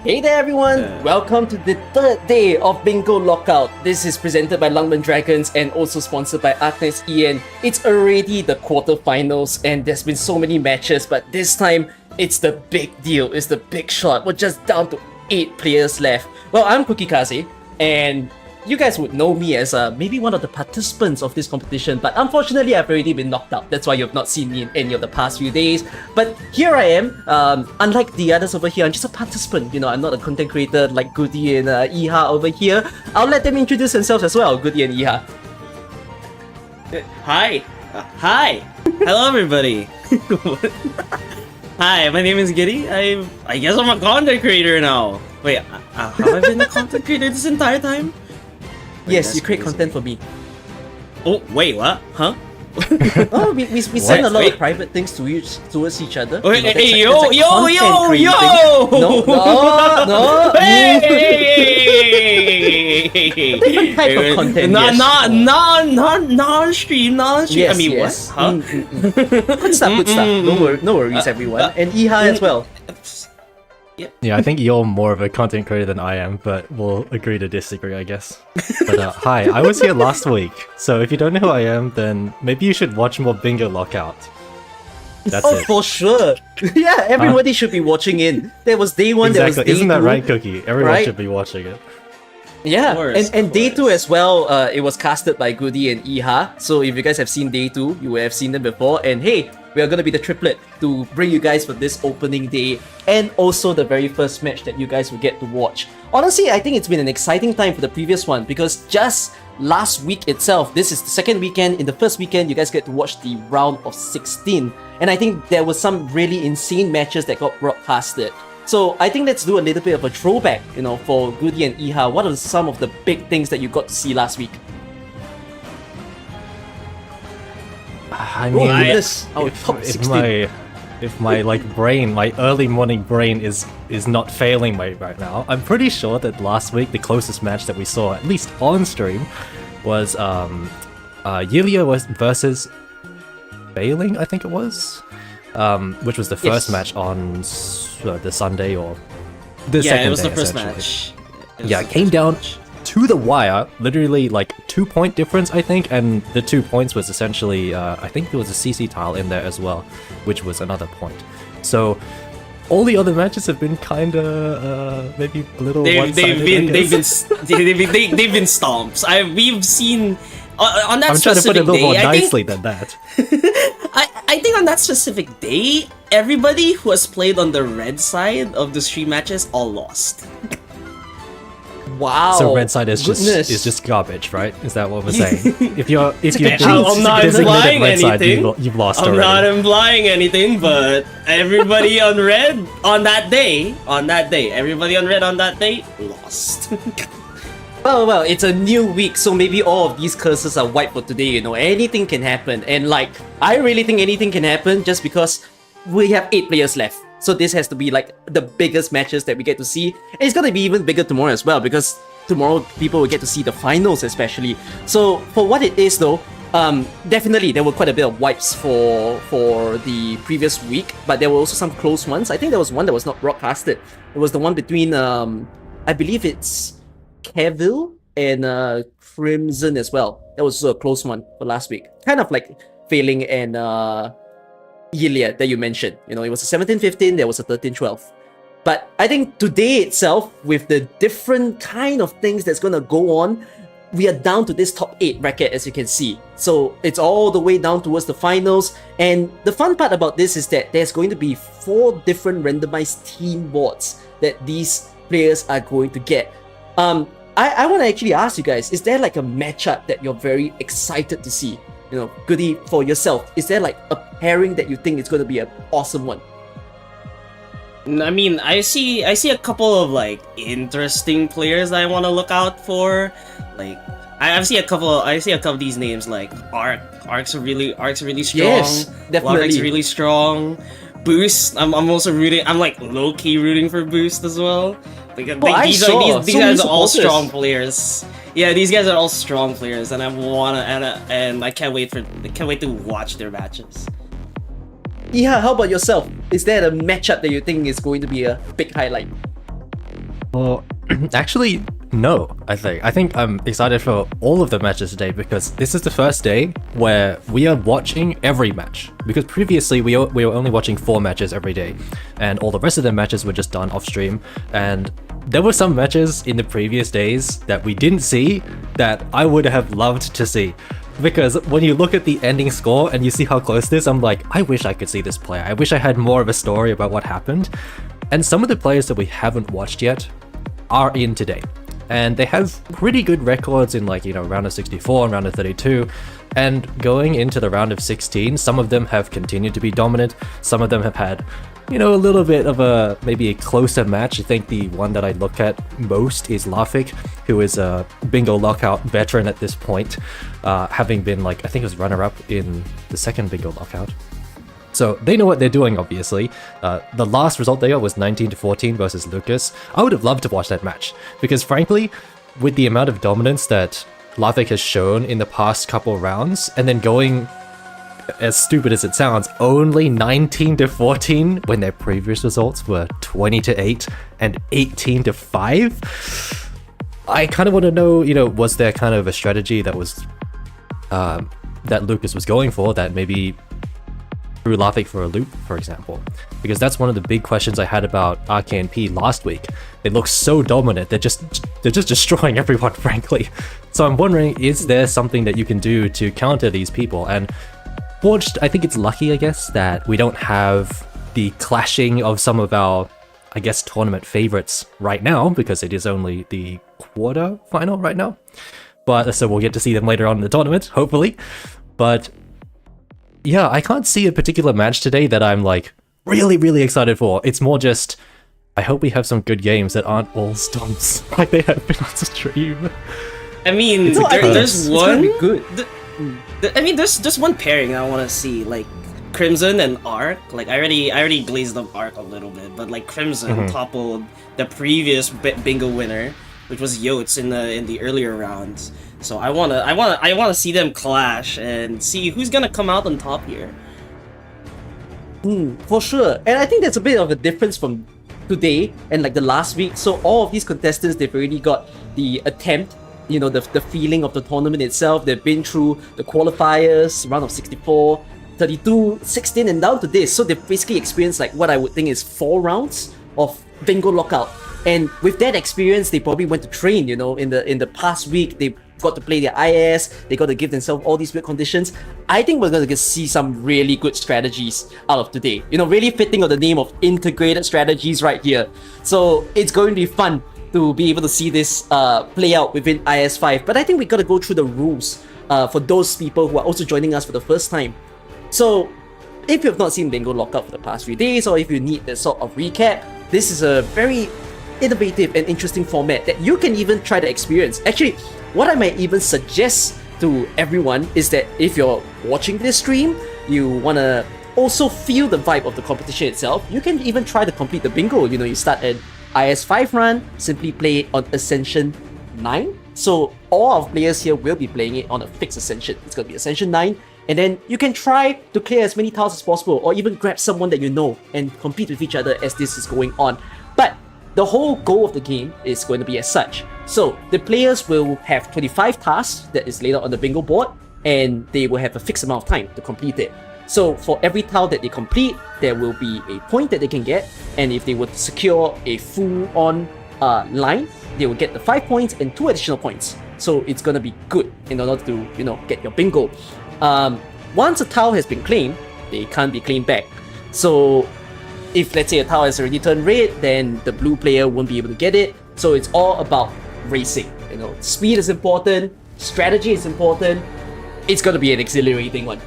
Hey there everyone! Welcome to the third day of Bingo Lockout. This is presented by Lungman Dragons and also sponsored by Arknights EN. It's already the quarterfinals and there's been so many matches, but this time it's the big deal, it's the big shot. We're just down to 8 players left. Well, I'm Kukkikaze and you guys would know me as maybe one of the participants of this competition, but unfortunately I've already been knocked out. That's why you've not seen me in any of the past few days. But here I am. Unlike the others over here, I'm just a participant. You know, I'm not a content creator like Goody and Eha over here. I'll let them introduce themselves as well, Goody and Eha. Hi. Hi. Hello, everybody. Hi, my name is Giddy. I guess I'm a content creator now. Wait, have I been a content creator this entire time? Wait, yes, you create content for me. Oh, wait, what? Huh? Oh, we send a lot of private things towards each other. Wait, you know, hey, yo! No! Hey! Different type of content. Non-stream. Yes, I mean, yes. what? Huh? Good stuff. No worries, everyone. And Eha as well. Yeah, I think you're more of a content creator than I am, but we'll agree to disagree, I guess. But hi, I was here last week, so if you don't know who I am, then maybe you should watch more Bingo Lockout. That's it. For sure. Yeah, everybody should be watching in. There was day 1, exactly. there was day Isn't that 2. right, Cookie? Everyone right? should be watching it. Yeah, and day 2 as well, it was casted by Goody and Eha. So if you guys have seen day 2, you will have seen them before. And hey, we are going to be the triplet to bring you guys for this opening day and also the very first match that you guys will get to watch. Honestly, I think it's been an exciting time for the previous one because just last week itself, this is the second weekend. In the first weekend, you guys get to watch the round of 16. And I think there were some really insane matches that got broadcasted. So I think let's do a little bit of a throwback, you know, for Goody and Eha. What are some of the big things that you got to see last week? I mean, if my like brain, my early morning brain is not failing me right now, I'm pretty sure that last week the closest match that we saw, at least on stream, was Yillia versus Failing, I think it was, which was the first match on the Sunday or the second day. Yeah, it was the first match. Yeah, it came down to the wire, literally like 2-point difference, I think, and the 2 points was essentially, I think there was a CC tile in there as well, which was another point. So all the other matches have been kind of maybe a little one-sided. They've been stomps. We've seen on that I'm trying to put it a little more nicely than that. I think on that specific day, everybody who has played on the red side of the stream matches all lost. Wow. So red side is just garbage, right? Is that what we're saying? if you're I'm not implying red side, anything. you've lost I'm already. not implying anything, but everybody on red on that day, everybody on red on that day lost. Well, it's a new week, so maybe all of these curses are wiped for today, you know. Anything can happen. And like, I really think anything can happen just because we have 8 players left. So this has to be like the biggest matches that we get to see. And it's gonna be even bigger tomorrow as well because tomorrow people will get to see the finals especially. So for what it is though, definitely there were quite a bit of wipes for the previous week, but there were also some close ones. I think there was one that was not broadcasted. It was the one between I believe it's Kevil and Crimson as well. That was a close one for last week. Kind of like Failing and Yillia that you mentioned. You know, it was a 17-15, there was a 13-12. But I think today itself, with the different kind of things that's gonna go on, we are down to this top 8 bracket as you can see. So it's all the way down towards the finals. And the fun part about this is that there's going to be 4 different randomized team boards that these players are going to get. I want to actually ask you guys, is there like a matchup that you're very excited to see? You know, Goody, for yourself, is there like a pairing that you think is going to be an awesome one? I mean, I see a couple of like interesting players that I want to look out for. Like, I see a couple of these names like Ark's really strong. Yes, definitely. Lockout's really strong. Boost, I'm also rooting. I'm like low key rooting for Boost as well. Like, these guys are all strong players. Yeah, these guys are all strong players, and I can't wait to watch their matches. Yeah, how about yourself? Is there a matchup that you think is going to be a big highlight? Well, actually, no, I think I'm excited for all of the matches today because this is the first day where we are watching every match. Because previously we were only watching 4 matches every day, and all the rest of the matches were just done off stream. And there were some matches in the previous days that we didn't see that I would have loved to see. Because when you look at the ending score and you see how close it is, I'm like, I wish I could see this player. I wish I had more of a story about what happened. And some of the players that we haven't watched yet are in today. And they have pretty good records in round of 64 and round of 32. And going into the round of 16, some of them have continued to be dominant. Some of them have had, a little bit of maybe a closer match. I think the one that I look at most is Larfa, who is a bingo lockout veteran at this point, having been I think it was runner-up in the second bingo lockout. So they know what they're doing, obviously. The last result they got was 19-14 versus Lucas. I would have loved to watch that match, because frankly, with the amount of dominance that Larfa has shown in the past couple rounds, and then going, as stupid as it sounds, only 19-14 when their previous results were 20-8 and 18-5, I kind of want to know, was there kind of a strategy that was that Lucas was going for that maybe threw Larfa for a loop, for example? Because that's one of the big questions I had about RKNP last week. They look so dominant, they're just destroying everyone, frankly. So I'm wondering, is there something that you can do to counter these people? And Forged, I think it's lucky, I guess, that we don't have the clashing of some of our, I guess, tournament favorites right now, because it is only the quarter final right now. But so we'll get to see them later on in the tournament, hopefully. But yeah, I can't see a particular match today that I'm really, really excited for. It's more just, I hope we have some good games that aren't all stomps like they have been on stream. I mean, there's one. It's gonna be good. There's one pairing I want to see, Crimson and Ark. I already glazed up Ark a little bit, but Crimson toppled the previous bingo winner, which was Yotes in the earlier rounds. So I wanna see them clash and see who's gonna come out on top here. For sure. And I think that's a bit of a difference from today and the last week. So all of these contestants, they've already got the attempt, the feeling of the tournament itself. They've been through the qualifiers, round of 64, 32, 16, and down to this. So they've basically experienced what I would think is 4 rounds of bingo lockout. And with that experience, they probably went to train, in the past week. They got to play their IS, they got to give themselves all these weird conditions. I think we're going to see some really good strategies out of today. Really fitting of the name of integrated strategies right here. So it's going to be fun to be able to see this play out within IS5. But I think we got to go through the rules for those people who are also joining us for the first time. So if you have not seen Bingo Lockout for the past few days, or if you need that sort of recap, this is a very innovative and interesting format that you can even try to experience. Actually, what I might even suggest to everyone is that if you're watching this stream, you want to also feel the vibe of the competition itself, you can even try to complete the bingo. You start at IS5 run, simply play it on Ascension 9. So all our players here will be playing it on a fixed Ascension. It's going to be Ascension 9. And then you can try to clear as many tiles as possible, or even grab someone that you know and compete with each other as this is going on. But the whole goal of the game is going to be as such. So the players will have 25 tasks that is laid out on the bingo board, and they will have a fixed amount of time to complete it. So for every tile that they complete, there will be a point that they can get, and if they were to secure a full-on line, they will get the 5 points and 2 additional points. So it's gonna be good in order to, get your bingo. Once a tile has been claimed, they can't be claimed back. So if let's say a tile has already turned red, then the blue player won't be able to get it. So it's all about racing. Speed is important, strategy is important. It's gonna be an exhilarating one.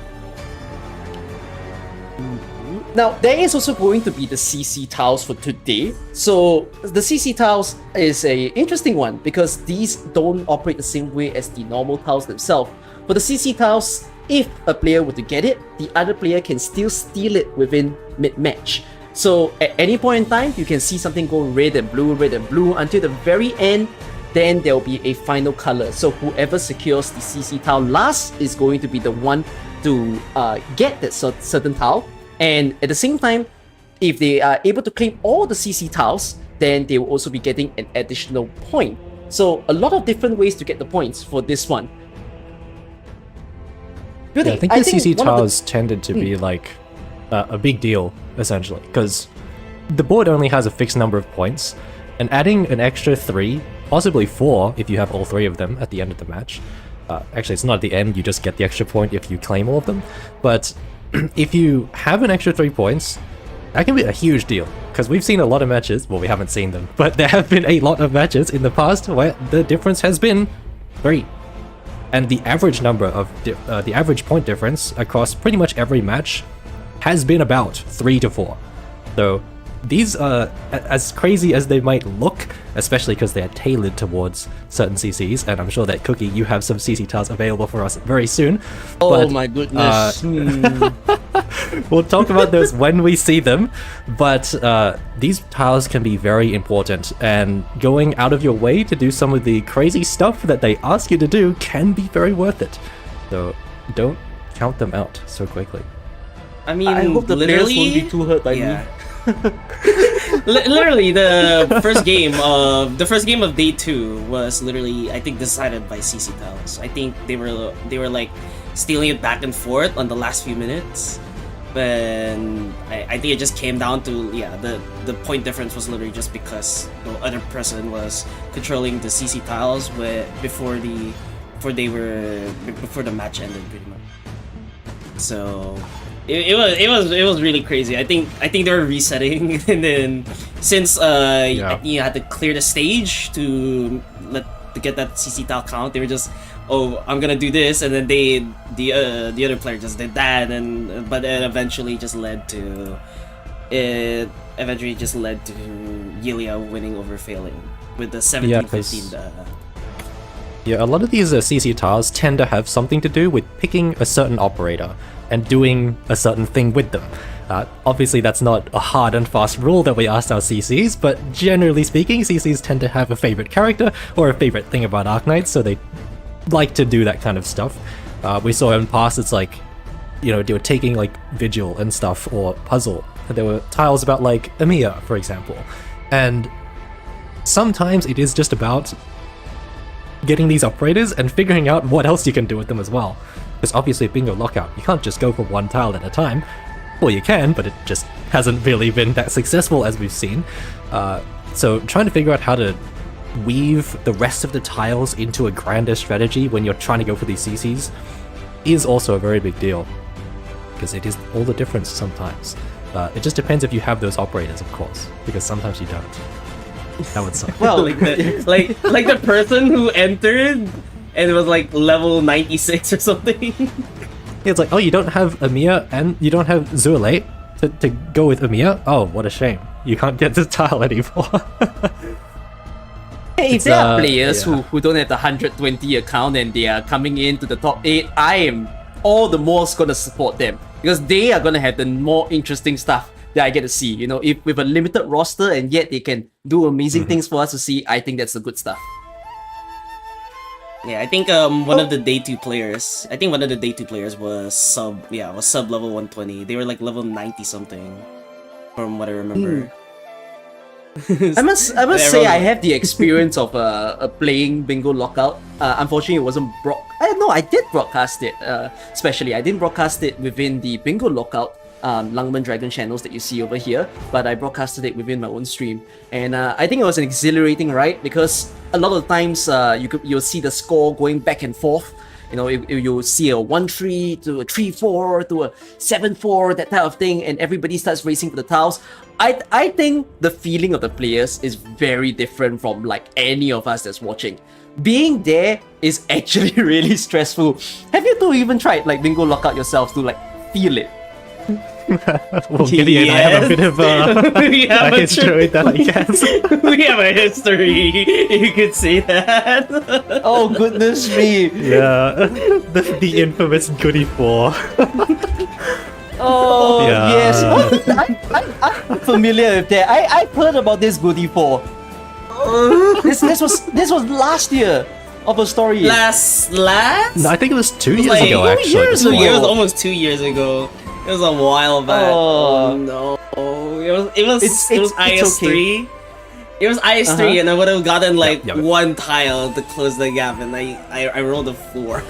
Now, there is also going to be the CC tiles for today. So the CC tiles is a interesting one because these don't operate the same way as the normal tiles themselves. For the CC tiles, if a player were to get it, the other player can still steal it within mid-match. So at any point in time, you can see something go red and blue until the very end. Then there will be a final color. So whoever secures the CC tile last is going to be the one to get that certain tile. And at the same time, if they are able to claim all the CC tiles, then they will also be getting an additional point. So a lot of different ways to get the points for this one. Yeah, I think the CC tiles tended to be like a big deal, essentially, because the board only has a fixed number of points, and adding an extra 3, possibly 4 if you have all 3 of them at the end of the match. Actually, it's not at the end, you just get the extra point if you claim all of them. But if you have an extra 3 points, that can be a huge deal, because we've seen a lot of matches, well, we haven't seen them, but there have been a lot of matches in the past where the difference has been 3. And the average number of the average point difference across pretty much every match has been about 3 to 4. So these are, as crazy as they might look, especially because they are tailored towards certain CCs, and I'm sure that Cookie, you have some CC tiles available for us very soon. Oh my goodness. We'll talk about those when we see them, but these tiles can be very important, and going out of your way to do some of the crazy stuff that they ask you to do can be very worth it. So don't count them out so quickly. I mean, I hope the players won't be too hurt by me. Literally, the first game of day 2 was literally, I think, decided by CC tiles. I think they were like stealing it back and forth on the last few minutes, but I think it just came down to the point difference was literally just because the other person was controlling the CC tiles before the match ended, pretty much. So it was really crazy. I think they were resetting, and then since you had to clear the stage to get that CC tile count, they were just, oh, I'm gonna do this, and then the other player just did that, but it eventually just led to Yillia winning over failing with the 17-15. Yeah, a lot of these CC tiles tend to have something to do with picking a certain operator and doing a certain thing with them. Obviously, that's not a hard and fast rule that we asked our CCs, but generally speaking, CCs tend to have a favorite character or a favorite thing about Arknights, so they like to do that kind of stuff. We saw in the past, it's like, they were taking like Vigil and stuff, or Puzzle. There were tiles about like Emiya, for example. And sometimes it is just about getting these operators and figuring out what else you can do with them as well. Because obviously Bingo Lockout, you can't just go for one tile at a time. Well, you can, but it just hasn't really been that successful as we've seen. So trying to figure out how to weave the rest of the tiles into a grander strategy when you're trying to go for these CCs is also a very big deal. Because it is all the difference sometimes. It just depends if you have those operators, of course, because sometimes you don't. That would suck. Well, like the person who entered and it was like level 96 or something. It's like, oh, you don't have Emiya and you don't have Zuelate to go with Emiya? Oh, what a shame. You can't get the tile anymore. Hey, if there are players who don't have the 120 account and they are coming into the top 8, I am all the more gonna support them. Because they are gonna have the more interesting stuff that I get to see. If with a limited roster and yet they can do amazing things for us to see, I think that's the good stuff. Yeah, I think one of the day 2 players was sub level 120. They were like level 90 something, from what I remember. I must say I have the experience of playing Bingo Lockout. Unfortunately, it wasn't I did broadcast it. Especially, I didn't broadcast it within the Bingo Lockout Langman Dragon channels that you see over here, but I broadcasted it within my own stream, and I think it was an exhilarating ride because a lot of the times you'll see the score going back and forth. You'll see a 1-3 to a 3-4 to a 7-4, that type of thing, and everybody starts racing for the tiles. I think the feeling of the players is very different from like any of us that's watching. Being there is actually really stressful. Have you two even tried like Bingo Lockout yourselves to like feel it? Well, Goody and I have a bit of a history with that, I guess. We have a history, you could say that. Oh, goodness me. Yeah, the infamous Goody 4. Oh, yeah. Yes. I'm familiar with that. I've heard about this Goody 4. This was last year of a story. Last? No, I think it was 2 years like ago, actually. 2 years ago. It was almost 2 years ago. It was a while back. Oh no! It was IS3. It was IS3 and I would have gotten like Yep. one tile to close the gap, and I rolled a 4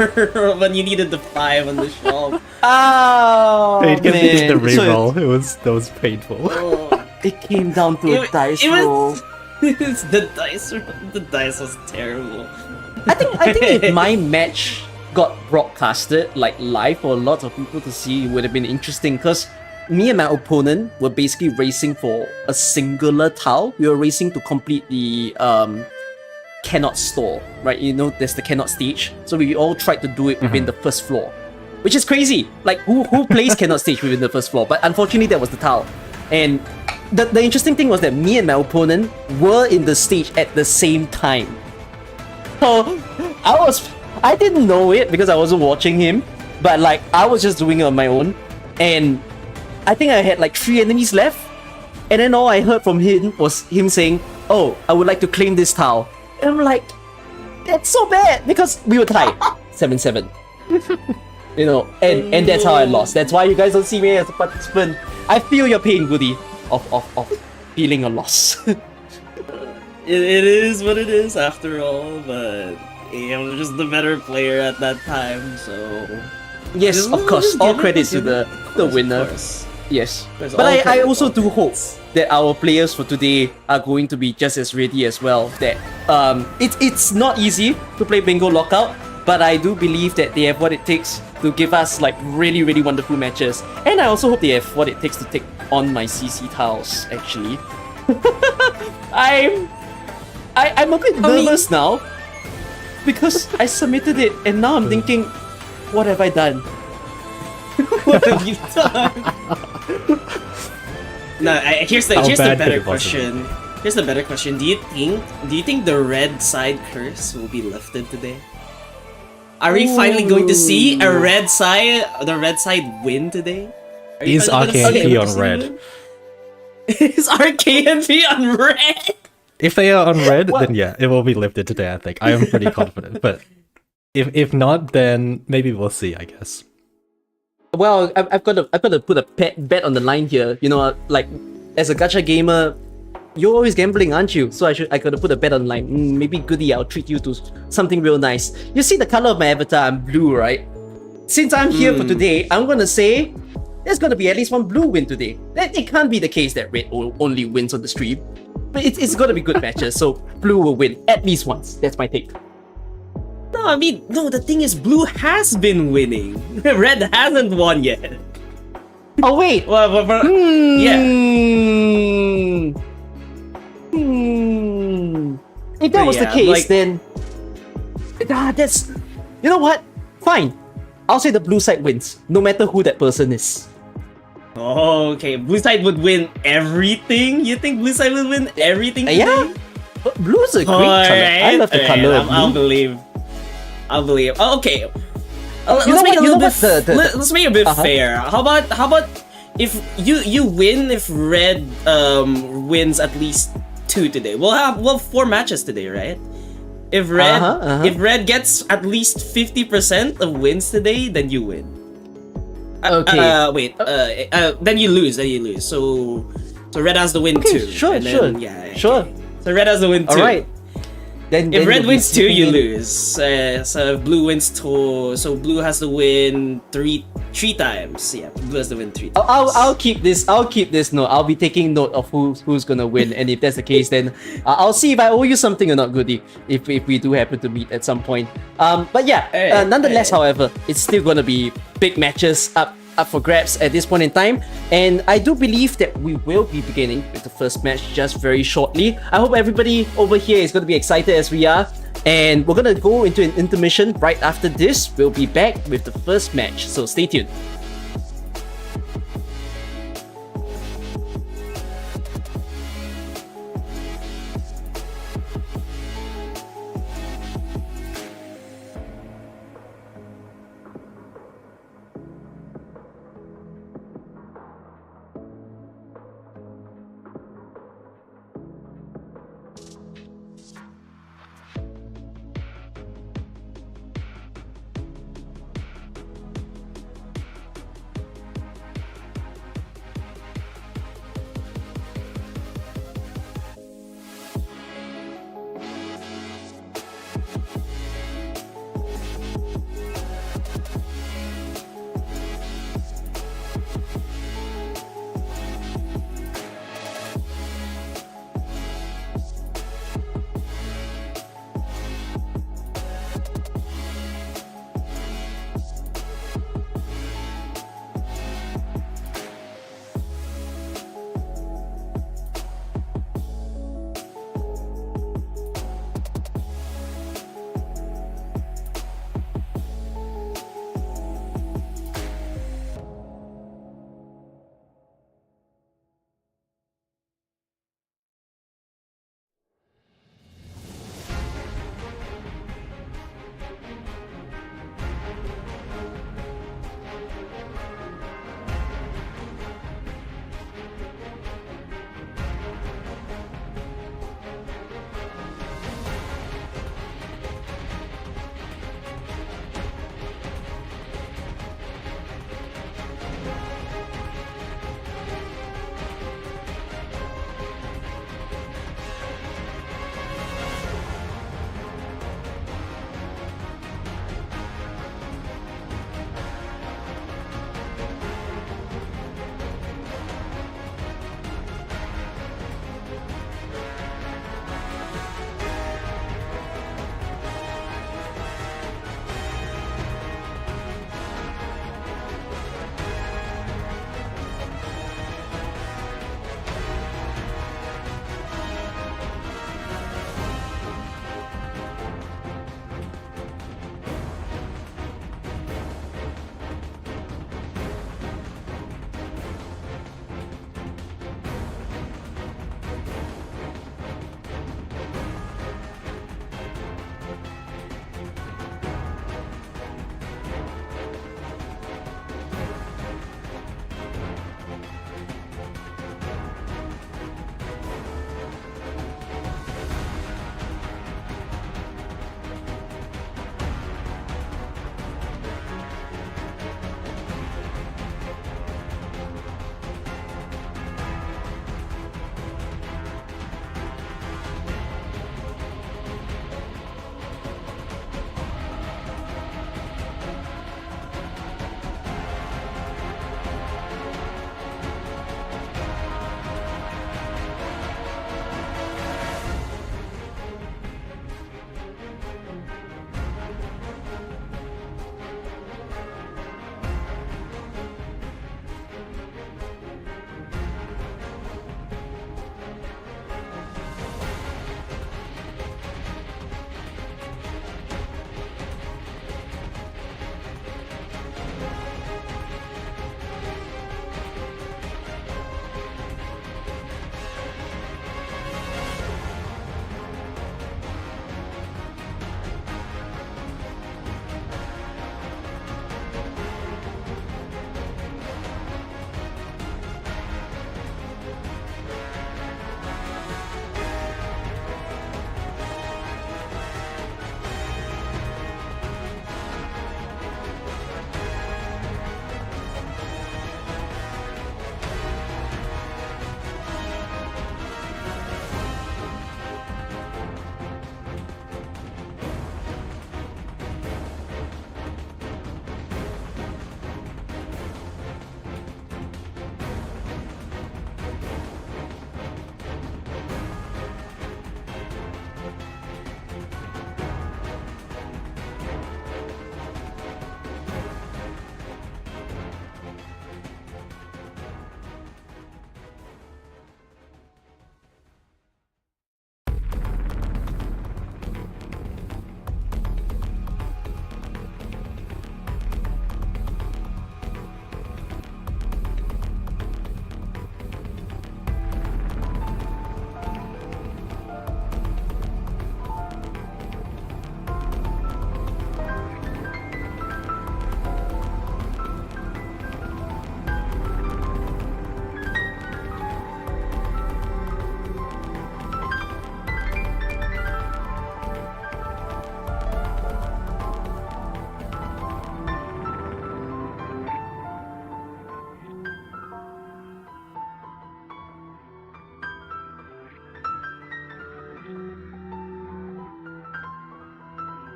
when you needed the 5 on the shelf. Oh, It can be the man. reroll. That was painful. Oh. It came down to a dice roll. The dice was terrible. I think if my match got broadcasted like live for lots of people to see, it would have been interesting because me and my opponent were basically racing for a singular tile. We were racing to complete the cannot store, right? You know, there's the cannot stage. So we all tried to do it within the first floor, which is crazy. Like who plays cannot stage within the first floor? But unfortunately, that was the tile. And the interesting thing was that me and my opponent were in the stage at the same time. So I didn't know it because I wasn't watching him, but like I was just doing it on my own, and I think I had like 3 enemies left, and then all I heard from him was him saying, "Oh, I would like to claim this tile," and I'm like, "That's so bad," because we were tied 7-7. You know, and that's how I lost. That's why you guys don't see me as a participant. I feel your pain, Goody, of feeling a loss. It is what it is after all, but I was just the better player at that time, so... Yes, of course, all credits to the winner. Yes, but I also do hope that our players for today are going to be just as ready as well. That it's not easy to play Bingo Lockout, but I do believe that they have what it takes to give us like really wonderful matches. And I also hope they have what it takes to take on my CC tiles. Actually, I'm a bit nervous now because I submitted it, and now I'm thinking, what have I done? What have you done? No, here's the better question. Here's the better question. Do you think the red side curse will be lifted today? Are we finally going to see the red side win today? Is RKNP on red? Is RKNP on red? If they are on red, then yeah, it will be lifted today, I think. I am pretty confident. But if not, then maybe we'll see, I guess. Well, I've got to put a bet on the line here. You know, like as a gacha gamer, you're always gambling, aren't you? So I got to put a bet on the line. Maybe Goody, I'll treat you to something real nice. You see the color of my avatar? I'm blue, right? Since I'm here for today, I'm gonna say there's gonna be at least one blue win today. It can't be the case that red only wins on the stream, but it's gonna be good matches. So blue will win at least once. That's my take. No, I mean, no, the thing is, blue has been winning. Red hasn't won yet. Oh, wait! Yeah. If that was the case, like... then... that's... You know what? Fine. I'll say the blue side wins, no matter who that person is. Oh, okay. Blue side would win everything? You think blue side will win everything today? Yeah. But blue's a great color. I love the color of blue. I'll believe. Oh, okay. Let's make it a bit fair. How about if you win if red wins at least 2 today? We'll have 4 matches today, right? If red gets at least 50% of wins today, then you win. Okay. Then you lose. So red has the win too. Sure. So red has the win too. All right. Then if red wins 2, you lose. So if blue wins 2, so blue has to win 3 times. Yeah, blue has to win 3 times. I'll keep this note. I'll be taking note of who's gonna win, and if that's the case, then I'll see if I owe you something or not, Goody. If we do happen to meet at some point. But yeah, nonetheless, however, it's still gonna be big matches up for grabs at this point in time, and I do believe that we will be beginning with the first match just very shortly. I hope everybody over here is going to be excited as we are, and we're going to go into an intermission right after this. We'll be back with the first match, so stay tuned.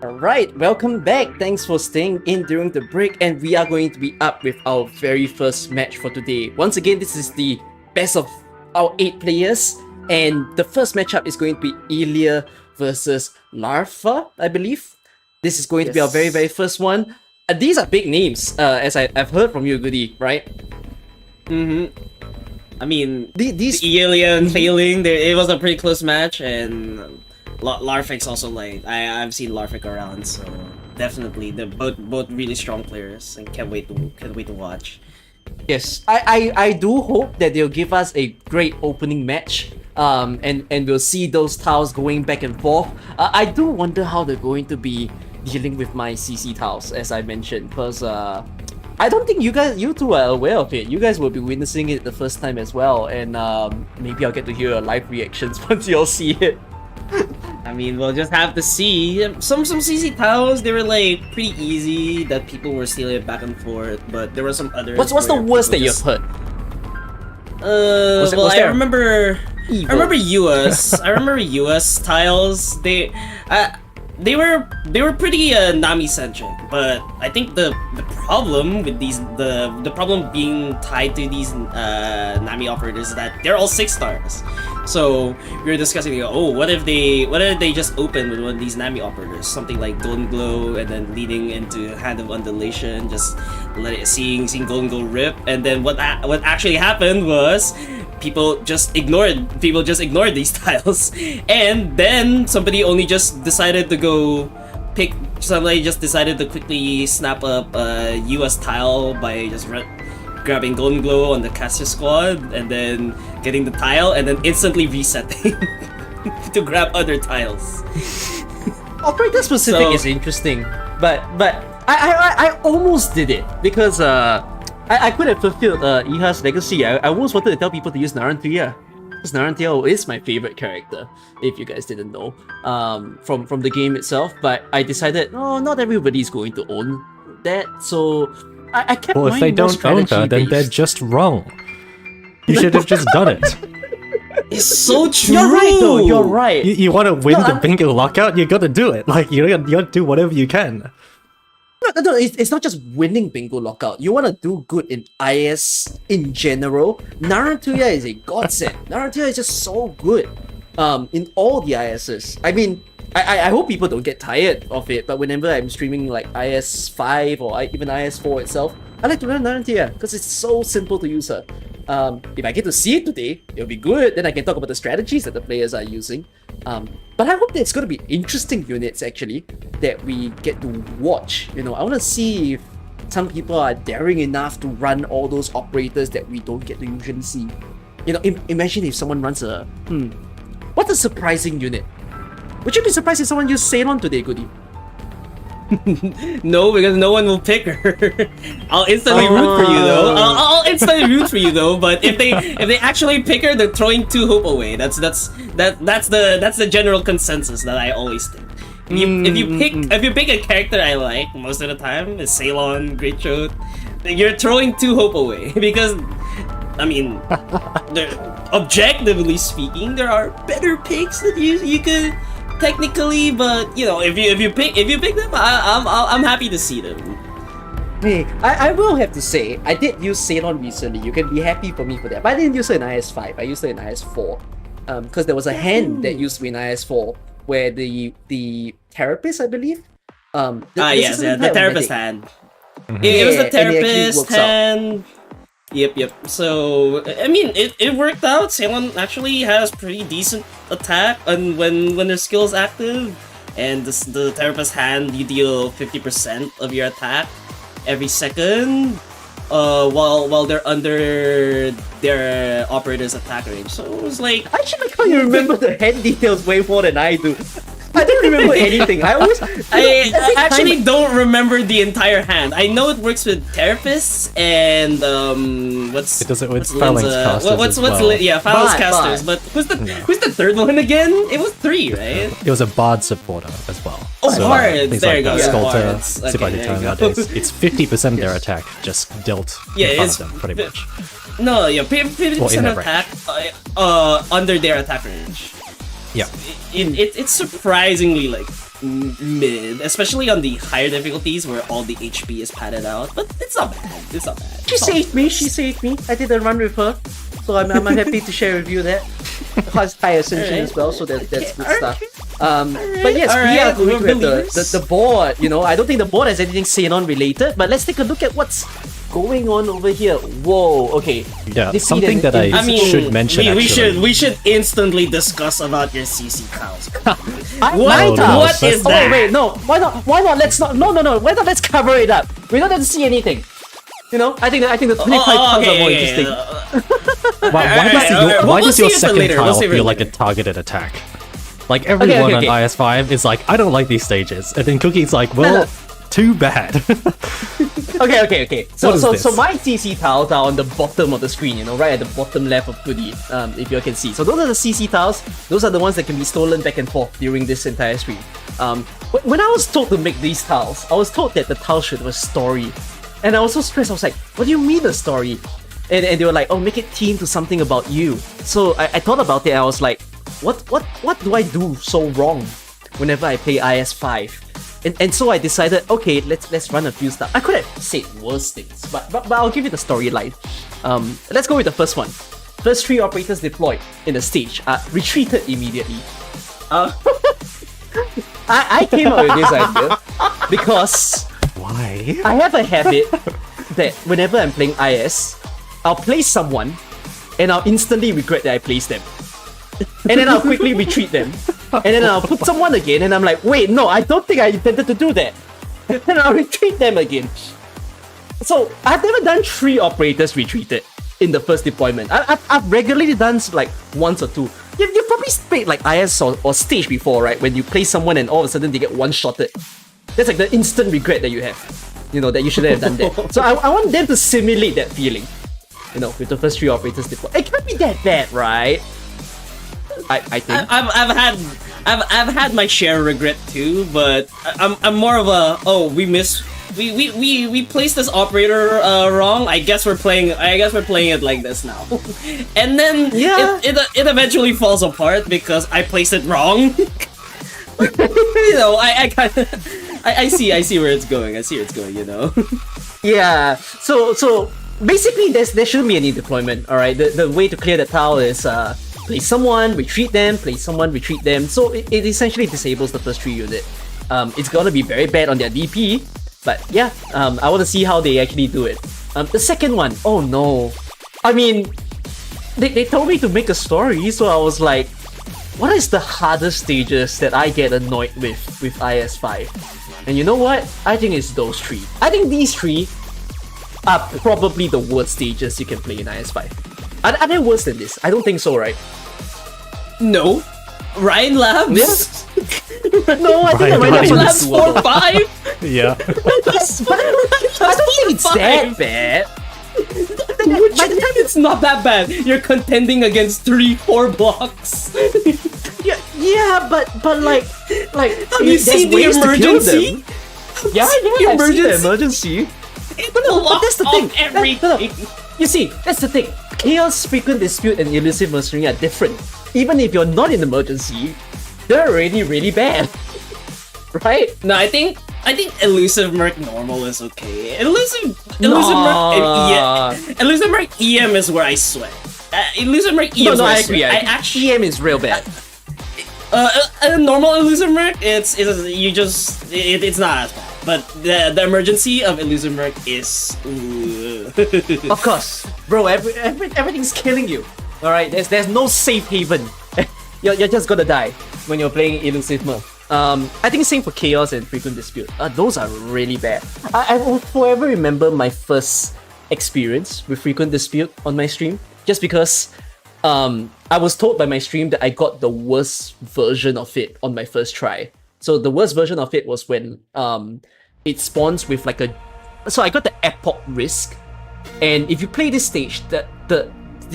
Alright, welcome back. Thanks for staying in during the break, and we are going to be up with our very first match for today. Once again, this is the best of our 8 players, and the first matchup is going to be Yillia versus Larfa, I believe. This is going to be our very, very first one. These are big names, as I've heard from you, Goody, right? I mean, these Yillia and failing, it was a pretty close match, and Larfik's also like I've seen Larfik around, so definitely they're both really strong players, and can't wait to watch. Yes, I do hope that they'll give us a great opening match. And we'll see those tiles going back and forth. I do wonder how they're going to be dealing with my CC tiles, as I mentioned, because I don't think you two are aware of it. You guys will be witnessing it the first time as well, and maybe I'll get to hear your live reactions once you all see it. I mean, we'll just have to see. Some CC tiles, they were like pretty easy that people were stealing it back and forth, but there were some others. What's the worst that you've heard? I remember US. I remember US tiles. They were pretty Nami centric, but I think the problem with these the problem being tied to these Nami operators is that they're all 6 stars. So we were discussing, what if they just open with one of these Nami operators, something like Golden Glow, and then leading into Hand of Undulation, just seeing Golden Glow rip, and then what actually happened was people just ignored these tiles, and then somebody decided to quickly snap up a US tile by just grabbing Golden Glow on the caster squad, and then getting the tile, and then instantly resetting to grab other tiles. Operator specific is interesting, but I almost did it because I could have fulfilled Eha's legacy. I almost wanted to tell people to use Narantuya, because Narantuya is my favorite character, if you guys didn't know, from the game itself. But I decided, not everybody's going to own that, so I kept Well, if they don't own her, then they're just wrong. You should have just done it. It's so true! You're right though, you're right. You want to win the bingo lockout, you gotta do it. Like, you gotta do whatever you can. No, it's not just winning bingo lockout. You want to do good in IS in general. Narantuya is a godsend. Narantuya is just so good in all the ISs. I mean, I hope people don't get tired of it, but whenever I'm streaming like IS5 or even IS4 itself, I like to learn Narantuya because it's so simple to use her. If I get to see it today, it'll be good. Then I can talk about the strategies that the players are using. But I hope that it's going to be interesting units actually that we get to watch. I want to see if some people are daring enough to run all those operators that we don't get to usually see. Imagine if someone runs what's a surprising unit? Would you be surprised if someone used Ceylon today, Goody? No, because no one will pick her. I'll instantly root for you though. I'll instantly root for you though. But if they actually pick her, they're throwing 2 hope away. That's the general consensus that I always think. If you pick a character I like most of the time, is Ceylon, Great Throat, you're throwing 2 hope away because, I mean, objectively speaking, there are better picks that you could. Technically, but if you pick them, I'm happy to see them. Hey, I will have to say, I did use Ceylon recently. You can be happy for me for that. But I didn't use her in IS5. I used her in IS4. Because there was a hand that used to be in IS4 where the therapist, I believe. The therapist hand. It was the therapist hand. Yep. So I mean, it worked out. Ceylon actually has pretty decent attack, and when their skill is active, and the therapist hand, you deal 50% of your attack every second, while they're under their operator's attack range. So it was like, I actually like how you remember the hand details way more than I do. I don't remember anything. I actually don't remember the entire hand. I know it works with therapists and it does it with phalanx casters phalanx casters. But who's the third one again? It was 3, right? It was a bard supporter as well. Oh, so, bards. There you go. Sculptor, it's 50% of their attack just dealt in front of them, pretty much. No, 50% attack under their attack range. Yeah. It's surprisingly like mid, especially on the higher difficulties where all the HP is padded out. But it's not bad. It's not bad. She saved me. She saved me. I did a run with her, so I'm happy to share with you that. Has high ascension as well, so that's good stuff. But yes, we are going to have the board. You know, I don't think the board has anything Xenon related, but let's take a look at what's going on over here. Whoa, okay. Yeah, something that I should mention. We should instantly discuss about your CC cows. What is that? Oh, wait, no. Why not? Let's not. No. Why not? Let's cover it up. We don't have to see anything. You know, I think the 25 tiles are more interesting. Why does your second tile feel like a targeted attack? Like everyone on IS5 is like, I don't like these stages, and then Cookie's like, well, too bad. Okay. So my CC tiles are on the bottom of the screen, you know, right at the bottom left of Goody, if you can see. So those are the CC tiles. Those are the ones that can be stolen back and forth during this entire stream. When I was told to make these tiles, I was told that the tiles should have a story. And I was so stressed, I was like, what do you mean a story? And they were like, oh, make it themed to something about you. So I thought about it, and I was like, what do I do so wrong whenever I play IS5? And so I decided, okay, let's run a few stuff. I could have said worse things, but I'll give you the storyline. Let's go with the first one. First 3 operators deployed in the stage retreated immediately. I came up with this idea because why? I have a habit that whenever I'm playing IS, I'll place someone and I'll instantly regret that I placed them. And then I'll quickly retreat them. And then I'll put someone again and I'm like, wait, no, I don't think I intended to do that. And then I'll retreat them again. So I've never done 3 operators retreated in the first deployment. I've regularly done like once or two. You've probably played like IS or stage before, right? When you play someone and all of a sudden they get one-shotted. That's like the instant regret that you have. You know, that you shouldn't have done that. So I want them to simulate that feeling. You know, with the first 3 operators deployed. It can't be that bad, right? I think. I've had my share of regret too, but I'm more of a we placed this operator wrong. I guess we're playing it like this now. And then it eventually falls apart because I placed it wrong. You know, I see where it's going. You know. Yeah. So basically, there shouldn't be any deployment. All right. The way to clear the tile is play someone, retreat them, play someone, retreat them. So it essentially disables the first 3 unit. It's gonna be very bad on their DP, but yeah, I want to see how they actually do it. The second one, oh no. I mean, they told me to make a story, so I was like, what is the hardest stages that I get annoyed with IS5? And you know what? I think it's those 3. I think these 3 are probably the worst stages you can play in IS5. Are they worse than this? I don't think so, right? No. Ryan Labs? Yeah. No, I think Ryan Labs 4-5? Yeah. I don't think it's that bad. By the time it's not that bad, you're contending against 3-4 blocks. Yeah, but like have you seen the emergency? Yeah, I've seen the emergency. But that's the thing. Everything. You see, that's the thing. Chaos, Frequent Dispute, and Elusive Mercenary are different. Even if you're not in emergency, they're already really bad. Right? No, I think Elusive Merc normal is okay. Elusive Merc EM is where I sweat. Elusive Merc EM is where I sweat. Actually, EM is real bad. A normal Elusive Merc, it's not as bad. But the emergency of Elusive Merc is... Of course. Bro, everything's killing you. Alright, there's no safe haven. You're just gonna die when you're playing Elusive Merc. I think same for Chaos and Frequent Dispute. Those are really bad. I will forever remember my first experience with Frequent Dispute on my stream. Just because I was told by my stream that I got the worst version of it on my first try. So the worst version of it was when it spawns with like a... So I got the Epoch Risk. And if you play this stage, the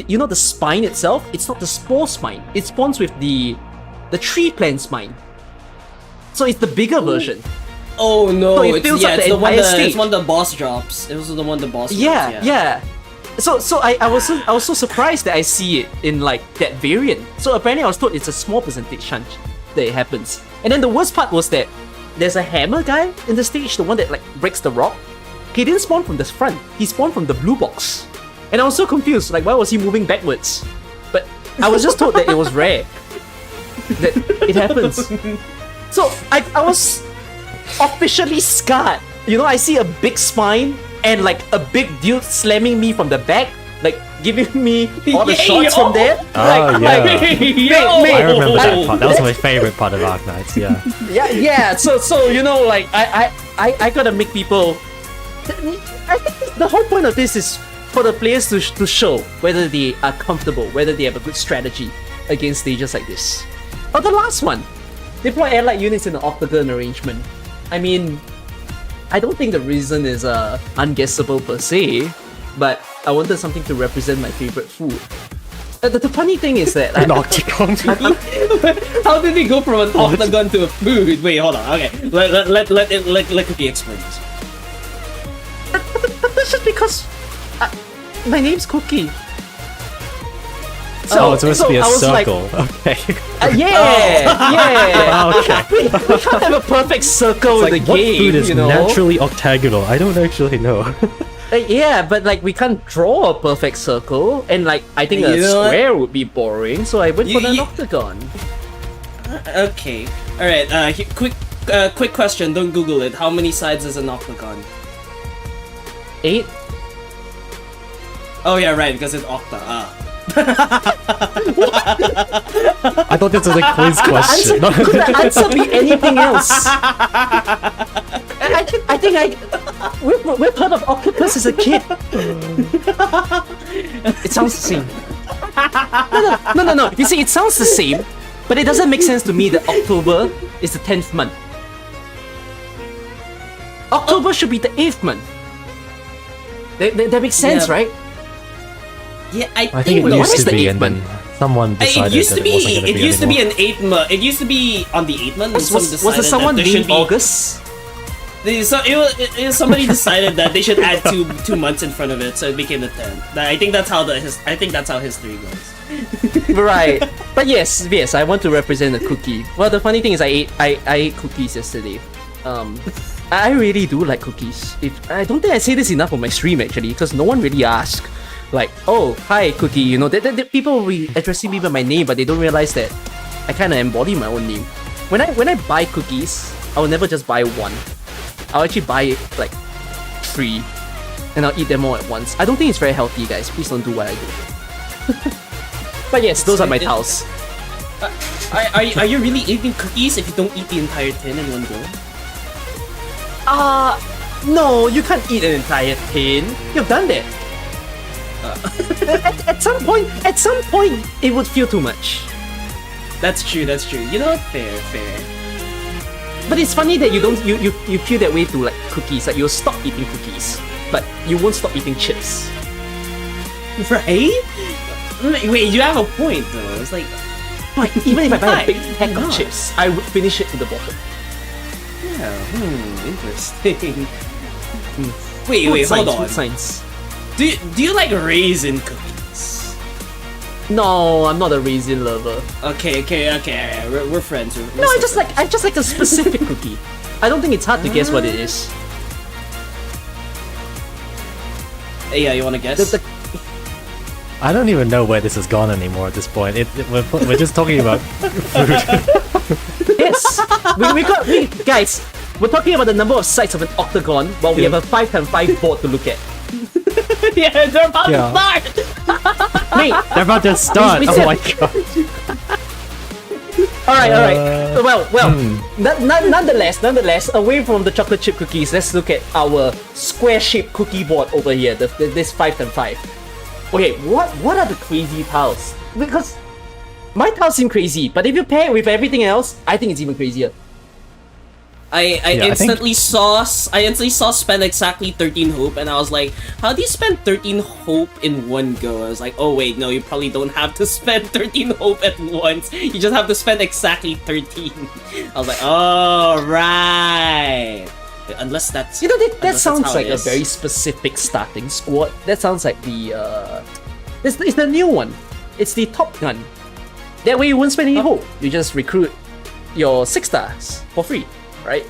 you know the spine itself, it's not the Spore Spine. It spawns with the Tree Plant Spine. So it's the bigger version. Oh no, so it fills up the entire stage. It's one the boss drops. It was the one the boss drops. Yeah. So I was so surprised that I see it in like that variant. So apparently I was told it's a small percentage chance that it happens. And then the worst part was that there's a hammer guy in the stage, the one that like breaks the rock. He didn't spawn from the front, he spawned from the blue box. And I was so confused, like why was he moving backwards? But I was just told that it was rare. That it happens. So I was officially scarred. You know, I see a big spine and like a big dude slamming me from the back, like giving me all the shots from there. Oh, yeah. I remember that part. That was my my favorite part of Arknights, yeah. yeah. So you know, like I gotta make people. I think the whole point of this is for the players to show whether they are comfortable, whether they have a good strategy against stages like this. Oh, the last one, deploy allied units in an octagon arrangement. I mean, I don't think the reason is unguessable per se, but I wanted something to represent my favorite food. The funny thing is that An octagon. How did he go from an octagon to a food? Wait, hold on. Okay, let Cookie explain this. That's just because my name's Cookie. So it's supposed to be a I was like, circle. Okay. yeah. Okay. We can't have a perfect circle in Like, the what game, food is you know? naturally octagonal? I don't actually know. Yeah, but like we can't draw a perfect circle, and like I think a You know what? square would be boring, so I went for an You- octagon. Okay. All right. Quick question. Don't Google it. How many sides is an octagon? 8? Oh yeah, right. Because it's octa. I thought this was a quiz question. Could the answer be anything else? I think we've heard of octopus as a kid. It sounds the same. No. You see, it sounds the same, but it doesn't make sense to me that October is the 10th month. October should be the 8th month. That makes sense, Yeah. right? Yeah, I think it What used is to the be, eighth and then someone decided It used to that be. it wasn't going to It be used to be anymore. an 8th month. It used to be on the 8th month. and Was there decided someone that there should named be, August? So somebody decided that they should add two months in front of it, so it became the 10th. I think that's how history goes. Right. But yes, I want to represent the cookie. Well, the funny thing is I ate cookies yesterday. I really do like cookies. I don't think I say this enough on my stream actually, because no one really asked. Like, oh, hi Cookie, you know, people will be addressing me by my name, but they don't realize that I kind of embody my own name. When I buy cookies, I will never just buy one. I'll actually buy like 3, and I'll eat them all at once. I don't think it's very healthy, guys. Please don't do what I do. But yes, those are my tiles. Are you really eating cookies if you don't eat the entire tin in one go? No, you can't eat an entire tin. You've done that. At some point, it would feel too much. That's true. You know what? Fair. But it's funny that you feel that way to like cookies. Like you'll stop eating cookies, but you won't stop eating chips. Right? Wait, you have a point though. It's like, But even if I buy a big pack Why of not? chips, I would finish it to the bottom. yeah, interesting. Wait, Food hold science, on. Food science. Do you like raisin cookies? No, I'm not a raisin lover. Okay. We're friends. No, I just like a specific cookie. I don't think it's hard to guess what it is. Yeah, you want to guess? The I don't even know where this has gone anymore at this point. We're just talking about food. yes, we guys. We're talking about the number of sides of an octagon, while we have a 5x5 board to look at. Yeah, they're about to start. Mate, They're about to start. we Oh said- my god. all right. Well. Nonetheless, away from the chocolate chip cookies, let's look at our square-shaped cookie board over here. This 5x5. Okay, what are the crazy tiles? Because my tiles seem crazy, but if you pair it with everything else, I think it's even crazier. I instantly saw spend exactly 13 hope, and I was like, how do you spend 13 hope in one go? I was like, oh wait, no, you probably don't have to spend 13 hope at once. You just have to spend exactly 13. I was like, oh right. Unless that's That sounds like a very specific starting squad. That sounds like the it's the new one. It's the Top Gun. That way you won't spend any hope. You just recruit your 6 stars for free, right?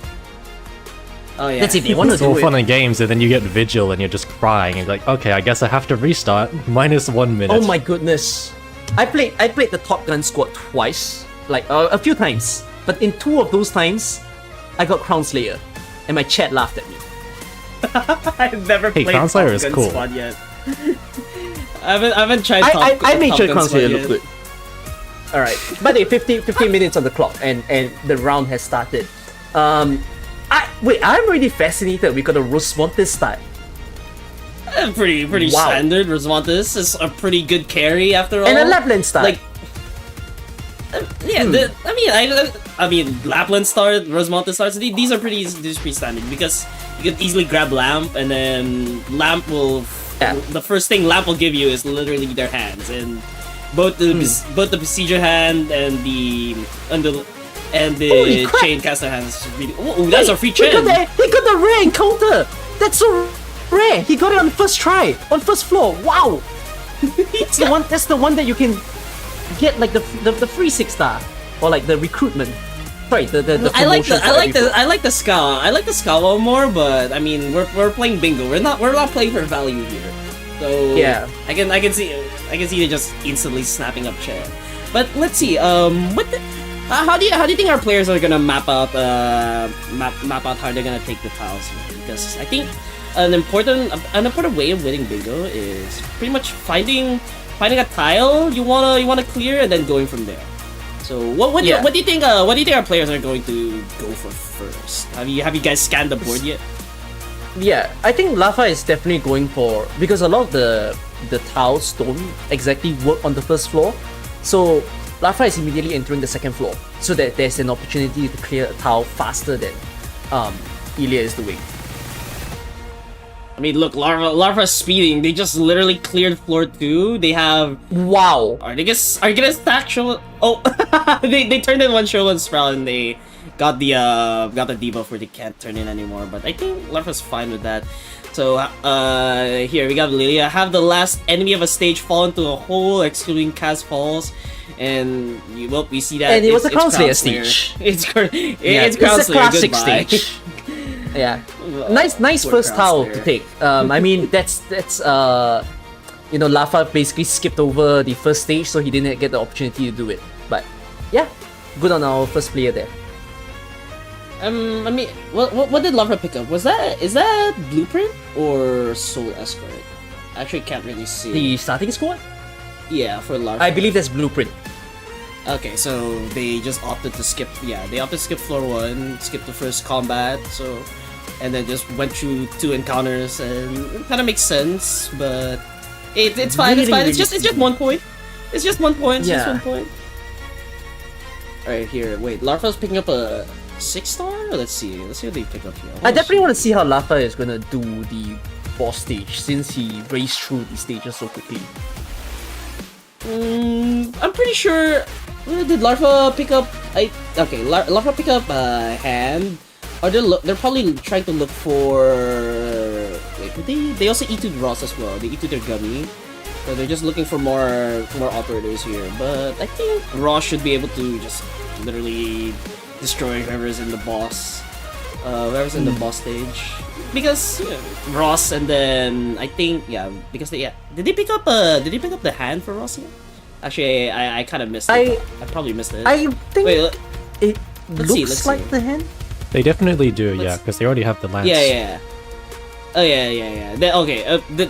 Oh yeah. That's if they want to It's all do fun it. and games, and then you get Vigil and you're just crying. You're like, okay, I guess I have to restart. -1 minute. Oh my goodness. I played the Top Gun squad twice, like a few times. But in 2 of those times, I got Crown Slayer, and my chat laughed at me. I've never Hey, played Crown Slayer Top is Gun cool. Squad yet. I haven't tried I made Top sure Gun Crown Slayer Squad looked yet. good. Alright, but 15 minutes on the clock, and the round has started. I'm really fascinated. We got a Rosmontes start. Pretty Wow. standard. Rosmontes is a pretty good carry after all. And a Lapland start. Like, yeah, I mean, Lapland start, Rosmontes starts. These are pretty standard because you can easily grab Lamp, and then Lamp will. Yeah. The first thing Lamp will give you is literally their hands, and both the Besieger hand and the Holy crap. chain caster hands. Really, that's a free chain. He got the rare encounter. That's so rare. He got it on first try, on first floor. Wow. That's the one that you can get like the free 6-star or like the recruitment. Sorry, the I like promotion for every floor. I like the Skawa. I like the Skawa more, but I mean we're playing bingo. We're not playing for value here. So Yeah. I can see they just instantly snapping up chair. But let's see. How do you think our players are gonna map out how they're gonna take the tiles? Because I think an important way of winning bingo is pretty much finding a tile you wanna clear and then going from there. So what do you think our players are going to go for first? Have you guys scanned the board yet? Yeah, I think Larfa is definitely going for, because a lot of the tiles don't exactly work on the first floor, so Larfa is immediately entering the second floor so that there's an opportunity to clear a tile faster than Yillia is doing. I mean, look, Larfa's speeding. They just literally cleared floor 2. They have. Wow. Are they gonna stack show? Oh, they turned in one show and Sprout, and they got the debuff where they can't turn in anymore. But I think Larfa's fine with that. So here we got Yillia. Have the last enemy of a stage fall into a hole, excluding Kaz falls, and we see that. And it was a Crown Slayer Slayer. stage. It's Crown It's a Slayer. classic Goodbye. stage. Yeah, nice Poor first tile Crown to Slayer. take. I mean that's Larfa basically skipped over the first stage, so he didn't get the opportunity to do it. But yeah, good on our first player there. I mean, what did Larfa pick up? Is that Blueprint or Soul Escort? I actually can't really see. The starting squad? Yeah, for Larfa. I believe that's Blueprint. Okay, so they just opted to skip. Yeah, they opted to skip floor 1, skip the first combat. So, and then just went through 2 encounters, and it kind of makes sense. But it's fine. It's fine. It's just 1 point. It's just 1 point. It's just Yeah. 1 point. All right, here. Wait, Larfa's picking up a 6-star. Let's see. Let's see what they pick up here. I definitely want to see how Larfa is gonna do the boss stage since he raced through the stages so quickly. I'm pretty sure. Did Larfa pick up? Larfa pick up a hand. Or they're probably trying to look for. Wait, they also E2'd Ross as well. They E2'd their gummy, so they're just looking for more operators here. But I think Ross should be able to just literally destroy whoever's in the boss, the boss stage. Because Ross, and then I think because did they pick up the hand for Ross yet? Actually, I kind of missed it. I probably missed it. I think Wait, it let's see, looks let's like see. the hand. They definitely do, yeah, because they already have the lance. Yeah. Oh yeah.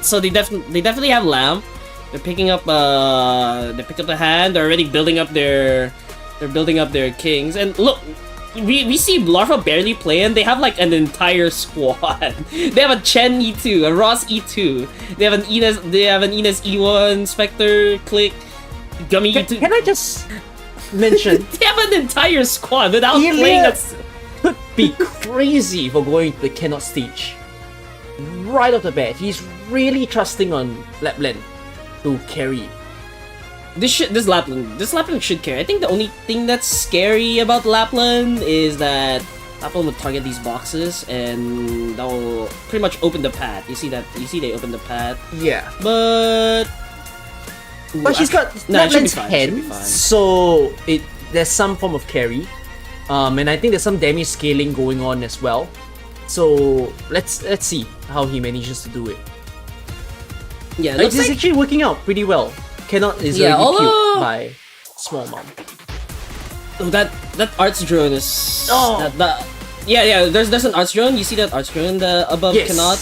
So they definitely have Lamp. They're picking up they picked up the hand. They're already building up their kings. And look, we see Larfa barely playing. They have like an entire squad. They have a Chen E2, a Ross E2. They have an Ines E1, Spectre, Click, Gummy E2. Can I just mention They have an entire squad without Yillia playing a. could be crazy for going to the cannot stage right off the bat. He's really trusting on Lapland to carry. This Lapland should carry. I think the only thing that's scary about Lapland is that Lapland will target these boxes, and that will pretty much open the path. You see they open the path, Yeah. but But she's got No, it should be Lapland's fine, it should be hand, fine. so there's some form of carry. And I think there's some damage scaling going on as well. So let's see how he manages to do it. Yeah, It's actually working out pretty well. Cannot is already killed by small mom. Oh, that arts drone is yeah. There's an arts drone. You see that arts drone above cannot.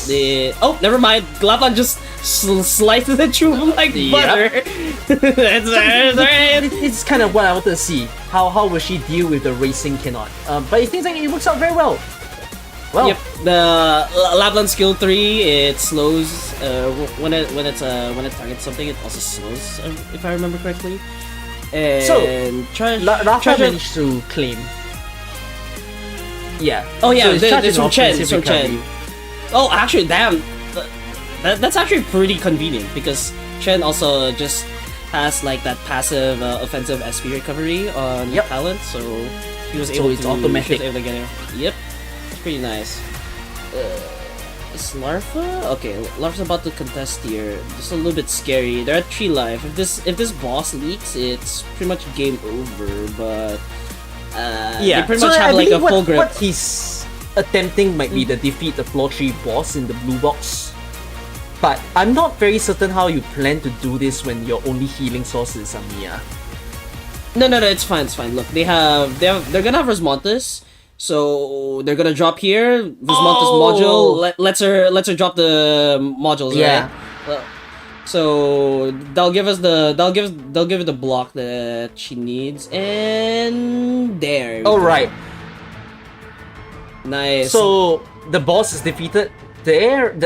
Oh, never mind. Lapland just slices it through like butter. It's kind of what I wanted to see. How will she deal with the racing cannot? But it seems like it works out very well. Well, yep. The Lapland skill 3, it slows when it targets something. It also slows, if I remember correctly. And so Larfa managed to claim. Yeah. Oh yeah, so it's from Chen. Oh, actually, damn. That's actually pretty convenient because Chen also just has like that passive offensive SP recovery on talent, so he was able to automatic. Able to get it. Yep, it's pretty nice. Is Larfa? Okay, Larfa's about to contest here. Just a little bit scary. They're at 3 life. If this boss leaks, it's pretty much game over. But they pretty much have like a full grip. What he's attempting might be to defeat the floor 3 boss in the blue box. But I'm not very certain how you plan to do this when your only healing source is Amiya. No, it's fine. Look, they're gonna have Rosmontes, so they're gonna drop here. Rosmontes module. Let's her drop the modules. Yeah. Right? So they'll give her the block that she needs, and there. All right. Nice. So the boss is defeated.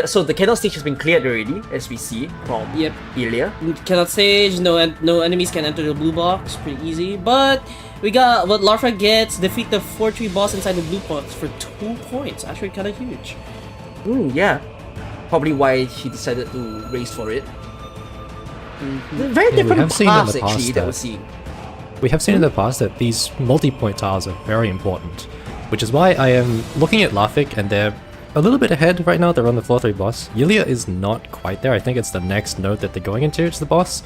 So the cannot stage has been cleared already, as we see from Yillia. Cannot stage, no enemies can enter the blue box, pretty easy. But we got what Larfa gets, defeat the 4-3 boss inside the blue box for 2 points. Actually kind of huge. Yeah. Probably why she decided to race for it. Very different paths actually that we're seeing. We have seen in the past that these multi-point tiles are very important, which is why I am looking at Larfic and they're a little bit ahead right now. They're on the floor 3 boss. Yillia is not quite there. I think it's the next node that they're going into. It's the boss.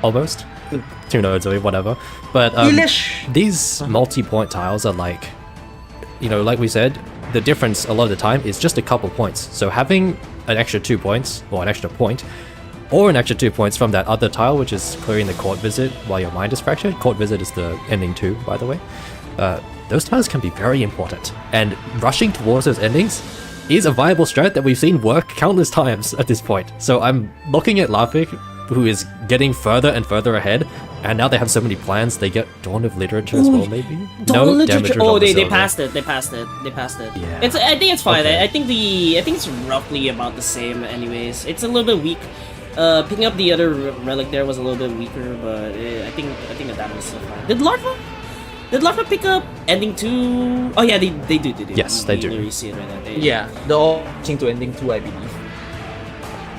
Almost. 2 nodes or whatever. But these multi-point tiles are like, like we said, the difference a lot of the time is just a couple points. So having an extra 2 points, or an extra point, or an extra 2 points from that other tile, which is clearing the court visit while your mind is fractured. Court visit is the ending 2, by the way. Those tiles can be very important, and rushing towards those endings is a viable strat that we've seen work countless times at this point. So I'm looking at Larfic, who is getting further and further ahead, and now they have so many plans. They get Dawn of Literature as well, maybe? Dawn of Literature. Oh, they passed it. They passed it. Yeah. I think it's fine. Okay. I think it's roughly about the same. Anyways, it's a little bit weak. Picking up the other relic there was a little bit weaker, but I think that was still fine. Did Larfa pick up ending 2? Oh yeah, they do. Yes, they do. You see it right now. They're all changing to ending 2, I believe.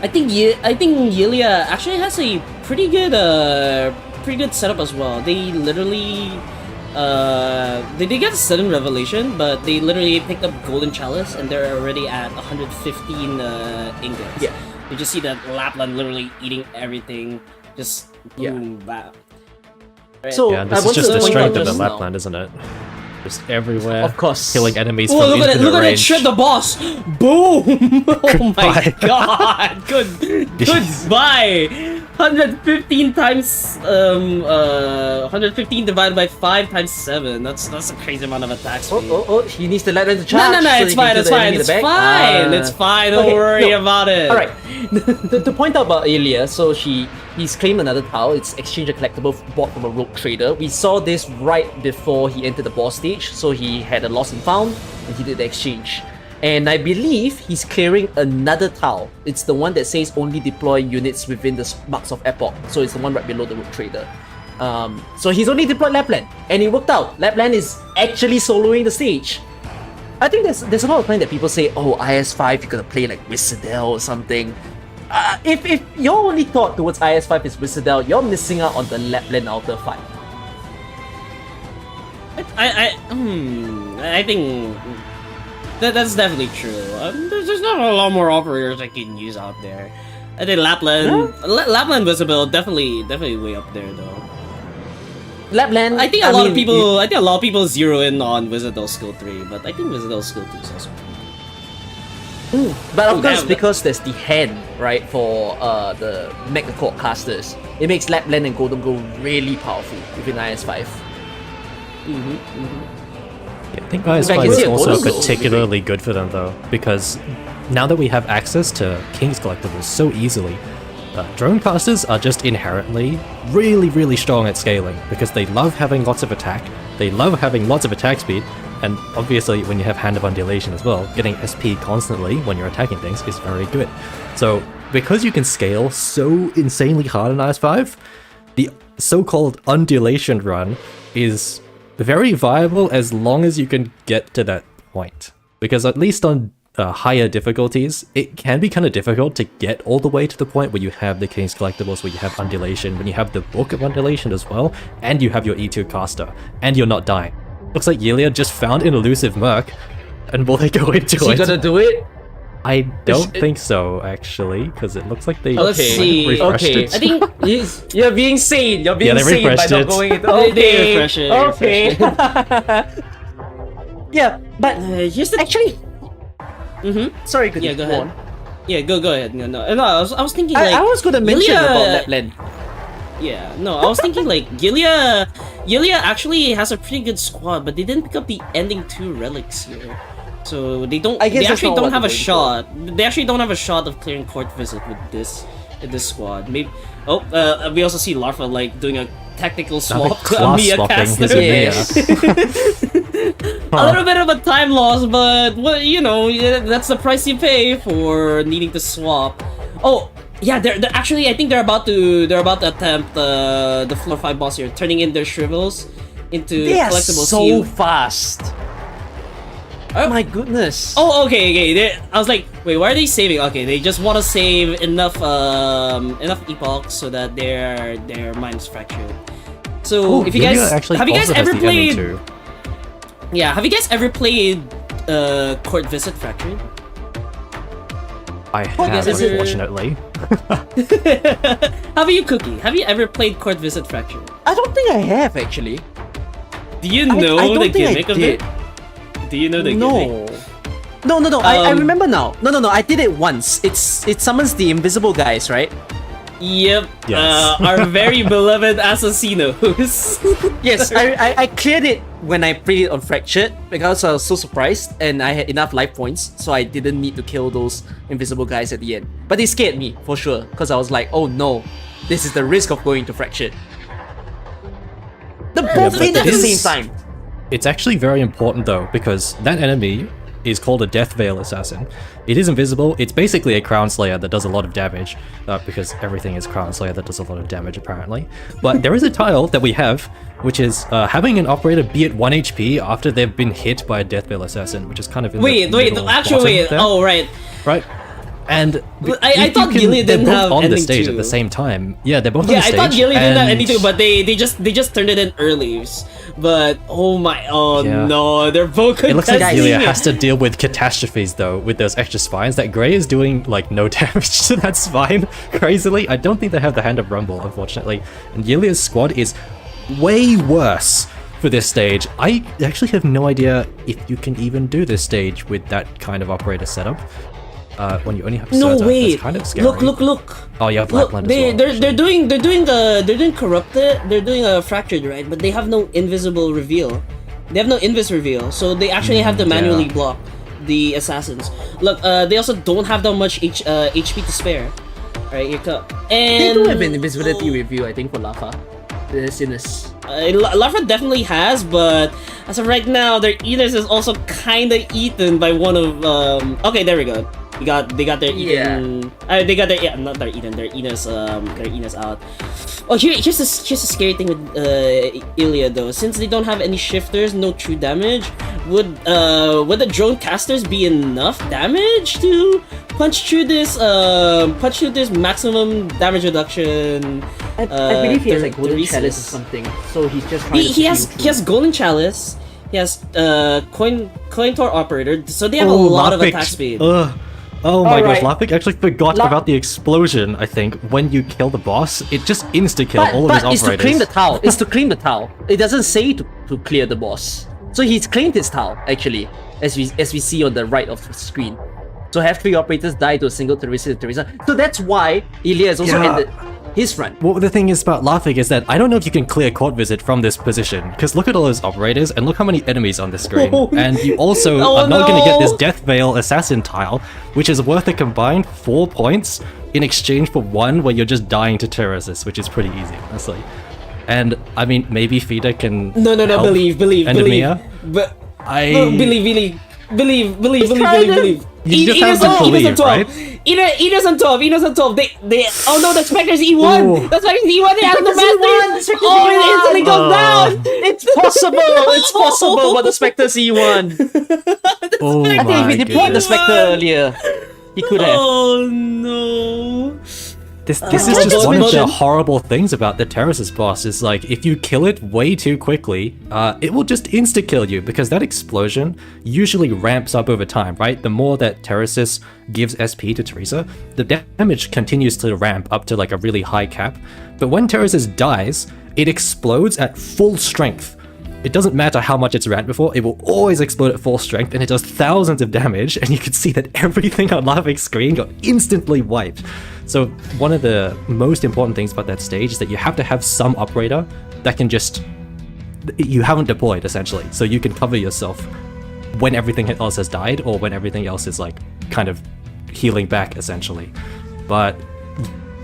I think Yillia actually has a pretty good setup as well. They literally they did get a sudden revelation, but they literally picked up Golden Chalice and they're already at 115 ingots. Yeah. You just see that Lapland literally eating everything, just boom, bam. Right. So this is just the strength of the Lapland, isn't it? Just everywhere. Of course. Killing enemies from look infinite at it, range. Shred the boss! Boom! Oh my god! Goodbye! 115 times 115 divided by 5 times 7. That's a crazy amount of attack speed. He needs to let them to charge. No, it's fine. It's fine. Don't worry about it. Alright. To point out about Yillia, so he's claimed another tile. It's exchange a collectible bought from a rogue trader. We saw this right before he entered the boss stage, so he had a lost and found, and he did the exchange. And I believe he's clearing another tile. It's the one that says only deploy units within the marks of epoch. So it's the one right below the rogue trader. So he's only deployed Lapland, and it worked out. Lapland is actually soloing the stage. I think there's a lot of times that people say, oh, IS5, you're gonna play like Wizardell or something. If your only thought towards IS5 is Wizardell, you're missing out on the Lapland Outer fight. I think that's definitely true. There's not a lot more operators I can use out there. I think Lapland, Lapland Visible definitely way up there though. Lapland. I think a lot of people zero in on Wizardell Skill 3, but I think Wizardell Skill 2 is also But of course, damn. because there's the hand, right, for the Mega Court casters, it makes Lapland and Golden Go really powerful within IS5. I think IS5 is also particularly good for them though, because now that we have access to King's Collectibles so easily, drone casters are just inherently really strong at scaling, because they love having lots of attack, they love having lots of attack speed, and obviously when you have Hand of Undulation as well, getting SP constantly when you're attacking things is very good. So because you can scale so insanely hard in IS5, the so-called undulation run is very viable as long as you can get to that point. Because at least on higher difficulties, it can be kind of difficult to get all the way to the point where you have the King's Collectibles, where you have Undulation, when you have the Book of Undulation as well, and you have your E2 caster, and you're not dying. Looks like Yillia just found an elusive Merc, and will they go into it? Is he gonna do it? I don't think so, actually, because it looks like they Let's see. refreshed it. I think You're being sane. You're being they sane by refreshed not it. going into. They refresh it, Okay. Yeah, but here's the actually. Sorry, could Yeah, you go go ahead. on? Yeah, go ahead. No, I was thinking like I was gonna mention Yillia- about Lapland. Yeah, no, I was thinking like Yillia actually has a pretty good squad, but they didn't pick up the ending 2 relics here. So they don't. I guess They that's actually not don't what have a they're going shot. They actually don't have a shot of clearing court visit with this squad. Maybe. Oh, we also see Larfa like doing a tactical swap to class Amiya swapping caster. his A little bit of a time loss, but well, you know, yeah, that's the price you pay for needing to swap. Oh, yeah, they're actually. I think they're about to attempt the floor 5 boss here, turning in their shrivels into They are collectibles. so fast. Oh my goodness. Oh, okay. I was like, wait, why are they saving? Okay, they just want to save enough epochs so that their mind is fractured. So if you Yillia guys actually have you guys also has ever the ending played? too. Yeah, have you guys ever played Court Visit Fractured? I have, guys ever- unfortunately. How about you, Cookie? Have you ever played Court Visit Fractured? I don't think I have actually. Do you I know don't the think I gimmick of did. it? Do you know the gimmick? No. I Um, remember now. No. I did it once. It summons the invisible guys, right? Yep. Yes. Our very beloved Assassinos. Yes, I cleared it when I played it on Fractured because I was so surprised and I had enough life points, so I didn't need to kill those invisible guys at the end. But they scared me for sure because I was like, oh no, this is the risk of going to Fractured. The both but in at the this- same time. It's actually very important though, because that enemy is called a Death Veil Assassin. It is invisible. It's basically a Crown Slayer that does a lot of damage, because everything is Crown Slayer that does a lot of damage apparently. But there is a tile that we have, which is having an operator be at 1 HP after they've been hit by a Death Veil Assassin, which is kind of in wait, the middle actually, bottom wait. there, Oh, right. right? And I if you thought can- Yillia they're didn't both have on the ending stage too. at the same time. Yeah, they're both on Yeah, the I stage. thought Yillia didn't have and- anything, but they just turned it in early. But oh Yeah. no, they're both It looks like contesting Yillia it. has to deal with catastrophes though, with those extra spines. That Grey is doing like no damage to that spine, crazily. I don't think they have the Hand of Rumble, unfortunately. And Yillia's squad is way worse for this stage. I actually have no idea if you can even do this stage with that kind of operator setup. When you only have No, Serta. wait. That's kind of scary. Look. Oh, you have Look, Lapland as well. they're doing corrupted. They're doing a fractured, right? But they have no invisible reveal. They have no invis reveal, so they actually have to manually yeah. block the assassins. Look, they also don't have that much HP to spare. Right, you go. And They do have an invisibility review, I think, for Larfa. The Sinus. Larfa definitely has, but as of right now, their Enos is also kind of eaten by one of. Okay, there we go. They got their Eden. They got their not their Eden. Their Enos. Their Enos out. Oh, here's the scary thing with Yillia though. Since they don't have any shifters, no true damage, would the drone casters be enough damage to punch through this maximum damage reduction? I believe he has like Golden Theresis. Chalice or something, so he's just trying to He has steal he has Golden Chalice. He has Coin Tor Operator, so they have a lot of Lockpick. attack speed. Ugh. Oh my gosh, Alright. Lapik actually forgot about the explosion, I think. When you kill the boss, it just insta-kill all of his it's operators. to claim the tile. It's to claim the tile. It doesn't say to clear the boss. So he's claimed his tile, actually, as we see on the right of the screen. So have 3 operators die to a single Teresa. So that's why Yillia has also ended his run. Well, the thing is about Larfig is that I don't know if you can clear court visit from this position, because look at all those operators and look how many enemies on the screen. And you also are not going to get this Death Veil Assassin tile, which is worth a combined 4 points in exchange for 1 where you're just dying to terrorists, which is pretty easy, honestly. And I mean, maybe Fida can. No, believe. But believe. You just have to believe, right? Enos on 12. They. Oh no, the Spectre's E1. Ooh. The Spectre's E1. They have the Masters. Spectre's Oh, it E1. instantly goes down. It's possible. It's possible, but the Spectre's E1. Oh I think if he deployed the goodness. Spectre earlier, he could have. Oh no. This is just one of the horrible things about the Terraces boss is like, if you kill it way too quickly, it will just insta-kill you because that explosion usually ramps up over time, right? The more that Terraces gives SP to Teresa, the damage continues to ramp up to like a really high cap. But when Terraces dies, it explodes at full strength. It doesn't matter how much it's ran before, it will always explode at full strength and it does thousands of damage, and you can see that everything on Larvik's screen got instantly wiped. So one of the most important things about that stage is that you have to have some operator that can just... You haven't deployed, essentially, so you can cover yourself when everything else has died or when everything else is like kind of healing back, essentially. But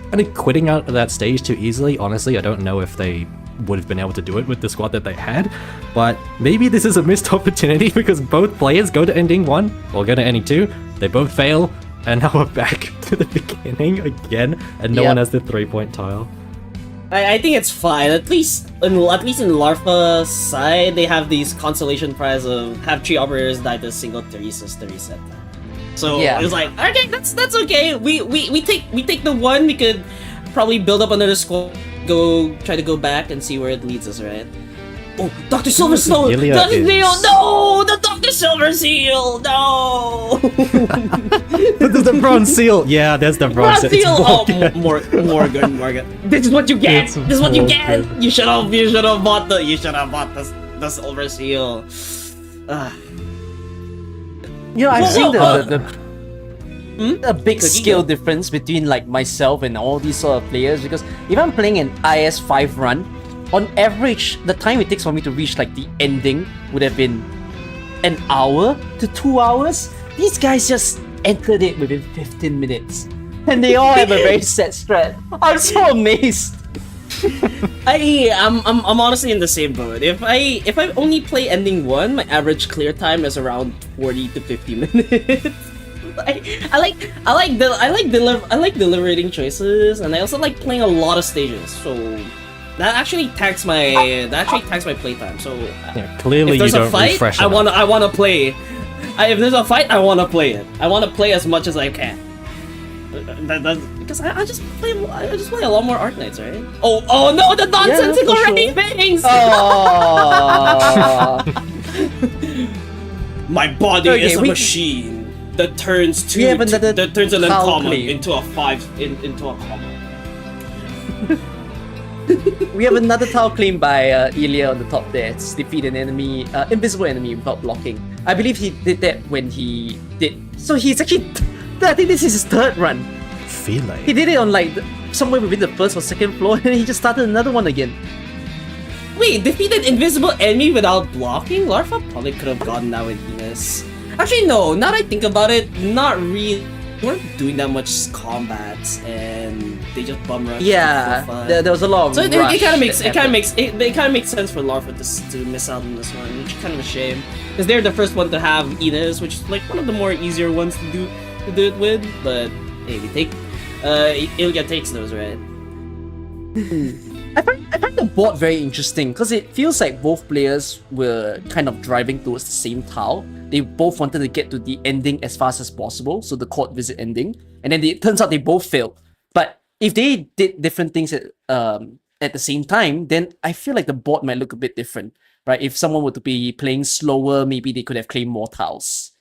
kind of quitting out of that stage too easily, honestly, I don't know if they would have been able to do it with the squad that they had, but maybe this is a missed opportunity because both players go to ending 1 or go to ending 2, they both fail, and now we're back to the beginning again, and no one has the 3-point tile. I think it's fine. At least in Larfa's side, they have these consolation prize of have 3 operators die to a single Teresa's to reset. So it's like, okay, that's okay. We take the 1. We could probably build up another squad. Try to go back and see where it leads us, right? Oh, Dr. Silver Seal! Dr. Seal! No! The Dr. Silver Seal! No! There's the bronze seal! Yeah, there's the bronze seal. Oh, Morgan. This is what you get! This is what you get! You should have bought the Silver Seal. You know, I've seen a big skill difference between like myself and all these sort of players, because if I'm playing an IS5 run, on average the time it takes for me to reach like the ending would have been an hour to 2 hours. These guys just entered it within 15 minutes and they all have a very set strat. I'm so amazed. I'm honestly in the same boat. If I only play ending 1, my average clear time is around 40 to 50 minutes. I like deliberating choices, and I also like playing a lot of stages. So that actually tags my playtime. So clearly if there's you a don't fight, refresh I wanna play. If there's a fight, I wanna play it. I wanna play as much as I can. Because I just play a lot more Arknights, right? Oh no, the nonsensical ready things! My body is a machine that turns an uncommon into a common. We have another tile claim by Yillia on the top there. It's defeat an enemy, invisible enemy without blocking. I believe he did that when he did. So he's actually, I think this is his 3rd run. Feel like He did it on like somewhere within the 1st or 2nd floor, and he just started another one again. Wait, defeated invisible enemy without blocking? Larfa probably could have gotten that with Enos. Actually, no. Now that I think about it, not really. They weren't doing that much combats, and they just bum rushed. Yeah, there was a lot of so rush it kind of that makes sense for Larfa to miss out on this one, which is kind of a shame, because they're the first one to have Enos, which is like one of the more easier ones to do it with. But hey, we take Yillia takes those, right? I find the board very interesting because it feels like both players were kind of driving towards the same tile. They both wanted to get to the ending as fast as possible, so the court visit ending, and then it turns out they both failed. But if they did different things at the same time, then I feel like the board might look a bit different, right? If someone were to be playing slower, maybe they could have claimed more tiles.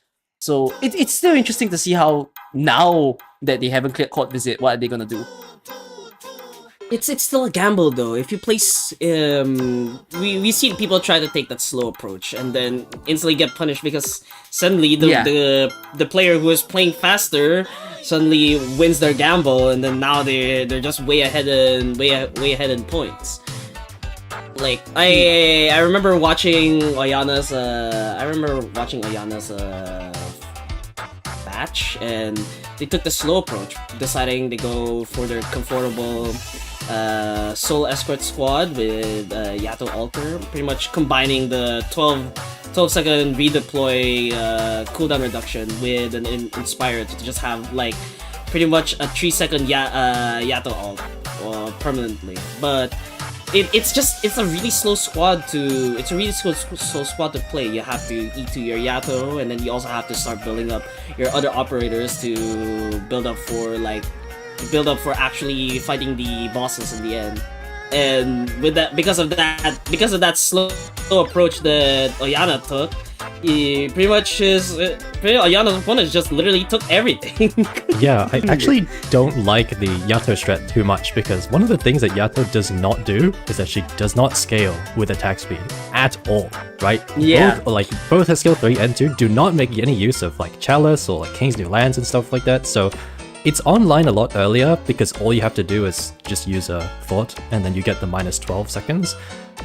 So it's still interesting to see how now that they haven't cleared Court Visit, what are they gonna do? It's still a gamble though. If you place, we see people try to take that slow approach and then instantly get punished because suddenly the player who is playing faster suddenly wins their gamble, and then now they're just way ahead in points. Like I remember watching Oyana's match, and they took the slow approach, deciding to go for their comfortable Soul Escort squad with Yato Alter, pretty much combining the 12 second redeploy cooldown reduction with an Inspire to just have like pretty much a 3 second Yato ult permanently. But it's a really slow squad to slow squad to play. You have to E2 your Yato, and then you also have to start building up your other operators to build up for actually fighting the bosses in the end. And with that, because of that slow approach that Oyana took, Oyana's opponent just literally took everything. Yeah, I actually don't like the Yato strat too much, because one of the things that Yato does not do is that she does not scale with attack speed at all, right? Yeah. Both her skill 3 and 2 do not make any use of like Chalice or like King's New Lands and stuff like that, so it's online a lot earlier because all you have to do is just use a Thought and then you get the minus 12 seconds.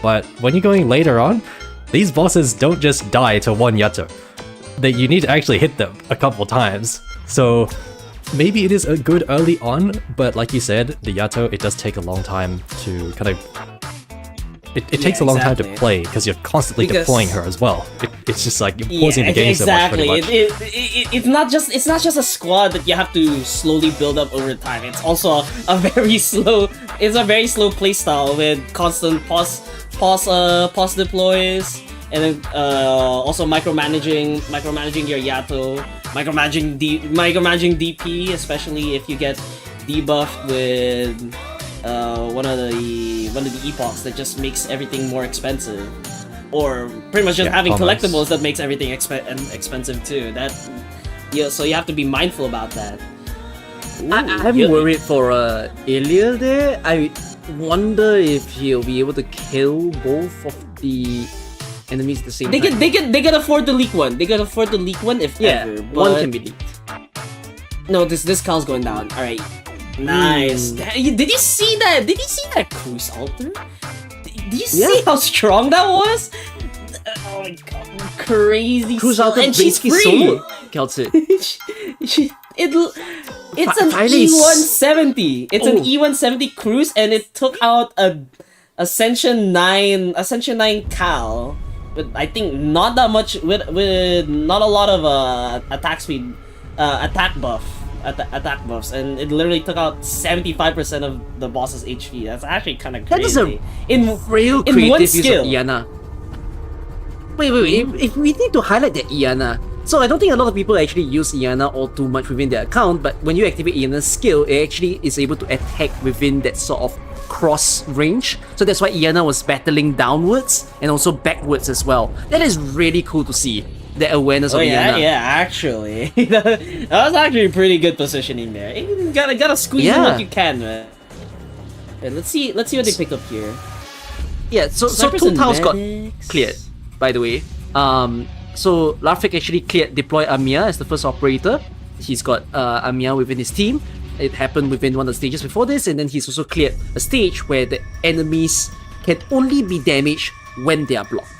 But when you're going later on, these bosses don't just die to one Yato. You need to actually hit them a couple times. So maybe it is a good early on, but like you said, the Yato, it does take a long time to kind of... It takes a long time to play because you're constantly deploying her as well. It's just like you're pausing the game so much, pretty much. It's not just a squad that you have to slowly build up over time. It's also a very slow playstyle with constant pause deploys, and then also micromanaging your Yato, micromanaging DP, especially if you get debuffed with one of the epochs that just makes everything more expensive, or pretty much just having collectibles that makes everything expensive too. So you have to be mindful about that. I'm worried for Yillia there. I wonder if he'll be able to kill both of the enemies at the same time. They can afford to leak one. They can afford to leak one if ever. But one can be leaked. No, this Cal's going down. All right. Nice. Did you see that? Did you see that Cruise Alter? Did you see how strong that was? Oh my god, crazy. Cruise Alter, and she's free. Solo. Keltsit. It's an E170. It's an E170 Cruise, and it took out a Ascension 9 Cal. With I think not that much with not a lot of attack speed, attack buffs, and it literally took out 75% of the boss's HP. That's actually kind of crazy. That is a real in creative one use skill. of Iana. Wait. If we need to highlight that Iana, so I don't think a lot of people actually use Iana all too much within their account, but when you activate Iana's skill, it actually is able to attack within that sort of cross range. So that's why Iana was battling downwards and also backwards as well. That is really cool to see. The awareness of Iana. Yeah, actually. That was actually a pretty good positioning there. You gotta squeeze in what you can, man. And let's see what they pick up here. Yeah, so two tiles got cleared, by the way. So Larfa actually cleared Deploy Amiya as the first operator. He's got Amiya within his team. It happened within one of the stages before this, and then he's also cleared a stage where the enemies can only be damaged when they are blocked.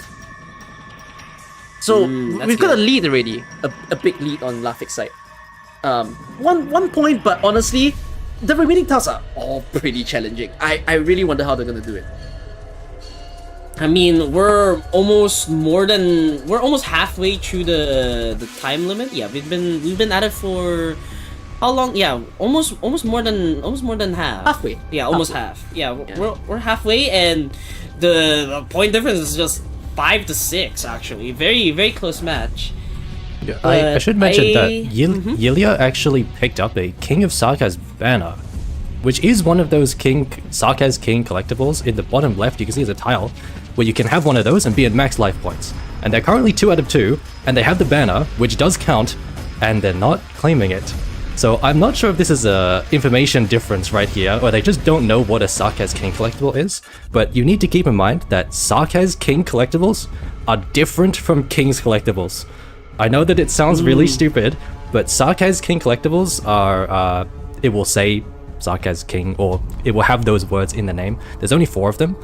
So we've got a lead already, a big lead on Larfa's side. One point, but honestly, the remaining tasks are all pretty challenging. I really wonder how they're gonna do it. I mean, we're almost halfway through the time limit. Yeah, we've been at it for how long? Yeah, almost more than half. Halfway. Yeah, almost half. Yeah, we're halfway, and the point difference is just 5 to 6 actually. Very, very close match. Yeah, I should mention that Yillia actually picked up a King of Sarkaz banner, which is one of those Sarkaz King collectibles. In the bottom left, you can see there's a tile where you can have one of those and be at max life points. And they're currently 2 out of 2, and they have the banner, which does count and they're not claiming it. So I'm not sure if this is a information difference right here, or they just don't know what a Sarkaz King collectible is, but you need to keep in mind that Sarkaz King collectibles are different from King's collectibles. I know that it sounds really stupid, but Sarkaz King collectibles are, it will say Sarkaz King, or it will have those words in the name. There's only 4 of them.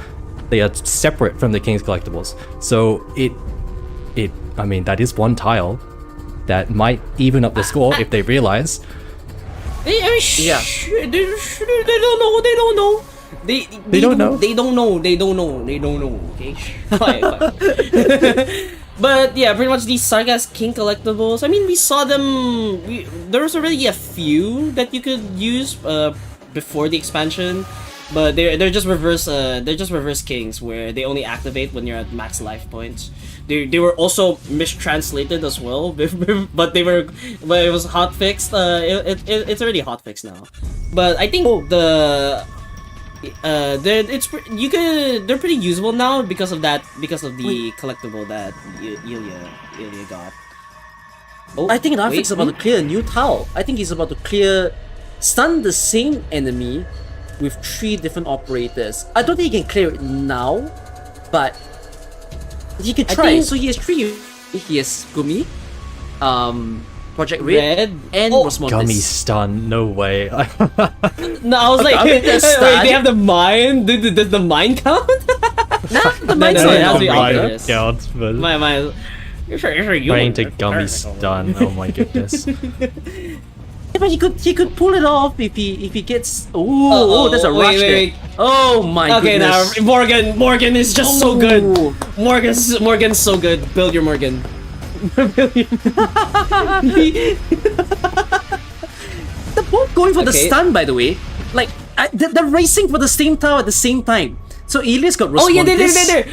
They are separate from the King's collectibles. So I mean, that is one tile that might even up the score if they realize. They don't know. They don't know. They don't know. They don't know. They don't know. They don't know. Okay. Fine. But yeah, pretty much these Sarkaz King collectibles. I mean, we saw them. There was already a few that you could use before the expansion, but they're just reverse. They're just reverse kings where they only activate when you're at max life points. They were also mistranslated as well, but it was hot fixed. It's already hot fixed now, but I think they're pretty usable now because of the collectible that Yillia got. Oh, I think Larfa's about to clear a new tile. I think he's about to stun the same enemy with 3 different operators. I don't think he can clear it now, but he can try. So he has 3. He has Gumi, Project Red, and Rosmontis. Gummy stun, no way. No, I was like, wait, they have the mine? Does the mine count? Nah, the mine's no, not it has to be Mine obvious. counts, but My trying to gummy stun, oh my goodness. Yeah, but he could pull it off if he gets. Oh, there's a rush wait. there. Oh my Okay, now goodness. Morgan is just so good. Morgan's so good. Build your Morgan. They're both going for the stun, by the way. Like they're racing for the same tower at the same time. So Elias got Rosmontis. Oh yeah, there.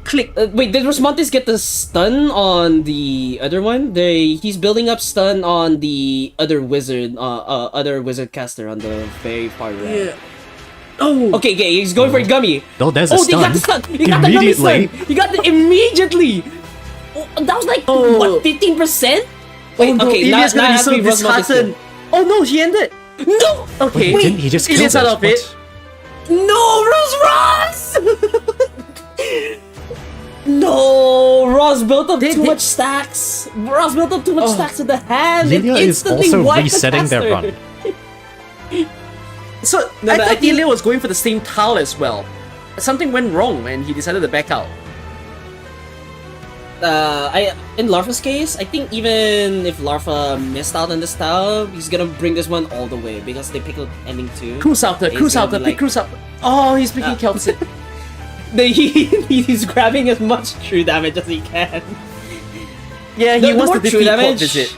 Click. Wait, did Rosmontis get the stun on the other one? He's building up stun on the other wizard caster on the very far right. Yeah. Oh. Okay, he's going for a gummy. Oh, there's a stun. He got the stun. He got the gummy stun. He got it immediately. Oh, that was like what, 15%? Wait, no, okay, now Elias gonna it be has to so be Rosmontis. disheartened. Oh no, he ended. No. Okay. Wait, didn't he just kill Elias out of it. No, Ross! No, Ross built up too much stacks. Ross built up too much stacks in the hand. Yillia It is instantly also wiped resetting the their caster. run. So I thought Yillia was going for the same tile as well. Something went wrong and he decided to back out. In Larfa's case, I think even if Larfa missed out on this tile, he's gonna bring this one all the way because they picked up ending 2. Cruise out there. Oh, he's picking Keltsit. He's grabbing as much true damage as he can. Yeah, he wants to defeat Port Visit.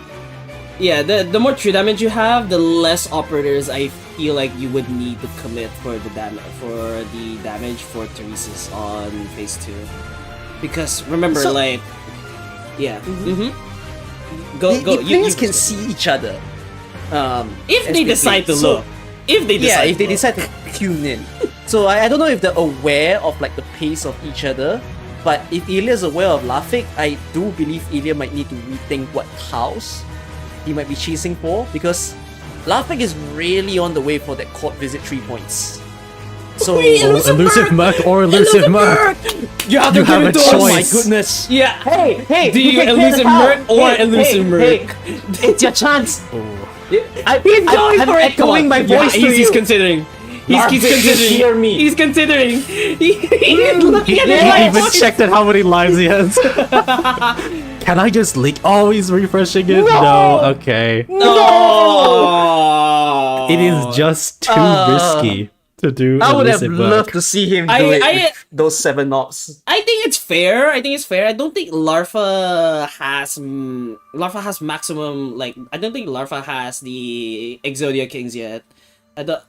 Yeah, the more true damage you have, the less operators I feel like you would need to commit for the damage for Teresa's on phase 2. Because remember, yeah. Go. Players can see each other. If they decide to look. If they decide to tune in. So I don't know if they're aware of like the pace of each other, but if Yillia is aware of Lafik, I do believe Yillia might need to rethink what house he might be chasing for, because Lafik is really on the way for that court visit 3 points. So elusive Merc. You have to have a choice. Oh my goodness. Yeah. Hey, do you elusive Merc or elusive Merc? It's your chance. I'm echoing my voice to you. He's considering. He's considering. Hear me. He's considering. He's looking at He his even checked at how many lives he has. Can I just leak? Oh, he's refreshing it. No. Okay. No. It is just too risky to do. I would have elusive loved Merc. to see him do it with those 7 ops. I think it's fair. I don't think Larfa has maximum, like, I don't think Larfa has the Exodia Kings yet. I think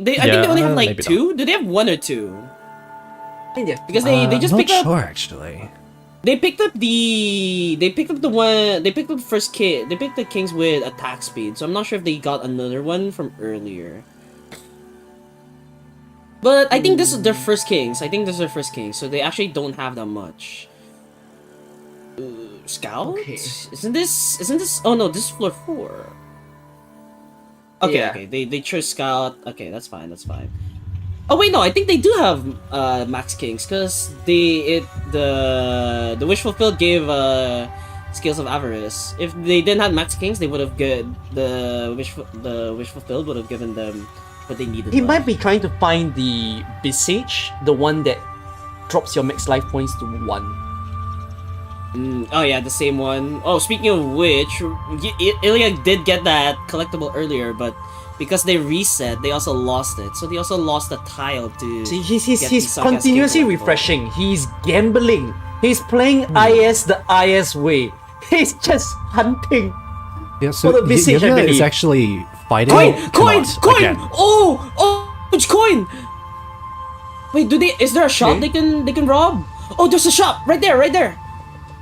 they only have like 2. Do they have 1 or 2? Because they just picked up. Not sure actually. They picked up the one. They picked up the first kid. They picked the kings with attack speed. So I'm not sure if they got another one from earlier. But I think this is their first kings. So they actually don't have that much. Scout? Okay. Isn't this? Oh no, this is floor 4. Okay, Yeah. okay. They chose Scout. Okay, that's fine. Oh wait, no, I think they do have Max Kings because the Wish Fulfilled gave Scales of Avarice. If they didn't have Max Kings, they would have the Wish Fulfilled would have given them what they needed. He might be trying to find the Visage, the one that drops your max life points to 1. Oh yeah, the same one. Oh, speaking of which, Yillia did get that collectible earlier, but because they reset, they also lost it. So they also lost a tile to. See, he's the continuously collectible. refreshing. He's gambling. He's playing IS the IS way. He's just hunting. Yeah, so For the Visage, I Yillia is believe. actually fighting. Coin! Knot again. Oh, which coin? Wait, is there a shop Okay. they can rob? Oh, there's a shop right there.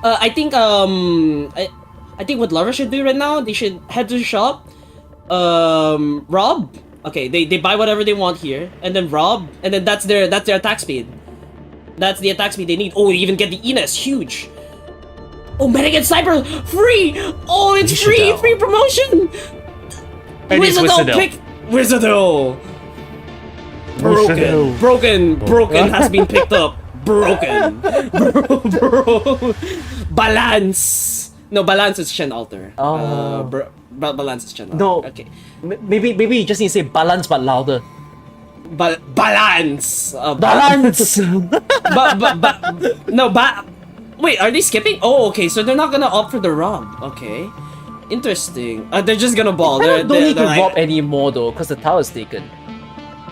I think what Larfa should do right now, they should head to the shop, rob. Okay, they buy whatever they want here, and then rob, and then that's their attack speed. That's the attack speed they need. Oh, they even get the Enos, huge. Oh, Medic Sniper, free! Oh, it's free promotion! And it's Wizardell. Wizardell! Broken has been picked up. Broken. Balance. No, Balance is Shen Alter. Oh. Balance is Shen Alter. No. Okay. Maybe you just need to say balance but louder. Balance. Balance. Wait, are they skipping? Oh, okay. So they're not gonna opt for the rob. Okay. Interesting. They're just gonna ball. They don't need to like- rob anymore though, because the tower's taken.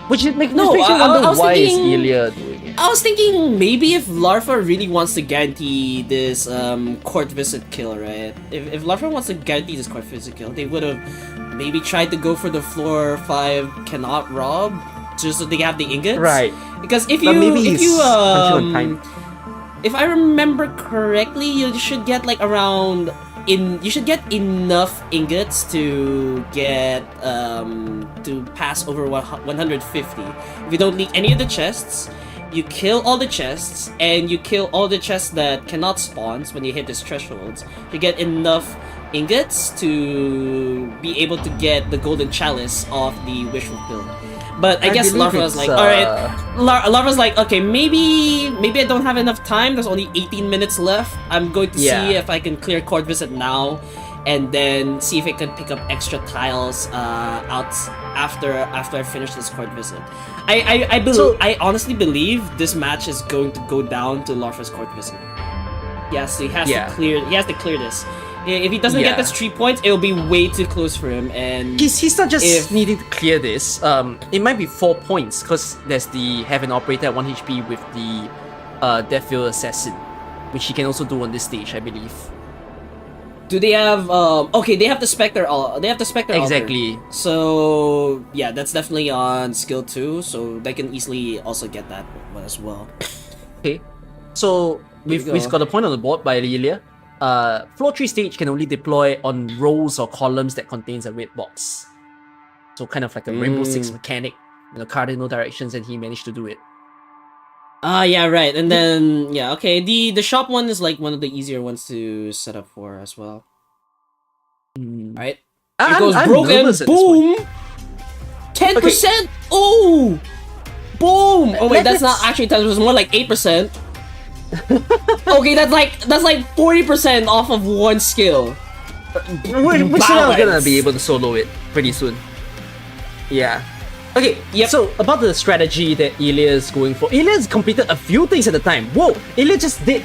Which makes me No, wonder I was why is thinking- Yillia doing it. I was thinking maybe if Larfa really wants to guarantee this court visit kill, right? If Larfa wants to guarantee this court visit kill, they would have maybe tried to go for the floor 5 cannot rob, just so they have the ingots. Right. Because But maybe he's punching on time. if I remember correctly, you should get like around you should get enough ingots to get to pass over 150. If you don't leak any of the chests, you kill all the chests, and you kill all the chests that cannot spawn when you hit these thresholds. You get enough ingots to be able to get the golden chalice off the wish fulfilled. But I guess believe Larfa was it's, like, alright. Larfa's like, okay, maybe I don't have enough time. There's only 18 minutes left. I'm going to see if I can clear court visit now, and then see if I can pick up extra tiles out after I finish this court visit. I honestly believe this match is going to go down to Larfa's court visit. Yes, he has to clear this. If he doesn't get this 3 points, it'll be way too close for him. And He's not just needing to clear this. It might be 4 points because there's the have an operator at 1 HP with the Deathfield Assassin, which he can also do on this stage, I believe. do they have? Okay, they have the Spectre. They have the Spectre. Exactly. Altar. So yeah, that's definitely on skill 2. So they can easily also get that one as well. Okay, so we've go. got a point on the board by Yillia. Floor 3 stage can only deploy on rows or columns that contains a red box. So kind of like a Rainbow Six mechanic, cardinal directions, and he managed to do it. Yeah, right. And then yeah, okay. The shop one is like one of the easier ones to set up for as well. Right. It goes I'm broken. nervous at this point. Boom. 10%. Oh. Boom. Oh wait, that's not let's- actually 10%. It was more like 8%. Okay, that's like 40% off of one skill. We're still gonna Balance. be able to solo it pretty soon. Yeah. Okay, Yep. so about the strategy that Yillia is going for. Yillia's completed a few things at a time. Whoa! Yillia just did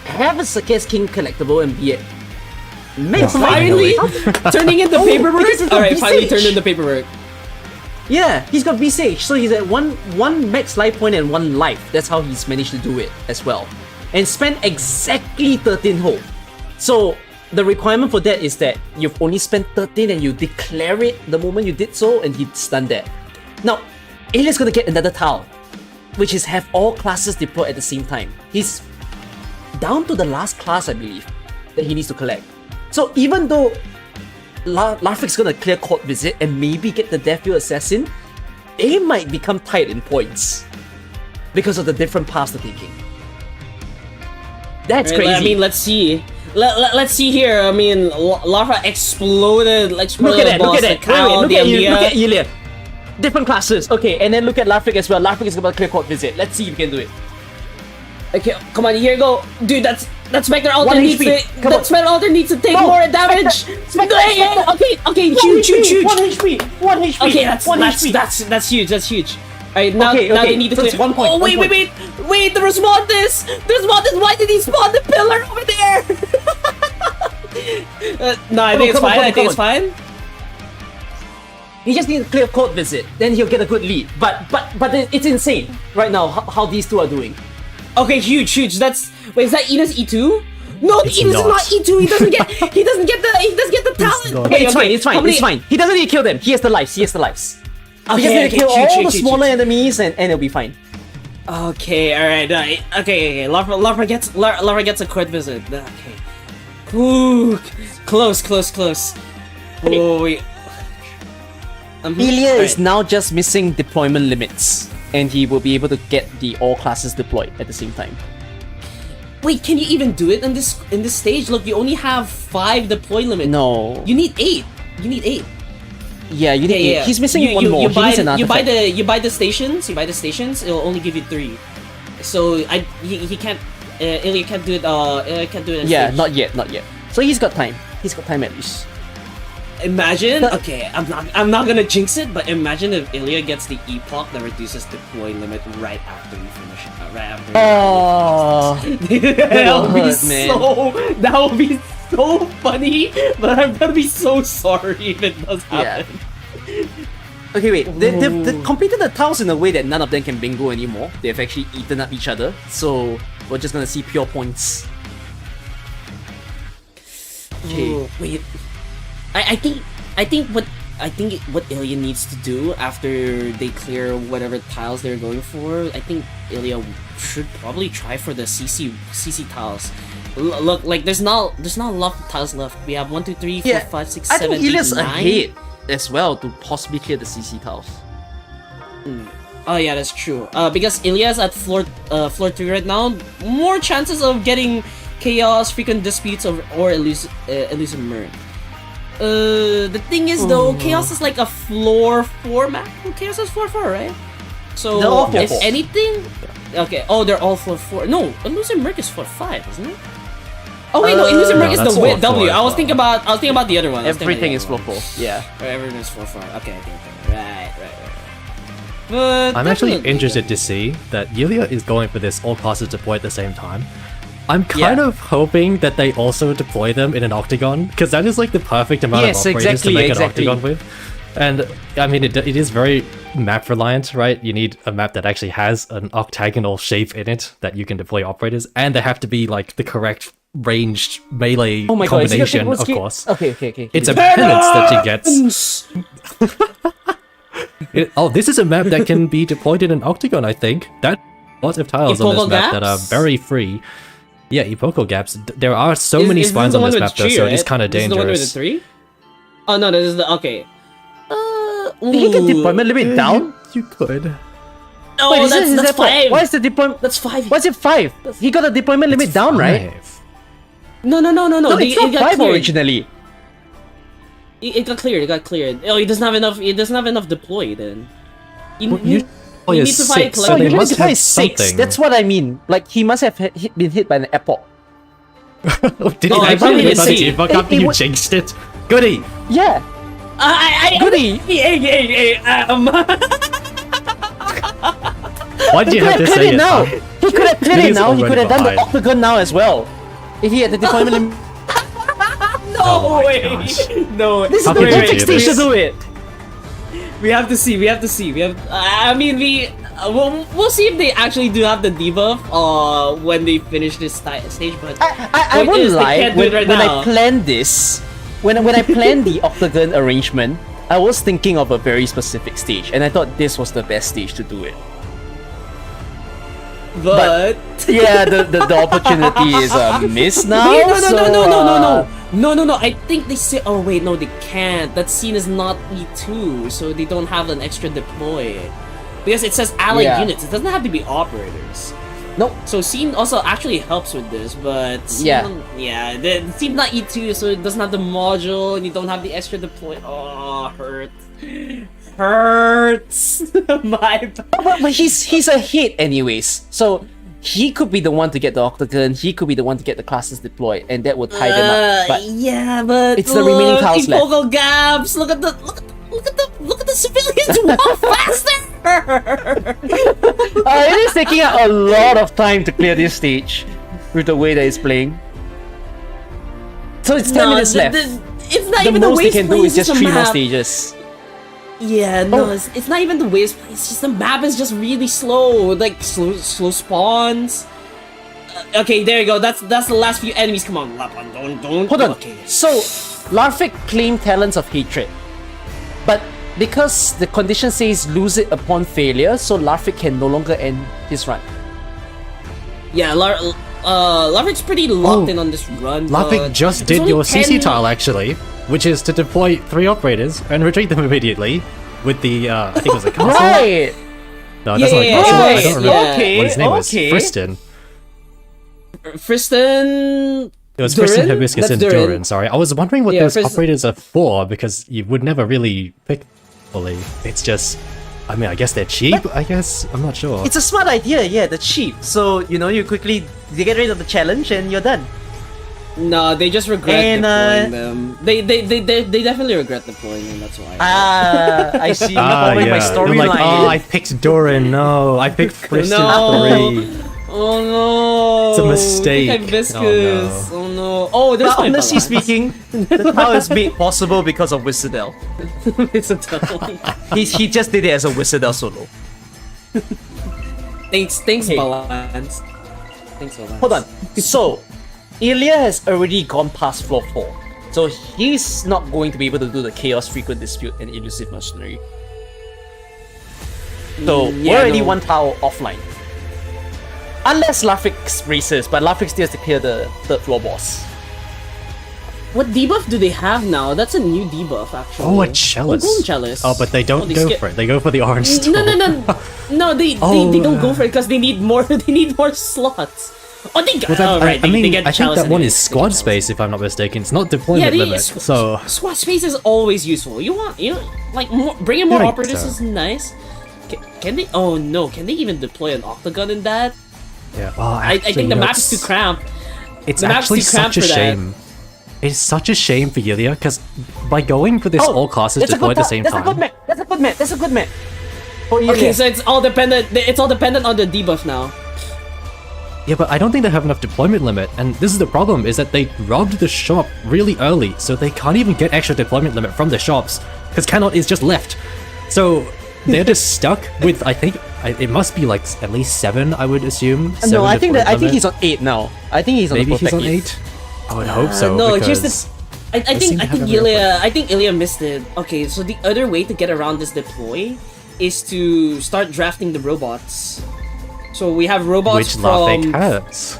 have a Success King collectible and be it. Finally turning in the paperwork. because it's got Alright, finally Visage. turned in the paperwork. Yeah, he's got Visage, so he's at one max life point and 1 life. That's how he's managed to do it as well. And spent exactly 13 hope. So the requirement for that is that you've only spent 13 and you declare it the moment you did so, and he stunned that. Now, Yillia's gonna get another tile, which is have all classes deployed at the same time. He's down to the last class, I believe, that he needs to collect. So even though Larfa's gonna clear court visit and maybe get the Deathfield Assassin, they might become tight in points because of the different paths they're taking. That's Right, crazy. I mean, let's see. let's see here. I mean, Larfa exploded. Look at that! Look at that! Look at Yillia. Different classes. Okay, and then look at Larfa as well. Larfa is about to clear court visit. Let's see if we can do it. Okay, come on, here you go, dude. That's Spectre Alter needs to. That Spectre Alter needs to take more damage. Okay, huge. 1 HP. 1 HP. Okay, that's huge. Alright, now they need to clear. 1 point. Oh wait! The Respondes! Why did he spawn the pillar over there? No, I think it's fine. He just needs to clear court visit, then he'll get a good lead. But it's insane right now how these two are doing. Okay, huge. Wait, is that Ina's E2? No, Ina's is not E2. He doesn't get the talent. Okay, it's fine. He doesn't need to kill them. He has the lives. He just need to kill all the smaller enemies and it'll be fine. Okay, alright. Okay. Larfa gets a court visit. Okay. Ooh, close. Oh wait. Yillia is now just missing deployment limits, and he will be able to get the all classes deployed at the same time. Wait, can you even do it in this stage? Look, you only have 5 deploy limit. No. You need 8. Yeah, you need 8. He's missing one more. You buy the stations. It'll only give you 3. So he can't. Yillia can't do it. Can't do it. Yeah, stage. not yet. So he's got time. at least. Imagine, okay, I'm not gonna jinx it, but imagine if Yillia gets the epoch that reduces deploy limit right after you finish it. That would be so funny, but I'm gonna be so sorry if it does happen. Yeah. Okay, wait. They've completed the tiles in a way that none of them can bingo anymore. They've actually eaten up each other, so we're just gonna see pure points. Okay. Oh, wait. I think what Yillia needs to do after they clear whatever tiles they're going for, I think Yillia should probably try for the CC tiles. Look, like there's not a lot of tiles left. We have 1, 2, 3, 4, 5, 6, 7, 8, 9. I think Yillia's ahead as well to possibly clear the CC tiles. Oh yeah, that's true. Because Yillia's at floor 3 right now, more chances of getting chaos, frequent disputes, or elusive murk. The thing is though, Chaos is like a floor 4 map. Chaos is floor 4, right? So if anything, okay. Oh, they're all floor 4. No, Elusive Merc is floor 5, isn't it? Oh wait, no, Elusive Merc is the W. I was thinking about the other one. Everything is floor 4. Yeah. Everything is floor 4. Okay. Right. But I'm actually interested to see that Yillia is going for this all classes deploy at the same time. I'm kind of hoping that they also deploy them in an octagon, because that is like the perfect amount of operators to make an octagon with. And I mean, it is very map reliant, right? You need a map that actually has an octagonal shape in it that you can deploy operators, and they have to be like the correct ranged melee combination, of course. Okay. It's a penance that she gets. This is a map that can be deployed in an octagon, I think. That lots of tiles on this map that are very free. Yeah, Ipoko gaps. There are so many spines on this map though, so it is kind of dangerous. This is the one with the 3? Oh no, this is the okay. Did he get deployment limit down? You could. No, wait, that's 5. Why is the deployment? That's 5. Why is it 5? He got a deployment limit down, right? No. No, it's not 5 originally. It got cleared. Oh, he doesn't have enough. He doesn't have enough deploy then. You need to fight so they must have 6. something. That's what I mean. Like he must have been hit by an epoch. Did he actually hit by the epoch after you jinxed it? Goody. Yeah. Goody. Why do you have to say it now? He could have cleared it now. He could have done the octagon now as well. If he had the deployment limit. No way! No. This is the perfect stage to do it. We have to see. I mean, we'll see if they actually do have the debuff when they finish this stage. But I won't lie. When I planned this, when I planned the octagon arrangement, I was thinking of a very specific stage, and I thought this was the best stage to do it. But yeah, the opportunity is missed now. Wait, no. I think they say. Oh wait, no, they can't. That scene is not E2, so they don't have an extra deploy because it says allied units. It doesn't have to be operators. Nope. So Scene also actually helps with this, but the Scene not E2, so it doesn't have the module, and you don't have the extra deploy. Oh, hurts. My bad. But he's a hit anyways. So he could be the one to get the Octagon. He could be the one to get the classes deployed, and that would tie them up. But yeah, but it's the remaining tiles left. Pogo gaps. Look at the civilians walk faster. It is taking out a lot of time to clear this stage with the way that it's playing. So it's 10 minutes left. It's not The even the most way they it's can do played, is just a 3 more map. stages. Yeah, no, it's not even the way it's played. It's just the map is just really slow. Like slow spawns. Okay, there you go. That's the last few enemies. Come on, Lapon, don't. Hold on. Okay. So Larfa claimed talents of hatred, but because the condition says lose it upon failure, so Larfa can no longer end his run. Yeah, Larvik's pretty locked in on this run. Larvik just did your CC tile actually, which is to deploy 3 operators and retreat them immediately with the I think it was a castle. Right. No, that's not a castle. I don't remember Okay, what his name was. okay. Friston. Friston. It was Durin? Friston, Hibiscus, That's and Durin. Durin. Sorry, I was wondering what Yeah, those Friston- operators are for because you would never really pick fully. It's just, I mean, I guess they're cheap. I guess I'm not sure. It's a smart idea, yeah, they're cheap. So, you get rid of the challenge and you're done. No, they just regret deploying them. They definitely regret deploying them. That's why. I see. Not following my They're storyline. like, oh, I picked Durin. No, I picked Friston No. 3. Oh no! It's a mistake. Hibiscus. Oh no! Oh, there's But my honestly balance. speaking, the tower is made possible because of Wizardel. It's a double. He just did it as a Wizardel solo. Thanks, Hey. balance. Thanks, balance. Hold on. So, Yillia has already gone past floor 4. So he's not going to be able to do the Chaos Frequent Dispute and Elusive Mercenary. So we're already one tower offline. Unless Larfik races, but Larfik still has to clear the 3rd floor boss. What debuff do they have now? That's a new debuff, actually. Oh, a chalice. Golden chalice. Oh, but they don't go for it. They go for the orange stone. No, they don't go for it because they need more. They need more slots. Oh, they got. Well, Right. I mean, they get I think chalice that one anyways. is squad space, if I'm not mistaken. It's not deployment limit. So squad space is always useful. Like bringing more Right, operators so. is nice. Can they? Oh no! Can they even deploy an octagon in that? yeah, well, I think the map is too cramped. It's the map's actually too cramped such a for that. shame. It's such a shame for Yillia because by going for this all classes deploy at the same That's time. a good map. That's a good map. That's a good map. For Yillia. Okay, so it's all dependent. It's all dependent on the debuff now. Yeah, but I don't think they have enough deployment limit, and this is the problem: is that they robbed the shop really early, so they can't even get extra deployment limit from the shops because Cannot is just left. So they're just stuck with, I think, it must be like at least 7, I would assume. No, I think 7 he's on 8 now. I think he's on Maybe the he's perfect on 8? I would hope so. No, because here's the. I think Yillia missed it. Okay, so the other way to get around this deploy is to start drafting the robots. So we have robots which from Larfik has.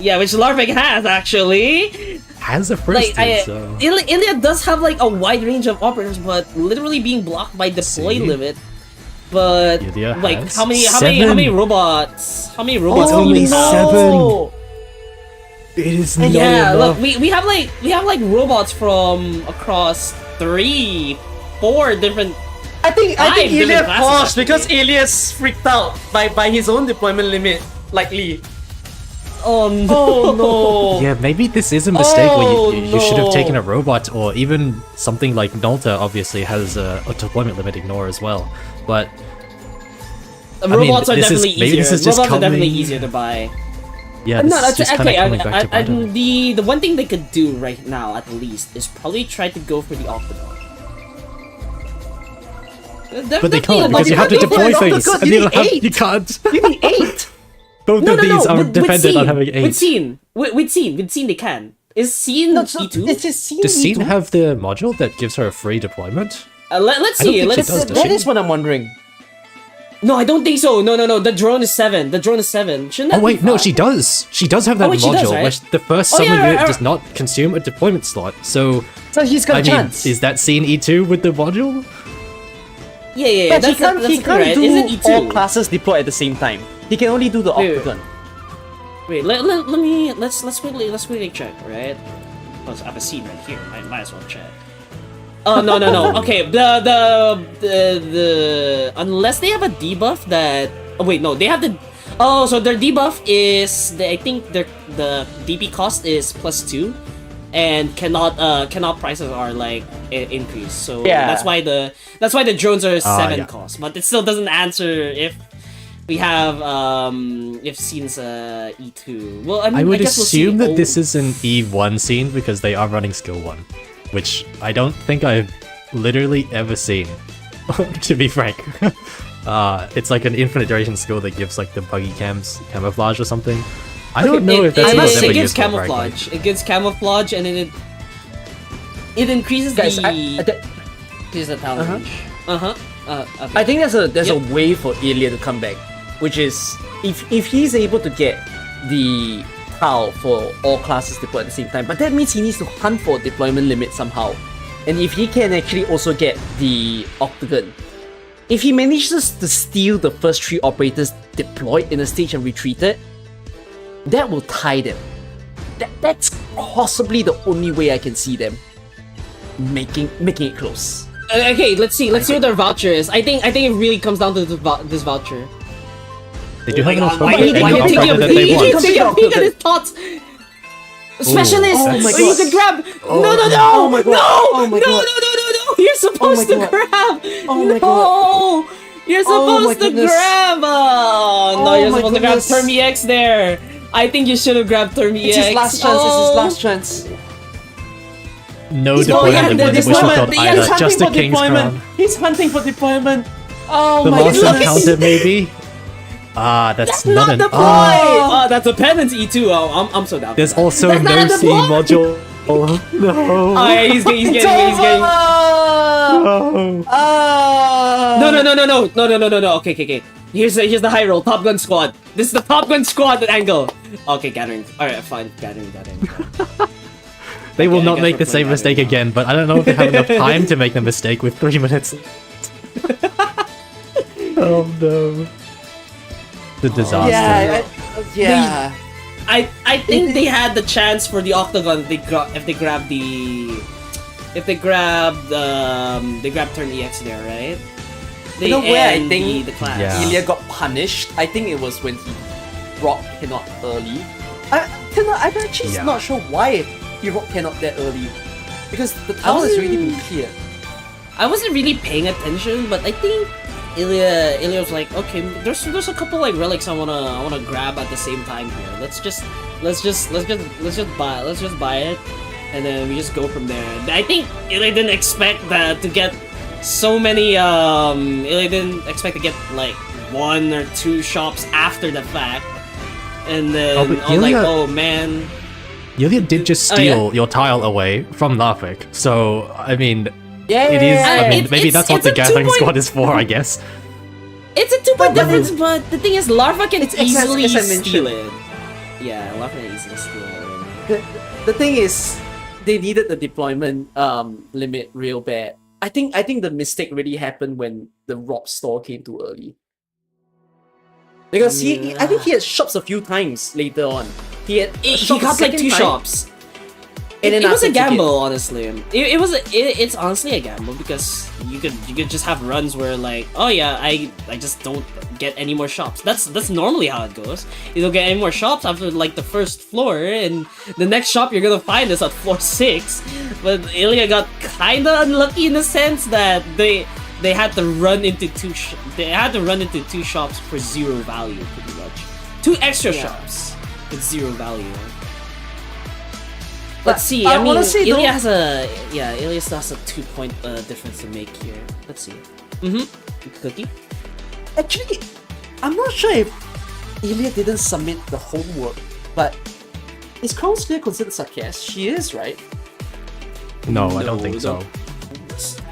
yeah, which Larfik has actually. Has a Like first so. Yillia does have like a wide range of operators, but literally being blocked by deploy See? limit. But Yillia like has how many 7. robots? How many robots? It's do you only have? 7. It is not Yeah, enough. look, we have like robots from across 3, 4 different. I think Five Yillia different classes, paused because actually. Ilias freaked out by his own deployment limit, likely. Oh no! no! Yeah, maybe this is a mistake Oh, where you should have no. taken a robot, or even something like Nolta obviously has a deployment limit ignore as well. But Robots are this is- definitely maybe easier. this is just Robots are definitely coming- easier to buy. yeah, No, this that's is just kind okay. of coming back to bite him. The one thing they could do right now, at least, is probably try to go for the octagon. But they can't because you have to deploy things, and You you, need don't have, 8. you can't. You need 8! Both of these are dependent on having 8. With Scene they can. Is Scene E2? It's just scene Does Scene E2. have the module that gives her a free deployment? Let's I don't see. think she Let's. does, does That she? is what I'm wondering. No, I don't think so. No. The drone is 7. The drone is 7. Shouldn't that Oh wait, be no, 5? she does. She does have that wait, she module, does, right? which the first Oh, summon yeah, unit right. does not consume a deployment slot. So So he's got I a mean, chance. is that Scene E2 with the module? Yeah. But he That's can't the thing, do right? Isn't E2? all classes deploy at the same time. He can only do the octagon. Wait, let's quickly check, right? Because I have a scene right here. I might as well check. Oh no. Okay, the unless they have a debuff that. Oh wait, no, they have the. Oh, so their debuff is I think the DP cost is +2, and cannot prices are like increased. So that's why the drones are 7 cost, but it still doesn't answer if we have if scenes E2. Well, I would guess assume we'll see. that this is an E1 scene because they are running skill 1, which I don't think I've literally ever seen. To be frank. It's like an infinite duration skill that gives like the buggy camouflage or something. I don't know if that's ever it gives useful, camouflage. frankly. It gives camouflage, and then it increases increases the talent range. Okay. I think there's a way for Yillia to come back, which is if he's able to get the tile for all classes deployed at the same time, but that means he needs to hunt for a deployment limit somehow. And if he can actually also get the octagon, if he manages to steal the first 3 operators deployed in a stage and retreated, that will tie them. That's possibly the only way I can see them making it close. Okay, let's see what their voucher is. I think it really comes down to this voucher. They do have enough Why focus did on the operator that they want. take a peek at his thoughts? Specialist! Oh my So god. you could grab! Oh No! my god. Oh my god. No! You're supposed to god. grab! Oh my No! You're Oh my supposed to goodness. grab! Oh, no, Oh you're my supposed to grab goodness. Term EX there! I think you should have grabbed Term EX. It's his last chance, it's his last chance. No He's deployment going in after the wishing deployment. field He's either, hunting just for a King's deployment. Crown. He's hunting for deployment. Oh The my master goodness. counter maybe? That's not an... deploy! Oh, that's a penalty too. Oh, I'm so down. There's for that. also That's not no a C deploy! module. Oh, no. Oh yeah, he's getting. No. No. Okay. Here's the high roll. Top Gun Squad. This is the Top Gun Squad angle. Okay, gathering. Alright, fine. Gathering. They will Okay, I not guess make we're the same playing mistake now. again, but I don't know if they have enough time to make the mistake with 3 minutes. Oh no. The disaster. Yeah. I think they had the chance for the octagon. If they grab turn EX there, right? You know where I think the class. Yeah. Yillia got punished? I think it was when he rocked cannot early. I'm actually Yeah. not sure why he rocked cannot that early. Because the tower has already been clear. I wasn't really paying attention, but I think Yillia was like, okay, there's a couple like relics I wanna grab at the same time here. Let's just buy it, and then we just go from there. I think Yillia didn't expect that to get so many. Yillia didn't expect to get like 1 or 2 shops after the fact, and then Oh, but I was like, Yillia- oh man. Yillia did just steal your tile away from Larfa, so I mean, it is. I mean, maybe that's what it's the a gathering 2-point squad is for, I guess. It's a 2-point difference, but the thing is, Larfa can It's easily as I steal mentioned. it. Yeah, Larfa can easily steal it. The thing is, they needed the deployment limit real bad. I think the mistake really happened when the Rob store came too early. Because I think he had shops a few times later on. He got like 2 shops. And then It was after a he took gamble, honestly. It's honestly a gamble because you could just have runs where like, oh yeah, I just don't get any more shops. That's normally how it goes. You don't get any more shops after like the first floor, and the next shop you're gonna find is at floor 6. But Yillia got kinda unlucky in the sense that they had to run into 2 shops for 0 value, pretty much. 2 extra shops with 0 value. Let's see. I mean, Yillia still has a 2-point difference to make here. Let's see. Cookie. Actually, I'm not sure if Yillia didn't submit the homework, but is Crown Slayer considered sarcastic? She is, right? No, I don't think so.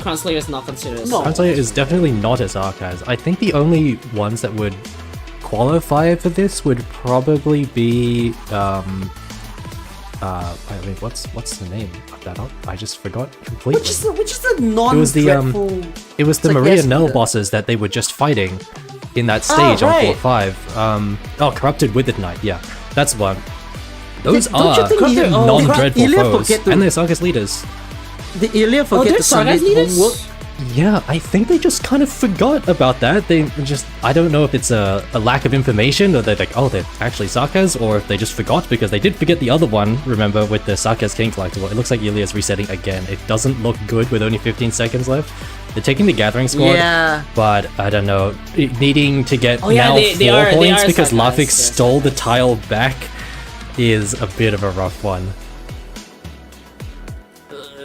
Crown Slayer is not considered. No. Crown Slayer is definitely not as Arknights. I think the only ones that would qualify for this would probably be I mean, what's the name of that? I just forgot completely. Which is the non It was the dreadful It was the Maria sarcastic Nell leader. bosses that they were just fighting, in that stage on right. court 5. Corrupted Withered Knight, yeah, that's one. Those Don't you are think non-dreadful Yillia foes, forget to- and they're Sarkis leaders. Did Yillia forget they're to send Sarkis his leaders? homework? Yeah, I think they just kind of forgot about that. They just, I don't know if it's a lack of information, or they're like, oh, they're actually Sarkaz, or if they just forgot, because they did forget the other one, remember, with the Sarkaz King collectible. It looks like Yillia's resetting again. It doesn't look good with only 15 seconds left. They're taking the Gathering Squad, Yeah. but I don't know, needing to get yeah, now they 4 are points because Sarkaz, Lafik yeah. stole the tile back is a bit of a rough one.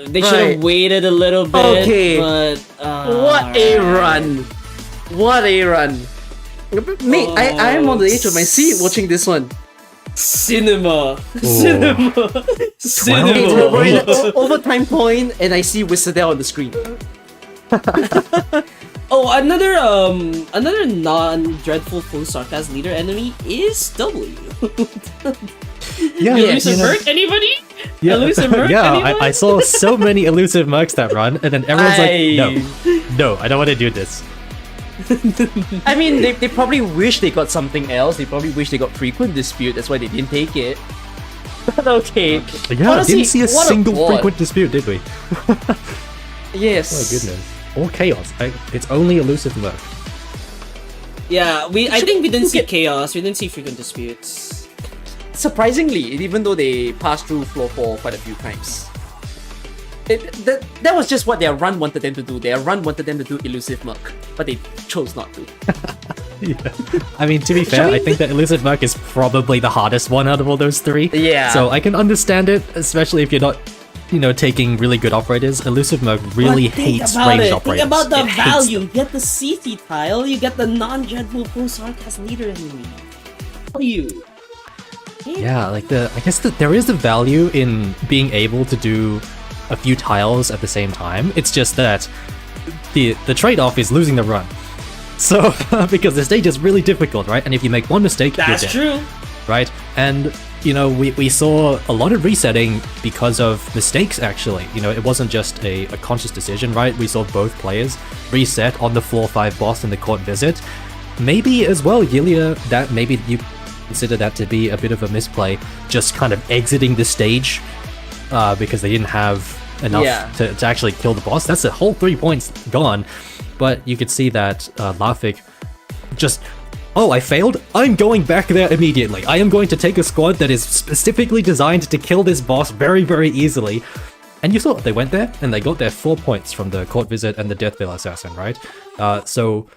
They should Right. have waited a little bit. Okay. But What a run! What a run! Mate, I am on the edge of my seat watching this one. Cinema. It's we're in an overtime point, and I see Wizardell on the screen. Oh, another non-dreadful full sarcasm leader enemy is W. Yeah, Elusive you know- Merc, anybody? Yeah, Elusive Merc, yeah, anyone? I saw so many elusive mercs that run, and then everyone's Aye. like, no, I don't want to do this. I mean, they probably wish they got something else. They probably wish they got frequent dispute. That's why they didn't take it. But okay. Yeah, Honestly, didn't see a what single bot. frequent dispute, did we? Yes. Oh goodness. Or chaos. It's only elusive merc. Yeah, I think we didn't see chaos. We didn't see frequent disputes. Surprisingly, even though they passed through floor 4 quite a few times. That was just what their run wanted them to do. Their run wanted them to do elusive merc, but they chose not to. Yeah. I mean, to be fair, I think that elusive merc is probably the hardest one out of all those 3. Yeah. So I can understand it, especially if you're not, taking really good operators. Elusive merc really hates ranged operators. Think about the It hates value. them. You get the CT tile, you get the non-dreadful full sarcasm leader enemy. You. Yeah, I guess that there is a value in being able to do a few tiles at the same time. It's just that the trade-off is losing the run. So, because the stage is really difficult, right? And if you make one mistake, That's you're dead, true. right? And, we saw a lot of resetting because of mistakes, actually. It wasn't just a conscious decision, right? We saw both players reset on the floor 5 boss in the court visit. Maybe as well, Yillia, that maybe you consider that to be a bit of a misplay, just kind of exiting the stage because they didn't have enough to actually kill the boss. That's a whole 3 points gone. But you could see that Lafik just, I failed? I'm going back there immediately. I am going to take a squad that is specifically designed to kill this boss very, very easily. And you saw they went there and they got their 4 points from the court visit and the Death Veil Assassin, right? So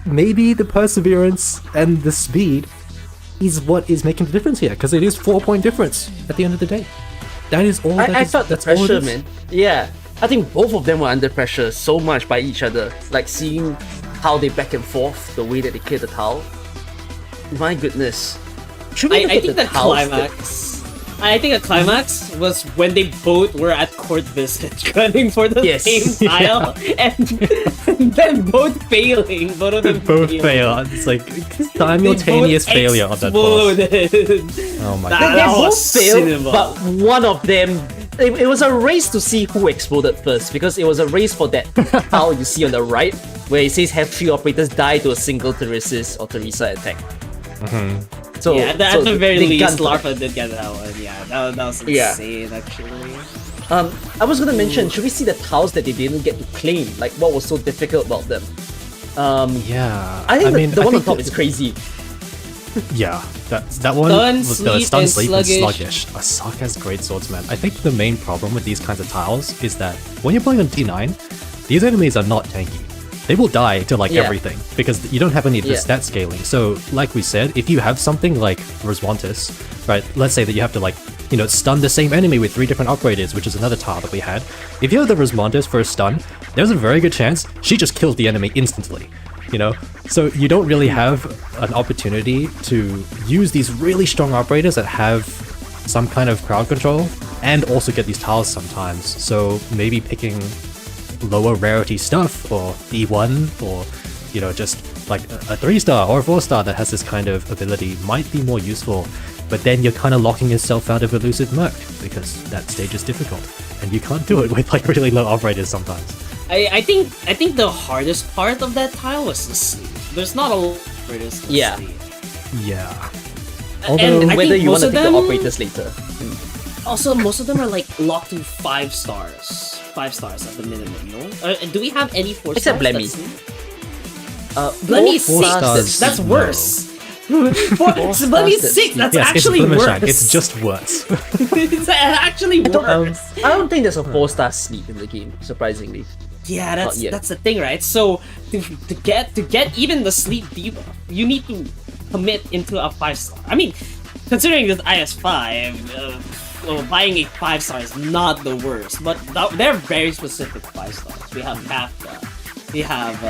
maybe the perseverance and the speed is what is making the difference here, because it is 4-point difference at the end of the day. That is all. I felt the that's all it pressure, is. man. Yeah. I think both of them were under pressure so much by each other. Like seeing how they back and forth, the way that they clear the tile. My goodness. Should we look I at think the the tiles that- climax. I think the climax was when they both were at court visit, gunning for the Yes. same tile, and then both failing. Both of them Both failed. fail. It's like They simultaneous both failure on that boss. exploded. Oh my That- god. They that both was failed, cinema. but one of them. It was a race to see who exploded first, because it was a race for that tile you see on the right, where it says have 3 operators die to a single Theresis or Teresa attack. So Yeah, at so the very they least, gunned for Larfa did get that one. Yeah, that was Yeah. insane, actually. I was gonna mention, should we see the tiles that they didn't get to claim? Like, what was so difficult about them? Yeah. I think the one on think top that- is crazy. Yeah, that one Stun, was the sleep, stun, and sleep, and sluggish. Asaka's great swordsman. I think the main problem with these kinds of tiles is that when you're playing on D9, these enemies are not tanky. They will die to like Yeah. everything because you don't have any of the Yeah. stat scaling. So, like we said, if you have something like Reswantis, right? Let's say that you have to stun the same enemy with 3 different operators, which is another tile that we had. If you have the Reswantis for a stun, there's a very good chance she just kills the enemy instantly. So you don't really have an opportunity to use these really strong operators that have some kind of crowd control and also get these tiles sometimes. So maybe picking lower rarity stuff or E1 or just like a 3-star or a 4-star that has this kind of ability might be more useful. But then you're kind of locking yourself out of elusive merc because that stage is difficult and you can't do it with like really low operators sometimes. I think the hardest part of that tile was the sleep. there's not a lot of operators. Yeah. Yeah. And I Whether think you most want to of pick the them- operators later. Also, most of them are like locked to 5 stars. 5 stars at the minimum, you know? Do we have any 4 Except stars? Blemmy. Blemmy is Four 6. stars, That's no. worse. Blemmy is 6. That's Yes, actually it's worse. It's just worse. It's actually worse. I don't think there's a 4-star sleep in the game, surprisingly. Yeah, Not yet. that's the thing, right? So to get even the sleep debuff, you need to commit into a 5-star. I mean, considering this IS5, buying a 5-star is not the worst, but they're very specific 5 stars. We have Kafka, we have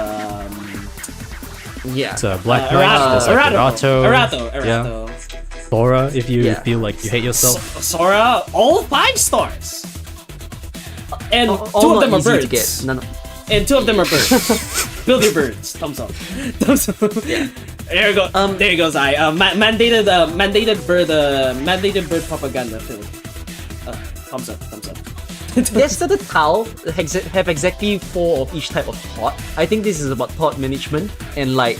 Yeah. It's Black Knight, there's like Arato, yeah. Sora, if you feel like you hate yourself. Sora, all 5 stars. And All two of them not are easy to birds. get. No. And 2 of them are birds. Build your birds. Thumbs up. Thumbs up. Yeah. There you go. There you goes. Mandated bird propaganda film. Thumbs up. Thumbs up. There's the tile have exactly 4 of each type of thought. I think this is about thought management, and like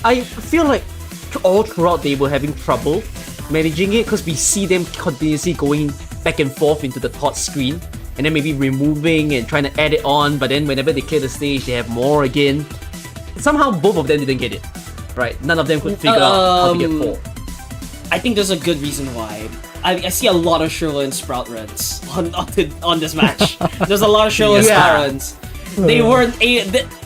I feel like all throughout they were having trouble managing it because we see them continuously going back and forth into the thought screen, and then maybe removing and trying to add it on, but then whenever they clear the stage, they have more again. Somehow both of them didn't get it right. None of them could figure out how to get 4. I think there's a good reason why. I see a lot of Shirley and Sprout runs on this match. There's a lot of Shirley and Sprout runs. They weren't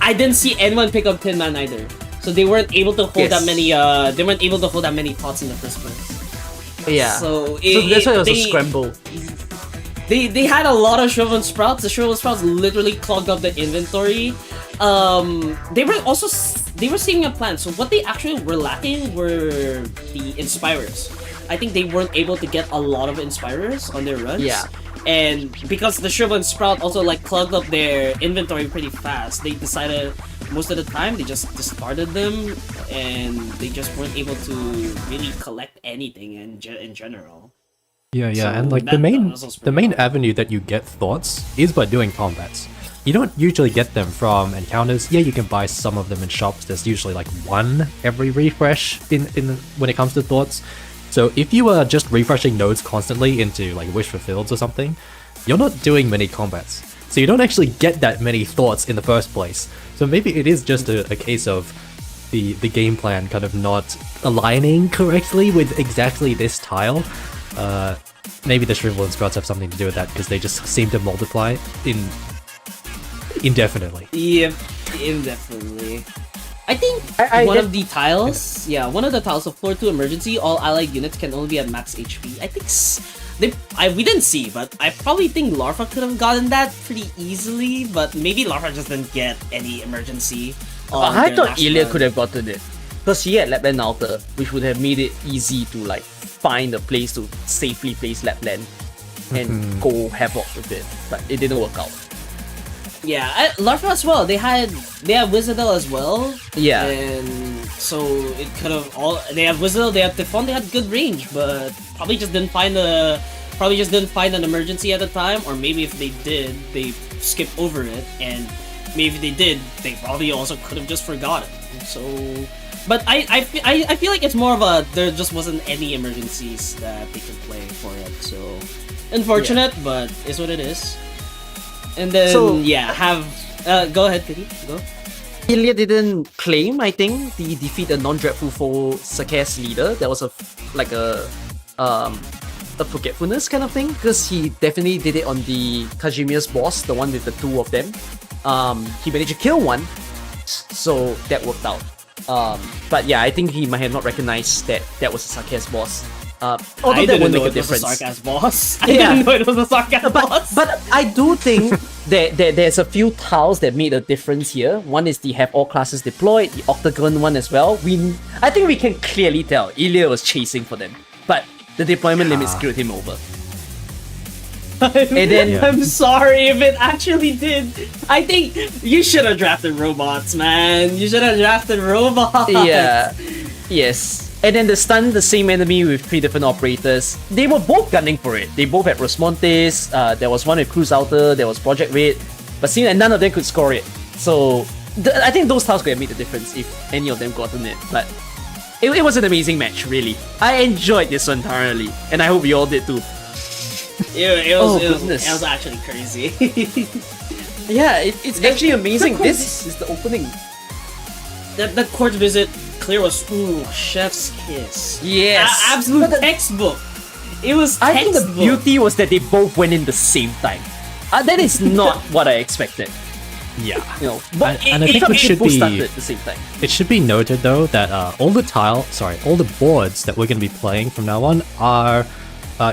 I didn't see anyone pick up Tin Man either. So they weren't able to hold that many they weren't able to hold that many thoughts in the first place. Yeah. So that's why it was a scramble. They had a lot of Shrivel and Sprouts. The Shrivel and Sprouts literally clogged up the inventory. They were seeing a plan. So what they actually were lacking were the Inspirers. I think they weren't able to get a lot of Inspirers on their runs. Yeah. And because the Shrivel and Sprout also like clogged up their inventory pretty fast, they decided most of the time they just discarded them, and they just weren't able to really collect anything in general. Yeah, So and like that was also the main pretty avenue that you get thoughts is by doing combats. You don't usually get them from encounters. Yeah, you can buy some of them in shops. There's usually like 1 every refresh in when it comes to thoughts. So if you are just refreshing nodes constantly into like Wish Fulfilled or something, you're not doing many combats. So you don't actually get that many thoughts in the first place. So maybe it is just a case of the game plan kind of not aligning correctly with exactly this tile. Maybe the Shrivel and Sprouts have something to do with that because they just seem to multiply indefinitely. Yeah, indefinitely. I think one of the tiles, one of the tiles of floor 2 emergency, all allied units can only be at max HP. I think we didn't see, but I probably think Larfa could have gotten that pretty easily, but maybe Larfa just didn't get any emergency. I thought Yillia could have gotten it because he had Lapland Altar, which would have made it easy to like find a place to safely place Lapland and go havoc with it, but it didn't work out. Yeah, Larfa as well. They have Wizardel as well. Yeah. And so it could have they have Wizardel, they have Typhon, they had good range, but probably just didn't find an emergency at the time, or maybe if they did, they skipped over it, and maybe if they did, they probably also could have just forgotten. So, but I feel like it's more of there just wasn't any emergencies that they could play for it. So unfortunate, but it's what it is. And then go ahead, Kitty. Go. Yillia didn't claim, I think, the defeat a non-dreadful foe Sarkaz leader. That was a forgetfulness kind of thing, because he definitely did it on the Kazimia's boss, the one with the 2 of them. He managed to kill one, so that worked out. But yeah, I think he might have not recognized that was a Sarkaz boss. Although that won't make a difference. Was a Sarkaz boss. I didn't know it was a Sarkaz boss. But I do think that there's a few tiles that made a difference here. One is the have all classes deployed, the Octagon one as well. I think we can clearly tell Yillia was chasing for them, but the deployment limit screwed him over. I'm sorry if it actually did. I think you should have drafted robots, man. You should have drafted robots. Yeah. Yes. And then the stun the same enemy with 3 different operators. They were both gunning for it. They both had Rosmontes, there was one with Cruise Outer, there was Project Raid, but seemed like none of them could score it. So I think those tiles could have made the difference if any of them gotten it, but it was an amazing match, really. I enjoyed this one thoroughly, and I hope you all did too. It was actually crazy. Yeah, it's actually amazing. This is the opening. That court visit clear was chef's kiss. Yes, absolute textbook. It was. I think the beauty was that they both went in the same time. That is not what I expected. Yeah, you know, but and I think it should be at the same time. It should be noted though that all the boards that we're going to be playing from now on are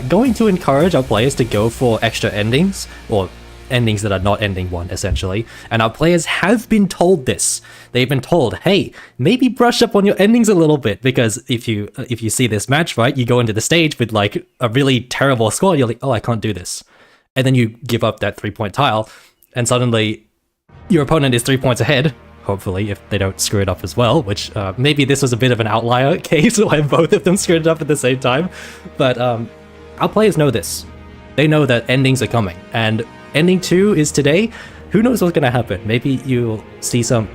going to encourage our players to go for extra endings, or endings that are not ending one, essentially. And our players have been told this. They've been told, hey, maybe brush up on your endings a little bit, because if you see this match, right, you go into the stage with like a really terrible score, you're like, oh, I can't do this. And then you give up that 3-point tile, and suddenly your opponent is 3 points ahead, hopefully, if they don't screw it up as well, which maybe this was a bit of an outlier case where both of them screwed it up at the same time. But our players know this. They know that endings are coming, and ending 2 is today. Who knows what's going to happen? Maybe you'll see some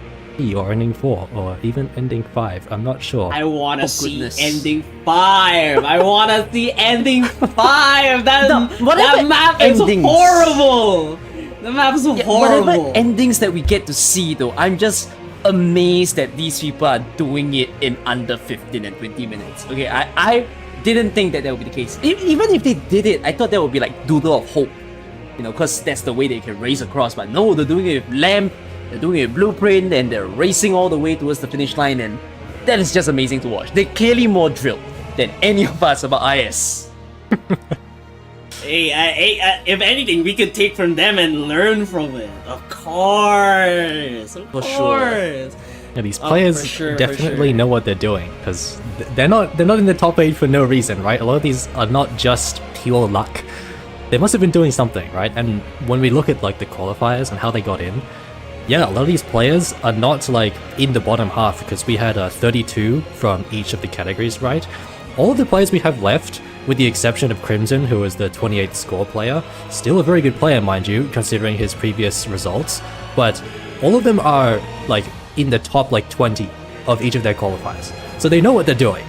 or ending 4, or even ending 5. I'm not sure. I want to see ending 5. I want to see ending 5. That map is horrible. The map is horrible. Whatever endings that we get to see, though, I'm just amazed that these people are doing it in under 15 and 20 minutes. Okay, I didn't think that would be the case. Even if they did it, I thought that would be like Doodle of Hope, you know, because that's the way they can race across. But no, they're doing it with Lamp, they're doing it with Blueprint, and they're racing all the way towards the finish line, and that is just amazing to watch. They're clearly more drilled than any of us about IS. Hey, if anything, we could take from them and learn from it. Of course. Sure. Yeah, these players definitely know what they're doing, because they're not in the top 8 for no reason, right? A lot of these are not just pure luck. They must have been doing something, right? And when we look at like the qualifiers and how they got in, yeah, a lot of these players are not like in the bottom half, because we had 32 from each of the categories, right? All of the players we have left, with the exception of Crimson, who was the 28th score player, still a very good player, mind you, considering his previous results, but all of them are like in the top like 20 of each of their qualifiers. So they know what they're doing.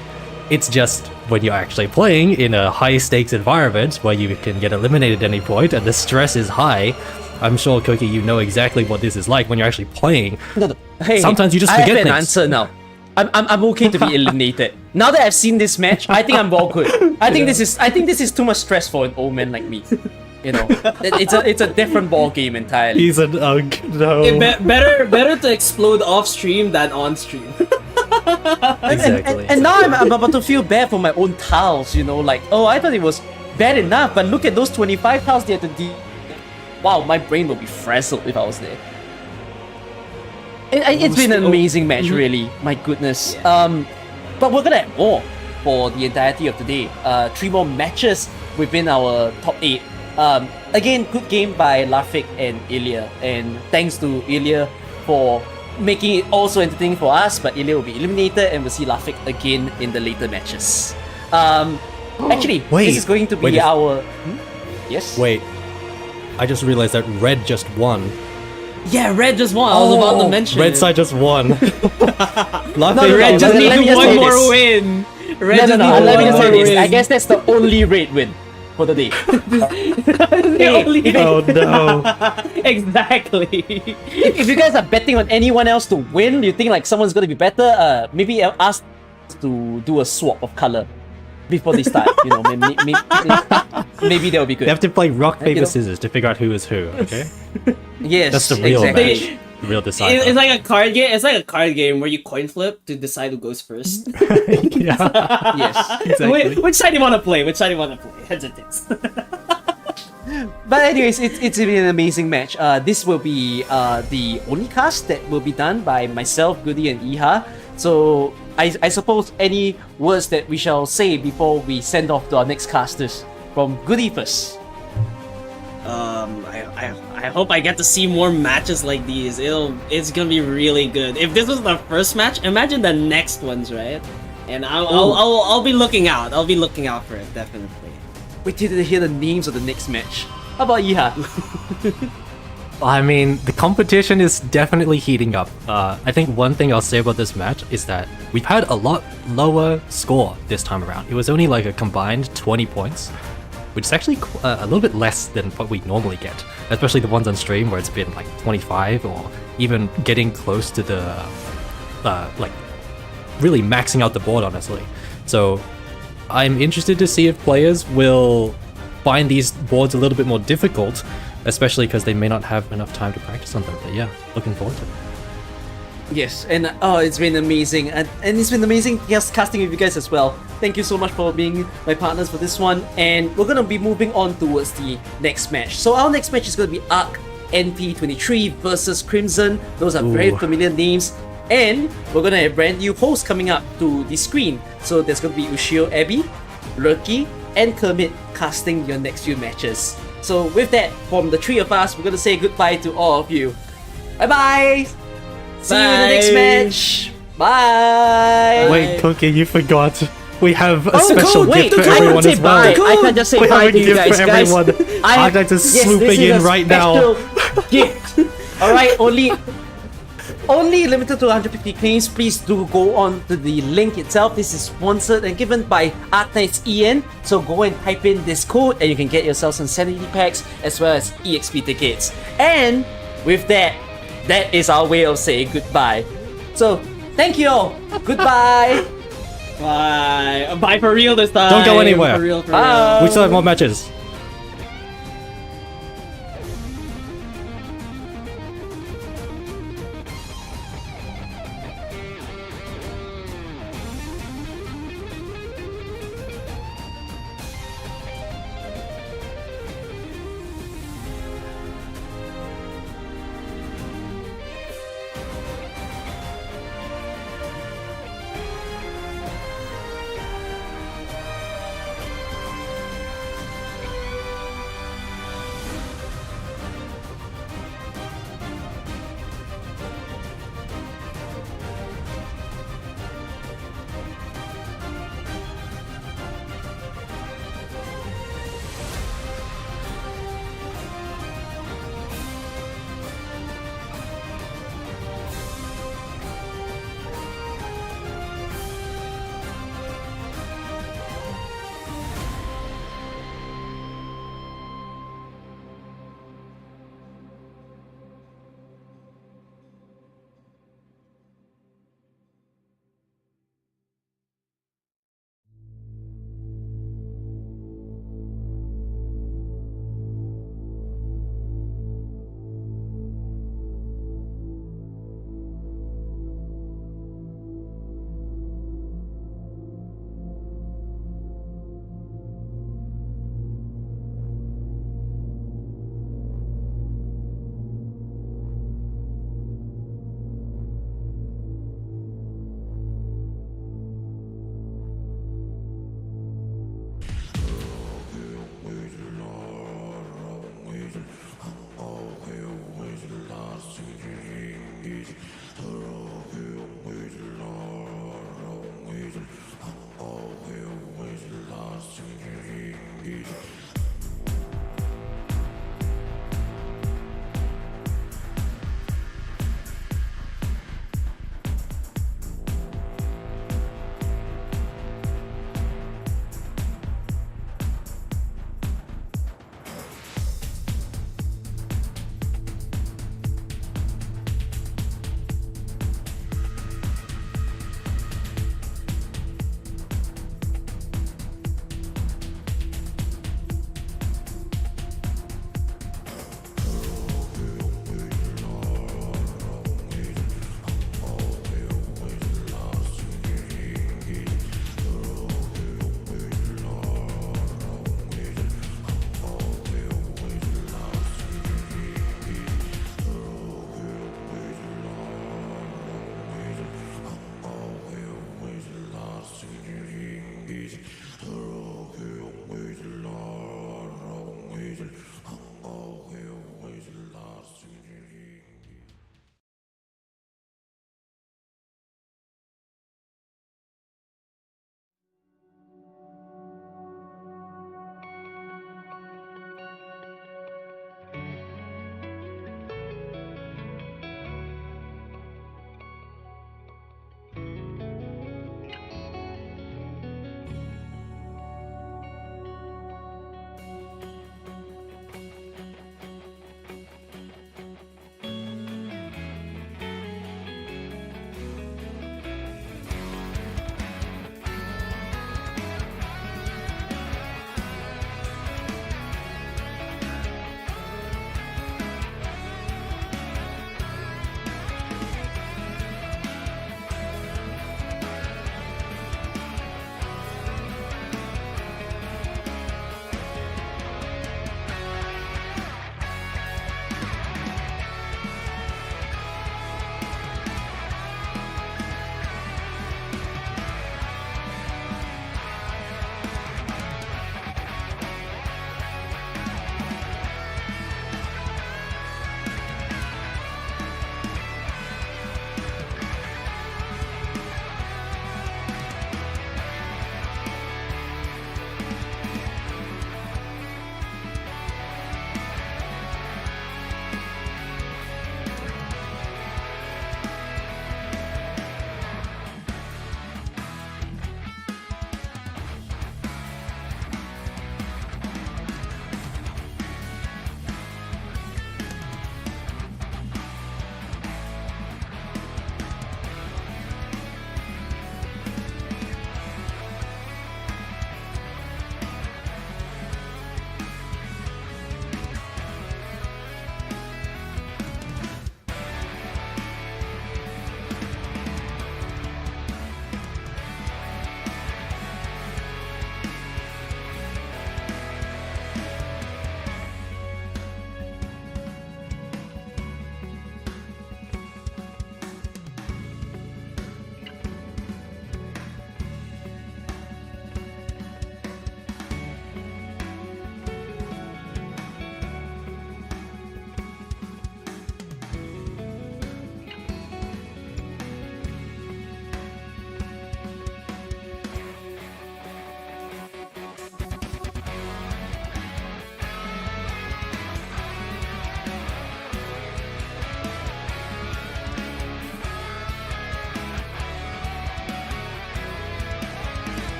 It's just when you're actually playing in a high stakes environment where you can get eliminated at any point and the stress is high. I'm sure, Cookie, you know exactly what this is like when you're actually playing. No. Hey, sometimes you just forget things. I have an things. answer now. I'm okay to be eliminated. Now that I've seen this match, I think I'm all good. I think this is too much stress for an old man like me. You know, it's a different ball game entirely. He's an ugh, no. Better to explode off stream than on stream. Exactly. And now I'm about to feel bad for my own tiles. You know, like, oh, I thought it was bad enough, but look at those 25 tiles they had to deal. Wow, my brain will be frazzled if I was there. It's been an amazing match, really. My goodness. Yeah. But we're gonna have more for the entirety of the day. 3 more matches within our top 8. Again, good game by Larfa and Yillia, and thanks to Yillia for making it also entertaining for us. But Yillia will be eliminated, and we'll see Larfa again in the later matches. Actually, this is going to be our. Yes. Wait, I just realized that Red just won. Yeah, Red just won. I was about to mention. Red side just won. Red just needed one more win. Let me just say this. I guess that's the only Red win for the day. Oh no. Exactly. If you guys are betting on anyone else to win, you think like someone's gonna be better, maybe ask to do a swap of color before they start. You know, maybe that would be good. They have to play rock, paper, scissors to figure out who is who, okay? Yes, that's the real exactly. match. The real decider. It's like a card game. It's like a card game where you coin flip to decide who goes first. Yeah. Yes, exactly. Which side do you want to play? Heads or tails. But anyways, it's been an amazing match. This will be the only cast that will be done by myself, Goody and Eha. So I suppose any words that we shall say before we send off to our next casters. From Goody first. I hope I get to see more matches like these. It's gonna be really good. If this was the first match, imagine the next ones, right? And I'll be looking out. I'll be looking out for it, definitely. Wait till they hear the names of the next match. How about Eha? I mean, the competition is definitely heating up. I think one thing I'll say about this match is that we've had a lot lower score this time around. It was only like a combined 20 points, which is actually a little bit less than what we normally get, especially the ones on stream where it's been like 25 or even getting close to the, like, really maxing out the board, honestly. So I'm interested to see if players will find these boards a little bit more difficult, especially because they may not have enough time to practice on them. But yeah, looking forward to it. Yes, and it's been amazing, and it's been amazing just casting with you guys as well. Thank you so much for being my partners for this one, and we're gonna be moving on towards the next match. So our next match is gonna be Arc NP23 versus Crimson. Those are very familiar names, and we're gonna have brand new hosts coming up to the screen. So there's gonna be Ushio Abby, Lurky, and Kermit casting your next few matches. So with that, from the three of us, we're gonna say goodbye to all of you. Bye bye! See you in the next match! Bye! Wait, Cookie, you forgot. We have a special gift for everyone as well. I can't just say We have bye a to you gift guys, for guys. everyone. Arknights is swooping in right now. Gift. Alright, only limited to 150 claims. Please do go on to the link itself. This is sponsored and given by Arknights EN. So go and type in this code and you can get yourself some sanity packs as well as EXP tickets. And with that, that is our way of saying goodbye. So thank you all. Goodbye. Bye. Bye for real this time. Don't go anywhere. For real, for Bye. real. We still have more matches.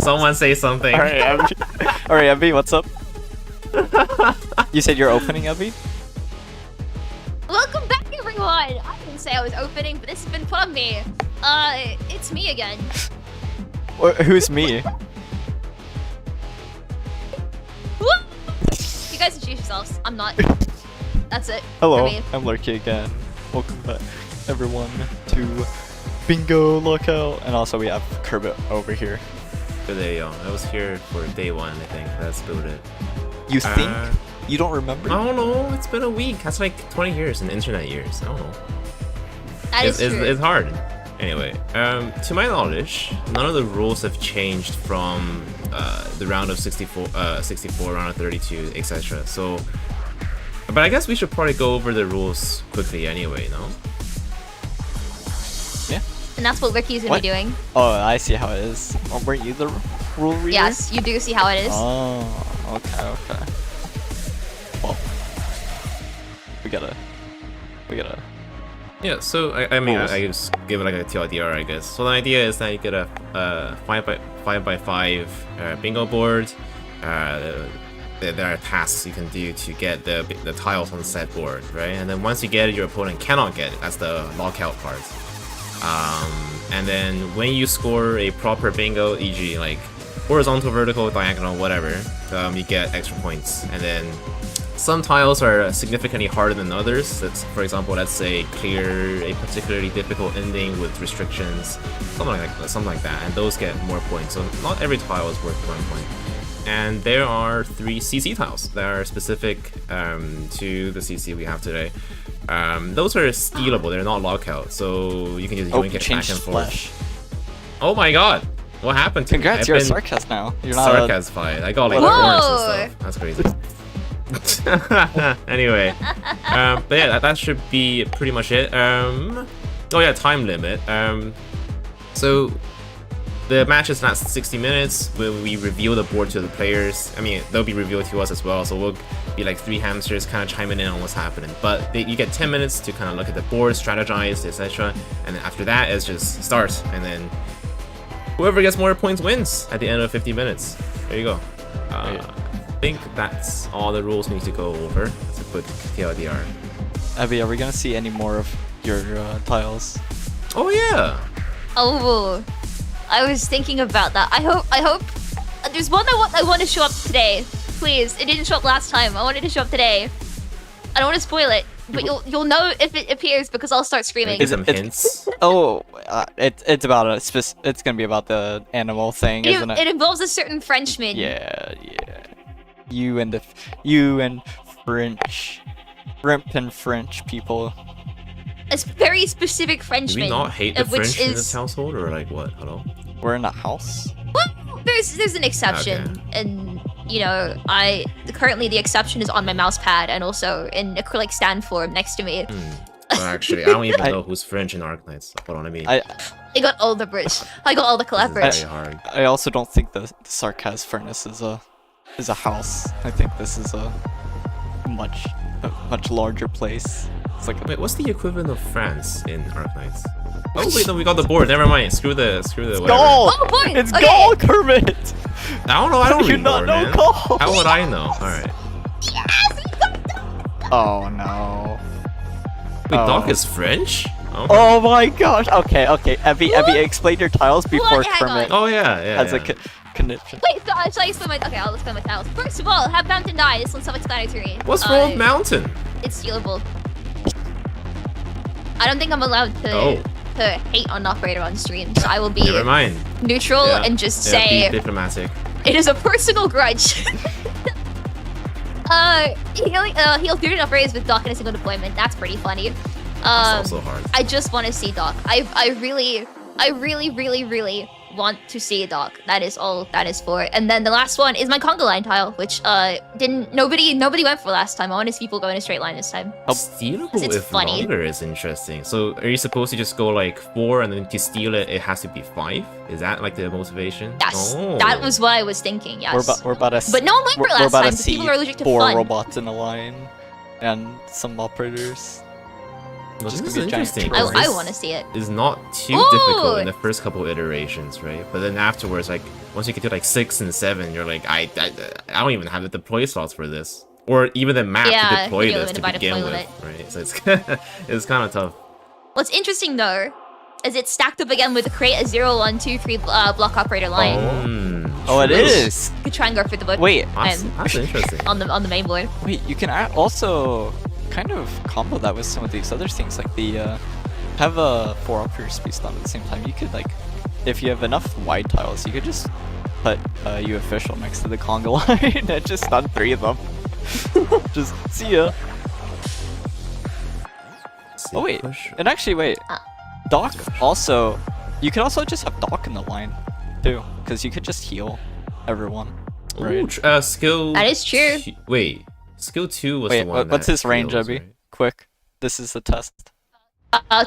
Someone say something. Alright, Abby, what's up? You said you're opening, Abby? Welcome back, everyone! I didn't say I was opening, but this has been put on me. It's me again. Who's me? You guys introduce yourselves. I'm not. That's it. Hello, For me. I'm Lurky again. Welcome back, everyone, to Bingo Lockout. And also we have Kermit over here. Good day, y'all. I was here for day 1, I think. That's about it. You think? You don't remember? I don't know. It's been a week. That's like 20 years in internet years. I don't know. That is true. It's hard. Anyway, to my knowledge, none of the rules have changed from the round of 64, round of 32, etc. So, but I guess we should probably go over the rules quickly anyway, no? Yeah. And that's what Ricky's gonna be doing. Oh, I see how it is. Oh, weren't you the rule reader? Yes, you do see how it is. Oh, okay. Well, we gotta. Yeah, so I mean, I just give it like a TLDR, I guess. So the idea is that you get a 5x5 bingo board. There are tasks you can do to get the tiles on the set board, right? And then once you get it, your opponent cannot get it. That's the lockout part. And then when you score a proper bingo, e.g. like horizontal, vertical, diagonal, whatever, you get extra points. And then some tiles are significantly harder than others. That's, for example, let's say clear a particularly difficult ending with restrictions, something like that, and those get more points. So not every tile is worth 1 point. And there are 3 CC tiles that are specific to the CC we have today. Those are stealable, they're not lockout, so you can just yoink it back and forth. Oh my god! What happened to Congrats, me? you're a Sarkaz now. You're not Sarkaz fight. I got like Whoa! points and stuff. That's crazy. Anyway, but yeah, that should be pretty much it. Oh yeah, time limit. So the matches last 60 minutes when we reveal the board to the players. I mean, they'll be revealed to us as well, so we'll be like 3 hamsters kind of chiming in on what's happening. But you get 10 minutes to kind of look at the board, strategize, etc. And then after that, it's just start, and then whoever gets more points wins at the end of 50 minutes. There you go. I think that's all the rules we need to go over. That's a quick TLDR. Abby, are we gonna see any more of your tiles? Oh yeah! Oh, I was thinking about that. I hope. There's one I want to show up today. Please, it didn't show up last time. I wanted to show up today. I don't want to spoil it, but you'll know if it appears because I'll start screaming. Give some hints. Oh, it's about it's gonna be about the animal thing, isn't it? It involves a certain Frenchman. Yeah. You and French, shrimp and French people. A very specific Do Frenchman. we not hate the which French in is... this household, or like what? Hello? We're in a house. Well, there's an exception, Okay. and you know, currently the exception is on my mouse pad and also in acrylic stand form next to me. Well, actually, I don't even know who's French in Arknights. Hold on, I got all the bridge. I got all the This is collaboration. very hard. I also don't think the Sarkaz furnace is a house. I think this is a much larger place. It's like Wait, what's the equivalent of France in Arknights? Oh wait, no, we got the board. Never mind. Screw the whatever. goal! Oh, point! It's Okay. goal, Kermit! I don't know. I don't You read not board, know man. goal? How would I know? All right. Oh no. Wait, Oh. Doc is French? Okay. Oh my gosh. Okay. Abby, explain your tiles before Hang on. Kermit Oh yeah. has a yeah. conniption. Wait, so shall I explain my? Okay, I'll explain my tiles. First of all, have Mountain die. This one's self-explanatory. What's wrong with Mountain? It's stealable. I don't think I'm allowed to hate on operator on stream, so I will be Never mind. neutral Yeah. and just Yeah, say be diplomatic. it is a personal grudge. He'll do enough raise with Doc in a single deployment. That's pretty funny. That's also hard. I just want to see Doc. I really want to see Doc. That is all that is for. And then the last one is my conga line tile, which nobody went for last time. I want to see people go in a straight line this time. Stealable It's if funny. longer is interesting. So are you supposed to just go like 4 and then to steal it, it has to be 5? Is that like the motivation? Yes, Oh. that was what I was thinking. Yes. We're about to. But no one went for it we're last about time. to So see people are allergic to 4 fun. robots in a line, and some operators. Well, Just this gonna is be a giant interesting. troll. I want to see it. Is not too Ooh! difficult in the first couple iterations, right? But then afterwards, like once you get to like 6 and 7, you're like, I don't even have the deploy slots for this, or even the map Yeah, to deploy you don't this even to know how to begin deploy with, with right? So it's kind of tough. What's interesting though, is it's stacked up again with the create a 0, 1, 2, 3 block operator line. Oh, it is. You could try and go for the book. Wait, That's interesting. on the main board. wait. You can also kind of combo that with some of these other things, like the have a 4 operators spaced on at the same time. You could like, if you have enough wide tiles, you could just put you official next to the conga line and just stun 3 of them. Just see ya. Oh wait, and actually wait, Doc also, you could also just have Doc in the line too, because you could just heal everyone. Right. Ooh, skill. That is true. Wait, skill 2 was Wait, the one. what's that his range, heals, Abby? right? Quick, this is the test.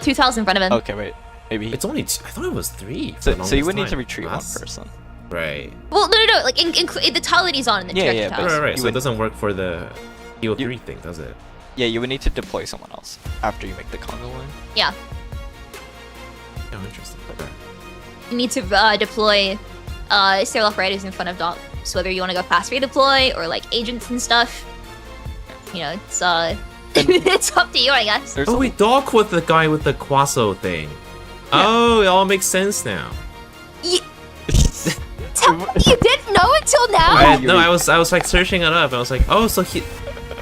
2,000 in front of him. Okay, wait, maybe. It's only 2. I thought it was 3. for the So you longest would need to time. retreat That's- one person. Right. Well, no. Like the tile that he's on in the Yeah, direct yeah, tiles. but- Right. You So it would- doesn't work for the heal You- 3 thing, does it? Yeah, you would need to deploy someone else after you make the conga line. Yeah, Oh, interesting. Okay. you need to deploy serial operators in front of Doc. So whether you want to go fast redeploy or like agents and stuff, you know, it's it's up to you, I guess. There's Oh a- wait, Doc with the guy with the Quaso thing. Oh, it all makes sense now. You didn't know until now. I was like searching it up. I was like, oh, so he,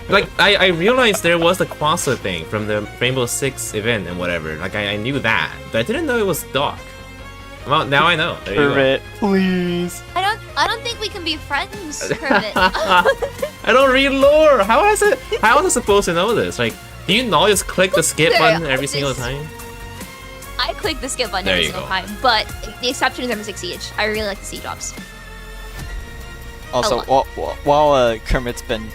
like I realized there was the Quaso thing from the Rainbow Six event and whatever. Like I knew that, but I didn't know it was Doc. Well, now I know. There you go. Kermit, please. I don't think we can be friends, Kermit. I don't read lore. How is I supposed to know this? Like, do you not just click the skip button every single time? I click the skip button There every you single go. time, but the exception is Rainbow Six Siege. I really like the siege ops. Also, while Kermit's been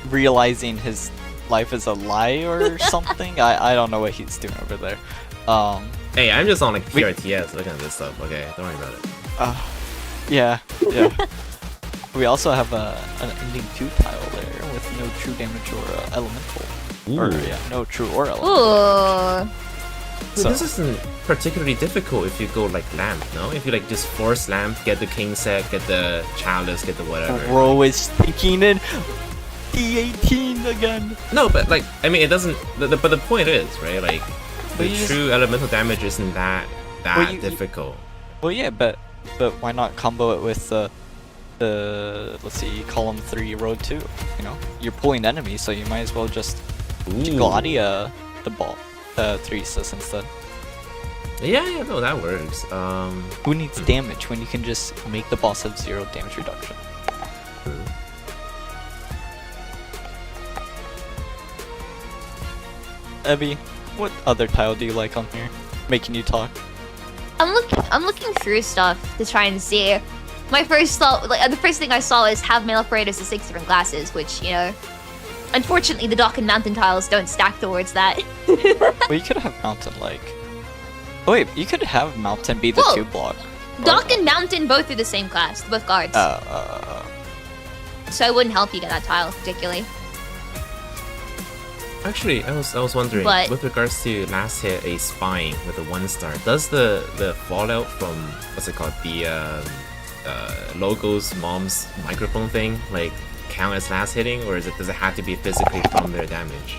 realizing his life is a lie or something, I don't know what he's doing over there. Hey, I'm just on like PRTS looking at this stuff. Okay, don't worry about it. Yeah. We also have an ending 2 tile there with no true damage or elemental. Or yeah, no true or elemental. Ooh. So this isn't particularly difficult if you go like lamp, no? If you like just force lamp, get the king set, get the chalice, get the whatever. Bro is thinking in D18 again. No, but like I mean, it doesn't. But the point is, right? Like But the you just- true elemental damage isn't that Well, you- difficult. Well, yeah, but why not combo it with the let's see, column 3, road 2? You know, you're pulling enemies, so you might as well just Ooh. Gladia the ball, 3 assists instead. Yeah, no, that works. Who needs damage when you can just make the boss have 0 damage reduction? Abby, what other tile do you like on here? Making you talk. I'm looking through stuff to try and see. My first thought, like the first thing I saw is have male operators to 6 different classes, which you know, unfortunately the Dock and Mountain tiles don't stack towards that. Well, you could have Mountain like. Oh wait, you could have Mountain be the Whoa. 2 block. Dock and Mountain both are the same class, both guards. So it wouldn't help you get that tile particularly. Actually, I was wondering, But- with regards to last hit a spine with a 1-star, does the fallout from what's it called, the Logo's mom's microphone thing, like count as last hitting, or does it have to be physically from their damage?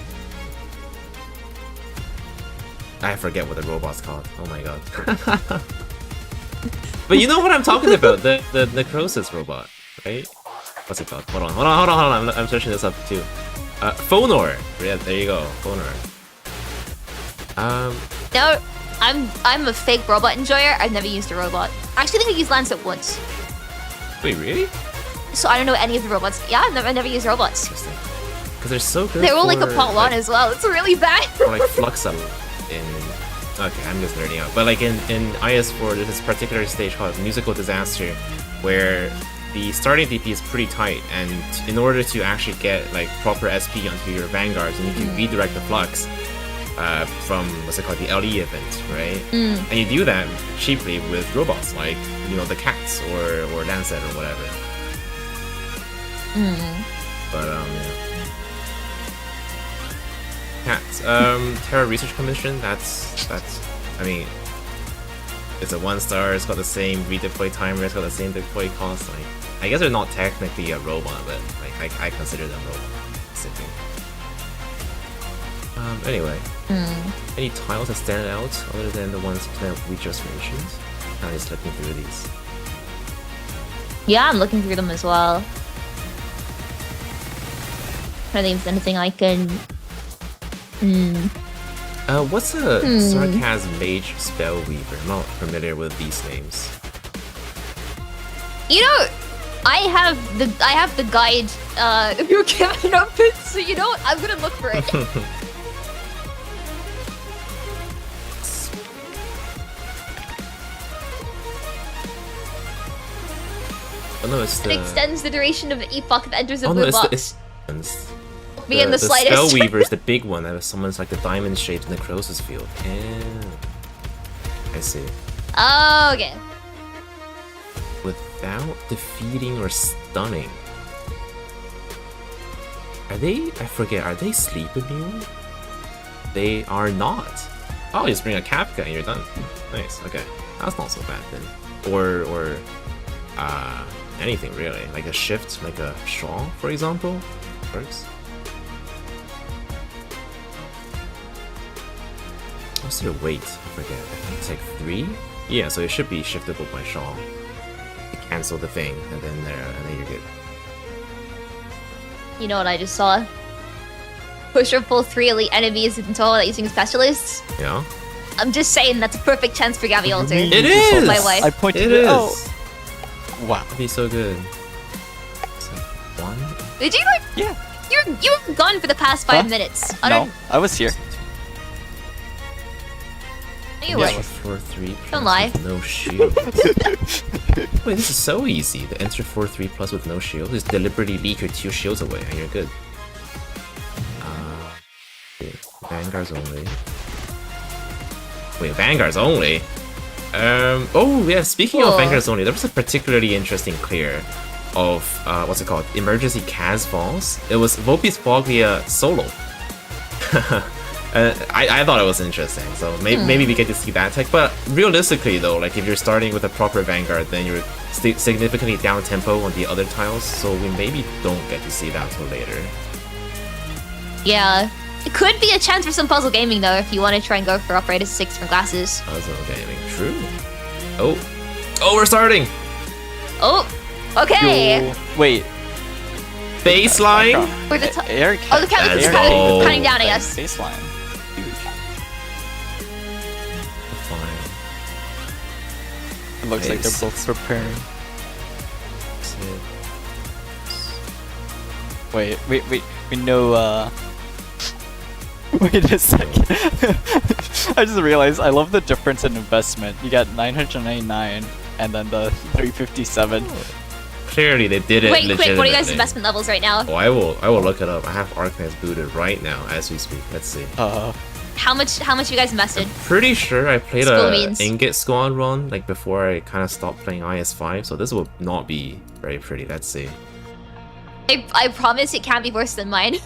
I forget what the robot's called. Oh my god. But you know what I'm talking about, the necrosis robot, right? What's it called? Hold on. I'm searching this up too. Phonor. Yeah, there you go. Phonor. No, I'm a fake robot enjoyer. I've never used a robot. I actually think I used Lancet once. Wait, really? So I don't know any of the robots. Yeah, I've never used robots. Interesting. Because they're so good. They're all like a for, pot 1 as well. It's really bad. or like Flux Up in. Okay, I'm just nerding out. But like in IS4, there's this particular stage called Musical Disaster, where the starting DP is pretty tight, and in order to actually get like proper SP onto your vanguards, you need to redirect the flux from what's it called, the LE event, right? And you do that cheaply with robots like the cats or Lancet or whatever. But Terra Research Commission. That's. I mean, it's a 1-star. It's got the same redeploy timer. It's got the same deploy cost. Like, I guess they're not technically a robot, but like I consider them robot. Basically. Anyway, any tiles that stand out other than the ones that we just mentioned? I'm just looking through these. Yeah, I'm looking through them as well. I think there's anything I can. What's a Sarkaz Mage Spellweaver? I'm not familiar with these names. You know, I have the guide. You're giving up it, so you know what? I'm gonna look for it. Oh no, it's It extends the duration of the epoch that enters a no, blue it's box. Me in the the slightest. Spellweaver is the big one that summons like the diamond shaped necrosis field. And I see. Oh, okay. Without defeating or stunning. Are they? I forget. Are they sleep immune? They are not. Oh, you just bring a Kapka and you're done. Nice. Okay, that's not so bad then. Or anything really, like a shift, like a shawl, for example, works. What's their weight? I forget. I think it's like 3. Yeah, so it should be shiftable by shawl. You cancel the thing, and then you're good. You know what I just saw? Push or pull 3 elite enemies in total without using specialists. Yeah. I'm just saying that's a perfect chance for Gabby Alter. It is. My wife. I pointed It it is. out. Wow. That'd be so good. It's like 1. Did you like? Yeah. You were gone for the past 5 Huh? minutes. No, I was here. No, you weren't. Enter for 3. Don't lie. With no shield. Wait, this is so easy. The enter 4/3 plus with no shield. Just deliberately leak your 2 shields away, and you're good. Okay. Vanguards only. Wait, Vanguards only? Oh yeah, speaking of Cool. Vanguards only, there was a particularly interesting clear of, what's it called? Emergency Kaz Falls. It was Volpes Foglia solo. I thought it was interesting, so maybe we get to see that tech, but realistically though, like if you're starting with a proper Vanguard, then you're significantly down tempo on the other tiles, so we maybe don't get to see that until later. Yeah. It could be a chance for some puzzle gaming though if you want to try and go for upgraded 6 different classes. Puzzle gaming, true. Oh, we're starting! Oh, okay. Yo, wait. Baseline? We're the Air oh, the cat Let's is go. cutting down, I guess. Baseline. Huge. Fine. It looks like they're both preparing. Wait, we know, Wait a second. I just realized I love the difference in investment. You got 999 and then the 357. Clearly they did it Wait, quick, what are you guys' legitimately. investment levels right now? Oh, I will look it up. I have Arknights booted right now as we speak. Let's see. How much you guys invested? Pretty sure I played School a means. Ingot Squad run like before I kind of stopped playing IS5, so this will not be very pretty. Let's see. I promise it can't be worse than mine.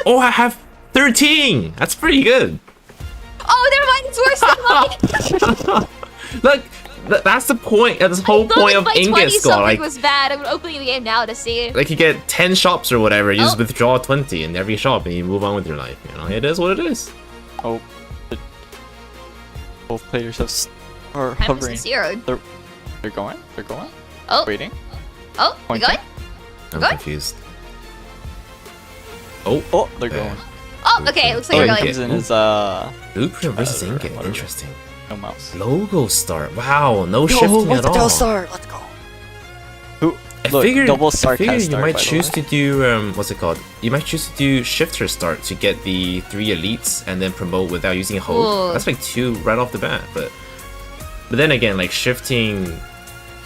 Oh, I have 13. That's pretty good. Oh, never mind, it's worse than mine. Look, that's the point. That's the whole point of my Ingot 20 Squad. something Like, was bad. I'm opening the game now to see. like you get 10 shops or whatever. You just Oh. withdraw 20 in every shop and you move on with your life. You know, it is what it is. Oh, both players have are Time hovering. was zeroed. They're going. Oh, Waiting. oh, you Pointing. going? I'm Good. confused. Oh, Oh, they're going. Oh, okay. Looks like Oh, we're you going. get- Azen is Blueprint versus Ingot. whatever. Interesting. no mouse. Logo start. Wow, no shifting at all. Start. Let's go. Who? I Look, figured, double I figured sarcasm you start, might by the choose way. to do what's it called? You might choose to do shifter start to get the 3 elites and then promote without using hope. Ooh. That's like 2 right off the bat, but then again, like shifting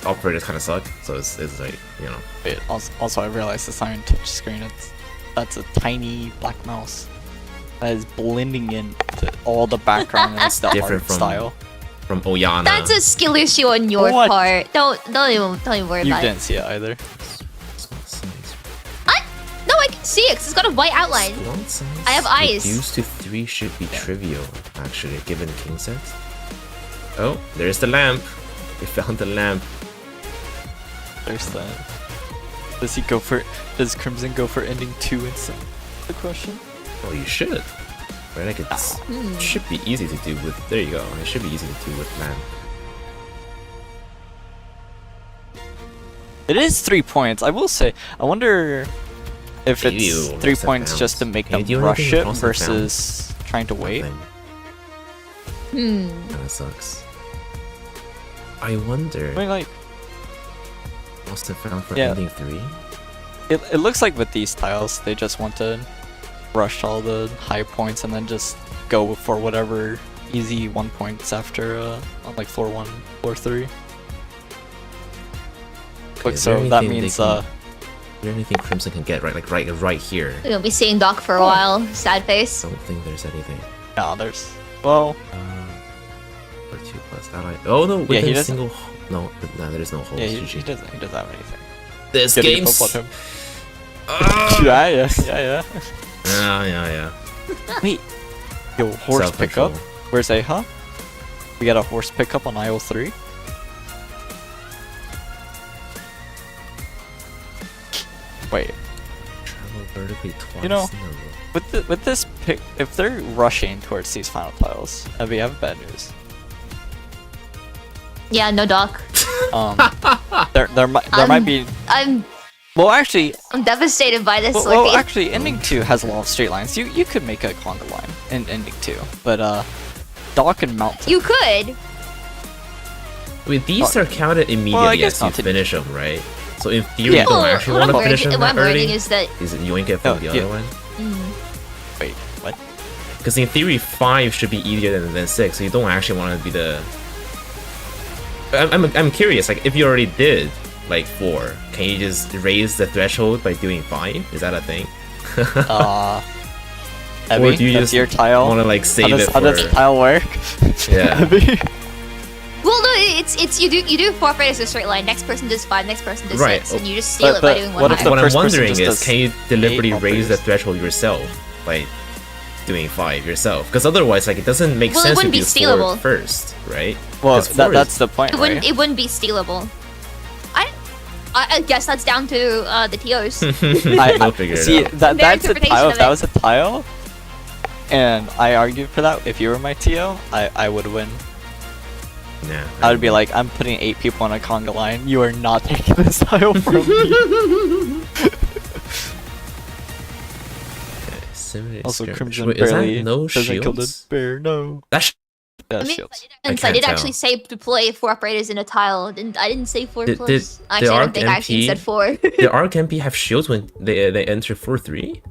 operators kind of suck. So it's like, you know. Wait, also I realized it's not even touch screen. That's a tiny black mouse that is blending in to all the background and the Different art from- style. From Oyana. That's a skill issue on your What? part. Don't even worry You about it. didn't see it either. No, I can see it 'cause it's got a white outline. Font size I have eyes. Reduced to 3 should be trivial, actually, given king set. Oh, there's the lamp. We found the lamp. There's that. Does Crimson go for ending 2 instead? The question. Oh, you should. Right, like it should be easy to do with. There you go. It should be easy to do with lamp. It is 3 points. I will say. I wonder if it's Ew, 3 lost points bounce. just to make Can you them do rush anything it with lost versus trying to wait. Nothing. That sucks. I wonder. I mean, like, Lost and found for Yeah. ending 3. it looks like with these tiles, they just want to rush all the high points and then just go for whatever easy 1 points after on like floor 1, floor 3. But Is there so that anything they means can- Is there anything Crimson can get right here? We're gonna be seeing Doc for a while. Sad face. Don't think there's anything. no, there's well, Or 2 plus ally. Oh no, within he doesn't- single. No, there is no holes. yeah, GG. he doesn't have anything. This Gotta give game's. up on him. Yeah. Yeah. Wait, yo, horse Self-control. pickup. Where's Eha? We got a horse pickup on aisle 3. Wait, Travel vertically twice. You know- in a row. with this pick, if they're rushing towards these final tiles, we have bad news. Yeah, no Doc. There might be. I'm Well, actually, devastated by this. well, Lurky. actually, ending 2 has a lot of straight lines. You could make a conga line in ending 2, but Doc and Mountain. You could. Wait, these are counted immediately guess as you not to- finish them, right? So in theory, Yeah. you don't Well, actually what want to I'm finish learning, them what I'm that learning early. is that Is it yoink it from Oh, the yeah. other one? Wait, what? Because in theory, 5 should be easier than 6, so you don't actually want to be the. I'm curious, like if you already did like 4, can you just raise the threshold by doing 5? Is that a thing? Abby, Or do you that's just your tile? want to like save it How does for? tile work? Yeah. Abby? well, no, it's you do 4 as a straight line. Next person does 5. Next person does Right. 6, and you just steal But- it by but doing what 1 if high. the What I'm first person wondering just is, does can you deliberately 8 raise the operators? threshold yourself by doing 5 yourself? Because otherwise, like, it doesn't make Well, it sense to wouldn't be do 4 stealable. first, right? Well, 'Cause 4 that's is- the point, right? It wouldn't be stealable. I guess that's down to the TOs. We'll figure See, it out. that's a interpretation tile. of If that it. was a tile, and I argued for that, if you were my TO, I would win. Nah, I would be like, I'm putting 8 people on a conga line. You are not taking this tile from me. Simulated Also, skirmish. Crimson Wait, is that barely no doesn't kill the shields? bear. No. That's Yeah, I mean, shields. I can't did tell. actually say deploy 4 operators in a tile. I didn't say 4 Did- plus. did Actually, the I don't Arc think I actually MP said 4. the Arc MP have shields when they enter 4-3?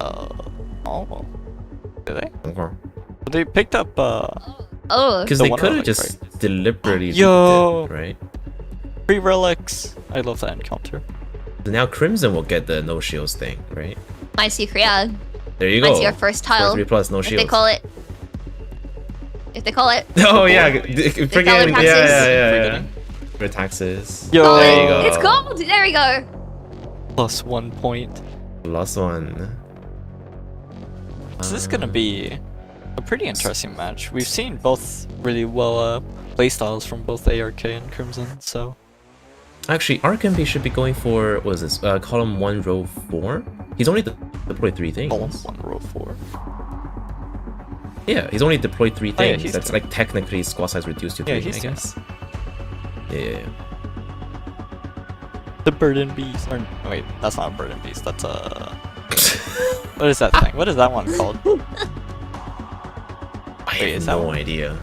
Oh. Did they? Okay. They picked up. Oh, Because The they one could have relic, just deliberately Yo. looped it, right? 3 relics. I love that encounter. So now Crimson will get the no shields thing, right? my secret. Yeah, There you go. mine's your first tile. 3 plus no If shields. they call it. If they call it. Oh yeah, Forgetting. forgetting. taxes. Yeah. Forgetting. For taxes. Yo. Call There you it. go. It's called. There we go. Plus 1 point. Last one. This is gonna be a pretty interesting match. We've seen both really well playstyles from both ARK and Crimson, so Actually, Arknights should be going for, what is this, column 1, row 4? He's only deployed 3 things. column 1, row 4. Yeah, he's only deployed 3 Oh, yeah, things. he's That's doing- like technically squad size reduced to 3, Yeah, I he's doing guess. Yeah. The Burden Beast. Or, wait, that's not a Burden Beast. That's a. What is that thing? What is that one called? I Wait, have is that no one? idea.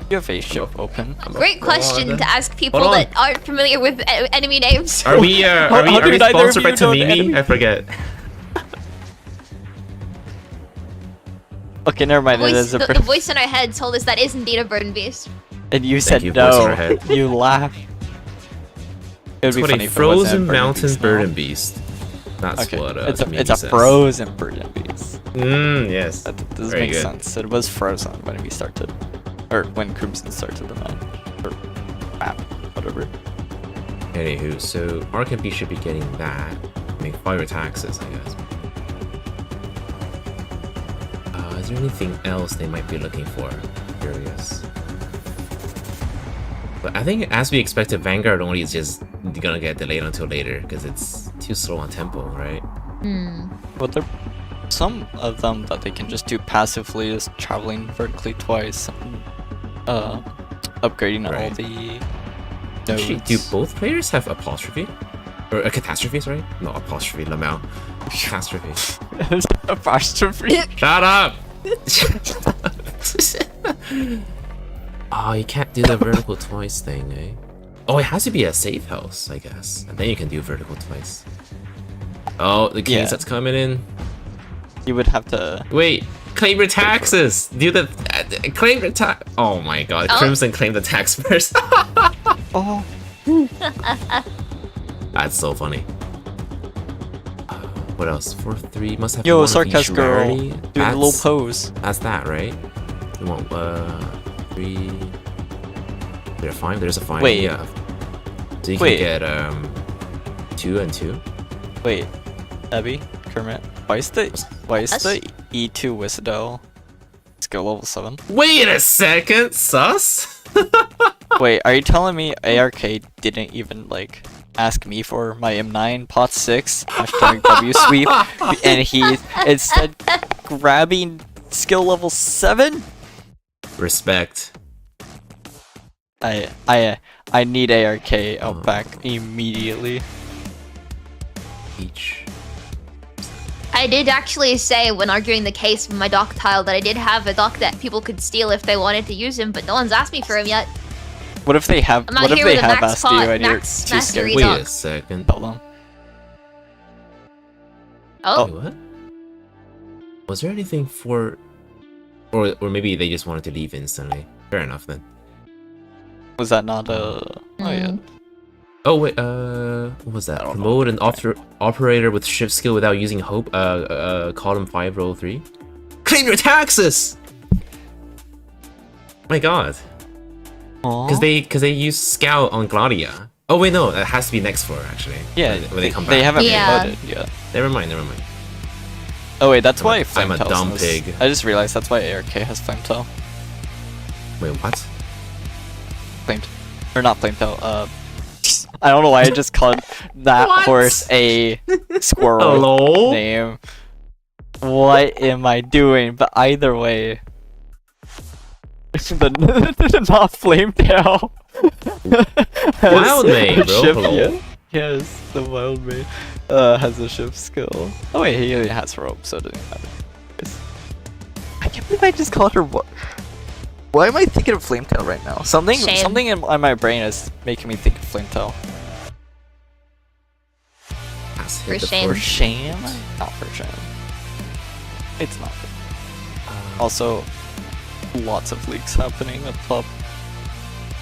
You have face ship open. Great question God. to ask people Hold on. that aren't familiar with enemy names. Are we How are we did neither of sponsored by you know the Tamimi? enemy? I forget. Okay, never mind. It is a The voice in our head told us that is indeed a burden beast. And you said you, voice in our no. head. You laugh. It would be What funny a if it wasn't frozen Burden mountain Beast now. burden beast. That's Okay, what it's Tamimi a says. frozen Burden Beast. Yes. That does Very make good. sense. It was frozen when we started, or when Crimson started the match, or map, whatever. Anywho, so RKB should be getting that. Make fire taxes, I guess. Is there anything else they might be looking for? Curious. But I think, as we expected, Vanguard only is just gonna get delayed until later because it's too slow on tempo, right? But there some of them that they can just do passively is traveling vertically twice, upgrading all Right. the Actually, nodes. do both players have apostrophe? Or a catastrophe, sorry? No, apostrophe, Lamau. Catastrophe. Apostrophe. Shut up! Oh, you can't do the vertical twice thing, eh? Oh, it has to be a safe house, I guess. And then you can do vertical twice. Oh, the kings Yeah. that's coming in. You would have to. Wait, claim your taxes! Do the... claim your tax... Oh my god, Oh. Crimson claim the tax first. Oh. That's so funny. What else? 4-3 must have Yo, one of each Sarcas girl, rarity. doing a little pose. That's that, right? You want 3. There a 5? There's a 5. Wait. Yeah. So you Wait. can get 2 and 2. Wait, Abby, Kermit, why is the E2 Whistle skill level 7? Wait a second, sus. Wait, are you telling me ARK didn't even like ask me for my M9 pot 6 #W sweep and he instead grabbing skill level 7? Respect. I need ARK out back immediately. Each. I did actually say when arguing the case with my dock tile that I did have a dock that people could steal if they wanted to use him, but no one's asked me for him yet. What if they have? I'm out What if here they with a have max asked you pot, and you're max too scared mastery to Wait dock. a second. tell them? Oh, Wait, what? Was there anything for... Or maybe they just wanted to leave instantly. Fair enough then. Was that not a? Oh yeah. Oh wait, what was that? Promote an operator with shift skill without using hope. Column 5, row 3. Claim your taxes. My God, because they use scout on Gladia. Oh wait, no, that has to be next floor actually. Yeah, when they come back. They haven't Yeah. promoted yet. Never mind. Oh wait, that's why I'm a Flametail's dumb in this. pig. I just realized that's why ARK has Flametail. Wait, what? Or not Flametail, I don't know why I just called that What? horse a squirrel Hello? name. What am I doing? But either way, the not Flametail. Wild Mane, bro. Ship, Hello? yeah. Yes, the Wild Mane has a ship skill. Oh wait, he has rope, so it doesn't matter. I can't believe I just called her. Why am I thinking of Flametail right now? Something Shame. in my brain is making me think of Flametail. Has For hit the shame. For force. shame? Not for shame. It's not. Also, lots of leaks happening up top.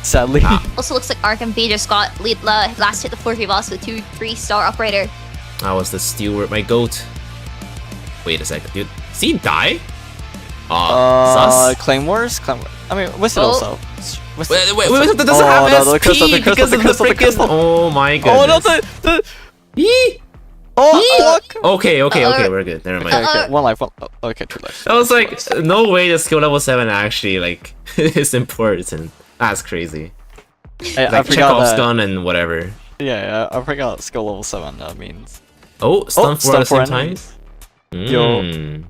Sadly. also looks like RKB just got last hit the 4-3 boss with 2-3-star operator. I was the steward, my goat. Wait a second, dude. Does he die? Sus. Claymores? I mean, Whistle Oh. also. Wait, that doesn't have no, the SP crystal, the because of the crystal, the freaking... crystal. Oh my goodness. Oh no, the Yee! oh, look. Okay, we're good. Never mind. Okay, one life, one. Oh, okay, 2 lives. I was like, no way the skill level 7 actually, like, is important. That's crazy. I Like, forgot Chekhov's that. gun and whatever. Yeah, I forgot skill level 7 means. Oh, stun 4 at the same time? enemies. Yo.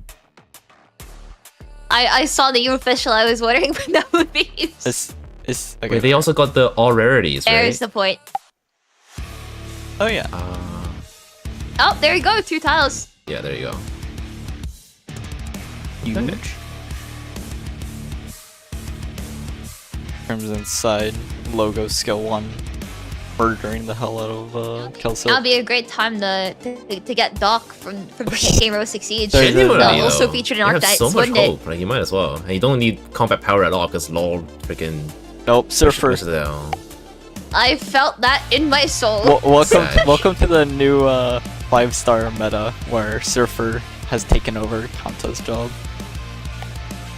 I saw the U official. I was wondering when that would be. It's okay. Wait, they also got the all rarities, right? There's the point. Oh yeah. Oh, there you go. 2 tiles. Yeah, there you go. Huge. Crimson side logo skill 1, murdering the hell out of Kelso. That'll be a great time to get Doc from Game Row Succeeds. There's a- Genuinely, also though, featured in you have Arknights, so much wouldn't it? hope. Like, you might as well. And you don't need combat power at all because LOL freaking... Nope, Surfer. I felt that in my soul. Sad. Welcome to the new 5-star meta where Surfer has taken over Kanta's job.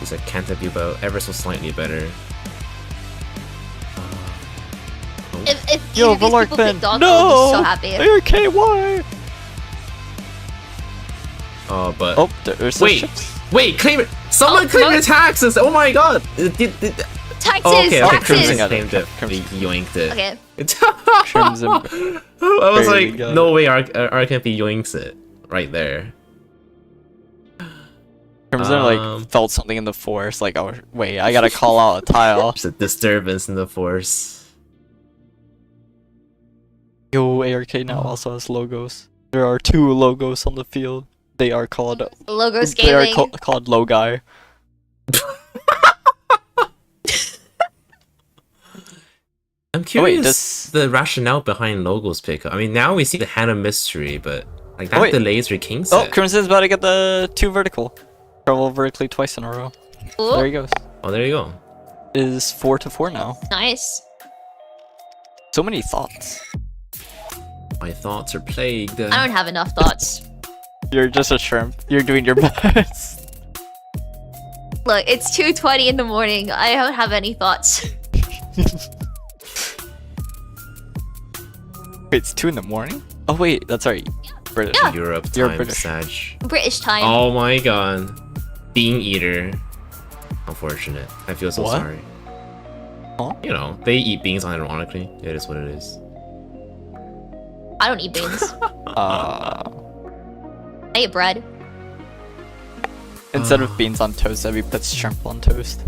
He's a Kanta Bubo, ever so slightly better. If Yo, either of these Valark people Ben. pick dog, No! I'll be so happy. ARKY! But Oh, there's the wait, ships. wait, claim it! Someone Oh, claim what? the taxes! Oh my god! Taxes! Oh, okay, taxes! Crimson Crimson got it. claimed it. Crimson. He yoinked it. Okay. Crimson. I was Barely like, got no way, Arknights yoinks it right there. Crimson like felt something in the force, like, oh wait, I gotta call out a tile. There's a disturbance in the force. Yo, ARK now also has logos. There are 2 logos on the field. They are called Logos they are Gaming. called Logi. I'm curious this- the rationale behind Logos pick. I mean, now we see the Hannah mystery, but like that wait. delays your king Oh, set. Crimson's about to get the 2 vertical. Travel vertically twice in a row. Ooh, There he goes. Oh, there you go. Is 4-4 now. nice. So many thoughts. My thoughts are plagued. I don't have enough thoughts. You're just a shrimp. You're doing your best. Look, it's 2:20 in the morning. I don't have any thoughts. Wait, it's 2 in the morning? Oh wait, that's right. British. Yeah. Europe You're time, British. Sag. British time. Oh my god. Bean eater. Unfortunate. I feel so What? sorry. Huh? You know, they eat beans unironically. It is what it is. I don't eat beans. I eat bread. Instead of beans on toast, Evie puts shrimp on toast.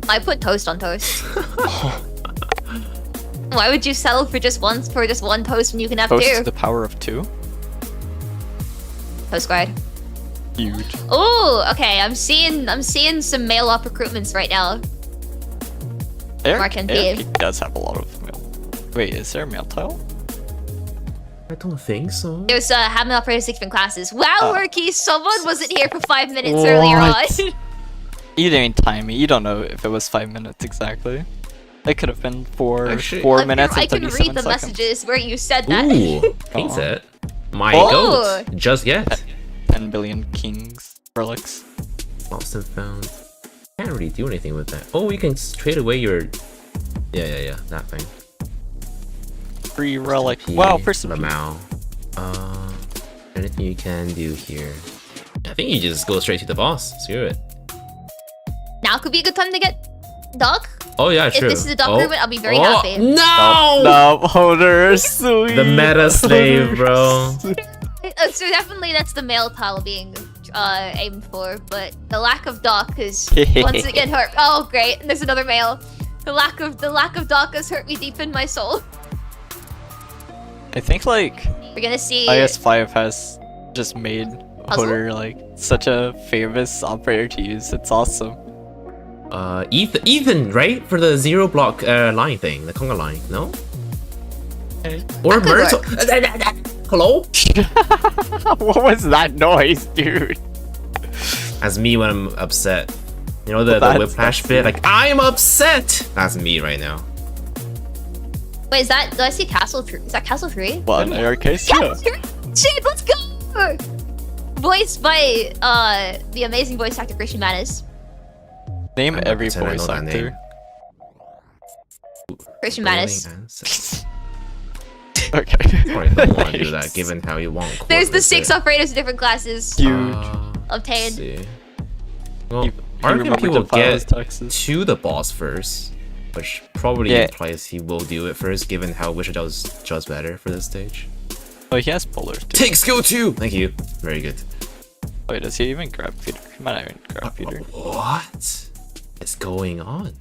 I put toast on toast. Why would you settle for just one toast when you can have Toast 2? to the power of 2? Toast guard. Huge. Oh, okay. I'm seeing some mail up recruitments right now. Mark and Bean. ARK does have a lot of mail. Wait, is there a mail tile? I don't think so. There's having operated 6 different classes. Wow, Lurky, someone wasn't here for 5 minutes What? earlier on. You didn't time me. You don't know if it was 5 minutes exactly. It could have been 4 Actually- 4 minutes I and can 37 read the seconds. messages where you said that. Ooh, king Aw. set. My Oh. goat. Just yet. 10 billion kings relics. Lost and found. Can't really do anything with that. Oh, you can trade away your. Yeah, that thing. Free relic. P, Wow, person. Lamau. Anything you can do here? I think you just go straight to the boss. Screw it. Now could be a good time to get Doc. Oh yeah, If true. this is a Doc recruitment, I'll be very happy. No! No, holder, sweet. The meta slave, bro. So definitely that's the mail tile being aimed for, but the lack of Doc is once again hurt. Oh great, there's another mail. The lack of Doc has hurt me deep in my soul. I think like We're gonna see. IS5 has just made Puzzle? Holder like such a famous operator to use. It's awesome. Ethan, right? For the 0 block line thing, the conga line, no? Or could Myrtle. Hello? What was that noise, dude? That's me when I'm upset. You know the That's whiplash bit? Like, I'm upset! That's me right now. Wait, is that? Do I see Castle 3? Is that Castle 3? What in ARK? Castle 3? Shit, let's go! Voiced by the amazing voice actor Christian Manis. Name I'm every pretend I know voice that actor. Christian Manis. Okay. Sorry, I don't want to do that given how you want. There's the 6 operators in different classes Huge. obtained. See. Well, You Arknights remember will to file his get taxes. to the boss first, which probably Yeah. implies he will do it first, given how Wish does better for this stage. Oh, he has bowlers too. Take skill 2! Thank you. Very good. Wait, does he even grab Peter? He might not even grab Peter. What is going on?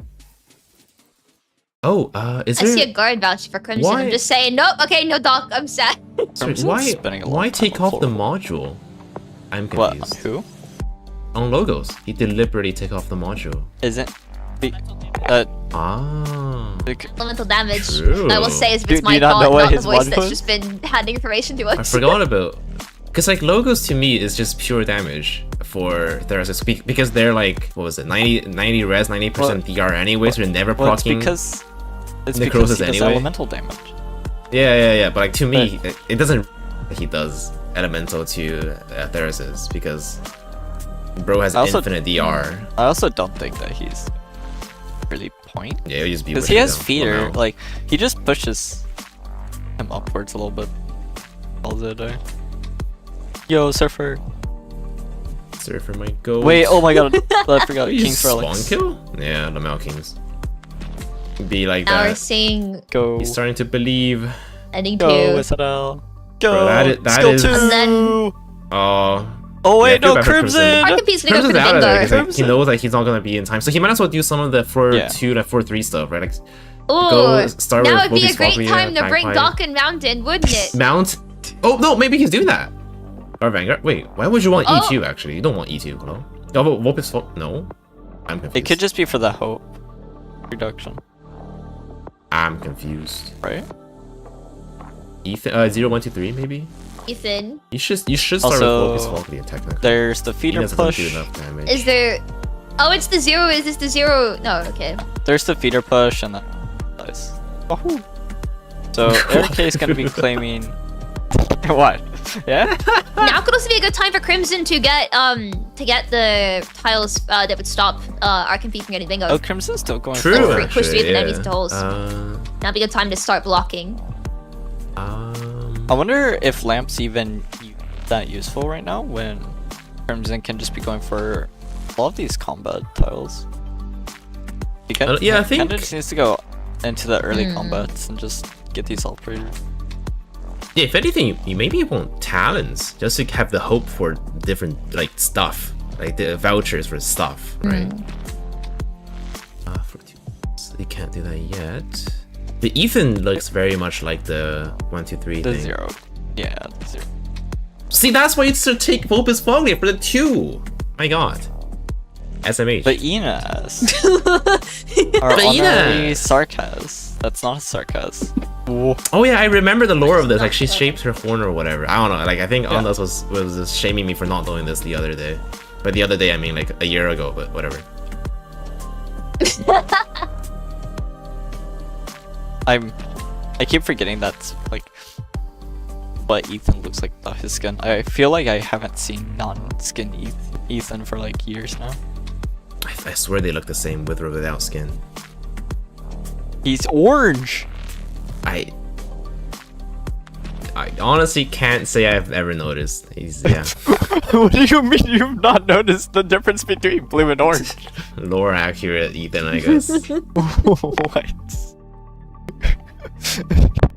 Oh, is I there... see a guard voucher for Crimson. Why- I'm just saying, nope, okay, no Doc, I'm sad. Sorry, Crimson's spending a lot why of time take on off the floor. module? I'm What? confused. Who? On logos, he deliberately take off the module. Isn't? Ah. Elemental damage. True. I will say is if Do- it's do my you not fault, know what not the his voice one that's was? just been handing information to us. I forgot about... Because, like, logos to me is just pure damage for Therasis. Because they're like, what was it, 90 res, 90% Well- DR anyway, so they're never Well, it's proccing... because he necrosis does anyway. elemental damage. Yeah, but like to me, it doesn't... He does elemental to Therasis, because bro has I also- infinite DR. I also don't think that he's really point? Yeah, it'll just be Because he has down. feeder, Oh, no. like, he just pushes him upwards a little bit. Calls it a... Yo, Surfer. Surfer might go. Wait, oh my god, I forgot. He's King's spawn Relics. kill? Yeah, the Mel Kings. Be like Now we're that. seeing Go. He's starting to believe. ending Go, 2. Isabel. Go. Bro, that Skill is- 2. And then Oh. Oh Yeah, I wait, feel no, bad for Crimson. Arcampy's gonna go for Crimson's the out of there Gengar. because like, he Crimson. knows like he's not gonna be in time, so he might as well do some of the floor Yeah. 2 and floor 3 stuff, right? Like Ooh, start now with would be a Focus great Focus, time to bring Bagpipe. Dock and Mountain, wouldn't it? Mount. Oh no, maybe he's doing that. Or Vanguard. Wait, why would you want Oh. E2 actually? You don't want E2, no? Oh, but Wolf is no. I'm confused. It could just be for the hope reduction, I'm confused. right? Ethan, 0, 1, 2, 3 maybe. Ethan, You should start Also, with Focus Focus technically. There's the He feeder doesn't push. do enough damage. is there... Oh, it's the 0. Is this the 0? No, okay. There's the feeder push and that dies. Wahoo. So RK is gonna be claiming what? Yeah? Now could also be a good time for Crimson to get the tiles that would stop Arcampy from getting bingo. Oh, Crimson's still going True. forward. Free push actually, the enemies yeah. into holes. Now'd be a good time to start blocking. I wonder if Lamp's even that useful right now when Crimson can just be going for all of these combat tiles. He yeah, I think- kinda just needs to go into the early combats and just get these operators. Yeah, if anything, you maybe want talents just to have the hope for different like stuff, like the vouchers for stuff, right? So you can't do that yet. The Ethan looks very much like the 1, 2, 3 The thing. 0. Yeah, the 0. See, that's why it's to take Opus Foglia for the 2. My god. SMH. But Enas. Our But honorary Enas. Sarcas. That's not a Sarcas. Whoa. Oh yeah, I remember the lore of this. Like she shaped her horn or whatever. I don't know. Like I think Ondas was just shaming me for not doing this the other day. By the other day, I mean like a year ago. But whatever. I keep forgetting that's like what Ethan looks like without his skin. I feel like I haven't seen non-skin Ethan for like years now. I swear they look the same with or without skin. He's orange. I honestly can't say I've ever noticed. He's yeah. What do you mean you've not noticed the difference between blue and orange? Lore accurate Ethan, I guess. What?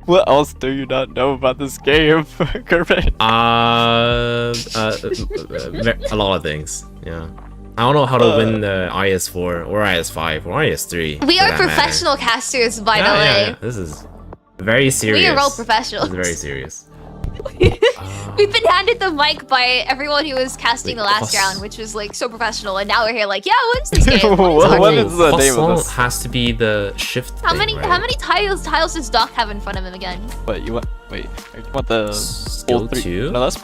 What else do you not know about this game, Kermit? A lot of things. Yeah. I don't know how to win the IS4 or IS5 or IS3. We for are that matter. professional casters, by the Yeah, way. yeah, yeah. This is very serious. We are all professionals. This is very serious. We've been handed the mic by everyone who was casting Wait, the last Cos- round, which was like so professional, and now we're here like, yeah, what's this game? What is the name of Croissant this? has to be the shift How thing, many right? tiles does Doc have in front of him again? What you want? Wait, you want the Skill full 3? 2? No, that's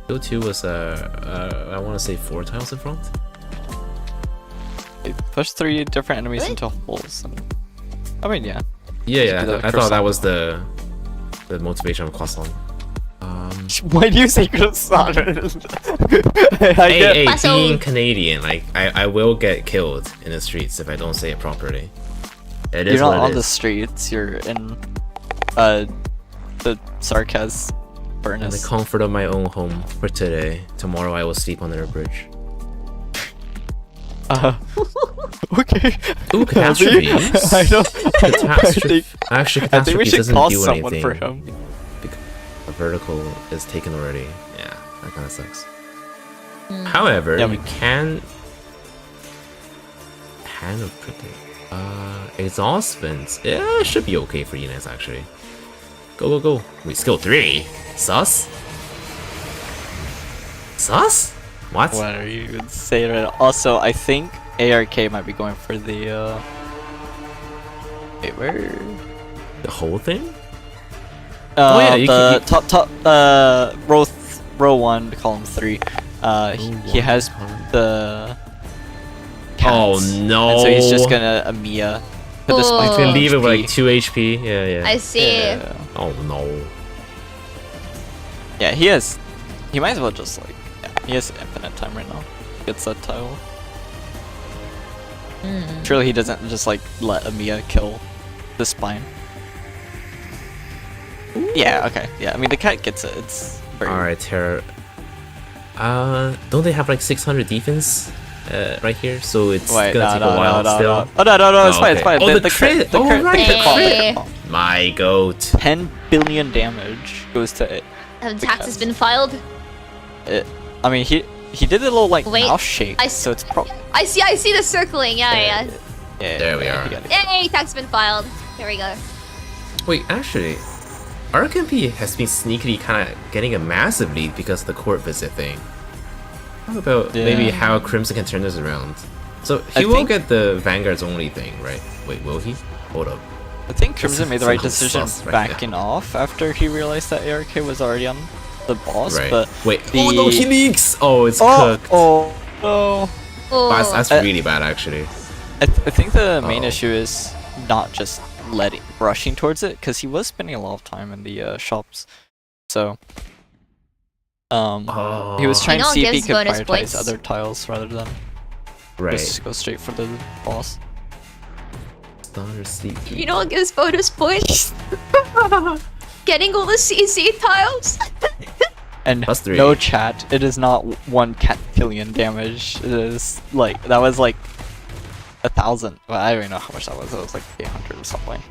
Skill 2 was I want to say 4 tiles in front. Wait, push 3 different enemies Really? into holes. And, I mean, yeah. Yeah, do the I thought that croissant. was the motivation of Croissant. Why do you say croissant? Hey, Croissant. being Canadian, like I will get killed in the streets if I don't say it properly. It is You're not what on it the is. streets. You're in the Sarkaz In the furnace. comfort of my own home for today. Tomorrow I will sleep under a bridge. Okay. Ooh, catastrophes. I know. Catastrophe. Actually, I think we catastrophe should doesn't call do someone anything. for him. A vertical is taken already. Yeah, that kind of sucks. However, Yeah, you can kind of predict. Exhaust vents. Yeah, it should be okay for Enos actually. Go, go, go. Wait, skill 3. Sus? Sus? What? What are you even saying right now? Also, I think ARK might be going for the wait, where? The whole thing? Yeah, you the can- top row 1, column 3. He has the Oh cats, no. and so he's just gonna Amiya put this Oh. one You can leave it with HP. like 2 HP. Yeah, yeah. I see. Yeah. Oh no. Yeah, he has. He might as well just like. Yeah, he has infinite time right now. Gets that tile. Surely he doesn't just like let Amiya kill the spine. Yeah, okay. Yeah, I mean the cat gets it. It's very Alright, Terra. Don't they have like 600 defense right here? So it's gonna take a while still. Oh no, it's fine, okay. it's fine. Oh, the crit! The crit, right, the crit. Hey. My goat. 10 billion damage goes to it. Tax has been filed. I mean, he did a little like Wait, mouse shake, I so it's probably. I see the circling. Yeah. There we are. Yay, tax has been filed. Here we go. Wait, actually, RKMP has been sneakily kind of getting a massive lead because of the court visit thing. How about maybe how Crimson can turn this around? So he will get the Vanguard's only thing, right? Wait, will he? Hold up. I think Crimson made the right Sounds decision sus right backing off after he realized that ARK was already on the boss. Right. But Wait. the... Oh no, he leaks! Oh, it's cooked. Oh no. Oh, That's really bad, actually. I think the main issue is not just rushing towards it, because he was spending a lot of time in the shops. So he was trying to see if he could prioritize points. other tiles rather than just go straight for the boss. you know what gives bonus points? Getting all the CC tiles. And +3. no chat, it is not 1 billion damage. It is like, that was like 1,000. Well, I don't even know how much that was. It was like 800 or something.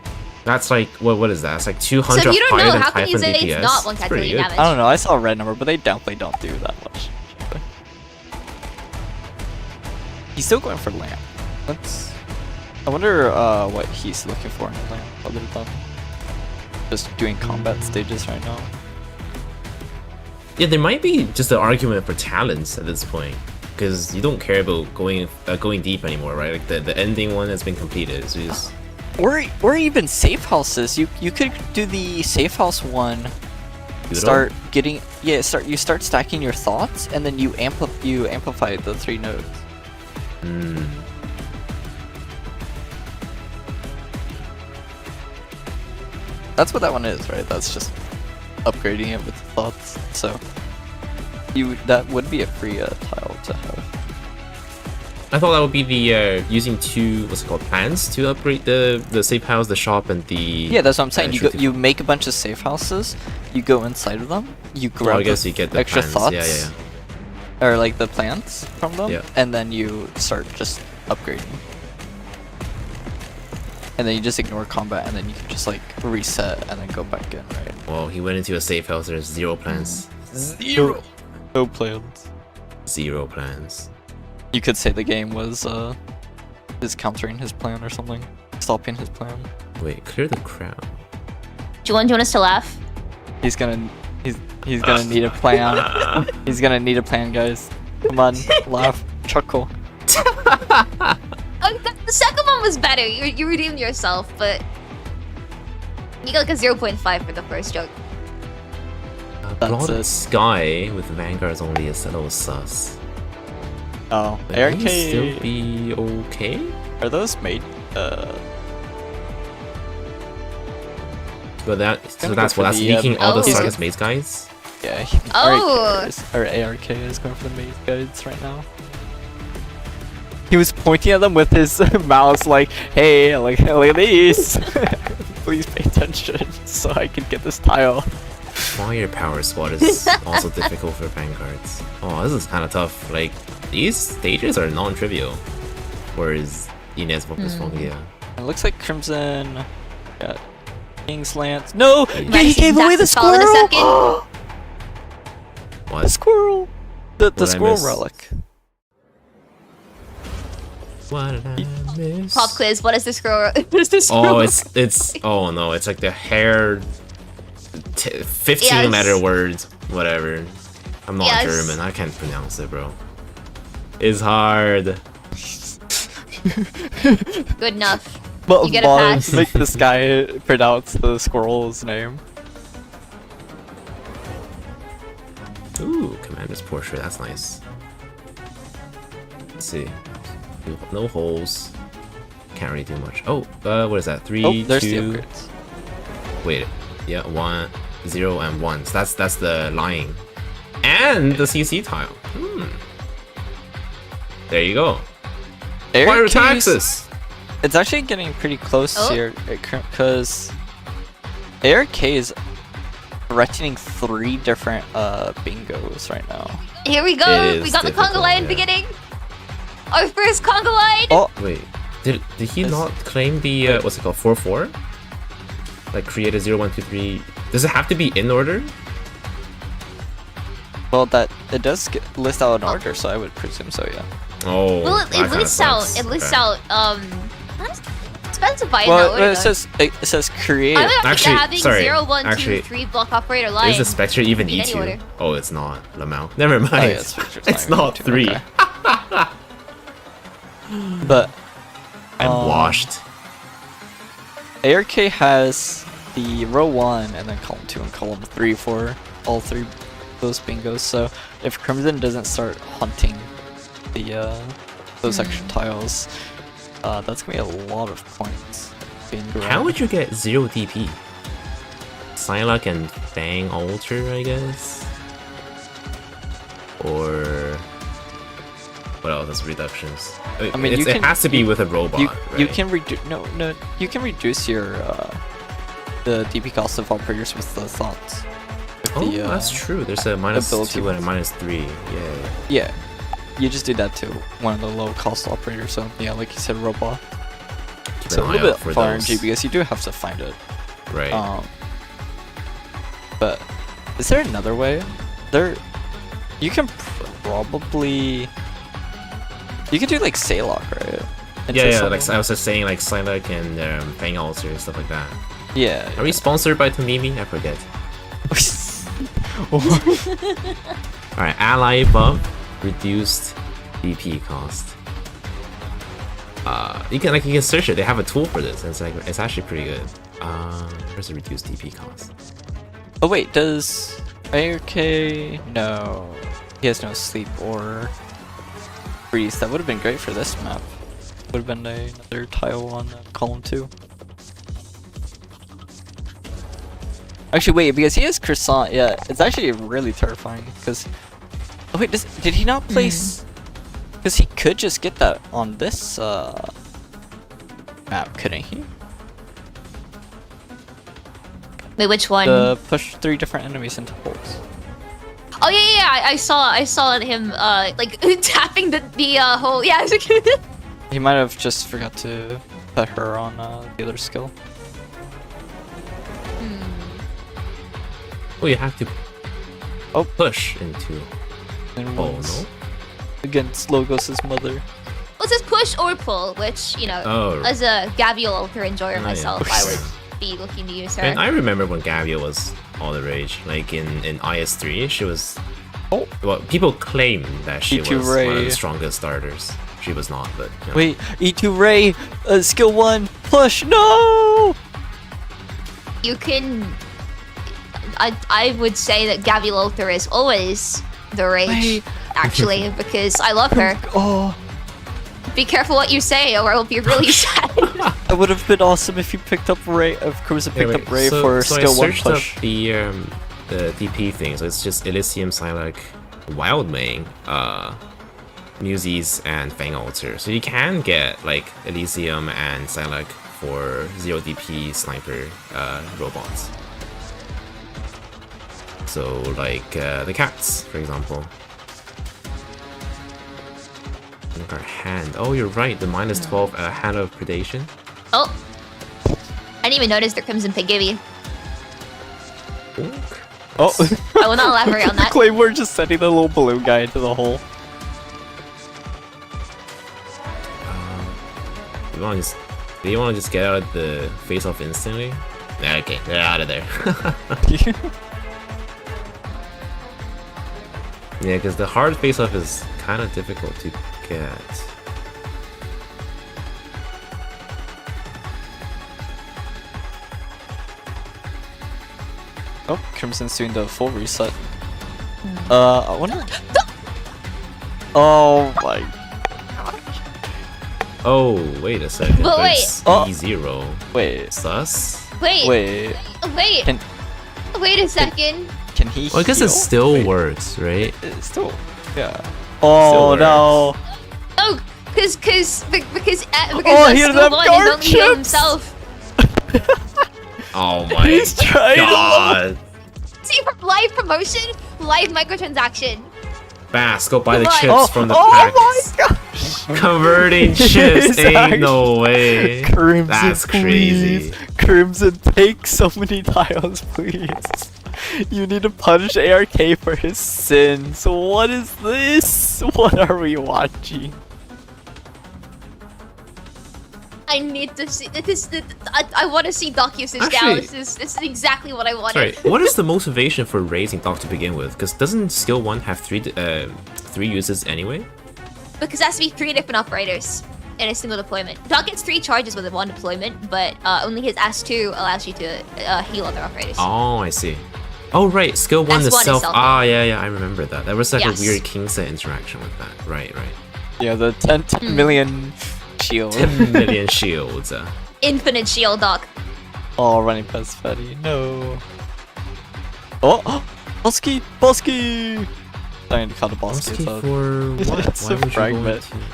That's like, what is that? It's like 200 So if you don't higher know, than how can you Typhon say DPS. it's not 1 That's pretty billion good. damage? I don't know, I saw a red number, but they definitely don't do that much. He's still going for lamp. I wonder what he's looking for in lamp other than just doing combat stages right now. Yeah, there might be just an argument for talents at this point, because you don't care about going deep anymore, right? Like the ending one has been completed. So just... Or even safe houses. You could do the safe house one. Start getting you start stacking your thoughts, and then you amplify the 3 nodes. That's what that one is, right? That's just upgrading it with thoughts. So that would be a free tile to have. I thought that would be the using 2 plans to upgrade the safe house, the shop, and the... Yeah, that's what I'm saying. You make a bunch of safe houses, you go inside of them, you grab I guess you get the extra plans. thoughts, or like the plants from them, Yeah. and then you start just upgrading. And then you just ignore combat, and then you can just like reset and then go back in, right? Well, he went into a safe house, there's 0 plans. No plans. 0 plans. You could say the game was is countering his plan or something, stopping his plan. Wait, clear the crowd. Do you want us to laugh? He's gonna need a plan. He's gonna need a plan, guys. Come on, laugh, chuckle. The second one was better. You redeemed yourself, but you got like a 0.5 for the first joke. Blood Sky with Vanguards only is a little sus. Oh, But ARK may still be okay? Are those made? But that's go what for that's the, leaking all the oh. Sargus Maze guys? Yeah. Oh. ARK is going for the maze guides right now. He was pointing at them with his mouse, like, "Hey, look at these! Please pay attention, so I can get this tile." Firepower squad is also difficult for Vanguards. Oh, this is kind of tough. Like, these stages are non-trivial. Whereas Inez Focus yeah. It looks like Crimson got King's Lance. No! Yeah. Yeah, he gave away the Solid a squirrel! second. The What? squirrel! The What did I squirrel miss? relic. What did I miss? Pop quiz. What is the scroll? What is the scroll? Oh, it's oh no, it's like the hair 15 Yes. letter words, whatever. I'm not Yes. German, I can't pronounce it, bro. It's hard. Good enough. But You get a pass. make this guy pronounce the squirrel's name. Ooh, Commander's Portrait, that's nice. Let's see. No holes. Can't really do much. Oh, what is that? 3, Oh, there's 2. the upgrades. Wait, yeah, 1, 0, and 1. So that's the line. And the CC tile. There you go. Fire ARK's taxes! It's actually getting pretty close Oh. here because ARK is threatening 3 different bingos right now. Here we It go. is We got the difficult, conga line yeah. beginning. Our first conga line. Oh, Wait, did he not claim the what's it called 4-4? Like create a 0-1-2-3. Does it have to be in order? well, that it does list out an order, so I would presume so. Yeah. Oh, Well, that it kinda lists out. sucks. It lists Okay. out. Specify Well, no. it says create. I'm not Actually, having sorry, 0, 1, 2, actually, 3 block operator line. Is the Spectre even in any E2? order. Oh, it's not. Lamau. Never mind. Oh, yeah, it's It's not even 3. okay. But I'm washed. ARK has the row 1 and then column 2 and column 3 for all 3 those bingos. So if Crimson doesn't start hunting the those extra tiles, that's gonna be a lot of points being grabbed. How would you get 0 DP? Psylocke and Fang Alter, I guess? Or... what else is reductions? I mean, it has to be with a robot, you right? can reduce you can reduce your the DP cost of operators with the thoughts. With Oh, the, that's true. There's a -2 and a -3. Yeah. Yeah, you just do that to one of the low cost operators. So yeah, like you said, robot. Keep So a an eye little out bit for of those. RNG because you do have to find it. Right. But is there another way? You can probably you can do like Saylock, right? yeah, like I was just saying, like Psylocke and Fang Alter, stuff like that. Yeah. Are we sponsored by Tomimi? I forget. Alright, ally buff, reduced DP cost. You can search it. They have a tool for this. And it's actually pretty good. Where's the reduced DP cost? Oh wait, does ARK? No, he has no sleep or freeze. That would have been great for this map. Would have been another tile on column 2. Actually, wait, because he has croissant. Yeah, it's actually really terrifying. Because oh wait, did he not place? Because he could just get that on this map, couldn't he? Wait, which one? Push 3 different enemies into holes. Oh yeah. I saw him like tapping the hole. Yeah. He might have just forgot to put her on the other skill. Oh, you have to Oh. push into. And Oh once no. against Logos' mother. Well, it says push or pull, which Oh. as a Gavial Alter enjoyer Oh, myself, yeah. I would be looking to use her. And I remember when Gavia was all the rage. Like in IS3, she was. Oh. Well, people claim that she E2 was one of Ray. the strongest starters. She was not, but. You know. Wait, E2 Ray, skill 1, push, no! You can. I would say that Gavial Alter is always the rage, Wait. actually, because I love her. Oh, Be careful what you say, or I will be really sad. that would have been awesome if you picked up Ray, if Crimson picked Anyway, up Ray so for I skill 1 searched push. up the DP thing, so it's just Elysium, Psylocke, Wildmane, Muses, and Fang Alter. So you can get like Elysium and Psylocke for 0 DP sniper robots. So like the cats, for example. Look, our hand. Oh, you're right. The -12 hand of predation. Oh, I didn't even notice the Crimson Pigibby. Oh, I will not elaborate on that. Claymore just sending the little balloon guy into the hole. Do you want to just get out of the face-off instantly? Yeah, okay, they're out of there. Yeah, because the hard face-off is kind of difficult to get. Oh, Crimson's doing the full reset. I wonder. Oh my. Oh, wait a second. But wait. It's Oh. E0. Wait. Sus? Wait, Wait. wait, Can wait a second. can he? Well, I guess heal? it still Wait, works, right? it still. Yeah. Oh works. no. Oh, because he Skill doesn't have 1 guard is only heal chips! himself. Oh my He's trying god. See, from live promotion, live microtransaction. Bass, go buy the Goodbye. chips from the Oh pack. my gosh! Converting chips ain't no way. Crimson, That's crazy. please. Crimson, take so many tiles, please. You need to punish ARK for his sins. What is this? What are we watching? I need to see this. I want to see Doc usage now. Actually- This is exactly what I wanted. Sorry, what is the motivation for raising Doc to begin with? Because doesn't skill 1 have three uses anyway? Because it has to be 3 different operators in a single deployment. Doc gets 3 charges with 1 deployment, but only his S2 allows you to heal other operators. Oh, I see. Oh, right, skill 1 S1 is is self. self. Ah, yeah, I remember that. That was like Yes. a weird king set interaction with that. Right. Yeah, the 10 million shield. 10 million shields. Infinite shield, Doc. Oh, running past Fatty. No. Oh, Bosky! Bosky! Trying to call the Bosky. Asking So for what? It's Why a would you go fragment. into-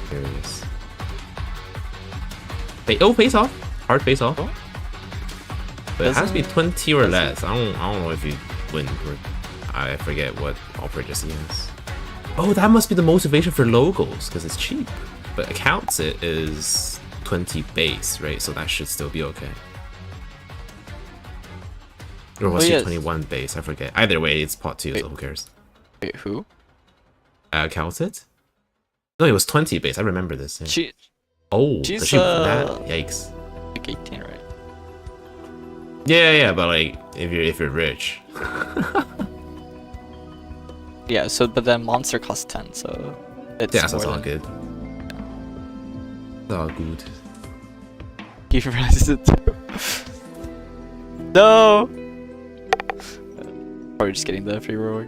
Curious. Face off. Hard face off. Oh. But it has to be 20 or less. I don't know if you win. Or I forget what operators he has. Oh, that must be the motivation for locals because it's cheap. But accounts it is 20 base, right? So that should still be okay. Or was Oh, it yes. 21 base? I forget. Either way, it's pot 2, so who cares? wait, who? Counts it? No, it was 20 base. I remember this. Yeah. She Oh, she's, does she that? Yikes. like 18, right? Yeah, but like if you're rich. Yeah. So, but then monster costs 10, so it's Yeah, so it's more all than- good. It's all good. He realizes it too. No. Or just getting the free reward.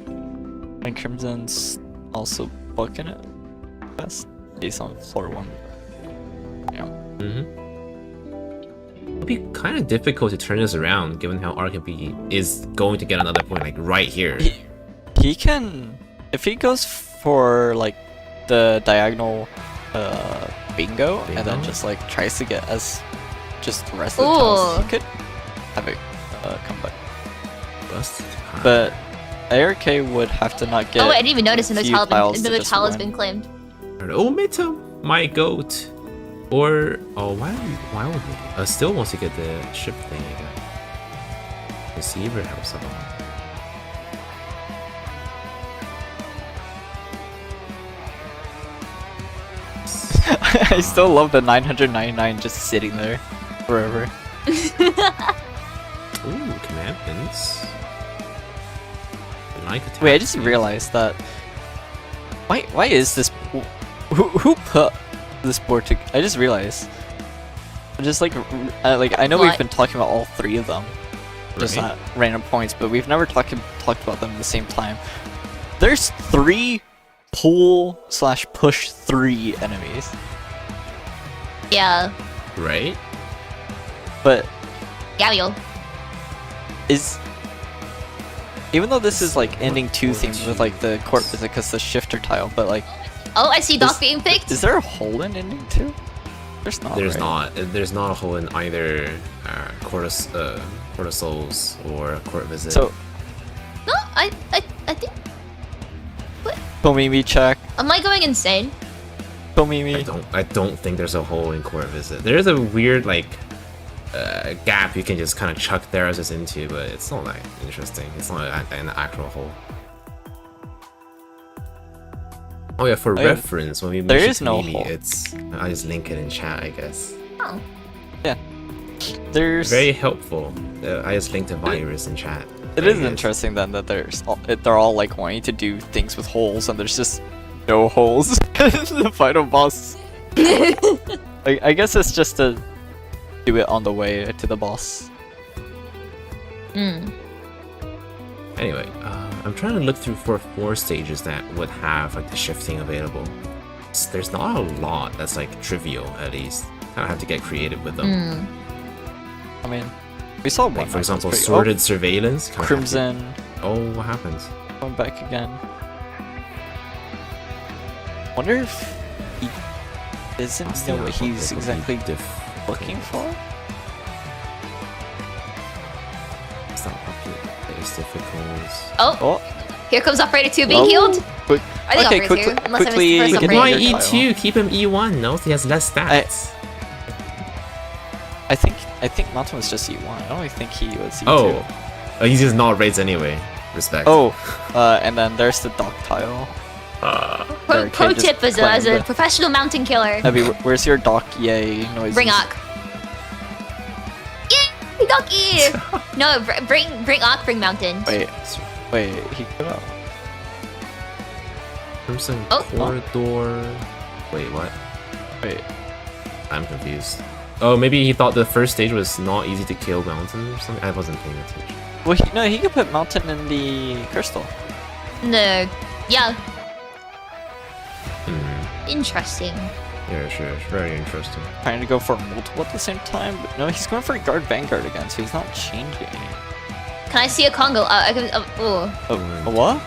And Crimson's also booking it best based on floor 1. Yeah. It'll be kind of difficult to turn this around given how Arknights is going to get another point like right here. He can, if he goes for like the diagonal bingo and then just like tries to get as just the rest of the tiles, Ooh. he could have it come back. Bust. But ARK would have to not get. Oh, wait, I didn't even notice few another tiles to just tile has run. been claimed. Oh, Mito, my goat. Or why would he? Still wants to get the ship thing again. Receiver helps a lot. I still love the 999 just sitting there forever. Ooh, commandments. Like attack Wait, I just speed. realized that. Why is this? Who put this board to? I just realized. Just like I know we've What? been talking about all 3 of them, just Right. at random points, but we've never talked about them at the same time. There's 3 pull/push 3 enemies, Yeah. Right? but Gabriel. is. Even though this is like ending 2 themed with like the court visit because the shifter tile, but like, Oh, I see Doc being picked. is there a hole in ending 2? There's not. There's right? not. There's not a hole in either Court of Souls or Court Visit. So, No, I think. Tomimi check. Am I going insane? Tomimi. I don't think there's a hole in Court Visit. There's a weird like gap you can just kind of chuck Therasis into, but it's not that interesting. It's not an actual hole. Oh yeah, for Oh, yeah. reference, when we There mention is no Mimi, hole. it's I just link it in chat, I guess. Oh. There's. Very helpful. I just linked a virus in chat. It There is it interesting then that they're all like wanting to do things with holes and there's just no holes in the final boss. I guess it's just to do it on the way to the boss. Hmm. Anyway, I'm trying to look through for 4 stages that would have like the shifting available. There's not a lot that's like trivial, at least. I don't have to get creative with them. Hmm. I mean, we saw one. Like for that was example, pretty- Sorted Surveillance. Oh, Kinda have to- Crimson Oh, what happens? going back again. Wonder if he doesn't know what he's exactly looking for. It's not popular. It's difficult. Oh, here comes Operator 2 being Oh. healed. Quick. I think Okay, Operator 2, unless I missed quickly the first get Operator. my Why E2? Keep him E1. No, he has less stats. I think Mountain was just E1. I don't really think he was E2. Oh, he's just not raids anyway. Respect. Oh, and then there's the dock tile. Pro just tip as a claim the- professional mountain killer. Abby, where's your dock yay noises? Bring Ak. Yay, Docky! No, bring Ak, bring mountain. Wait, he put up. Crimson Oh. corridor. Wait, what? Wait, I'm confused. Oh, maybe he thought the first stage was not easy to kill mountain or something. I wasn't paying attention. well, he could put mountain in the crystal. No, yeah, Hmm. interesting. Yeah, sure. It's very interesting. Trying to go for multiple at the same time, but no, he's going for guard vanguard again, so he's not changing. Can I see a Congo? I can. Oh, A what?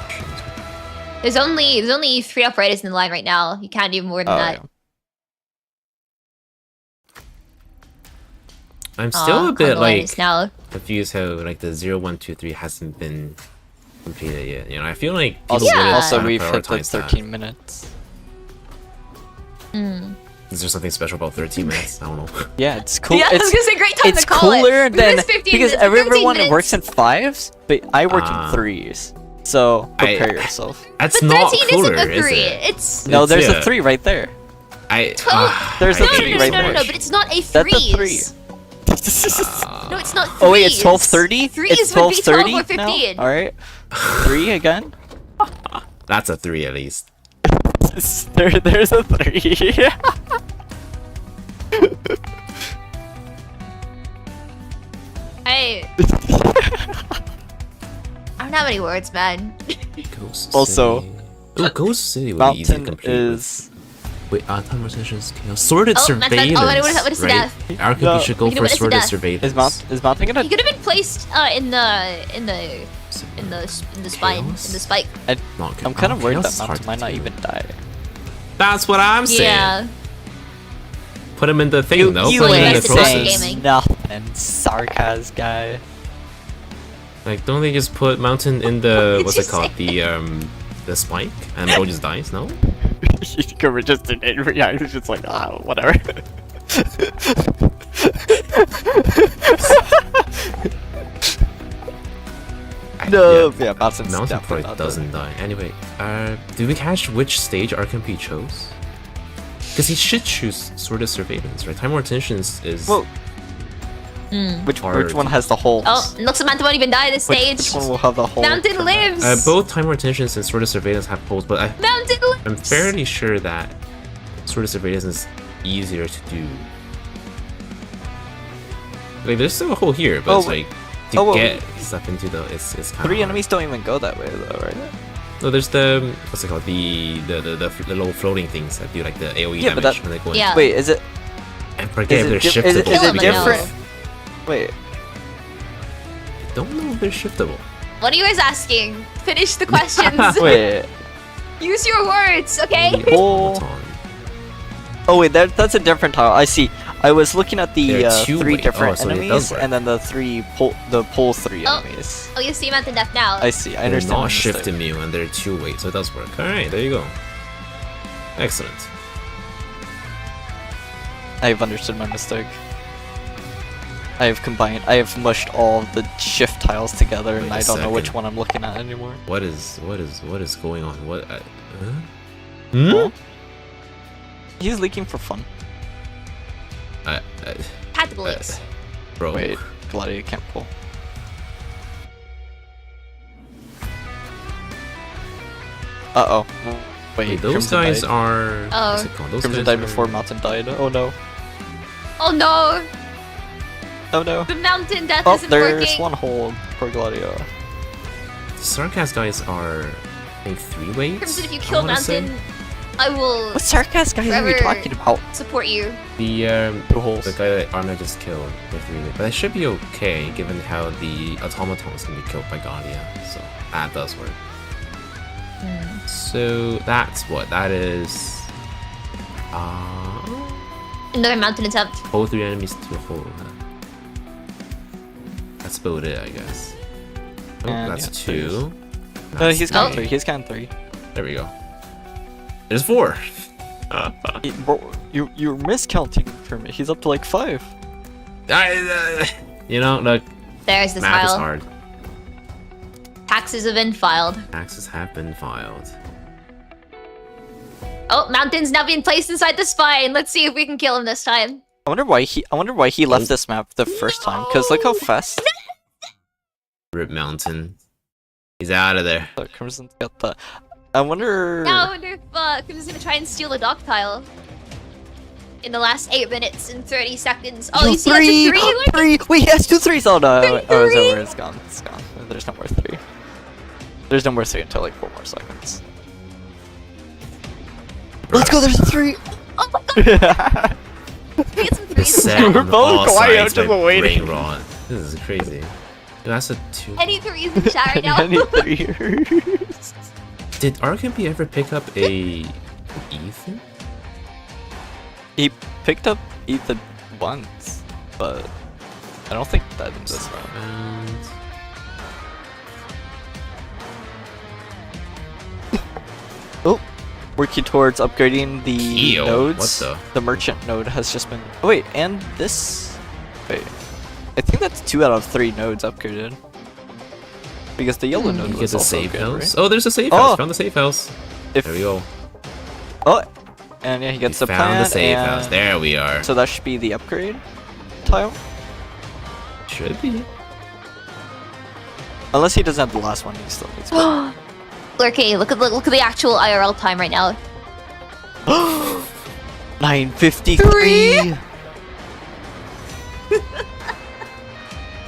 there's only 3 operators in the line right now. You can't do more than that. Yeah. I'm still a bit Congo line like is now. confused how like the 0123 hasn't been completed yet. You know, I feel like people Also, Yeah. really also wanna we've hit the prioritize that. 13 minutes. Is there something special about 13 minutes? I don't know. Yeah, it's cool. Yeah, I was gonna say great time It's to call cooler it. We than missed 15 because minutes, 13 everyone minutes. works in 5s, but I work Ah. in 3s. So prepare yourself. That's But not 13 cooler, isn't a 3. is it? It's No, there's yeah. a 3 right there. I. 12. There's I a no, hate three no, it no, right no, so no, there. but it's not a That's a 3. 3. No, it's not 3. Oh wait, it's 12:30. Threes It's would be 12 12:30 or 15. now. All right, 3 again. That's a 3 at least. There's a 3. I don't have any words, man. Ghost Also, City. Oh, Ghost City would be easy to Mountain complete. is. Wait, time rotations chaos. Sorted Oh, surveillance. what is right? that? Arcade No. should go We can for do sorted that. surveillance. Is Mountain gonna? He could have been placed in the spine, Chaos? in the spike. Not good. I'm kind of worried Chaos that is hard Mountain to might not do. even die. That's what I'm saying. Yeah. Put him in the thing, though. You Put him in the wasted process. time gaming. nothing, sarcasm guy. Like, don't they just put Mountain in the Did what's you it called? say? The spike, and Bo just dies. No. You're just an yeah, he's just like whatever. No, yeah, Mountain's Mountain definitely probably not doesn't die. Anyway, did we catch which stage Arknight chose? Because he should choose Sword of Surveillance, right? Time War Tensions is. Well, which one has the holes? Oh, looks like Mountain won't even die this stage. Which one will have the hole? Mountain lives. Both Time War Tensions and Sword of Surveillance have holes, but Mountain lives. I'm fairly sure that Sword of Surveillance is easier to do. Like, there's still a hole here, but Oh, it's like to well, get stuff into the it's kind of 3 enemies don't even go that way though, right? No, there's the what's it called? The little floating things that do like the AOE Yeah, but damage that- when they go Yeah. in. Wait, is it? I forget if Is they're it, is it, shiftable. is Kill it him, I know. different? Wait, I don't know if they're shiftable. What are you guys asking? Finish the questions. wait. Use your words, okay? The Oh. automaton. Oh wait, that's a different tile. I see. I was looking at the There are 2 3 ways. different Oh, so it does enemies, work. and then the pull 3 Oh. enemies. Oh, you see Mountain Death now. I see. I They're understand. not the mistake. shift immune, and they're 2-way, so it does work. All right, there you go. Excellent. I have understood my mistake. I have mushed all of the shift tiles together, Wait and a I don't know which second. one I'm looking at anymore. What is going on? What? Huh? Oh. He's leaking for fun. Had to believe. Bro. Wait, Gladiator can't pull. Uh oh. Wait, those Crimson guys died. are. Oh. What's it called? Those Crimson guys died are- before Mountain died. Oh no. Oh no! Oh no. The Mountain Death Oh, isn't there's working. one hole for Gladio. The Sarcast guys are, I think, 3-way. Crimson, if you kill Mountain, I will What sarcasm guys are we Forever. talking about? support you. The 2 holes. the guy that Arna just killed with 3-way, but it should be okay given how the automatons can be killed by Guardia, so that does work. So that's what that is. Another mountain attempt. Hold 3 enemies to hold. That's about it, I guess. Oh, And that's yeah, 2. No, he's gone Oh. 3. He's gone 3. There we go. There's 4. Bro, you're miscounting Kermit. He's up to like 5. You know, look, There's the math is tile. hard. Taxes have been filed. Taxes have been filed. Oh, mountain's now being placed inside the spine. Let's see if we can kill him this time. I wonder why he left this map the first time. Cause look how fast Rip Mountain. He's out of there. Crimson's got the. I wonder. Now I wonder if Crimson's gonna try and steal the dock tile. In the last 8 minutes and 30 seconds. Oh, you see that's a 3? Wait, he has 2 3s. Oh no! Three, Oh, it's three. over. It's gone. It's gone. There's no more 3. There's no more 3 until like 4 more seconds. Let's go. There's a 3. Oh my god! Get some The threes. set We're on both all quiet, sides just by waiting. Brain Rot. This is crazy. Dude, that's a 2. Any threes in chat right now? Any 3ers. Did Arknights ever pick up a Ethan? He picked up Ethan once, but I don't think that in this round. And Oh, working towards upgrading the Ew, nodes. what the merchant node has just been. Oh wait, and this. Wait, I think that's 2 out of 3 nodes upgraded. Because the yellow node you get was the also safe good, house. right? Oh, there's a safe Oh. house. Found the safe house. If There we go. oh, and yeah, he gets We the found plant. the safe and house. There we are. So that should be the upgrade tile, Should be. unless he doesn't have the last one. He still needs. One. Lurky, look at the actual IRL time right now. 9:53.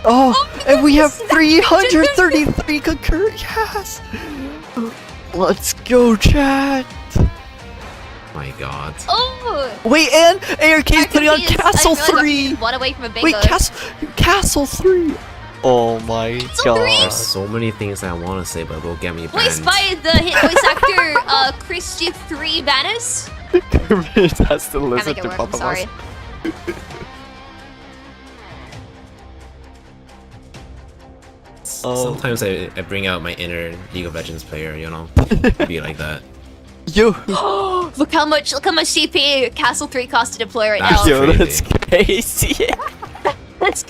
Oh, and we have 333 concur. Yes. Let's go, chat. My God. Oh! Wait, and ARK's putting on Castle 3. One away from a bingo. Wait, Castle 3. Oh my Castle 3? god. There's so many things that I want to say, but will get me Voiced banned. by the hit voice actor Christy 3 Banis. Kermit has to Can't listen make it to work, I'm Papa sorry. Oh. Sometimes I bring out my inner League of Legends player, you know? Be like that. Yo, Look how much CP Castle 3 costs to deploy right That's now. yo, crazy. that's crazy. That's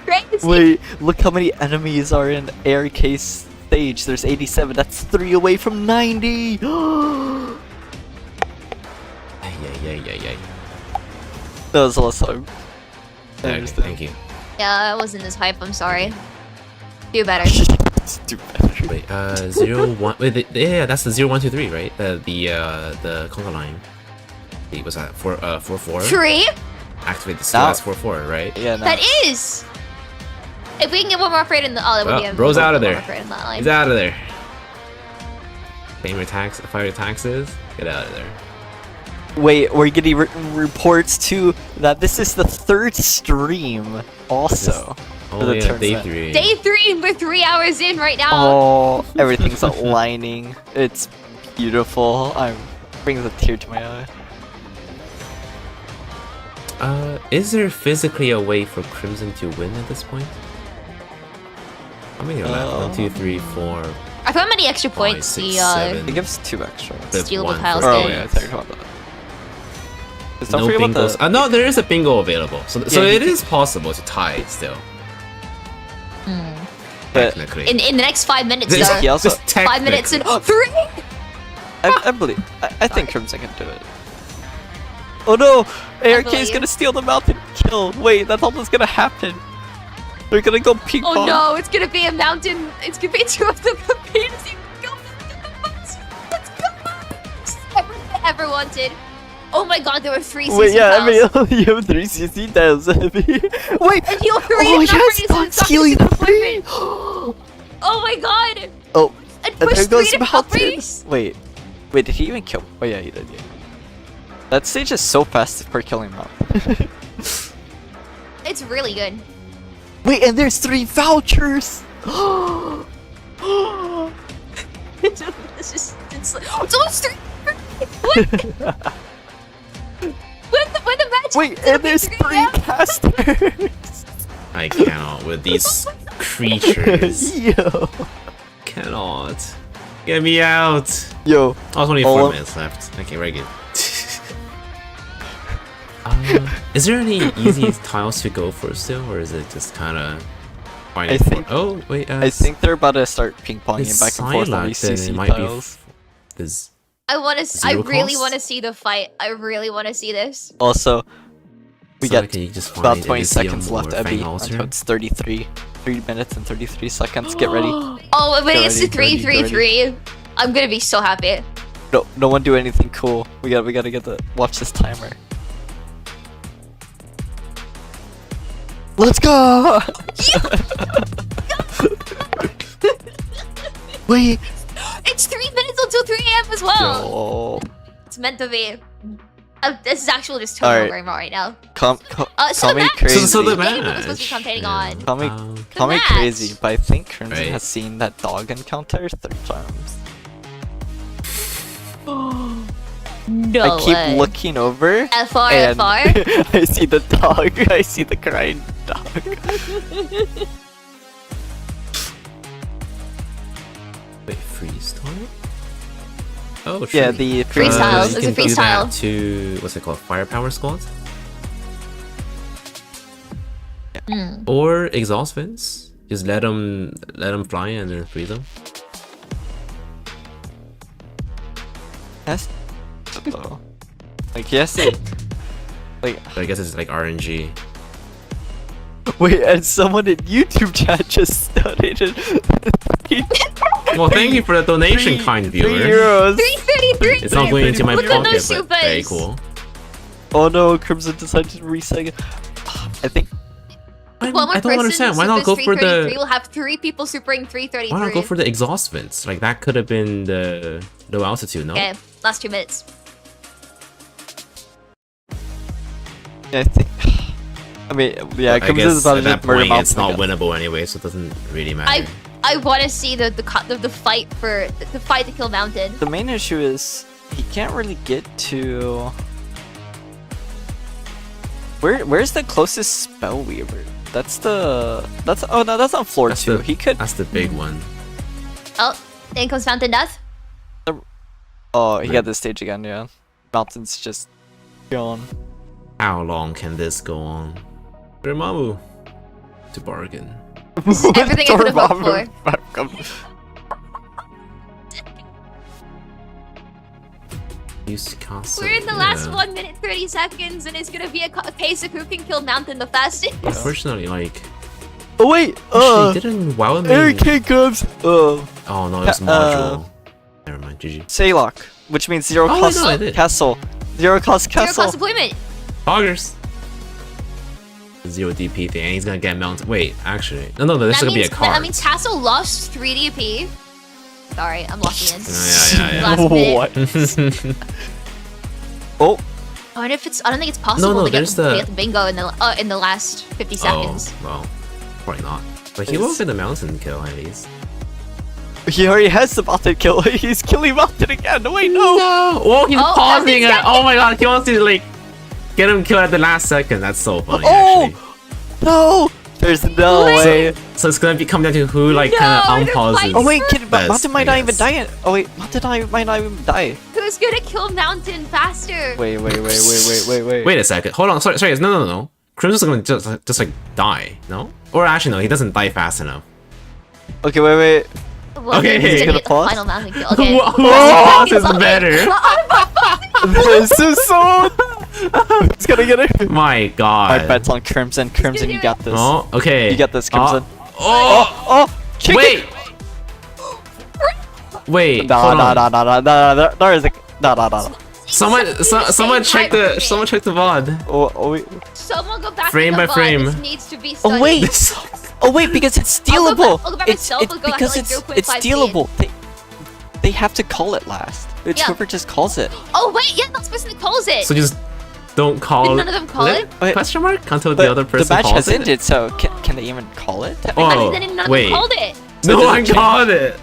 crazy. Wait, look how many enemies are in ARK's stage. There's 87. That's 3 away from 90. Yeah. That was last time. I Okay, understand. thank you. Yeah, I wasn't as hype. I'm sorry. Do better. Stupid. Wait, 0, 1. Wait, yeah, that's the 0, 1, 2, 3, right? The conga line. It was at 4, 4. 3? Activate the skill. Now- That's 4, 4, right? Yeah, no. That is. If we can get one more upgrade in the that would Well, be a bro's out of one more there. upgrade in that line. He's out of there. Claim your tax, fire your taxes. Get out of there. Wait, we're getting reports too that this is the 3rd stream also. for Oh the yeah, day tournament. 3. Day 3, we're 3 hours in right now. Oh, everything's aligning. It's beautiful. I'm brings a tear to my eye. Is there physically a way for Crimson to win at this point? How many are left? 1, 2, 3, 4. I thought how many extra points 6, the 7. It gives 2 extra. Flip stealable 1 tiles for Oh did. yeah, I points. talked about that. Just don't No forget about bingos. the. No, there is a bingo available. So Yeah, it you is possible to tie still. But Technically. In the next 5 minutes, This- though. he also. Just 5 minutes and technically. 3. I believe. I think Crimson can do it. Oh no! ARK is believe. gonna steal the mountain kill. Wait, that's almost gonna happen. They're gonna go ping Oh pong. no, it's gonna be a mountain. It's gonna be 2 of them competing. Let's go. Everything I ever wanted. Oh my god, there were 3 CC Wait, yeah, tiles. I mean, you have 3 CC tiles. Wait! And heal 3 Oh and yes, not not stealing the 3! Oh my god! Oh, And and push there 3 goes to mountain. upgrades? Wait, did he even kill? Oh yeah, he did. Yeah. That stage is so fast for killing mountain. It's really good. Wait, and there's 3 vouchers. It's just, it's almost 3. What? Wait, and there's 3 casters. I cannot with these creatures. Yo. Cannot. Get me out. Yo. Oh, it's only All 4 of- minutes left. Okay, very good. Is there any easy tiles to go for still, or is it just kind of? I think. Oh wait. I think they're about to start ping ponging it's back and forth on these Silac, then CC it might tiles. be. Is I want to. I Zero really cost? want to see the fight. I really want to see this. Also, we so got can you just about find 20 Elysium seconds left, or Abby. Fang Altar? Until it's 33. 3 minutes and 33 seconds. Get ready. Oh, when it gets to Get ready, 3-3-3, I'm gonna be so happy. No one do anything cool. We gotta get the watch this timer. Let's go! Wait. It's 3 minutes until 3 a.m. as well. Oh. It's meant to be. This is actually just All total right. going on right now. Call So me the crazy. So the game we're match. supposed to be commentating Yeah. on. Call me match. crazy, but I think Crimson Right. has seen that dog encounter 3 times. No I keep way. looking over. FR, and FR. I see the dog. I see the crying dog. Wait, freestyle? Oh, Yeah, sure. the Freestyle. You It's a can do that freestyle. to what's it called? Firepower squad Hmm. or exhaust vents. Just let them fly and then freeze them. Yes. Like yes. It, like But I guess it's like RNG. wait, and someone in YouTube chat just donated. Well, thank you for the donation, kind viewer. 3 euros. 333. It's not going into my Look at pocket, those but very supers. cool. Oh no, Crimson decided to reset. I think. One more I don't person understand. Why not supers go for 333. the? We'll have 3 people supering 333. Why not go for the exhaust vents? Like that could have been the low altitude, no? Okay, last 2 minutes. Yeah, I think. I mean, yeah, I Crimson guess is about at to that just murder point it's Mountain not again. winnable anyway, so it doesn't really matter. I want to see the fight for the fight to kill Mountain. The main issue is he can't really get to. Where's the closest spell weaver? That's oh no, that's on floor That's 2. the- He could. That's the big one. Oh, in comes Mountain Death. Oh, he got this stage again. Yeah, Mountain's just gone. How long can this go on? Dormammu to bargain. This is everything I could have hoped for. Kukkikaze, We're in the last yeah. 1 minute 30 seconds, and it's gonna be a case of who can kill Mountain the fastest. Unfortunately, like Oh wait, actually didn't wow me. Eric comes. Oh no, it was Uh, module. Never mind, GG. Saylock, which means zero Oh, cost no, I did. castle. Zero cost Zero castle. cost deployment. Augers. Zero DP thing, and he's gonna get mounted. Wait, actually, no, this is gonna be a card. That means Castle lost 3 DP. Sorry, I'm locking in. Yeah. Last minute. What? Oh, Oh, and if it's, I don't think it's possible No, to, get there's to the- get the bingo in the last 50 seconds. Oh, well, probably not. But he will get the mountain kill at least. he already has the mountain kill. He's killing mountain again. Wait, no. No! Whoa, he's Oh, pausing Azen it! Oh my god, he wants to like get him killed at the last second. That's so funny, Oh, actually. no. There's no What? way. So it's gonna come down to who like kind No, of they're unpauses. fighting Oh wait, best, mountain might I not even guess. die. Oh wait, mountain might not even die. Who's gonna kill Mountain faster? Wait. Wait a second. Hold on. Sorry. No. Crimson's gonna just like die. No? Or actually, no. He doesn't die fast enough. Okay, wait. Well, Okay. he's He's gonna gonna get the pause? final Mountain kill. Okay. Who's is better? This is so. It's gonna get it. My My god. bet's on Crimson. Crimson, you got this. Oh, okay. You got this, Crimson. Oh, Oh, chicken. wait. Wait. No. hold on. There is a. No. Someone check the VOD. Oh wait. Someone go back Frame to the by VOD. frame. This needs to be studied. Oh wait. Oh wait, because it's I'll go stealable. back- I'll go back It's myself and go because at, like, it's 0.5 stealable. They have to call it last. It's Yeah. whoever just calls it. Oh wait, yeah, that's person that calls it. So just don't call Did it. none of them call it? Wait, Question mark until But the other person the match calls has it. ended, so can they even call it? Oh, I mean, then none of wait. them called it. No does it one change? called it.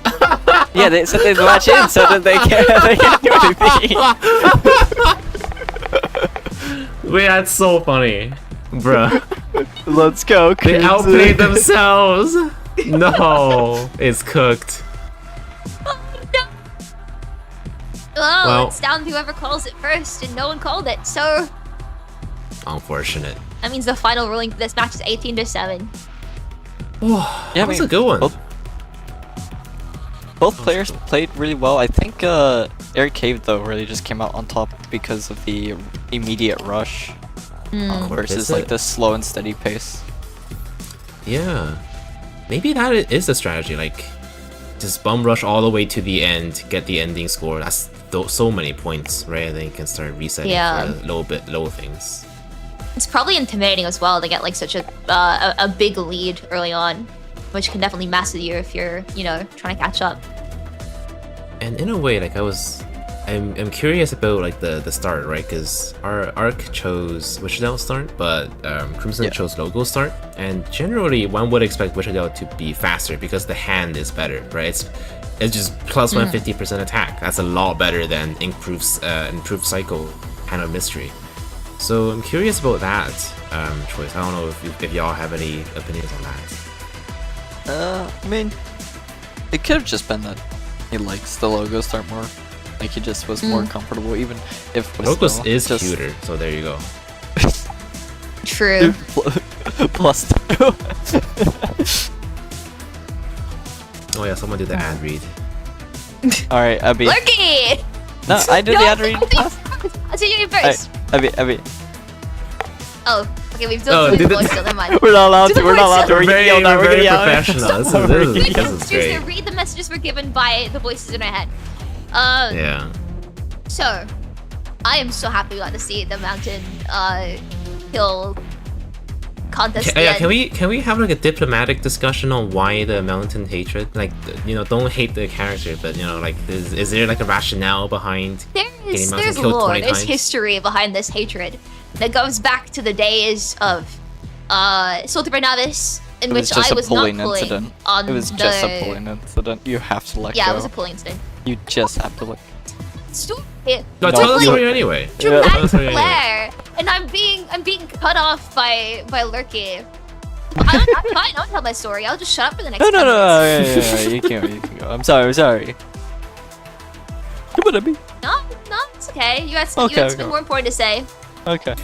Yeah, they said the match ends, so then they can't do anything. Wait, that's so funny. Bruh. Let's go. They outplayed themselves! No! It's cooked. Well, it's down to whoever calls it first, and no one called it, so... Unfortunate. That means the final ruling for this match is 18-7. Oh, yeah, that's a good one. Both players played really well. I think Eric Cave, though, really just came out on top because of the immediate rush versus like the slow and steady pace. Yeah. Maybe that is the strategy, like, just bum rush all the way to the end, get the ending score. That's so many points, right? And then you can start resetting for low things. It's probably intimidating as well to get like such a big lead early on, which can definitely mess with you if you're, you know, trying to catch up. And in a way, like I'm curious about like the start, right? Because our Arc chose Wishadel start, but Crimson chose Logo start. And generally, one would expect Wishadel to be faster because the hand is better, right? It's just plus 150% attack. That's a lot better than improved cycle kind of mystery. So I'm curious about that choice. I don't know if y'all have any opinions on that. I mean, it could have just been that he likes the Logo start more. Like he just was more comfortable, even if Logos is cuter, so there you go. True. Plus 2. Oh yeah, someone did the ad read. Alright, Abby. Lurky! No, I did the ad read. I'll see you first. Abby. Oh, okay, we've done the voice, so never mind. We're not allowed to. We're not allowed to. We're very professional. This is great. Seriously, read the messages we're given by the voices in our head. Yeah. So, I am so happy we got to see the Mountain Hill contest. Can we have like a diplomatic discussion on why the Mountain hatred? Like, you know, don't hate the character, but you know, like, is there like a rationale behind? There's lore. There's history behind this hatred that goes back to the days of Solta Bernavis, in which I was not pulling on. It was just a pulling incident. You have to let go. Yeah, it was a pulling incident. You just have to let. No, tell us story anyway. Dramatic flair, and I'm being cut off by Lurky. I'm fine. I'll tell my story. I'll just shut up for the next. No. Yeah, you can go. I'm sorry. Come on, Abby. No, it's okay. You had something more important to say. Okay.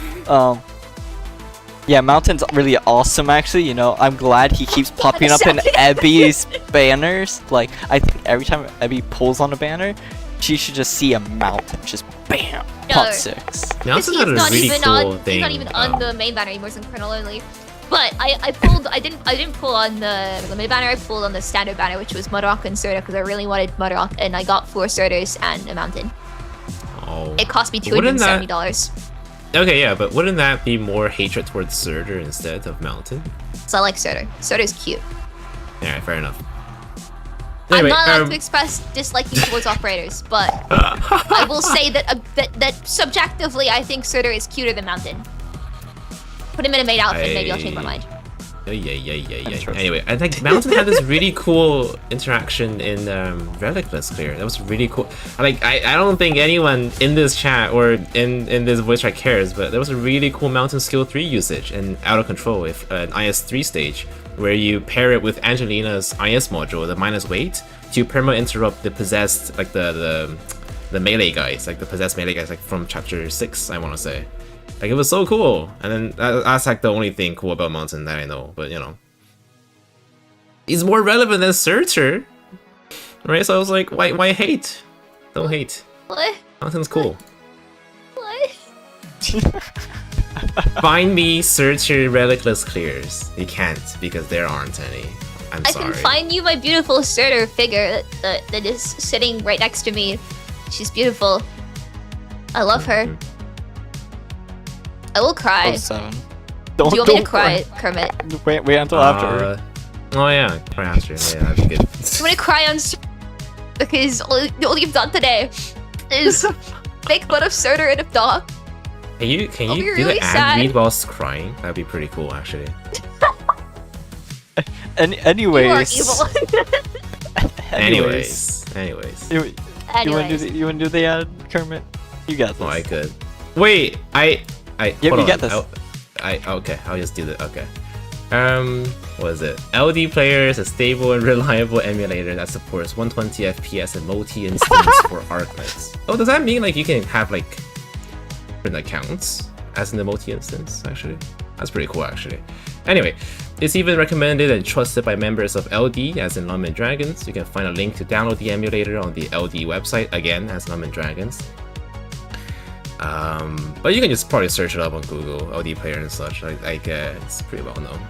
Yeah, Mountain's really awesome, actually. You know, I'm glad he keeps popping up in Abby's banners. Like, I think every time Abby pulls on a banner, she should just see a mountain, just bam, pot 6. Mountain had a really cool thing. He's not even on the main banner anymore, it's in Colonel only. But I didn't pull on the main banner. I pulled on the standard banner, which was Mudrock and Surda, because I really wanted Mudrock, and I got 4 Surdas and a mountain. Oh. It cost me $270. Okay, yeah, but wouldn't that be more hatred towards Surda instead of Mountain? So I like Surda. Surda's cute. Yeah, fair enough. Anyway, I'm not allowed to express disliking towards operators, but I will say that subjectively, I think Surda is cuter than Mountain. Put him in a maid outfit, maybe I'll change my mind. Yeah. Anyway, I think Mountain had this really cool interaction in Relicless Clear. That was really cool. Like, I don't think anyone in this chat or in this voice chat cares, but there was a really cool Mountain Skill 3 usage in Out of Control with an IS-3 stage, where you pair it with Angelina's IS module, the minus weight, to perma-interrupt the possessed, like the melee guys, like the possessed melee guys, like from chapter 6, I want to say. Like, it was so cool. And then that's like the only thing cool about Mountain that I know, but you know. He's more relevant than Searcher, right? So I was like, why hate? Don't hate. What? Mountain's cool. What? Find me Searcher Relicless Clears. You can't, because there aren't any. I'm sorry. I can find you my beautiful Surtur figure that is sitting right next to me. She's beautiful. I love her. I will cry. 07. Do you want me to cry, Kermit? Wait until after. Oh yeah, cry after. Yeah, that'd be good. I'm gonna cry on because all you've done today is make fun of Surtur and of Dog. Can you do really the ad sad. read whilst crying? That'd be pretty cool, actually. Anyways. You are evil. Anyways. You wanna do the ad, Kermit? You got this. Oh, I could. Wait, I Yeah, hold we on. get this. Okay, I'll just do that. Okay. What is it? LD player is a stable and reliable emulator that supports 120 FPS and multi-instance for Arknights. Oh, does that mean like you can have like different accounts as in the multi-instance? Actually, that's pretty cool. Actually, anyway, it's even recommended and trusted by members of LD, as in Lum and Dragons. You can find a link to download the emulator on the LD website, again as Lum and Dragons. But you can just probably search it up on Google, LD player and such. Like it's pretty well known.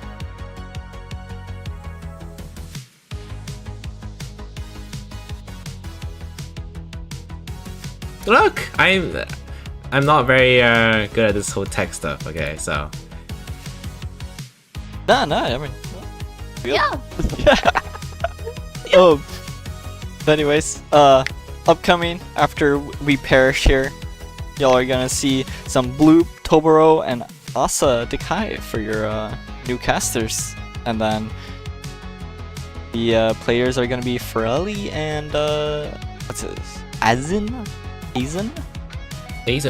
Look, I'm not very good at this whole tech stuff. Okay, so Nah, I mean. Yeah. Oh. But anyways, upcoming after we perish here, y'all are gonna see some Bloop, Toboruo, and Asadekai for your new casters, and then the players are gonna be Ferelli and what's this? Azen? Azen.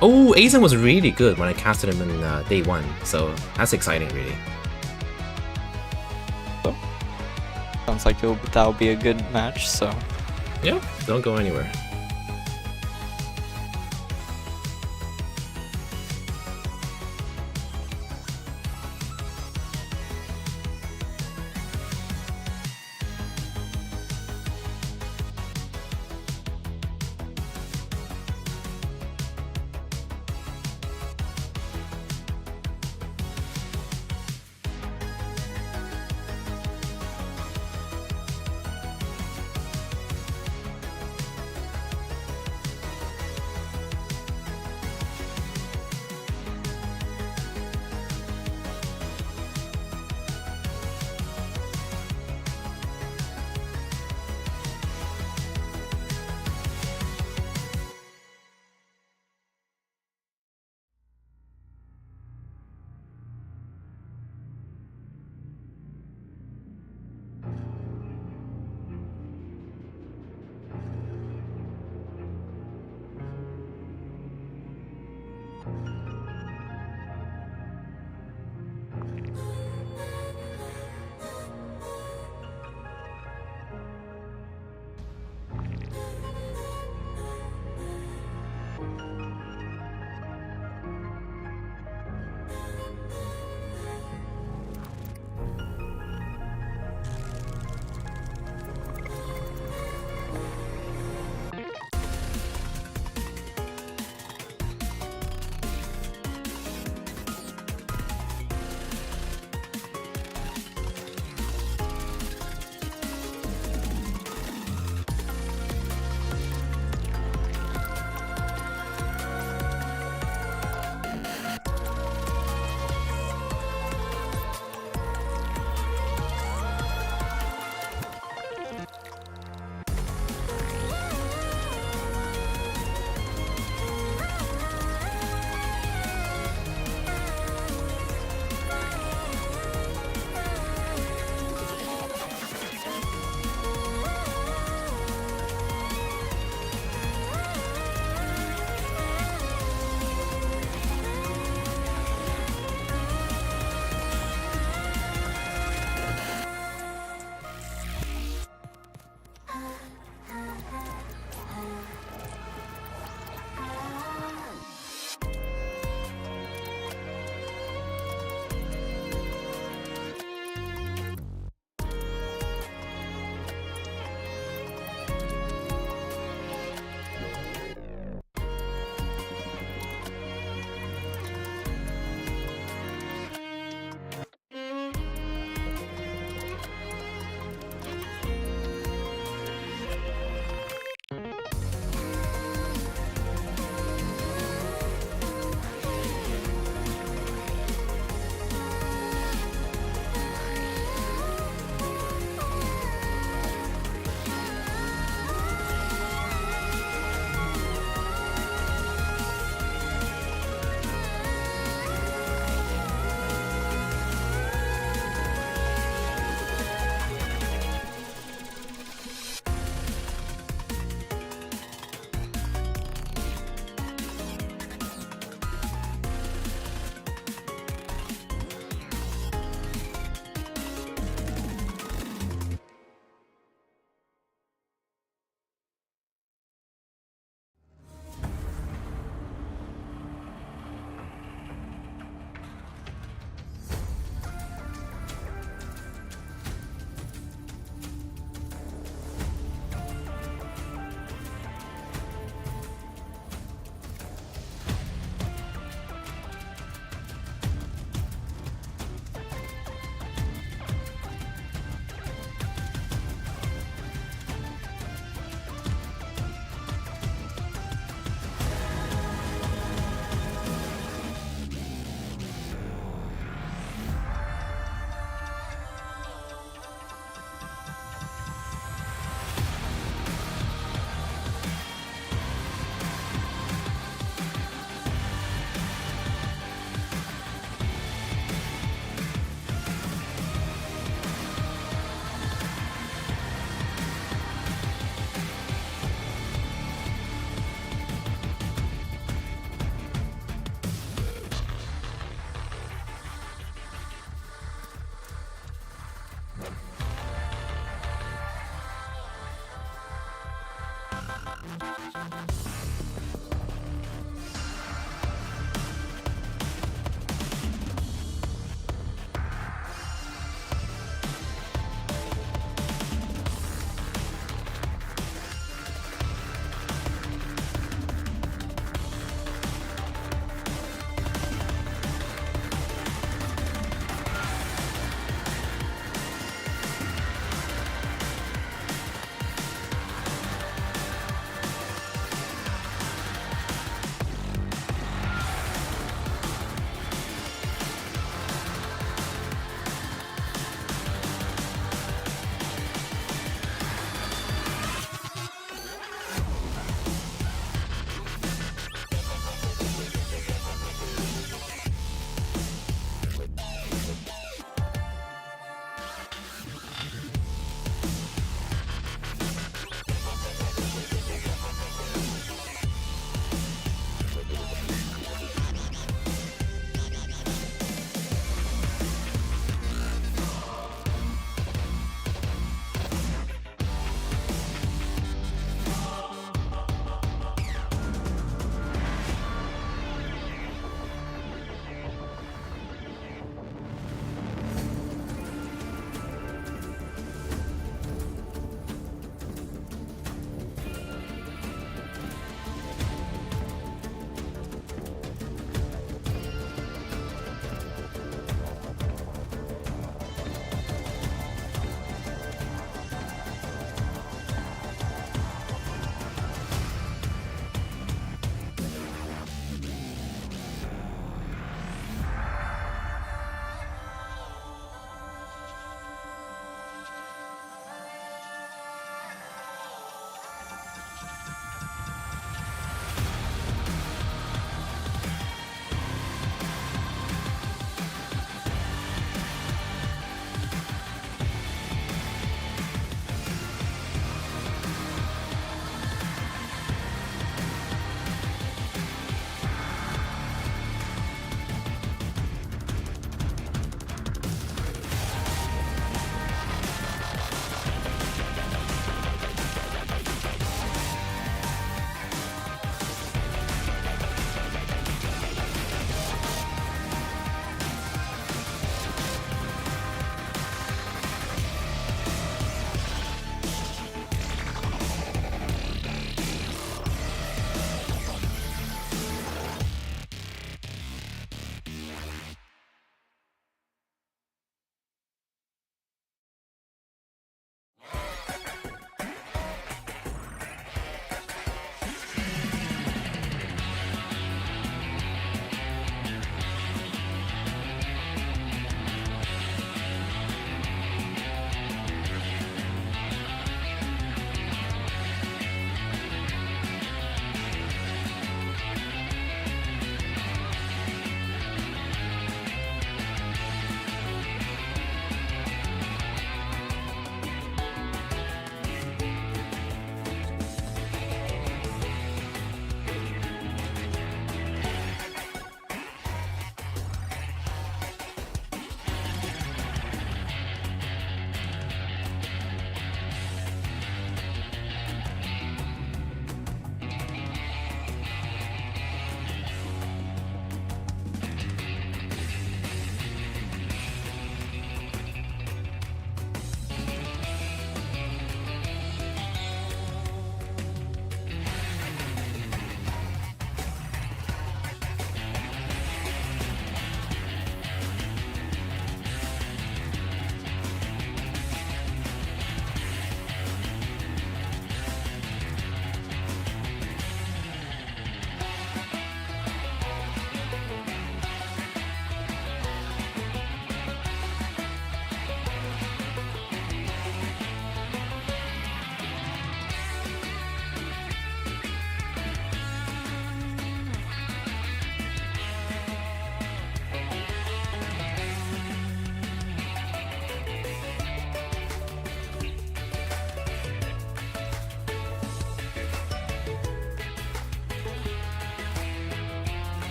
Oh, Azen was really good when I casted him in day 1, so that's exciting, really. So, sounds like that'll be a good match. So Yeah, don't go anywhere.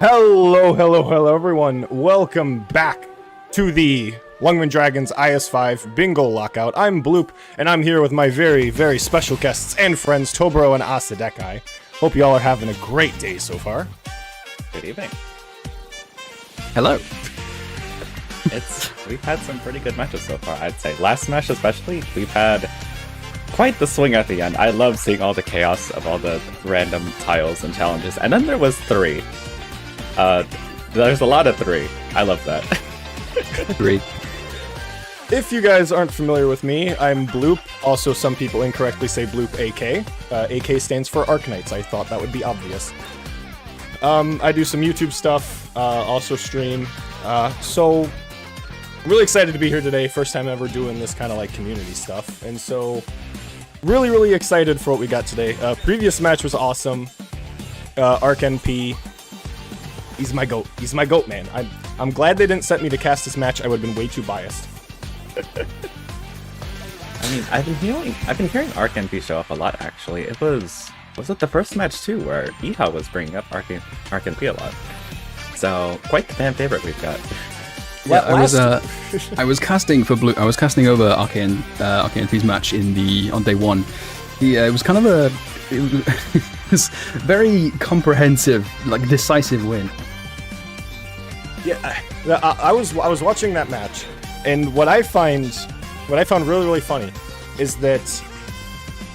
Hello, everyone. Welcome back to the Lungman Dragons IS5 Bingo Lockout. I'm Bloop, and I'm here with my very, very special guests and friends, Toboruo and Asadekai. Hope y'all are having a great day so far. Good evening. Hello. We've had some pretty good matches so far, I'd say. Last match especially, we've had quite the swing at the end. I love seeing all the chaos of all the random tiles and challenges. And then there was 3. There's a lot of 3. I love that. 3. If you guys aren't familiar with me, I'm Bloop. Also, some people incorrectly say BloopAK. AK stands for Arknights. I thought that would be obvious. I do some YouTube stuff, also stream. So, really excited to be here today. First time ever doing this kind of like community stuff. And so, really excited for what we got today. Previous match was awesome. ArkNP. He's my goat. He's my goat, man. I'm glad they didn't set me to cast this match. I would have been way too biased. I mean, I've been hearing ArkNP show up a lot, actually. Was it the first match, too, where Eha was bringing up ArkNP a lot? So, quite the fan favorite we've got. Yeah, I was casting for Blue. I was casting over ArkNP's match on day 1. It was kind of it was very comprehensive, like decisive win. Yeah, I was watching that match, and what I found really funny is that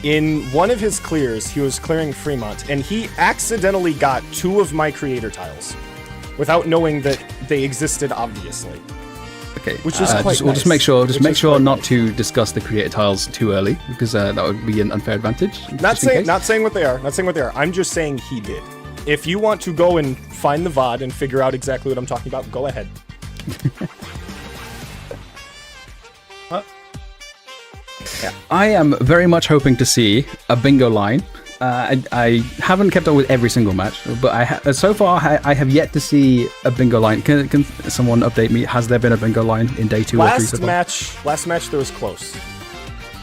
in one of his clears, he was clearing Fremont, and he accidentally got 2 of my creator tiles without knowing that they existed, obviously. Okay, which is quite nice. We'll just make sure not to discuss the creator tiles too early, because that would be an unfair advantage. Not saying what they are. I'm just saying he did. If you want to go and find the VOD and figure out exactly what I'm talking about, go ahead. Yeah. I am very much hoping to see a bingo line. I haven't kept up with every single match, but so far I have yet to see a bingo line. Can someone update me? Has there been a bingo line in day 2 or 3 so far? Last match there was close.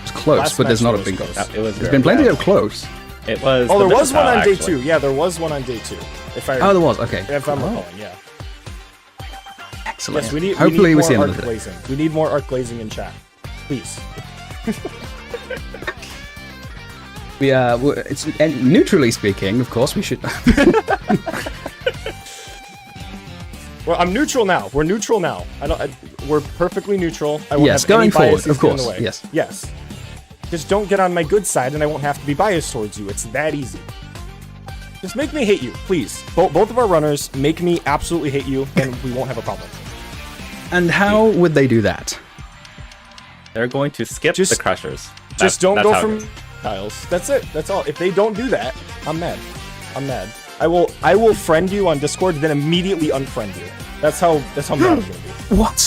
It's close, but there's not a bingo. There's been plenty of close. It was. Oh, there was one on day 2. Yeah, there was one on day 2. There was. Okay. If I'm recalling, yeah. Excellent. Yes, Hopefully we see more another arc glazing. We need more arc glazing in chat, please. It's neutrally speaking, of course, we should. Well, I'm neutral now. We're neutral now. We're perfectly neutral. I won't have going any forward, of course. in the way. Yes. Just don't get on my good side, and I won't have to be biased towards you. It's that easy. Just make me hate you, please. Both of our runners make me absolutely hate you, and we won't have a problem. And how would they do that? They're going to skip the crushers. Just don't go from tiles. That's it. That's all. If they don't do that, I'm mad. I will friend you on Discord, then immediately unfriend you. That's how mad I'm gonna be. What?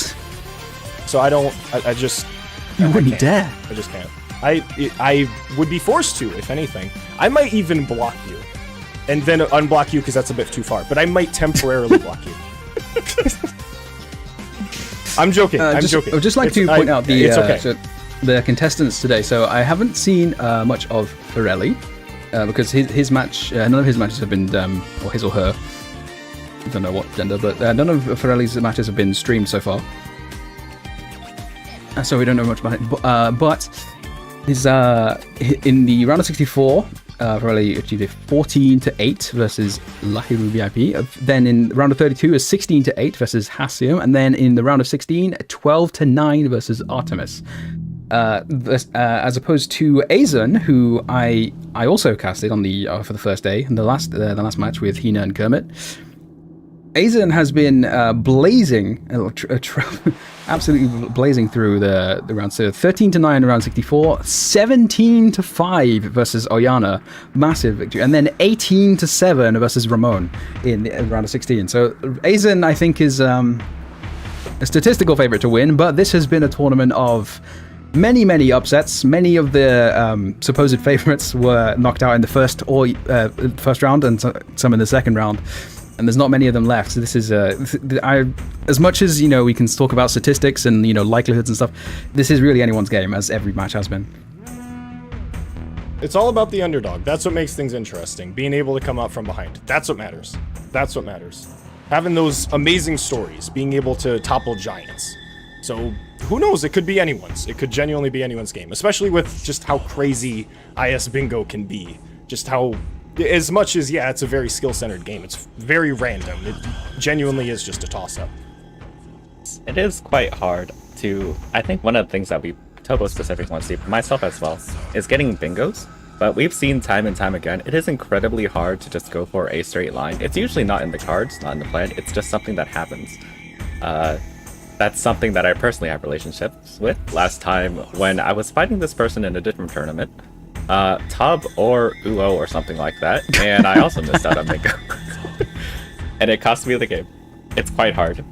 So I just. You wouldn't dare. I just can't. I would be forced to, if anything. I might even block you, and then unblock you because that's a bit too far. But I might temporarily block you. I'm joking. I'm joking. I would just like to point out it's okay. The contestants today. So I haven't seen much of Ferelli because his match, none of his matches have been, or his or her, I don't know what gender, but none of Ferelli's matches have been streamed so far. So we don't know much about it. But his in the round of 64, Ferelli achieved a 14-8 versus Lahiru VIP. Then in round of 32, a 16-8 versus Hasium, and then in the round of 16, a 12-9 versus Artemis. As opposed to Azen, who I also casted on the for the first day, in the last match with Hina and Kermit. Azen has been blazing, absolutely blazing through the round. So 13-9 around 64, 17-5 versus Oyana, massive victory, and then 18-7 versus Ramon in the round of 16. So Azen, I think, is a statistical favorite to win, but this has been a tournament of many upsets. Many of the supposed favorites were knocked out in the first round, and some in the second round. And there's not many of them left. So this is as much as we can talk about statistics and likelihoods and stuff. This is really anyone's game, as every match has been. It's all about the underdog. That's what makes things interesting. Being able to come out from behind. That's what matters. having those amazing stories, being able to topple giants. So who knows? It could be anyone's. It could genuinely be anyone's game, especially with just how crazy IS Bingo can be. Just how, as much as, yeah, it's a very skill-centered game, it's very random. It genuinely is just a toss-up. It is quite hard to... I think one of the things that Tobo specifically wants to see, for myself as well, is getting bingos. But we've seen time and time again, it is incredibly hard to just go for a straight line. It's usually not in the cards, not in the plan, it's just something that happens. That's something that I personally have relationships with. Last time, when I was fighting this person in a different tournament, Tub or Uo or something like that, and I also missed out on bingo. And it cost me the game. It's quite hard.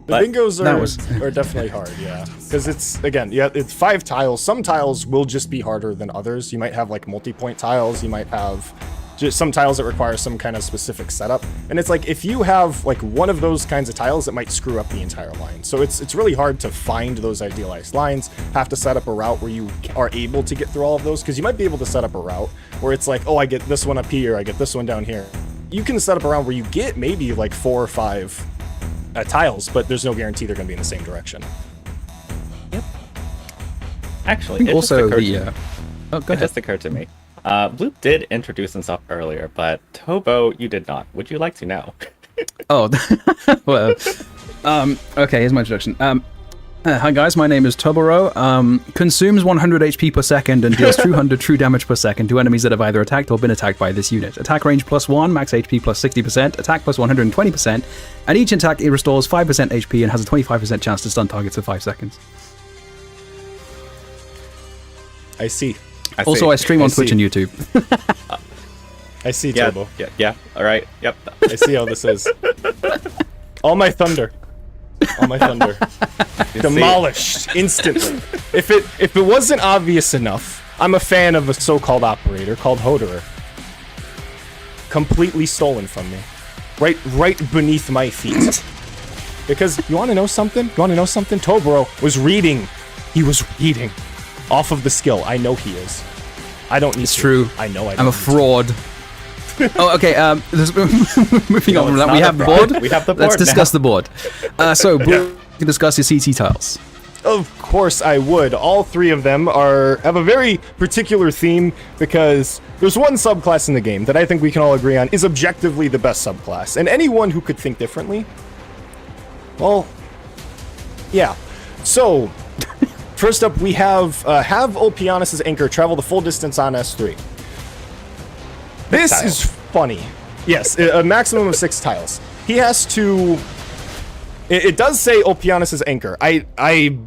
The bingos are definitely hard, yeah. Because it's, again, yeah, it's 5 tiles. Some tiles will just be harder than others. You might have like multi-point tiles. You might have just some tiles that require some kind of specific setup. And it's like, if you have like one of those kinds of tiles, it might screw up the entire line. So it's really hard to find those idealized lines, have to set up a route where you are able to get through all of those. Because you might be able to set up a route where it's like, oh, I get this one up here, I get this one down here. You can set up a route where you get maybe like 4 or 5 tiles, but there's no guarantee they're going to be in the same direction. Yep. Actually, it also just occurred to me. Bloop did introduce himself earlier, but Tobo, you did not. Would you like to now? Oh, well, okay, here's my introduction. Hi guys, my name is Toboruo. Consumes 100 HP per second and deals 200 true damage per second to enemies that have either attacked or been attacked by this unit. Attack range +1, max HP +60%, attack +120%, and each attack it restores 5% HP and has a 25% chance to stun targets for 5 seconds. I see. Also, I stream on Twitch and YouTube. I see, Tobo. Yeah, alright, yep. I see how this is. All my thunder. All my thunder. Demolished instantly. If it wasn't obvious enough, I'm a fan of a so-called operator called Hoderer. Completely stolen from me. Right beneath my feet. Because, you want to know something? Toboruo was reading. He was reading off of the skill. I know he is. I don't need It's to. true. I know I don't I'm a fraud. Oh, okay. Moving on from that, we have the board. We have the board. Let's discuss now. the board. So, you can discuss your CT tiles. Of course I would. All 3 of them have a very particular theme because there's one subclass in the game that I think we can all agree on is objectively the best subclass. And anyone who could think differently, well, yeah. So, first up we have Olpianus' Anchor travel the full distance on S3. This is funny. Yes, a maximum of 6 tiles. He has to... It does say Olpianus' Anchor. I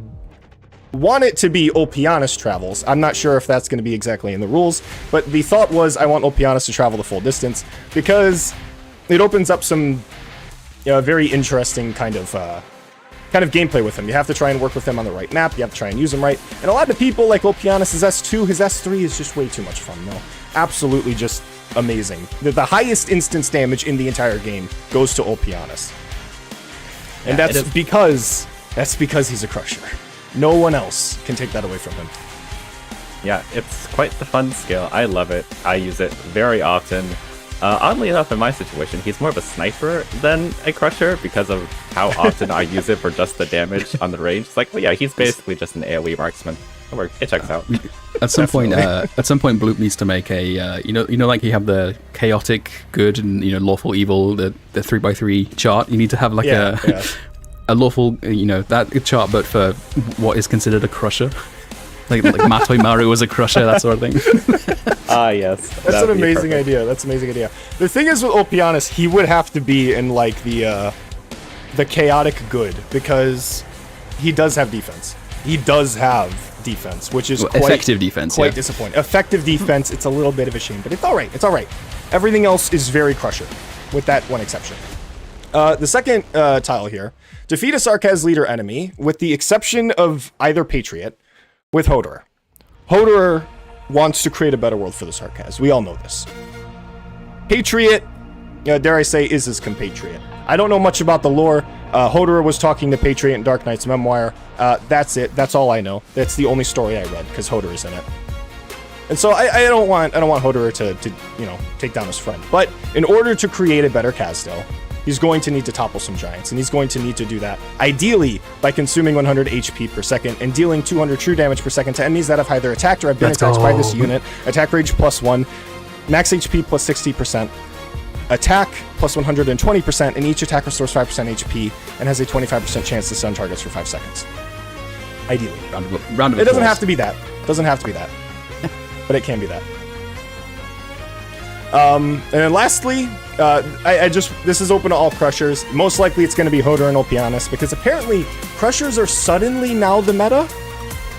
want it to be Olpianus travels. I'm not sure if that's going to be exactly in the rules, but the thought was I want Olpianus to travel the full distance because it opens up some very interesting kind of gameplay with him. You have to try and work with him on the right map. You have to try and use him right. And a lot of people like Olpianus' S2. His S3 is just way too much fun, though. Absolutely just amazing. The highest instance damage in the entire game goes to Olpianus. And that's because he's a crusher. No one else can take that away from him. Yeah, it's quite the fun skill. I love it. I use it very often. Oddly enough, in my situation, he's more of a sniper than a crusher because of how often I use it for just the damage on the range. It's like, well, yeah, he's basically just an AoE marksman. It checks out. At some point, Bloop needs to make a like you have the chaotic good and lawful evil, the 3x3 chart. You need to have like a lawful that chart, but for what is considered a crusher. Like Matoi Maru was a crusher, that sort of thing. Yes. That's an amazing idea. That's an amazing idea. The thing is with Olpianus, he would have to be in like the chaotic good because he does have defense. He does have defense, which is quite effective defense. Quite disappointing. Effective defense. It's a little bit of a shame, but it's all right. It's all right. Everything else is very crusher, with that one exception. The second tile here: defeat a Sarkaz leader enemy, with the exception of either Patriot, with Hoderer. Hoderer wants to create a better world for the Sarkaz. We all know this. Patriot, dare I say, is his compatriot. I don't know much about the lore. Hoderer was talking to Patriot in Arknights memoir. That's it. That's all I know. That's the only story I read, because Hoderer's in it. And so I don't want Hodor to take down his friend. But in order to create a better Kazdel, he's going to need to topple some giants, and he's going to need to do that ideally by consuming 100 HP per second and dealing 200 true damage per second to enemies that have either attacked or have been attacked by this unit. Attack rage +1, max HP plus 60%, attack plus 120%, and each attack restores 5% HP and has a 25% chance to stun targets for 5 seconds. Ideally. Round of it doesn't applause. have to be that. Doesn't have to be that. But it can be that. And then lastly, this is open to all Crushers. Most likely it's going to be Hodor and Olpianis, because apparently Crushers are suddenly now the meta.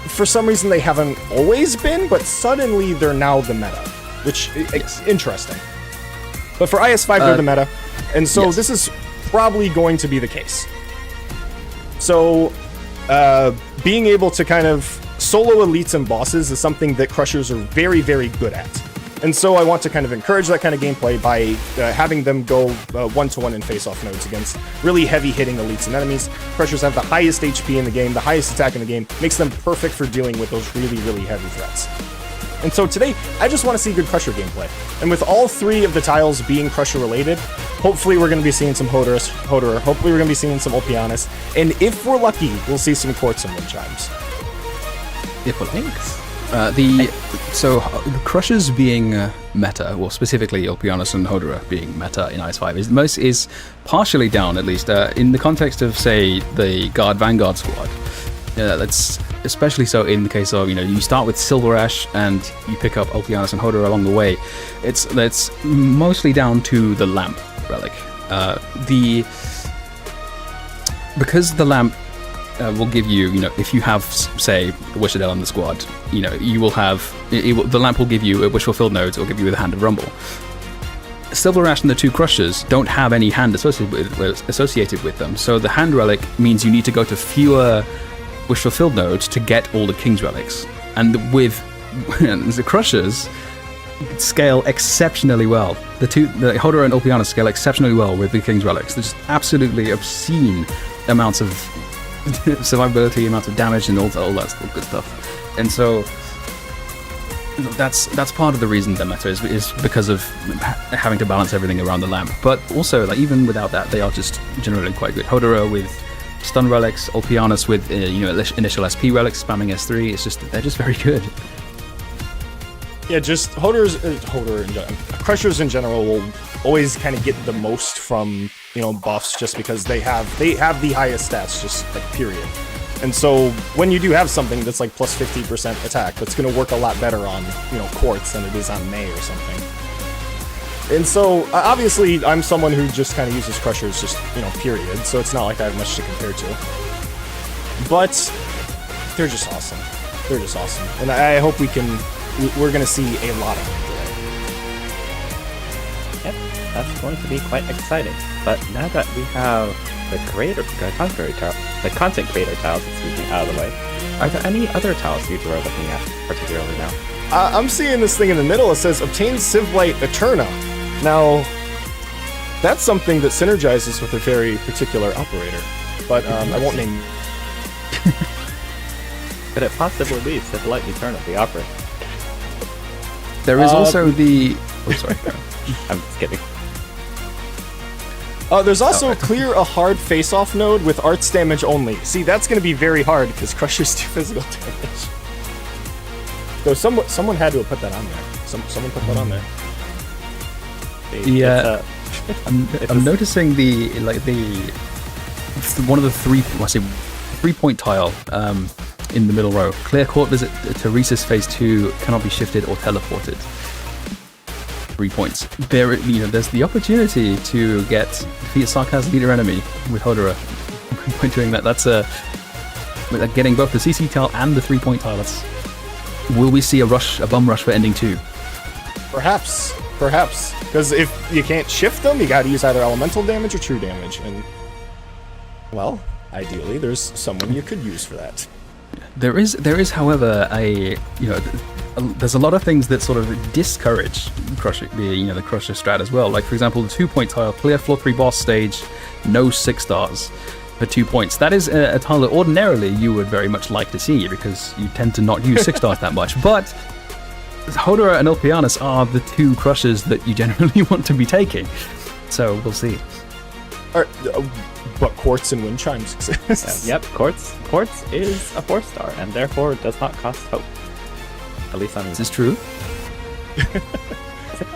For some reason they haven't always been, but suddenly they're now the meta, which is interesting. But for IS5 they're the meta, and so this is probably going to be the case. So being able to kind of solo elites and bosses is something that Crushers are very, very good at. And so I want to kind of encourage that kind of gameplay by having them go one-to-one in face-off nodes against really heavy-hitting elites and enemies. Crushers have the highest HP in the game, the highest attack in the game, makes them perfect for dealing with those really, really heavy threats. And so today, I just want to see good Crusher gameplay. And with all 3 of the tiles being Crusher-related, hopefully we're going to be seeing some Hodor, hopefully we're going to be seeing some Olpianis, and if we're lucky, we'll see some Quartz and Wind Chimes. If we're the Crushers being meta, well, specifically Olpianis and Hodor being meta in IS5 is partially down, at least in the context of, say, the Guard Vanguard squad. That's especially so in the case of, you start with Silver Ash and you pick up Olpianis and Hodor along the way. That's mostly down to the lamp relic. Because the lamp will give you, if you have, say, Wishadel in the squad, you will have, the lamp will give you a wish fulfilled nodes, or give you the Hand of Rumble. Silver Ash and the 2 Crushers don't have any hand associated with them, so the hand relic means you need to go to fewer wish fulfilled nodes to get all the King's relics. And with the Crushers scale exceptionally well. The Hodor and Olpianis scale exceptionally well with the King's relics. There's just absolutely obscene amounts of survivability, amounts of damage, and all that good stuff. And so that's part of the reason the meta is because of having to balance everything around the lamp. But also, even without that, they are just generally quite good. Hodor with stun relics, Olpianis with initial SP relics, spamming S3. They're just very good. Yeah, just Crushers in general will always kind of get the most from buffs, just because they have the highest stats, just period. And so when you do have something that's plus 50% attack, that's going to work a lot better on Quartz than it is on May or something. And so obviously I'm someone who just kind of uses Crushers just period. So it's not like I have much to compare to. But they're just awesome. They're just awesome, and I hope we're going to see a lot of them today. Yep, that's going to be quite exciting. But now that we have the content creator tiles out of the way, are there any other tiles you are looking at particularly now? I'm seeing this thing in the middle. It says obtain Civlight Eterna. Now, that's something that synergizes with a very particular operator, but I won't name. Could it possibly be Civlight Eterna, the operator? There is also the. Oh, sorry. I'm just kidding. There's also clear a hard face-off node with arts damage only. See, that's going to be very hard because Crushers do physical damage. So someone had to have put that on there. Someone put that on there. Yeah, I'm noticing the one of the 3-point tile in the middle row. Clear court visit to Rhesus phase 2 cannot be shifted or teleported. 3 points. There's the opportunity to defeat Sarkaz leader enemy with Hodor. By doing that, that's getting both the CC tile and the 3-point tile. Will we see a bum rush for ending 2? Perhaps. Because if you can't shift them, you gotta use either elemental damage or true damage. And, well, ideally, there's someone you could use for that. There is, however, there's a lot of things that sort of discourage the Crusher strat as well. Like, for example, the 2-point tile, clear floor 3 boss stage, no 6 stars for 2 points. That is a tile that ordinarily you would very much like to see, because you tend to not use 6 stars that much. But Hodora and Ulpianus are the two crushers that you generally want to be taking. So we'll see. But Quartz and Wind Chimes exist. Yep, Quartz is a 4-star and therefore does not cost hope. At least on me. This is true.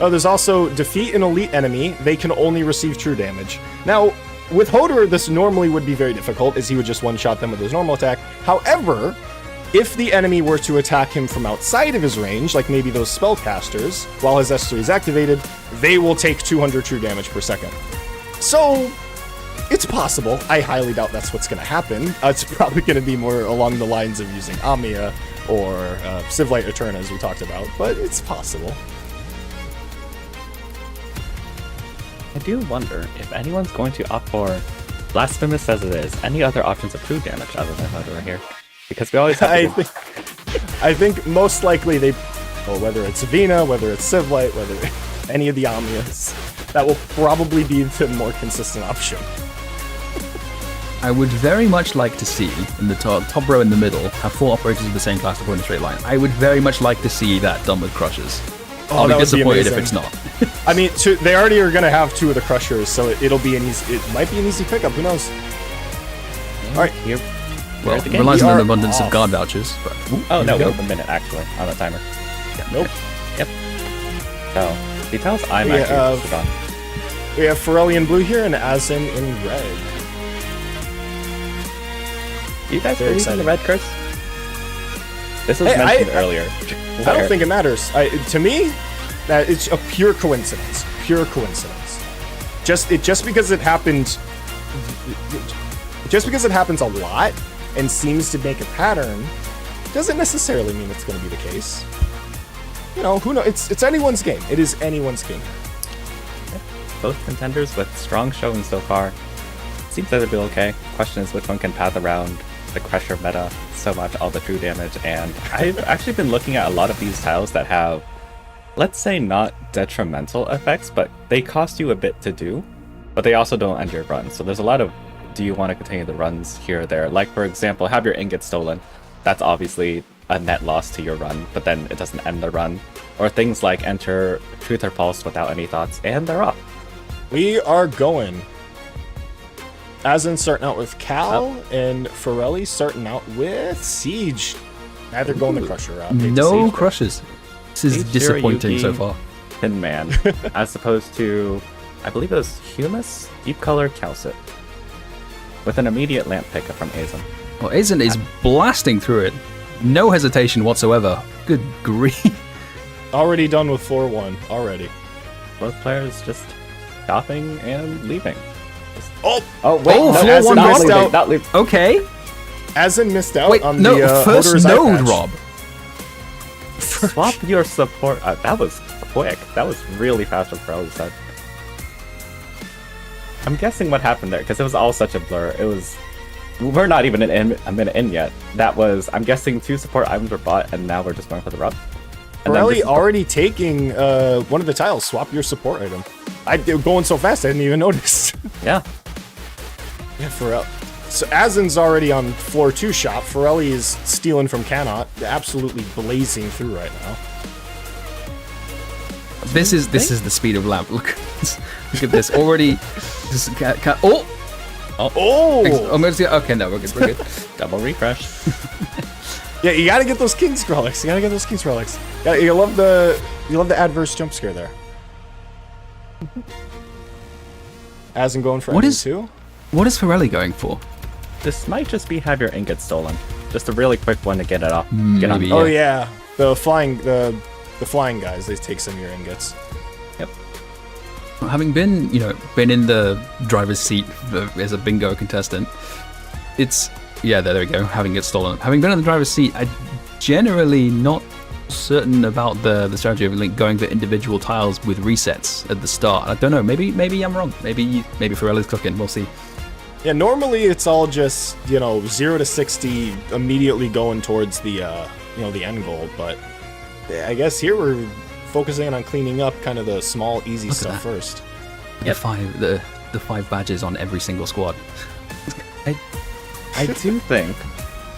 Oh, there's also defeat an elite enemy. They can only receive true damage. Now, with Hodor, this normally would be very difficult, as he would just one-shot them with his normal attack. However, if the enemy were to attack him from outside of his range, like maybe those spellcasters, while his S3 is activated, they will take 200 true damage per second. So, it's possible. I highly doubt that's what's going to happen. It's probably going to be more along the lines of using Amiya or Civlight Eterna, as we talked about, but it's possible. I do wonder if anyone's going to opt for Blasphemous as it is, any other options of true damage other than Hodor here. Because we always have I think most likely whether it's Vina, whether it's Civlight, whether any of the Amiyas, that will probably be the more consistent option. I would very much like to see, in the top row in the middle, have 4 operators of the same class to go in a straight line. I would very much like to see that done with Crushers. I'll be disappointed if it's not. I mean, they already are going to have 2 of the Crushers, so it might be an easy pickup. Who knows? All right, here. Well, it relies on an abundance of guard vouchers. But, oh no, we have a minute actually on the timer. Yeah. Nope. Yep. So details I'm actually forgotten. We have Ferelli in blue here and Azen in red. You guys believe in the red curse? This was mentioned earlier. I don't think it matters. To me, it's a pure coincidence. Pure coincidence. Just because it happens a lot and seems to make a pattern, doesn't necessarily mean it's going to be the case. You know, who knows? It's anyone's game. It is anyone's game. Both contenders with strong showing so far. Seems like they'll be okay. Question is which one can path around the Crusher meta so much, all the true damage, and I've actually been looking at a lot of these tiles that have, let's say, not detrimental effects, but they cost you a bit to do, but they also don't end your run. So there's a lot of, do you want to continue the runs here or there? Like, for example, have your ingot stolen. That's obviously a net loss to your run, but then it doesn't end the run. Or things like enter Truth or Pulse without any thoughts, and they're off. We are going. Azen starting out with Cal, and Ferelli starting out with Siege. Neither going the Crusher route. No Crushers. This is disappointing so far. Tin Man, as opposed to, I believe it was Humus, Deep Color Calcit, with an immediate lamp pickup from Azen. Well, Azen is blasting through it. No hesitation whatsoever. Good grief. Already done with 4-1. Already. Both players just stopping and leaving. Oh wait! Oh, no, Azen missed out. Not leaving. Okay. Azen missed out on no, the first Hodor's node, patch. Rob. Swap your support. That was quick. That was really fast from Ferelli's side. I'm guessing what happened there, because it was all such a blur. It was... We're not even a minute in yet. That was... I'm guessing 2 support items were bought, and now we're just going for the rub. Ferelli already taking one of the tiles. Swap your support item. They were going so fast, I didn't even notice. Yeah. Yeah, Ferelli. So Azen's already on floor 2 shop. Ferelli is stealing from Cannot. Absolutely blazing through right now. This is the speed of lamp. Look at this already. This oh. Okay, no, we're good. Double refresh. Yeah, you gotta get those King's Relics. You love the adverse jump scare there. Azen going for two. What is Ferelli going for? This might just be have your ingot stolen. Just a really quick one to get it off. Maybe, Oh yeah, the flying guys. They take some of your ingots. Yep. Having been in the driver's seat as a bingo contestant, it's there we go. Having it stolen. Having been in the driver's seat, I generally not certain about the strategy of Link going for individual tiles with resets at the start. I don't know. Maybe I'm wrong. Maybe Ferelli's cooking. We'll see. Yeah, normally it's all just 0 to 60 immediately going towards the the end goal, but I guess here we're focusing on cleaning up kind of the small easy stuff first. The 5 badges on every single squad. I do think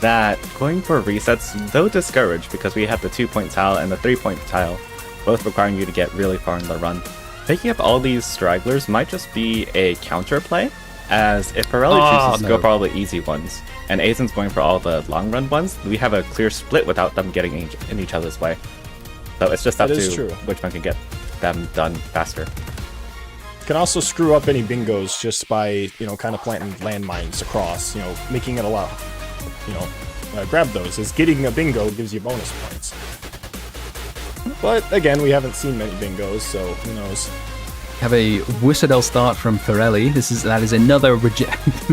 that going for resets, though discouraged because we have the 2-point tile and the 3-point tile, both requiring you to get really far in the run, picking up all these stragglers might just be a counter play, as if Ferelli chooses to go for all the easy ones, and Azen's going for all the long run ones, we have a clear split without them getting in each other's way. So it's just up to which one can get them done faster. Can also screw up any bingos just by, kind of planting landmines across, making it a lot, grab those, as getting a bingo gives you bonus points. But again, we haven't seen many bingos, so who knows. Have a Whistle start from Ferelli. That is another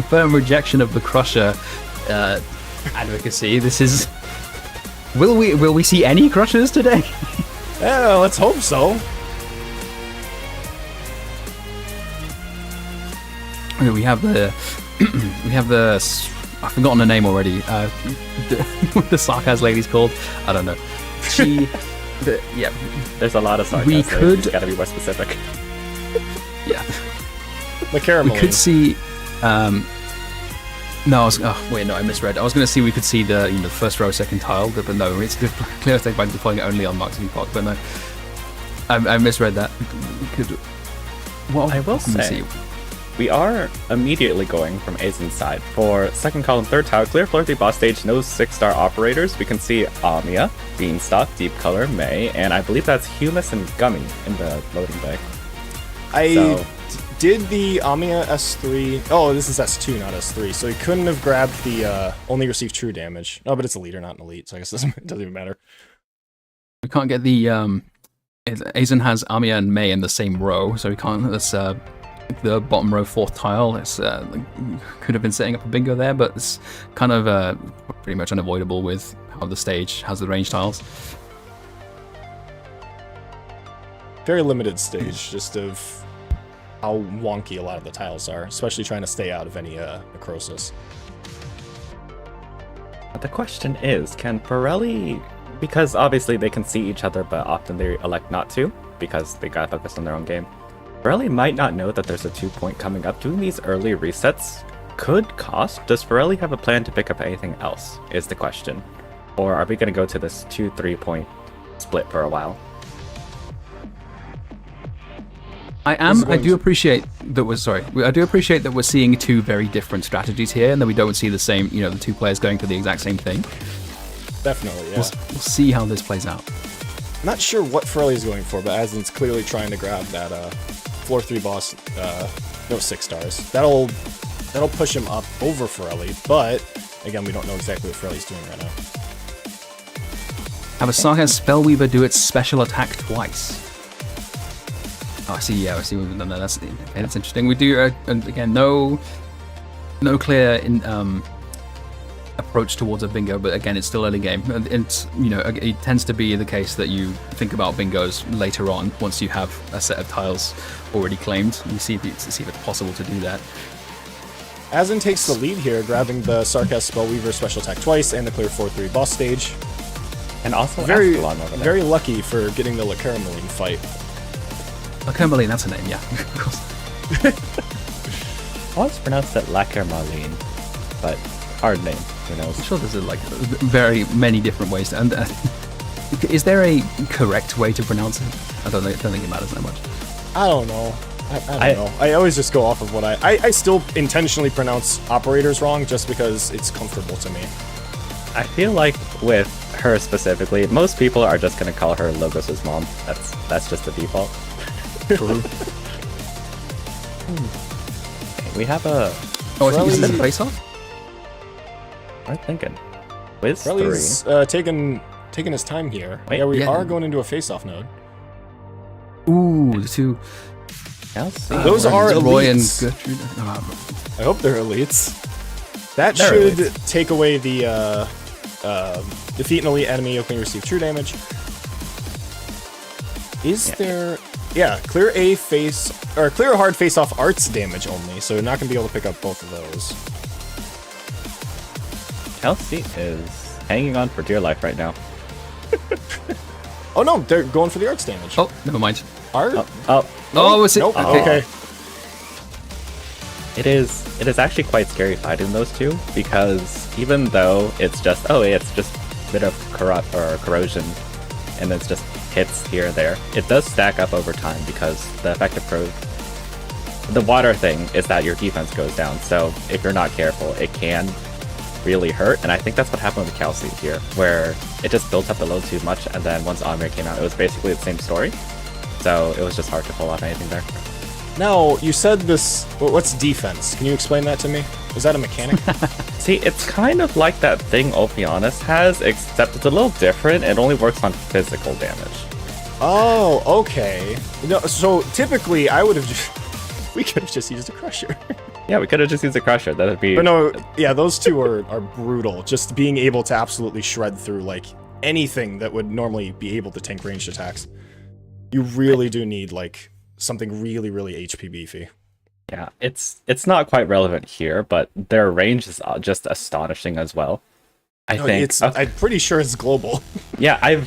firm rejection of the Crusher advocacy. This is... Will we see any Crushers today? Yeah, let's hope so. Okay, we have the I've forgotten the name already. What the Sarkaz lady's called? I don't know. Yeah. There's a lot of sarcasm. We could... It's gotta be more specific. Yeah. The caramel. We could see. No, I misread. I was going to see we could see the first row, second tile, but no, it's clear mistake by deploying it only on Marks and Park. But no, I misread that. I will say, we are immediately going from Azen's side for second column, third tile, clear floor 3 boss stage, no 6-star operators. We can see Amiya, Beanstalk, Deep Color, May, and I believe that's Humus and Gummy in the loading bay. Did the Amiya S3... Oh, this is S2, not S3, so he couldn't have grabbed the only receive true damage. Oh, but it's a leader, not an elite, so I guess it doesn't even matter. We can't get the... Azen has Amiya and May in the same row, so we can't... That's the bottom row 4th tile. It's could have been setting up a bingo there, but it's kind of pretty much unavoidable with how the stage has the range tiles. Very limited stage, just of how wonky a lot of the tiles are, especially trying to stay out of any necrosis. But the question is, can Ferelli, because obviously they can see each other, but often they elect not to, because they gotta focus on their own game. Ferelli might not know that there's a 2-point coming up. Doing these early resets could cost. Does Ferelli have a plan to pick up anything else, is the question. Or are we gonna go to this 2-3 point split for a while? I do appreciate that we're seeing two very different strategies here, and that we don't see the same, the two players going for the exact same thing. Definitely, yeah. We'll see how this plays out. Not sure what Ferelli's going for, but Azen's clearly trying to grab that floor 3 boss, no 6 stars. That'll push him up over Ferelli, but again, we don't know exactly what Ferelli's doing right now. Have a Sarkaz Spellweaver do its special attack twice. Oh, I see. Yeah, I see. We've done that. That's interesting. We do again no clear approach towards a bingo, but again, it's still early game. It's it tends to be the case that you think about bingos later on once you have a set of tiles already claimed. You see if it's possible to do that. Azen takes the lead here, grabbing the Sarkaz Spellweaver special attack twice and the clear 4-3 boss stage. And also very lucky for getting the Lacarameline fight. Lacarameline, that's a name, yeah. Of course. I always pronounce it Lacarameline, but hard name, who knows? I'm sure there's very many different ways to... is there a correct way to pronounce it? I don't think it matters that much. I don't know. I don't know. I always just go off of what I still intentionally pronounce operators wrong just because it's comfortable to me. I feel like with her specifically, most people are just gonna call her Logos' mom. That's just the default. True. Okay, we have a... Oh, I think this is a face-off? I'm thinking. Wiz 3. Ferelli's taking his time here. Wait, we are going into a face-off node. Ooh, the two... Those are Roy and elites. Gertrude. I hope they're elites. They're should elites. Take away the defeat an elite enemy, opening receive true damage. Is there... Yeah, clear a hard face-off arts damage only, so you're not going to be able to pick up both of those. Kelsey is hanging on for dear life right now. Oh no, they're going for the arts damage. Oh, never mind. Art? Oh, Oh, is it? Nope. Okay. It is actually quite scary fighting those two, because even though it's just a bit of corrosion and it's just hits here and there, it does stack up over time because the the water thing is that your defense goes down, so if you're not careful, it can really hurt, and I think that's what happened with Kelsey here, where it just built up the load too much, and then once Amir came out, it was basically the same story, so it was just hard to pull off anything there. Now, you said this... What's defense? Can you explain that to me? Is that a mechanic? See, it's kind of like that thing Ophianus has, except it's a little different. It only works on physical damage. Oh, okay. No, so typically, I would have just... We could have just used a Crusher. Yeah, we could have just used a Crusher. That would be... But no, yeah, those two are brutal. Just being able to absolutely shred through, like, anything that would normally be able to tank ranged attacks. You really do need, like... something really, really HP beefy. Yeah, it's not quite relevant here, but their range is just astonishing as well. I think I'm pretty sure it's global. Yeah,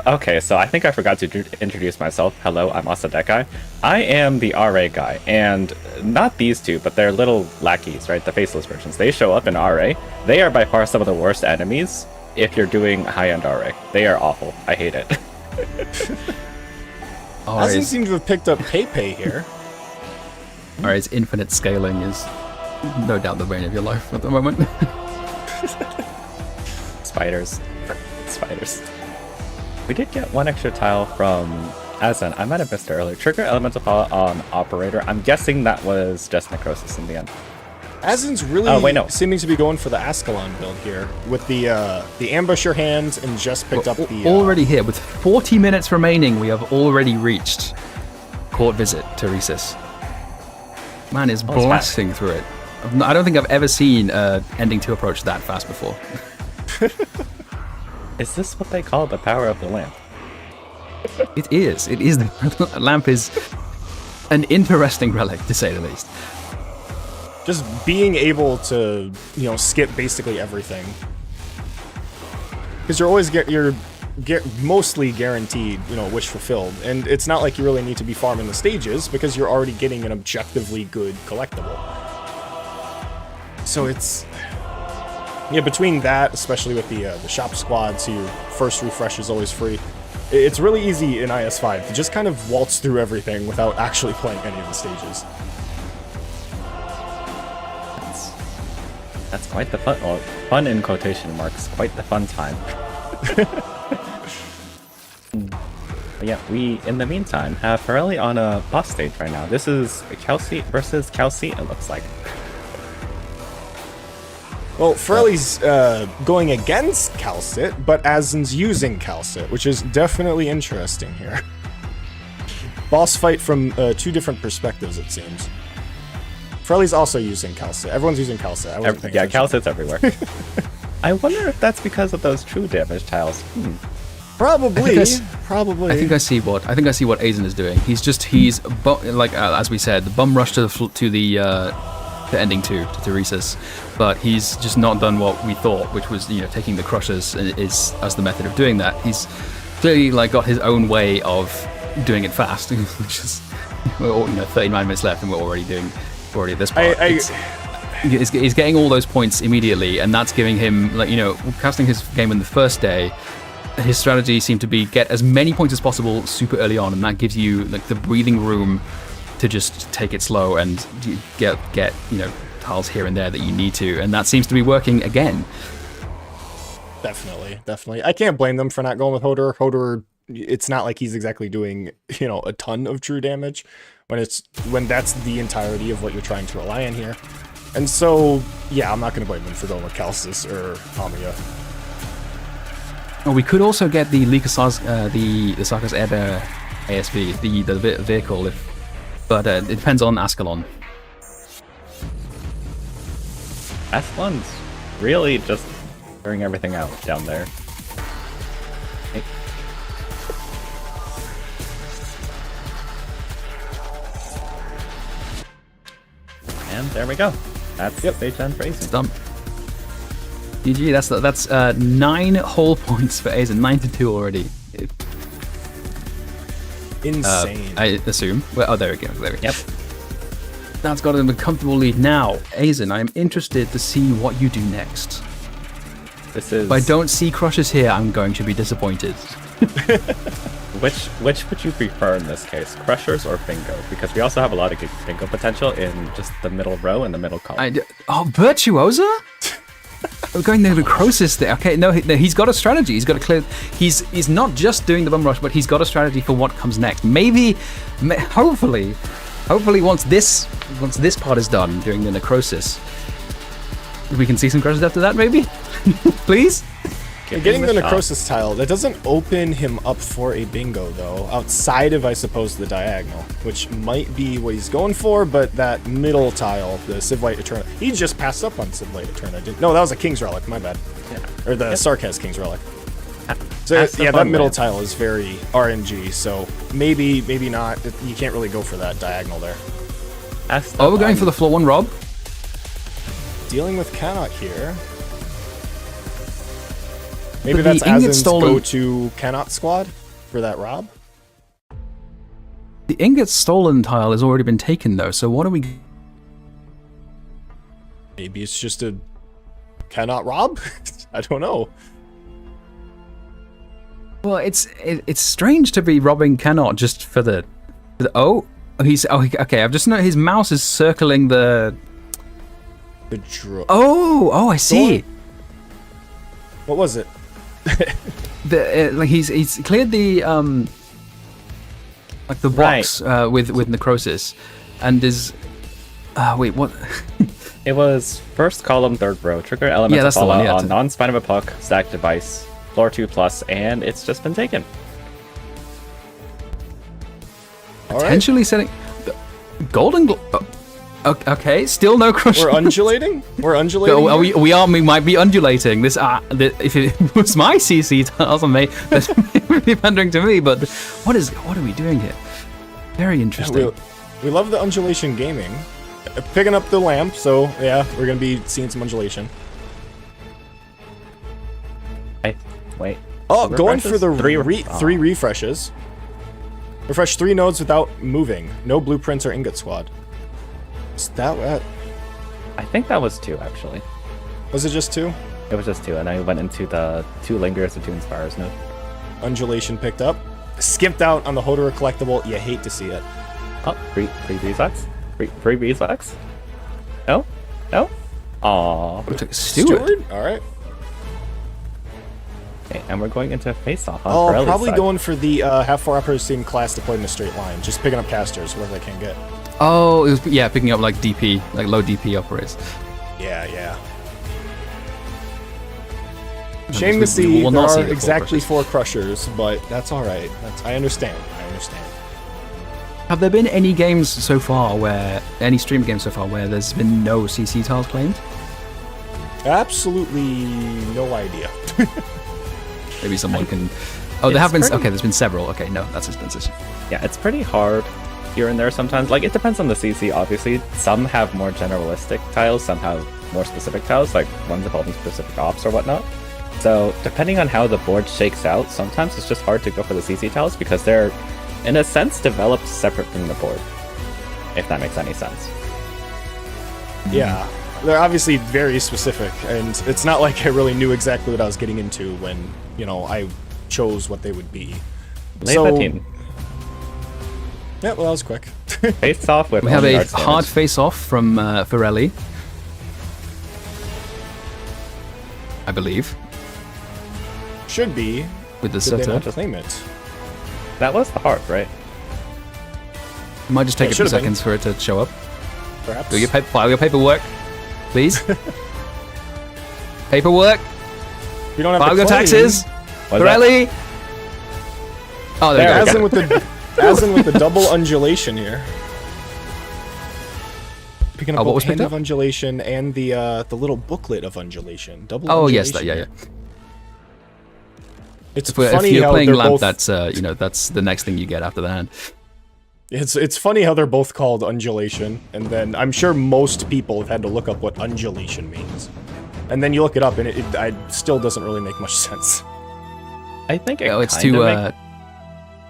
okay, so I think I forgot to introduce myself. Hello, I'm Asadekai. I am the RA guy, and not these two, but they're little lackeys, right? The faceless versions. They show up in RA. They are by far some of the worst enemies if you're doing high-end RA. They are awful. I hate it. Azen seems to have picked up Pepe here. Alright, infinite scaling is no doubt the bane of your life at the moment. Spiders. Spiders. We did get one extra tile from Azen. I might have missed it earlier. Trigger Elemental Power on Operator. I'm guessing that was just Necrosis in the end. Azen's really seeming to be going for the Ascalon build here with the Ambusher hand and just picked up the... Already here, with 40 minutes remaining, we have already reached Court Visit to Rhesus. Man is blasting through it. I don't think I've ever seen Ending 2 approach that fast before. Is this what they call the power of the lamp? It is. It is. The lamp is an interesting relic, to say the least. Just being able to, skip basically everything. Because you're always mostly guaranteed, wish fulfilled. And it's not like you really need to be farming the stages because you're already getting an objectively good collectible. So it's... Yeah, between that, especially with the shop squad, so your first refresh is always free, it's really easy in IS5 to just kind of waltz through everything without actually playing any of the stages. That's quite the fun, well, fun in quotation marks, quite the fun time. But yeah, we, in the meantime, have Ferelli on a boss stage right now. This is Kelsey versus Kelsey, it looks like. Well, Ferelli's going against Calcit, but Azen's using Calcit, which is definitely interesting here. Boss fight from two different perspectives, it seems. Ferelli's also using Calcit. Everyone's using Calcit. Yeah, Calcit's everywhere. I wonder if that's because of those true damage tiles. Probably. Probably. I think I see what Azen is doing. He's like as we said, the bum rush to the Ending 2 to Rhesus, but he's just not done what we thought, which was taking the crushers as the method of doing that. He's clearly got his own way of doing it fast, which is 39 minutes left and we're already at this part. He's getting all those points immediately, and that's giving him casting his game in the first day. His strategy seemed to be get as many points as possible super early on, and that gives you the breathing room to just take it slow and get tiles here and there that you need to, and that seems to be working again. Definitely. I can't blame them for not going with Hodor. Hodor, it's not like he's exactly doing a ton of true damage when that's the entirety of what you're trying to rely on here. And so, yeah, I'm not going to blame them for going with Calcis or Amiya. We could also get the the Sarkis Eder ASV, the vehicle, but it depends on Ascalon. Ascalon's really just throwing everything out down there. And there we go. That's stage 10 for Azen. It's done. GG, that's 9 whole points for Azen, 9-2 already. Insane. I assume. Well, there we go. Yep. That's got him a comfortable lead. Now, Azen, I am interested to see what you do next. This is... If I don't see crushes here, I'm going to be disappointed. Which would you prefer in this case, Crushers or Bingo? Because we also have a lot of good Bingo potential in just the middle row and the middle column. Virtuosa? We're going the Necrosis there. Okay, no, he's got a strategy. He's got a clear... He's not just doing the bum rush, but he's got a strategy for what comes next. Hopefully, once this part is done, doing the Necrosis, we can see some crushes after that, maybe? Please? Getting the Necrosis tile, that doesn't open him up for a bingo, though, outside of, I suppose, the diagonal, which might be what he's going for, but that middle tile, the Civlight Eterna, he just passed up on Civlight Eterna. No, that was a King's Relic, my bad. Yeah. Or the Sarkaz King's Relic. So, yeah, that middle tile is very RNG, so maybe not. You can't really go for that diagonal there. We're going for the floor one, Rob. Dealing with Cannot here. Maybe that's Azen's go-to Cannot squad for that Rob? The Ingot Stolen tile has already been taken, though, so what are we... Maybe it's just a Cannot Rob? I don't know. Well, it's strange to be robbing Cannot just for the okay, I've just noticed his mouse is circling the draw. Oh, I see. What was it? Like he's cleared the like the box with Necrosis, and is wait, what? It was first column, third row. Trigger element of fallout on non-spine of a puck, stack device, floor 2+, and it's just been taken. Potentially setting golden. Okay, still no crush. We're undulating. We're undulating. We might be undulating. This if it was my CC tiles, I may be pandering to me. But what are we doing here? Very interesting. We love the undulation gaming. Picking up the lamp, so yeah, we're gonna be seeing some undulation. Wait. Oh, going for the three refreshes. Refresh 3 nodes without moving. No blueprints or ingot squad. Is that I think that was 2, actually. Was it just 2? It was just 2, and I went into the 2 lingers, the 2 inspires node. Undulation picked up. Skipped out on the Hodor collectible. You hate to see it. Oh, free beeswax? Free beeswax? No? No? Aww. Steward? Alright. Okay, and we're going into face-off. Oh, probably going for the half 4 operators team class deployed in a straight line. Just picking up casters, whatever they can get. Oh, it was picking up like DP, like low DP operators. Yeah. Shame to see there are exactly 4 crushers, but that's alright. I understand. Have there been any games so far any stream games so far where there's been no CC tiles claimed? Absolutely no idea. Maybe someone can... Oh, there have been... Okay, there's been several. Okay, no, that's expensive. Yeah, it's pretty hard here and there sometimes. Like, it depends on the CC, obviously. Some have more generalistic tiles, some have more specific tiles, like ones involving specific ops or whatnot. So, depending on how the board shakes out, sometimes it's just hard to go for the CC tiles because they're, in a sense, developed separate from the board. If that makes any sense. Yeah. They're obviously very specific, and it's not like I really knew exactly what I was getting into when, I chose what they would be. Yeah, well, that was quick. Face off with. We have a hard face off from Ferelli, I believe. Should be. With the Did they not setup. claim it? That was the heart, right? It might just take a few seconds for it to show up. Perhaps. File your paperwork, please. Paperwork. We don't have file to your taxes. Ferelli. Oh, there you go. Azen with the double undulation here. Picking up what was Hand picked of up? Undulation and the little booklet of Undulation. Double Oh undulation. yes, yeah. It's If funny you're how playing they're lamp, both. that's that's the next thing you get after that. It's funny how they're both called undulation, and then I'm sure most people have had to look up what undulation means, and then you look it up, and it still doesn't really make much sense. I think it's to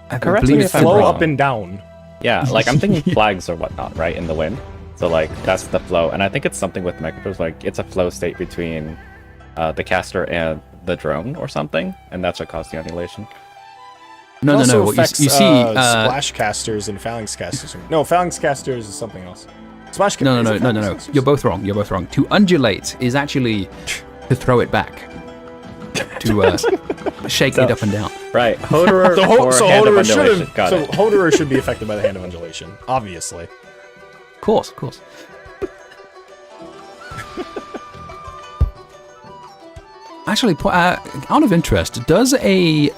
I correct believe me it's if I'm flow wrong. up and down. Yeah, like I'm thinking flags or whatnot, right, in the wind. So like that's the flow, and I think it's something with Megapros, like it's a flow state between the caster and the drone or something, and that's what caused the annihilation. No. Also What affects, you see, splash casters and phalanx casters. No, phalanx casters is something else. Splash no. casters. You're both wrong. To undulate is actually to throw it back, to shake it up and down. Right, Hoderer So Hand of Hoderer Undulation. Got so it. Hoderer should be affected by the hand of undulation, obviously. Of course. Actually, out of interest, does a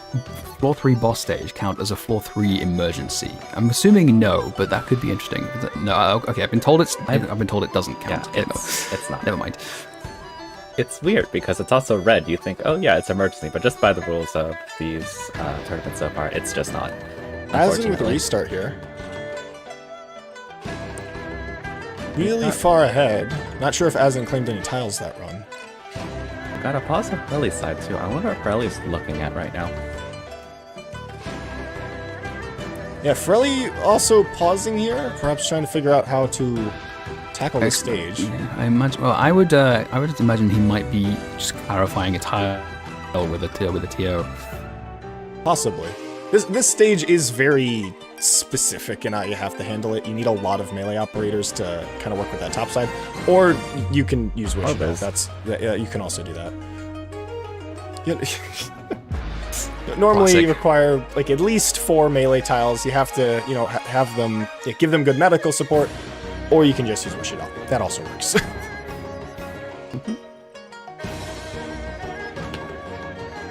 floor 3 boss stage count as a floor 3 emergency? I'm assuming no, but that could be interesting. No, okay, I've been told it doesn't count. Yeah, it's not. Never mind. It's weird because it's also red. You think, oh yeah, it's emergency, but just by the rules of these tournaments so far, it's just not. Azen with a restart here. Really far ahead. Not sure if Azen claimed any tiles that run. Got a pause on Ferelli's side too. I wonder what Ferelli's looking at right now. Yeah, Ferelli also pausing here, perhaps trying to figure out how to tackle the stage. Yeah, I imagine. Well, I would imagine he might be just clarifying a tile with a TO. Possibly. This stage is very specific in how you have to handle it. You need a lot of melee operators to kind of work with that top side, or you can use Wish. Yeah, you can also do that. Normally you require like at least 4 melee tiles. You have to, have them, give them good medical support, or you can just use Wish It Out. That also works.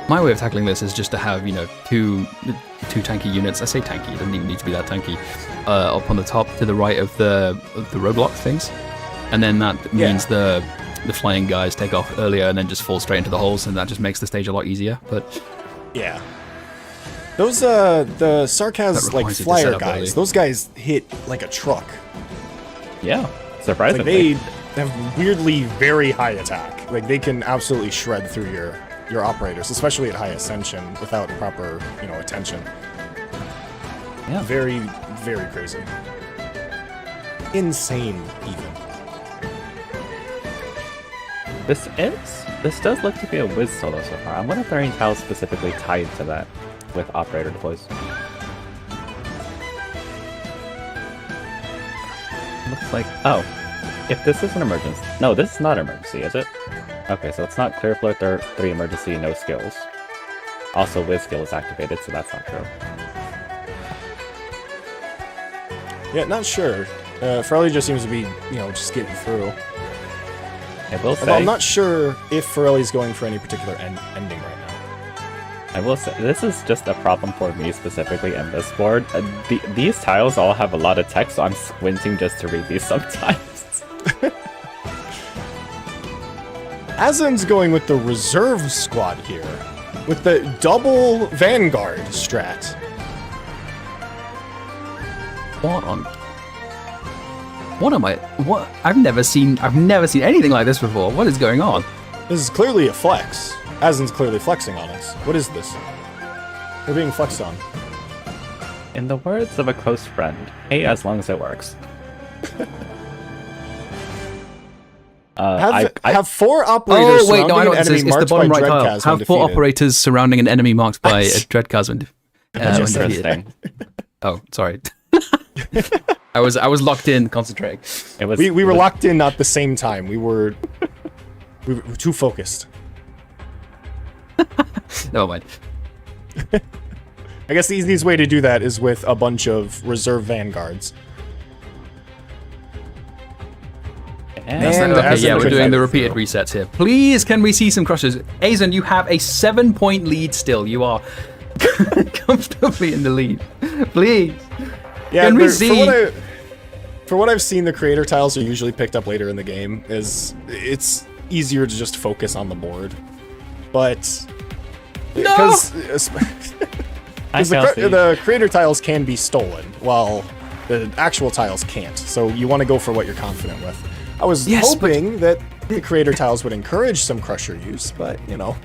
My way of tackling this is just to have, two tanky units. I say tanky, it doesn't even need to be that tanky. Up on the top to the right of the roadblock things, and then that means the flying guys take off earlier and then just fall straight into the holes, and that just makes the stage a lot easier. But yeah, those the Sarkaz like flyer guys, early. those guys hit like a truck. Yeah, surprisingly. Like they have weirdly very high attack. Like they can absolutely shred through your operators, especially at high ascension, without proper, attention. Yeah. Very, very crazy. Insane, even. This does look to be a Wiz solo so far. I wonder if there are any tiles specifically tied to that with operator deploys. Looks like, if this is an emergency. No, this is not an emergency, is it? Okay, so it's not clear flow 3 emergency, no skills. Also, Wiz skill is activated, so that's not true. Yeah, not sure. Ferelli just seems to be, just getting through. I will say, Although I'm not sure if Ferelli's going for any particular ending right now. I will say, this is just a problem for me specifically in this board. These tiles all have a lot of text, so I'm squinting just to read these sometimes. Azen's going with the reserve squad here, with the double Vanguard strat. What? I've never seen anything like this before. What is going on? This is clearly a flex. Azen's clearly flexing on us. What is this? We're being flexed on. In the words of a close friend, hey, as long as it works. Have 4 operators surrounding an enemy It's the marked by bottom right tile. Dreadkaz Have when 4 defeated. operators surrounding an enemy marked by a Dreadkaz when defeated. Interesting. Oh, sorry. I was locked in, concentrating. We were locked in at the same time. We were too focused. Never mind. I guess the easiest way to do that is with a bunch of reserve vanguards. And we're doing the repeated resets here. Please, can we see some crushes? Azen, you have a 7-point lead still. You are comfortably in the lead. Please. Yeah, can we see? For what I've seen, the creator tiles are usually picked up later in the game. It's easier to just focus on the board. But because the creator tiles can be stolen, while the actual tiles can't. So you want to go for what you're confident with. I was hoping that the creator tiles would encourage some crusher use, but You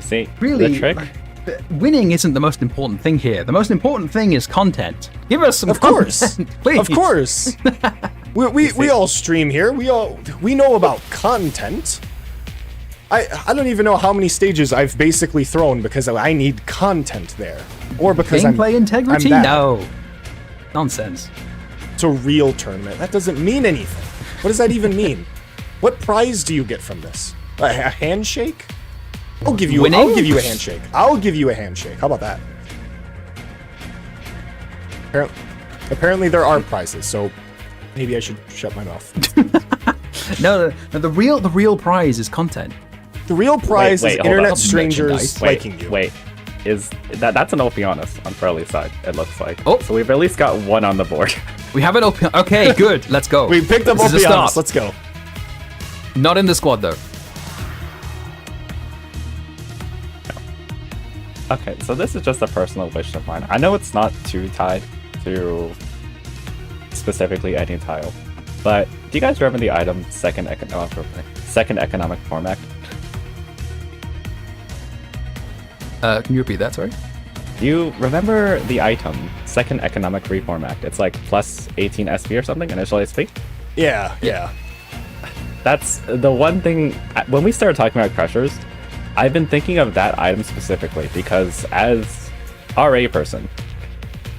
see, really, the trick? Winning isn't the most important thing here. The most important thing is content. Give us some Of course. content, please. Of course. We all stream here. We know about content. I don't even know how many stages I've basically thrown because I need content there, or because Gameplay integrity? I'm bad. No. Nonsense. It's a real tournament. That doesn't mean anything. What does that even mean? What prize do you get from this? A handshake? I'll give you a handshake. I'll give you a handshake. How about that? Apparently there are prizes, so maybe I should shut my mouth. No, the real prize is content. The real prize is hold internet on. strangers liking you. Wait, is that's an Ophianus on Ferelli's side? It looks like. Oh. So we've at least got one on the board. We have an Okay, good. Let's go. We picked up This is a Ophianus. start. Let's go. Not in the squad though. Okay, so this is just a personal wish of mine. I know it's not too tied to specifically any tile, but do you guys remember the item second economic format? Can you repeat that? Sorry. You remember the item second economic reform act? It's like plus 18 SP or something, initial SP? Yeah. That's the one thing, when we started talking about crushers, I've been thinking of that item specifically because as RA person,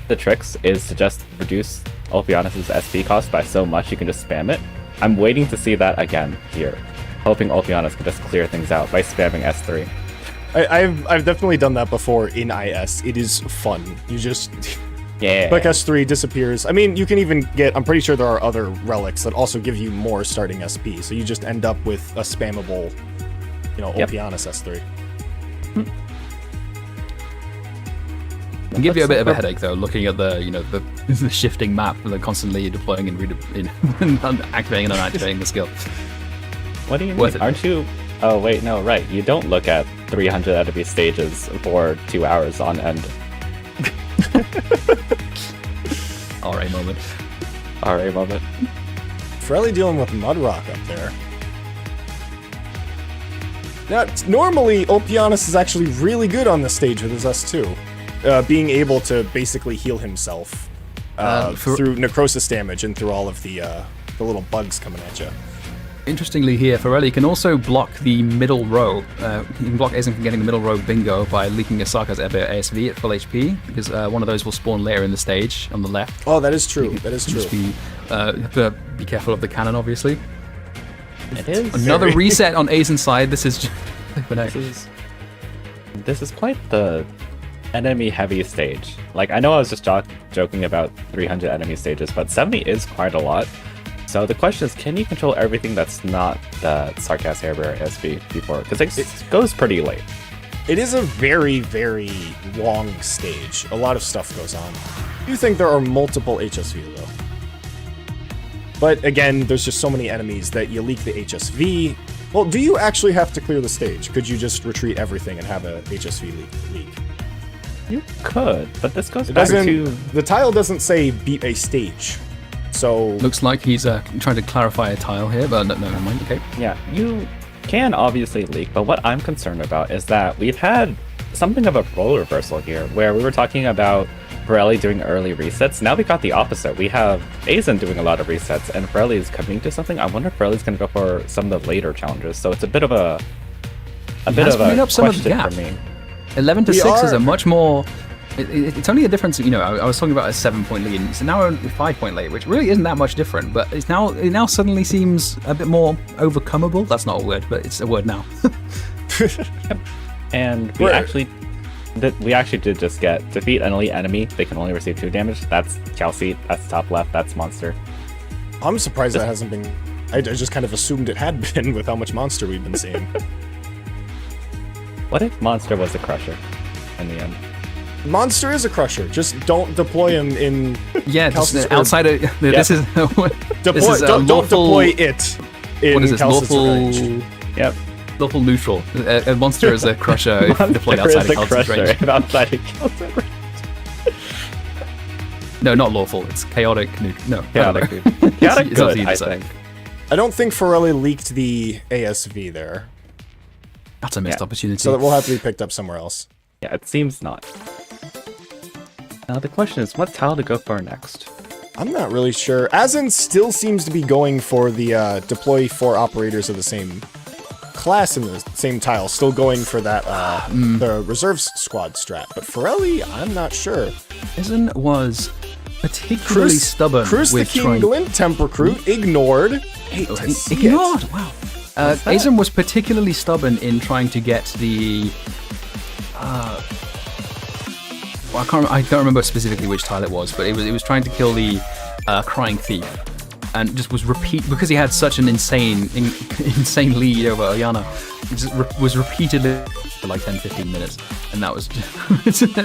the tricks is to just reduce Ophianus' SP cost by so much you can just spam it. I'm waiting to see that again here, hoping Ophianus can just clear things out by spamming S3. I've definitely done that before in IS. It is fun. You just Yeah. click S3, disappears. I mean, you can even get. I'm pretty sure there are other relics that also give you more starting SP. So you just end up with a spammable, Yep. Ophianus S3. Can give you a bit of a headache though, looking at the the shifting map and then constantly deploying and activating and unactivating the skill. What do you Worth mean? it. Aren't you? Oh wait, no, right. You don't look at 300 enemy stages for 2 hours on end. RA moment. RA moment. Ferelli dealing with Mudrock up there. Now, normally, Ophianus is actually really good on this stage with his S2. Being able to basically heal himself through necrosis damage and through all of the little bugs coming at you. Interestingly here, Ferelli can also block the middle row. He can block Azen from getting the middle row bingo by leaking a Sarkaz ASV at full HP, because one of those will spawn later in the stage on the left. Oh, that is true. That is true. Just you have to be careful of the cannon, obviously. It is. Another reset on Azen's side. This is This is quite the enemy heavy stage. Like, I know I was just joking about 300 enemy stages, but 70 is quite a lot. So the question is, can you control everything that's not the Sarkaz Hairbearer SB before? Because it goes pretty late. It is a very, very long stage. A lot of stuff goes on. I do think there are multiple HSV though. But again, there's just so many enemies that you leak the HSV. Well, do you actually have to clear the stage? Could you just retreat everything and have a HSV leak? You could, but this goes It back doesn't. to... The tile doesn't say beat a stage. So looks like he's trying to clarify a tile here, but no, never mind. Okay. Yeah, you can obviously leak, but what I'm concerned about is that we've had something of a role reversal here, where we were talking about Ferelli doing early resets. Now we got the opposite. We have Azen doing a lot of resets, and Ferelli is coming to something. I wonder if Ferelli's going to go for some of the later challenges. So it's a bit of a made up some of the question gap. for me. 11 to 6 is are- a much more. It's only a difference. I was talking about a 7-point lead. It's now a 5-point lead, which really isn't that much different. But it now suddenly seems a bit more overcomeable. That's not a word, but it's a word now. And we actually did just get defeat an elite enemy. They can only receive 2 damage. That's Calcete. That's top left. That's monster. I'm surprised that hasn't been. I just kind of assumed it had been with how much monster we've been seeing. What if monster was a crusher in the end? Monster is a crusher. Just don't deploy him in. Yeah, just Calcis- outside of this is Deploy. Don't deploy it. In What is this? Calcis range. Lawful. Yep. Lawful neutral. A monster is a crusher if deployed outside of Calcis range. Outside of Calcis range. No, not lawful. It's chaotic. No, Chaotic. I don't know. Chaotic It's up to good, you to I decide. think. I don't think Ferelli leaked the ASV there, That's a missed Yeah. opportunity. so that will have to be picked up somewhere else. Yeah, it seems not. Now the question is, what tile to go for next? I'm not really sure. Azen still seems to be going for the deploy 4 operators of the same class in the same tile, still going for that the reserves squad strat. But Ferelli, I'm not sure. Azen was particularly stubborn Cruise the with King trying... Gwyn, temp recruit, ignored. Hate to see it. Ignored, wow. Azen was particularly stubborn in trying to get the... well, I don't remember specifically which tile it was, but it was trying to kill the Crying Thief. And just was because he had such an insane lead over Oyana, was repeatedly for like 10-15 minutes, and that was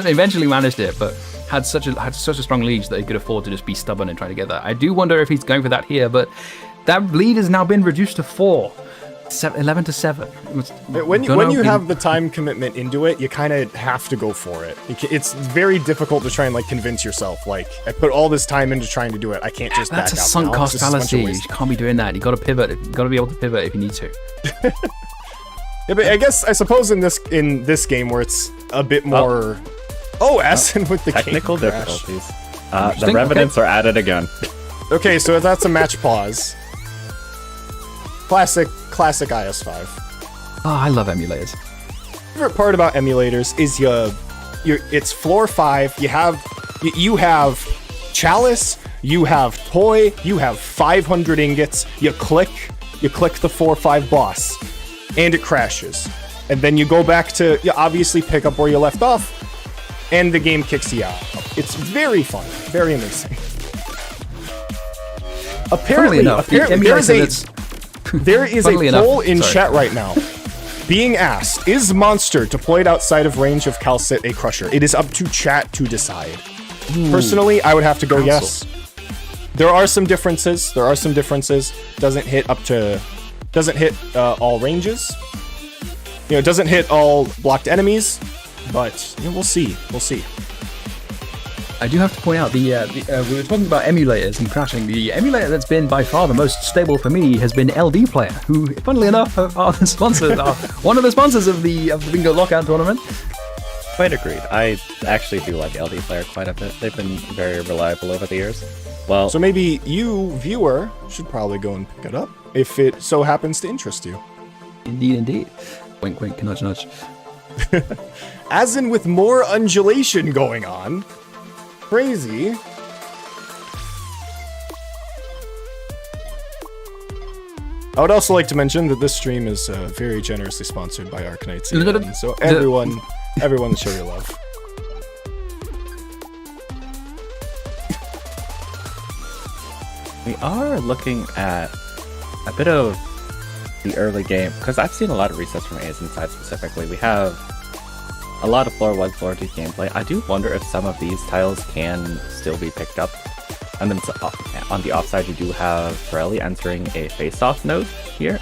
eventually managed it, but had such a strong lead that he could afford to just be stubborn and try to get that. I do wonder if he's going for that here, but that lead has now been reduced to 4. 11-7. When you have the time commitment into it, you kind of have to go for it. It's very difficult to try and like convince yourself, like, I put all this time into trying to do it, I can't just back out. That's a sunk cost fallacy. You can't be doing that. You got to pivot. You got to be able to pivot if you need to. Yeah, but I suppose in this game where it's a bit more. Asen with the technical king difficulties. The revenants are at it again. Okay, so that's a match pause. Classic IS5. Oh, I love emulators. Favorite part about emulators is it's floor 5. You have Chalice, you have Toy, you have 500 ingots. You click the 4-5 boss, and it crashes. And then you go back to obviously pick up where you left off, and the game kicks you out. It's very fun, very amazing. Apparently there is a poll in chat right now being asked, is Monster deployed outside of range of Calcit a Crusher? It is up to chat to decide. Personally, I would have to go yes. There are some differences. Doesn't hit all ranges. It doesn't hit all blocked enemies, but we'll see. I do have to point out we were talking about emulators and crashing. The emulator that's been by far the most stable for me has been LD Player, who, funnily enough, are the sponsors, one of the sponsors of the Bingo Lockout tournament. Quite agreed. I actually do like LD Player quite a bit. They've been very reliable over the years. Well, so maybe you, viewer, should probably go and pick it up if it so happens to interest you. Indeed. Wink, wink, nudge, nudge. Azen with more undulation going on. Crazy. I would also like to mention that this stream is very generously sponsored by Arknights, so everyone show your love. We are looking at a bit of the early game, because I've seen a lot of resets from Azen side specifically. We have a lot of floor 1, floor 2 gameplay. I do wonder if some of these tiles can still be picked up. And then on the offside, you do have Ferelli entering a face-off node here.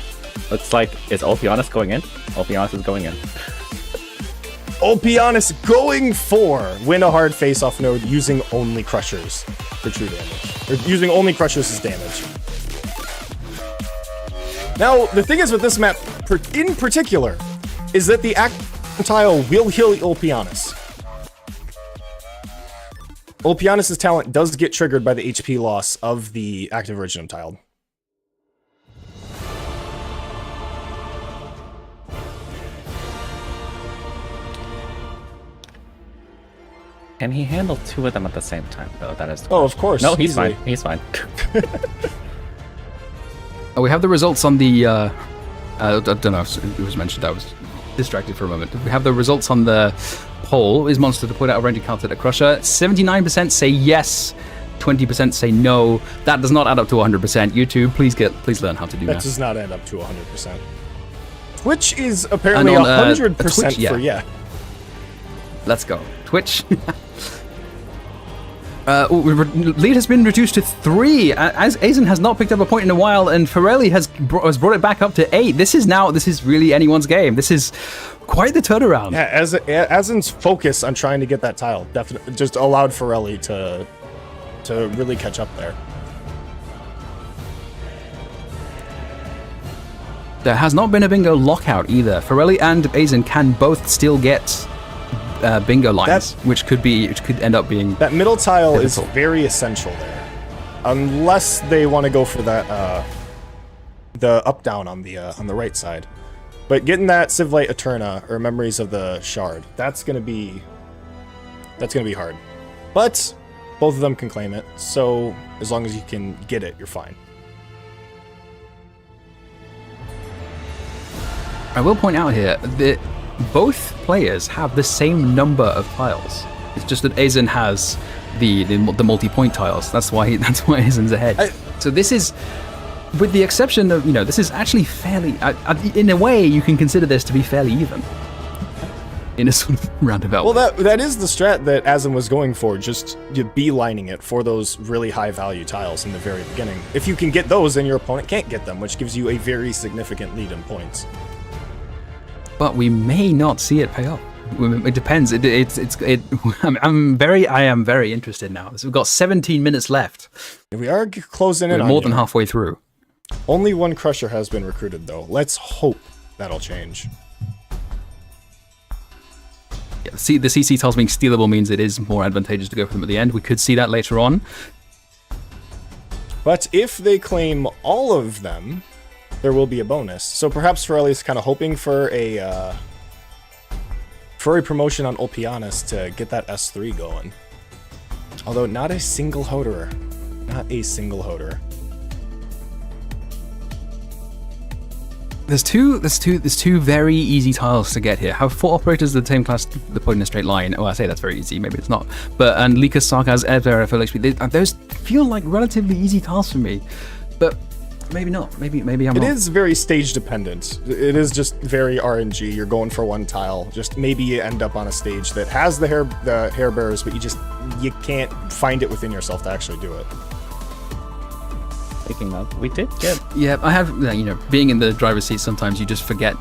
Looks like, is Ulpianus going in? Ulpianus is going in. Ulpianus going for win a hard face-off node using only crushers for true damage. Or using only crushers as damage. Now, the thing is with this map in particular, is that the tile will heal Ulpianus. Ulpianus' talent does get triggered by the HP loss of the active Originum tile. Can he handle 2 of them at the same time, though? That is. Oh, of course. No, he's easily. fine. He's fine. We have the results on the. I don't know if it was mentioned. I was distracted for a moment. We have the results on the poll. Is Monster deployed out of range encounter at a Crusher? 79% say yes. 20% say no. That does not add up to 100%. YouTube, please learn how to do that. That does not add up to 100%. Twitch is apparently 100% for yeah. Let's go. Twitch. Lead has been reduced to 3, as Azen has not picked up a point in a while, and Ferelli has brought it back up to 8. This is really anyone's game. This is quite the turnaround. Yeah, Azen's focus on trying to get that tile definitely just allowed Ferelli to really catch up there. There has not been a bingo lockout either. Ferelli and Azen can both still get bingo lines, which could end up being that middle tile pivotal. is very essential there. unless they want to go for that the up down on the right side. But getting that Civilite Eterna or Memories of the Shard, that's gonna be hard. But both of them can claim it, so as long as you can get it, you're fine. I will point out here that both players have the same number of tiles. It's just that Azen has the multi-point tiles. That's why Azen's ahead. So this is, with the exception of, this is actually fairly, in a way, you can consider this to be fairly even. In a sort of roundabout. Well, that is the strat that Azen was going for, just beelining it for those really high value tiles in the very beginning. If you can get those, then your opponent can't get them, which gives you a very significant lead in points. But we may not see it pay off. It depends. I am very interested now. So we've got 17 minutes left. We are closing in We're on more you. than halfway through. Only one Crusher has been recruited, though. Let's hope that'll change. Yeah, see, the CC tiles being stealable means it is more advantageous to go for them at the end. We could see that later on. But if they claim all of them, there will be a bonus. So perhaps Ferelli is kind of hoping for a promotion on Ulpianus to get that S3 going. Although not a single Hoderer. Not a single Hoderer. There's two very easy tiles to get here. Have 4 operators of the same class deployed in a straight line. Well, I say that's very easy, maybe it's not. And Lika, Sarkaz, Edbearer, Full HP, those feel like relatively easy tiles for me. But maybe not. Maybe I'm wrong. It is very stage dependent. It is just very RNG. You're going for one tile. Just maybe you end up on a stage that has the hair bearers, but you can't find it within yourself to actually do it. Speaking of, we did get... Yeah, I have, being in the driver's seat, sometimes you just forget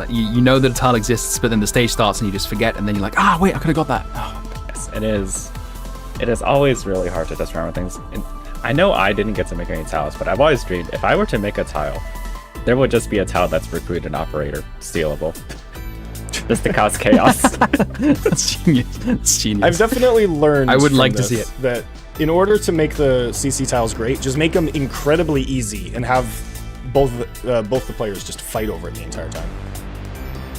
you know that a tile exists, but then the stage starts and you just forget, and then you're like, wait, I could have got that. Oh. Yes, it is. It is always really hard to just remember things. And I know I didn't get to make any tiles, but I've always dreamed if I were to make a tile, there would just be a tile that's recruited an operator, stealable. Just to cause chaos. That's genius. That's genius. I've definitely learned I would from like to this see it. That in order to make the CC tiles great, just make them incredibly easy and have both the players just fight over it the entire time.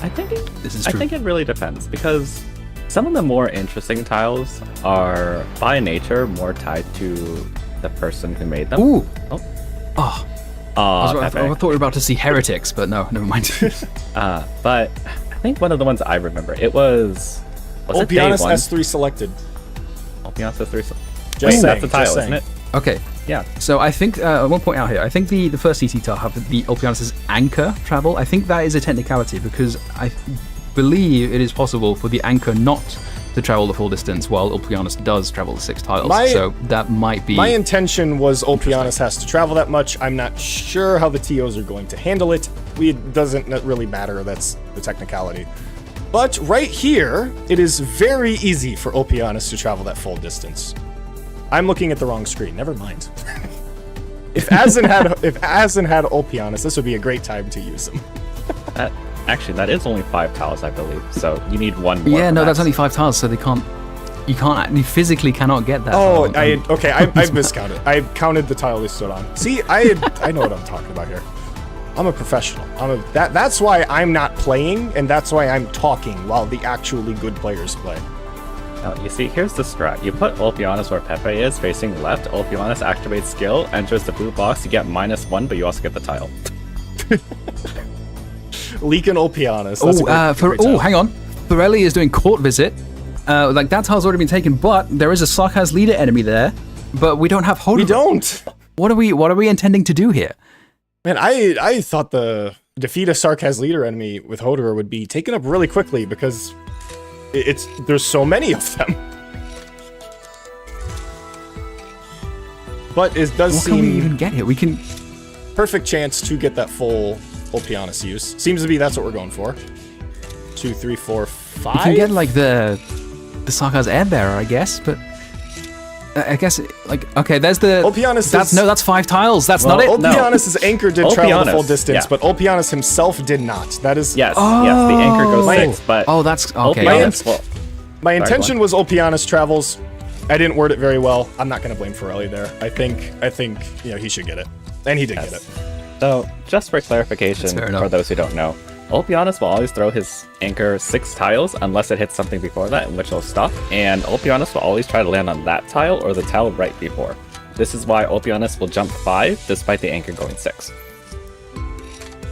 I think This is true. I think it really depends, because some of the more interesting tiles are by nature more tied to the person who made them. Ooh. Oh. I thought we were about to see heretics, but no, never mind. But I think one of the ones I remember, it was it day Ulpianus one? S3 selected. Ulpianus S3. Just saying, That's the title, just isn't it? Okay. Yeah. So I think, I want to point out here, I think the first CC tile have the Ulpianus' anchor travel. I think that is a technicality because I believe it is possible for the anchor not to travel the full distance while Ulpianus does travel the 6 tiles. So that might be... My intention was Ulpianus has to travel that much. I'm not sure how the TOs are going to handle it. It doesn't really matter. That's the technicality. But right here, it is very easy for Ulpianus to travel that full distance. I'm looking at the wrong screen. Never mind. If Azen had Ulpianus, this would be a great time to use him. Actually, that is only 5 tiles, I believe. So you need one more. Yeah, no, max. that's only 5 tiles, so you physically cannot get that. Oh, tile. I've miscounted. I counted the tile they stood on. See, I know what I'm talking about here. I'm a professional. That's why I'm not playing, and that's why I'm talking while the actually good players play. Now, you see, here's the strat. You put Ulpianus where Pepe is, facing left. Ulpianus activates skill, enters the blue box. You get -1, but you also get the tile. Leak and Ulpianus. Hang on. Ferelli is doing court visit. That tile's already been taken, but there is a Sarkaz leader enemy there. But we don't have Hoderer. We don't. What are we intending to do here? Man, I thought the defeat a Sarkaz leader enemy with Hoderer would be taken up really quickly because there's so many of them. But it does What seem can we even get here? We can... perfect chance to get that full Ulpianus use. Seems to be that's what we're going for. 2, 3, 4, 5. We can get like the Sarkaz Airbearer, I guess, but I guess okay. There's the Ulpianus. That's 5 tiles. That's not it. Ulpianus' anchor did travel the full Ulpianus, distance, yeah. but Ulpianus himself did not. That is Yes, yes, the anchor goes 6, but that's okay. Ulpianus, well, my sorry, intention go was Ulpianus travels I didn't word it very well. I'm not going to blame Ferelli there. I think he should get it, and he did get it. So, just for clarification, for those who don't know, Ulpianus will always throw his anchor 6 tiles unless it hits something before that, in which he'll stop, and Ulpianus will always try to land on that tile or the tile right before. This is why Ulpianus will jump 5 despite the anchor going 6.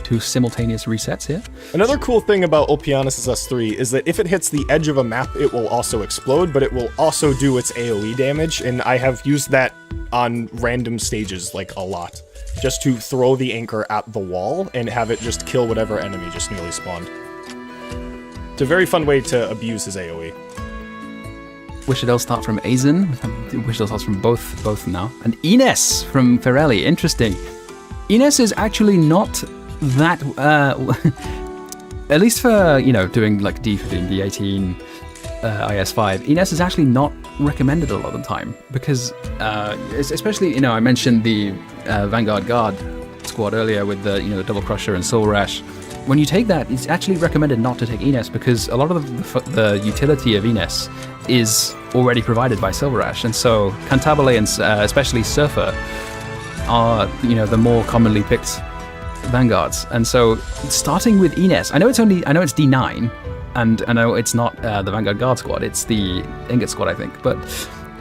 2 simultaneous resets here. Another cool thing about Ulpianus' S3 is that if it hits the edge of a map, it will also explode, but it will also do its AoE damage, and I have used that on random stages, like, a lot. Just to throw the anchor at the wall and have it just kill whatever enemy just newly spawned. It's a very fun way to abuse his AoE. Wish it'll start from Azen. Wish it'll start from both now. And Ines from Ferelli. Interesting. Ines is actually not that, at least for, doing like D15, D18, IS5, Ines is actually not recommended a lot of the time because, especially, I mentioned the Vanguard Guard squad earlier with the, the Double Crusher and Soul Rash. When you take that, it's actually recommended not to take Ines because a lot of the utility of Ines is already provided by Silver Ash, and so Cantabile and especially Surfer are, the more commonly picked Vanguards, and so starting with Ines, I know it's D9, and I know it's not the Vanguard Guard squad, it's the Ingot squad, I think, but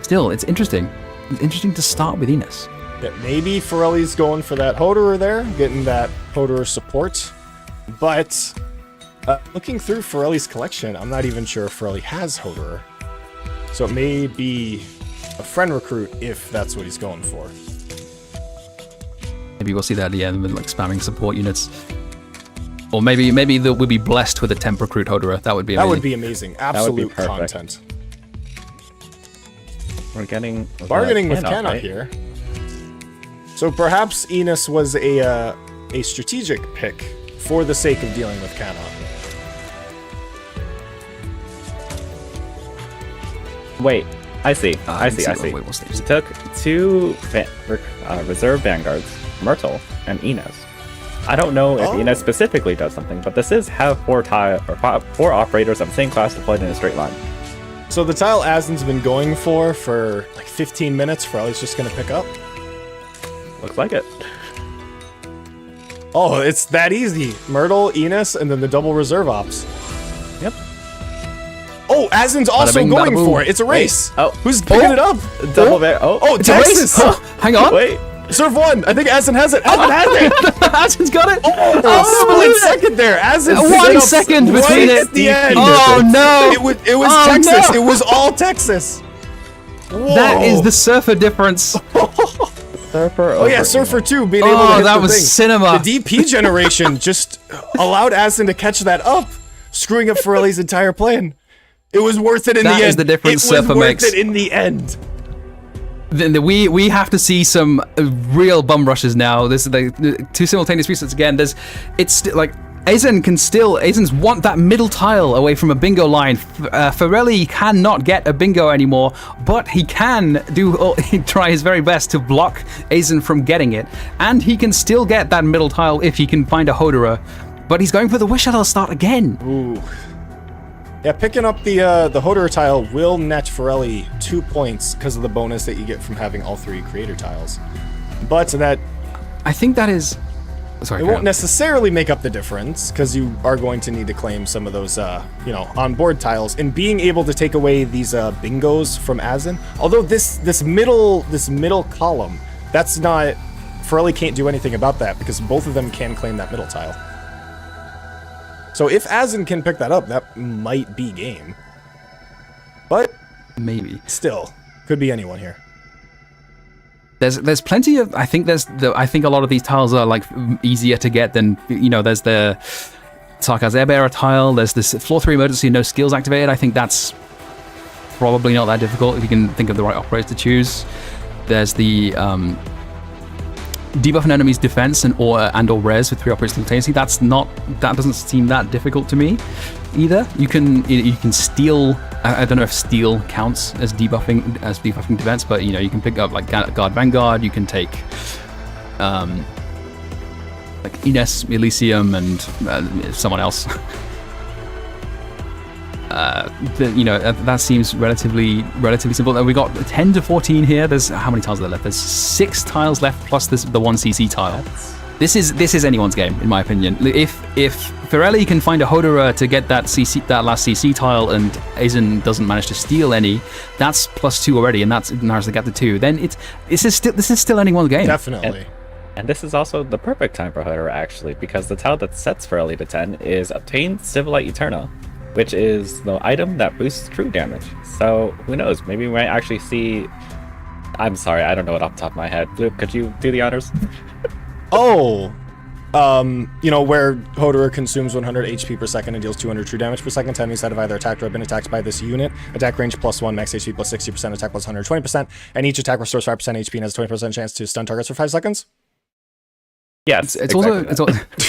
still, it's interesting. It's interesting to start with Ines. Yeah, maybe Ferelli's going for that Hoderer there, getting that Hoderer support, but looking through Ferelli's collection, I'm not even sure if Ferelli has Hoderer, so it may be a friend recruit if that's what he's going for. Maybe we'll see that at the end with like spamming support units. Or maybe we'll be blessed with a temp recruit Hoderer. That would be amazing. That would be amazing. Absolute content. We're getting bargaining with Cannot here. So perhaps Enos was a strategic pick for the sake of dealing with Cannot. Wait, I see. I see. He took 2 reserve Vanguards, Myrtle, and Enos. I don't know if Enos specifically does something, but this is have 4 operators of the same class deployed in a straight line. So the tile Azen's been going for like 15 minutes, Ferelli's just gonna pick up? Looks like it. Oh, it's that easy. Myrtle, Enos, and then the double reserve ops. Yep. Oh, Azen's also going for it. It's a race. Wait. Oh, who's picking it up? Oh, it's Texas. A race. Hang on. Wait. Serve 1. I think Azen has it. Azen has it. Azen's got it. Split second there. Azen 1 second between it. The end. Oh no. It was Texas. No. It was all Texas. Whoa. That is the Surfer difference. Surfer. Oh yeah, Surfer 2 being able to hit that the was thing. cinema. The DP generation just allowed Azen to catch that up, screwing up Ferelli's entire plan. It was worth it in the end. That is the difference Surfer makes. It was worth it in the end. We have to see some real bum rushes now. This is the 2 simultaneous resets again. It's like Azen's want that middle tile away from a bingo line. Ferelli cannot get a bingo anymore, but he can try his very best to block Azen from getting it, and he can still get that middle tile if he can find a Hoderer. But he's going for the wish that'll start again. Ooh. Yeah, picking up the Hoderer tile will net Ferelli 2 points because of the bonus that you get from having all 3 creator tiles. But that... I think that is... Sorry, it won't necessarily make up the difference because you are going to need to claim some of those, on-board tiles. And being able to take away these bingos from Azen, although this middle column, that's not... Ferelli can't do anything about that because both of them can claim that middle tile. So if Azen can pick that up, that might be game. But maybe still could be anyone here. There's plenty of I think a lot of these tiles are like easier to get than there's the Kukkikaze Airbearer tile. There's this floor 3 emergency no skills activated. I think that's probably not that difficult if you can think of the right operators to choose. There's the debuff an enemy's defense and or res with 3 operators simultaneously. That doesn't seem that difficult to me either. You can steal. I don't know if steal counts as debuffing defense, but you can pick up like Guard Vanguard. You can take like Ines, Elysium, and someone else. that seems relatively simple. We got 10 to 14 here. There's how many tiles are there left? There's 6 tiles left plus the 1 CC tile. This is anyone's game, in my opinion. If Ferelli can find a Hodora to get that last CC tile, and Azen doesn't manage to steal any, that's +2 already, and that narrows the gap to 2. Then this is still anyone's game. Definitely. And this is also the perfect time for Hodora, actually, because the tile that sets Ferelli to 10 is Obtain Civilite Eterna, which is the item that boosts crew damage. So who knows? Maybe we might actually see. I'm sorry, I don't know it off the top of my head. Bloop, could you do the honors? Where Hodora consumes 100 HP per second and deals 200 true damage per second to enemies that have either attacked or have been attacked by this unit. Attack range +1, max HP +60%, attack +120%, and each attack restores 5% HP and has a 20% chance to stun targets for 5 seconds. Yes, it's also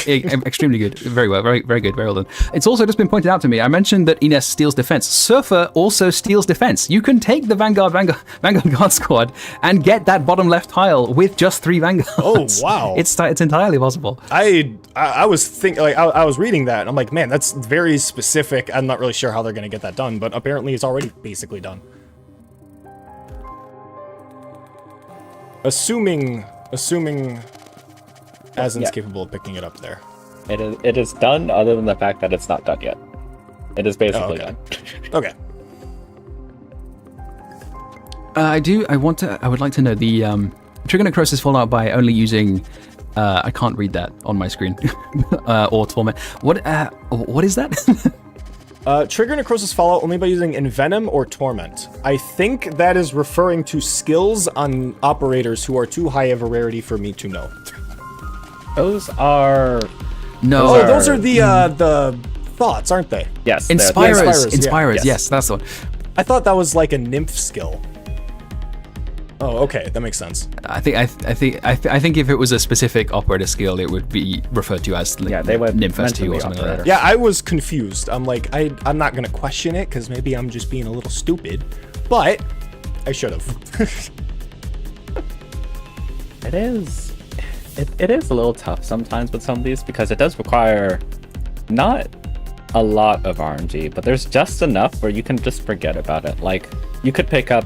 extremely good. Very well, very good, very well done. It's also just been pointed out to me. I mentioned that Ines steals defense. Surfer also steals defense. You can take the Vanguard Guard Squad and get that bottom left tile with just 3 Vanguards. Oh wow! It's entirely possible. I was thinking, like, I was reading that and I'm like, man, that's very specific. I'm not really sure how they're gonna get that done, but apparently it's already basically done. Assuming Azen's capable of picking it up there. It is done, other than the fact that it's not done yet. It is basically done. Okay. I would like to know the trigger necrosis fallout by only using I can't read that on my screen. Or torment. What is that? Trigger necrosis fallout only by using envenom or torment. I think that is referring to skills on operators who are too high of a rarity for me to know. Those are... No. Those are the thoughts, aren't they? Yes. Inspirers, yes, that's the one. I thought that was like a nymph skill. Oh, okay, that makes sense. I think if it was a specific operator skill, it would be referred to as they would Nymph S2 or something like that. Yeah, I was confused. I'm like, I'm not gonna question it because maybe I'm just being a little stupid, but I should have. It is a little tough sometimes with some of these because it does require not a lot of RNG, but there's just enough where you can just forget about it. Like, you could pick up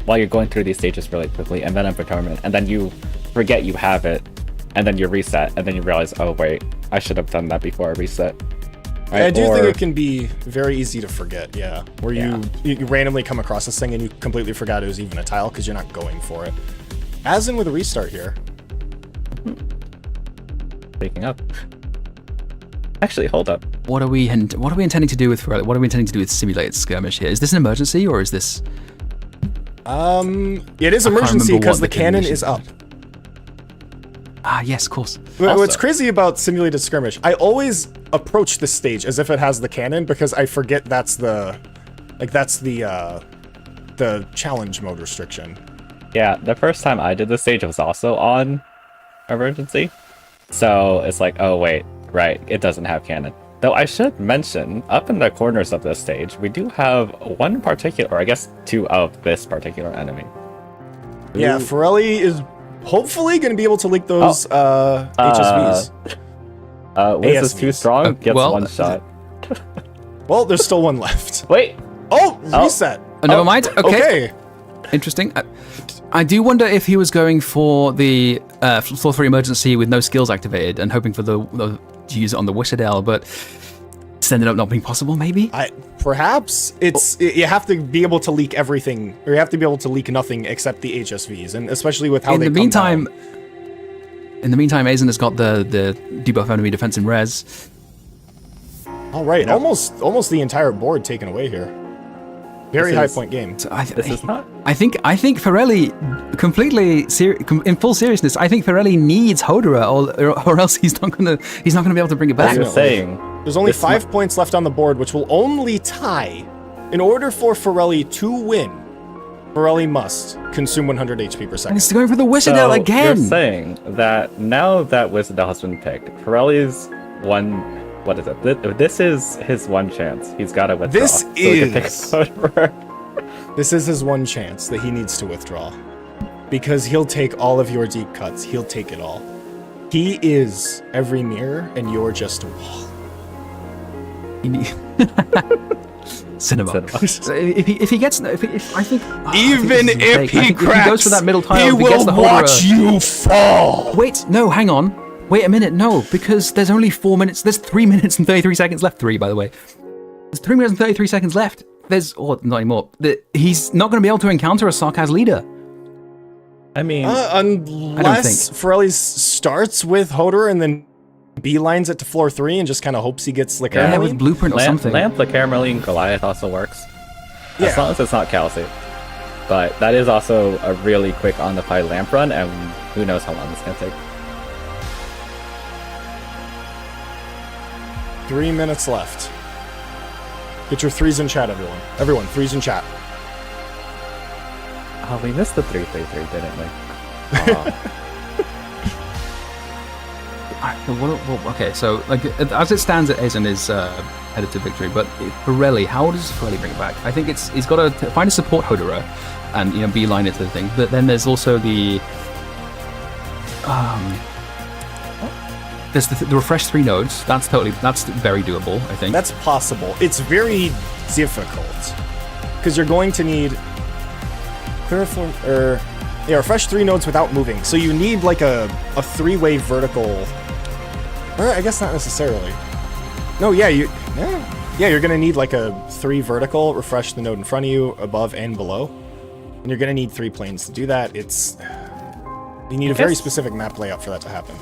while you're going through these stages really quickly and then for tournament, and then you forget you have it, and then you reset, and then you realize, oh wait, I should have done that before I reset. Right? I do think it can be very easy to forget, where you randomly come across this thing and you completely forgot it was even a tile because you're not going for it. Azen with a restart here. Speaking up. Actually, hold up. What are we intending to do with Ferelli? What are we intending to do with simulated skirmish here? Is this an emergency or is this? It is emergency because the cannon is up. Ah, yes, of course. What's crazy about simulated skirmish? I always approach this stage as if it has the cannon because I forget that's the challenge mode restriction. Yeah, the first time I did this stage was also on emergency. So it's like, oh wait, right, it doesn't have cannon. Though I should mention, up in the corners of this stage, we do have one particular, or I guess 2 of this particular enemy. Yeah, Ferelli is hopefully going to be able to leak those HSVs. Wiz is too strong, gets one shot. Well, there's still one left. Wait! Oh, reset! Never mind, okay. Interesting. I do wonder if he was going for the floor 3 emergency with no skills activated and hoping for to use it on the Wishadel, but it's ended up not being possible, maybe? Perhaps. You have to be able to leak everything, or you have to be able to leak nothing except the HSVs, and especially with how In the meantime, Azen has got the debuff enemy defense and res. All right, almost the entire board taken away here. Very high point game. So I think Ferelli, in full seriousness, I think Ferelli needs Hodora, or else he's not gonna be able to bring it back. There's only 5 points left on the board, which will only tie. In order for Ferelli to win, Ferelli must consume 100 HP per second. And he's going for the Wishadel again. You're saying that now that Wishadel has been picked, Ferelli's one. What is it? This is his one chance. He's got to withdraw. This is his one chance that he needs to withdraw. Because he'll take all of your deep cuts. He'll take it all. He is every mirror, and you're just a wall. Cinema. If he gets, I think Even if he if he goes for that middle tile, he if he gets will the watch you fall. Wait, no, hang on. Wait a minute, no, because there's only 4 minutes. There's 3 minutes and 33 seconds left. 3, by the way. There's 3 minutes and 33 seconds left. Not anymore. He's not going to be able to encounter a Sarkaz leader. I mean, Unless Ferelli starts with Hodor and then beelines it to floor 3 and just kind of hopes he gets like Yeah, with Blueprint or something. Lamp, the Carameline Goliath also works. Yeah. As long as it's not Kelsey. But that is also a really quick on-the-fly lamp run, and who knows how long it's going to take. 3 minutes left. Get your 3s in chat, everyone. Everyone, 3s in chat. Oh, we missed the 333, didn't we? Okay, so like as it stands, Azen is headed to victory. But Ferelli, how does Ferelli bring it back? I think he's got to find a support Hodora and beeline it to the thing. But then there's also the there's the refresh 3 nodes. That's very doable. I think That's possible. It's very difficult because you're going to need refresh 3 nodes without moving. So you need like a 3-way vertical. Or I guess not necessarily. No, you're gonna need like a 3 vertical, refresh the node in front of you, above and below. And you're gonna need 3 planes to do that. You need a very specific map layout for that to happen.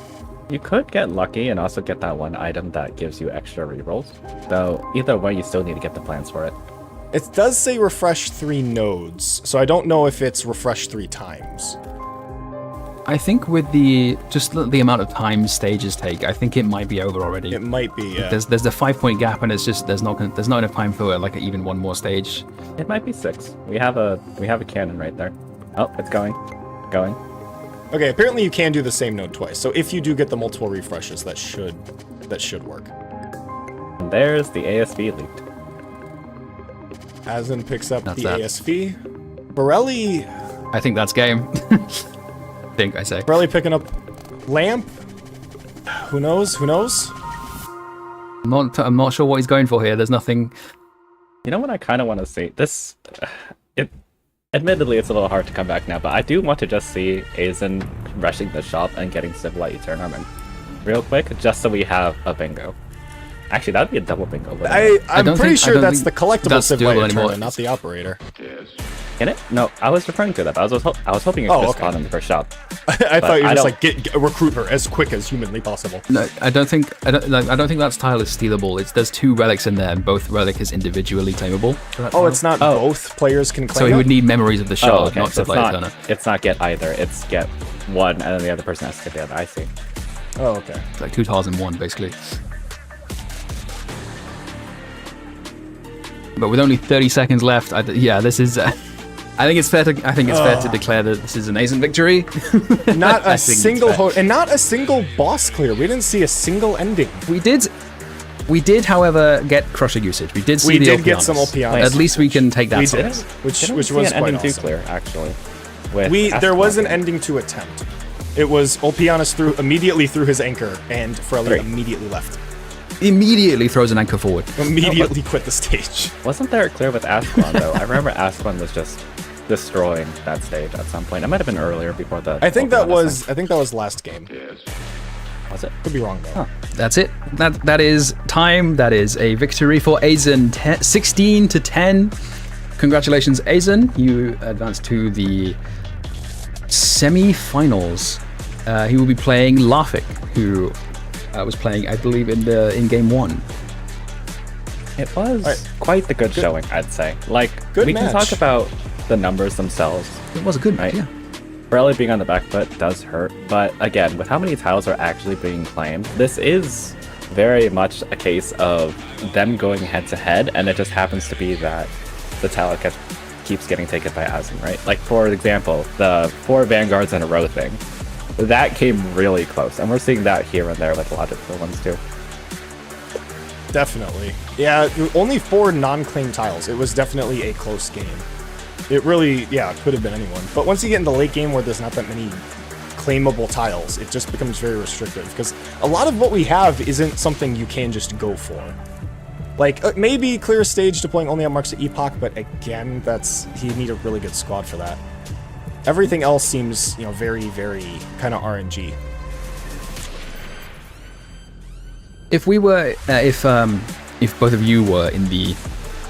You could get lucky and also get that one item that gives you extra rerolls. Though, either way, you still need to get the plans for it. It does say refresh 3 nodes, so I don't know if it's refresh 3 times. I think with the amount of time stages take, I think it might be over already. It might be, yeah. There's the 5-point gap, and it's just there's not enough time for like even one more stage. It might be 6. We have a cannon right there. Oh, it's going. Okay, apparently you can do the same node twice, so if you do get the multiple refreshes, that should work. And there's the ASV leaked. Azen picks up That's the that. ASV. Ferelli I think that's game. I say. Ferelli picking up Lamp. Who knows? I'm not sure what he's going for here. There's nothing. You know what I kind of want to see? Admittedly, it's a little hard to come back now, but I do want to just see Azen rushing the shop and getting Civilite Eternum real quick, just so we have a bingo. Actually, that'd be a double bingo. I'm pretty sure that's the collectible that's Civilite doable anymore. Eternum, not the operator. Can it? No, I was referring to that. I was hoping it could just spawn in the first shop. I thought you were just like recruit her as quick as humanly possible. No, I don't think that tile is stealable. There's 2 relics in there, and both relic is individually claimable. It's not both players can claim So he it? would need memories of the shard, okay. not So Civilite Eternum. it's not get either. It's get one, and then the other person has to get the other. I see. Oh, okay. It's like 2 tiles in 1, basically. But with only 30 seconds left, this is. I think it's fair to declare that this is an Azen victory. Not a single and not a single boss clear. We didn't see a single ending. We did, however, get Crusher usage. We did get some Olpianos. At least we can take that. We did, which was quite awesome. Clear, actually. There was an ending to attempt. It was Olpianos immediately threw his anchor, and Ferelli immediately left. Immediately throws an anchor forward. Immediately quit the stage. Wasn't there a clear with Asquan though? I remember Asquan was just destroying that stage at some point. It might have been earlier before that. I think that was last game. Was it? Could be wrong though. Huh. That's it. That is time. That is a victory for Azen. 16-10. Congratulations, Azen. You advanced to the semi-finals. He will be playing Larfa, who was playing, I believe, in game 1. It was quite the good showing, I'd say. Like, good we match. can talk about the numbers themselves. It was a good match, right? Ferelli being on the back foot does hurt, but again, with how many tiles are actually being claimed, this is very much a case of them going head to head, and it just happens to be that the tile keeps getting taken by Azen, right? Like, for example, the 4 Vanguards in a row thing. That came really close, and we're seeing that here and there with a lot of the ones too. Definitely. Yeah, only 4 non-claim tiles. It was definitely a close game. It really, could have been anyone. But once you get into the late game where there's not that many claimable tiles, it just becomes very restrictive, because a lot of what we have isn't something you can just go for. Like, maybe clear a stage deploying only on marks of Epoch, but again, he need a really good squad for that. Everything else seems, you know, very, very kind of RNG. If we were, if both of you were in the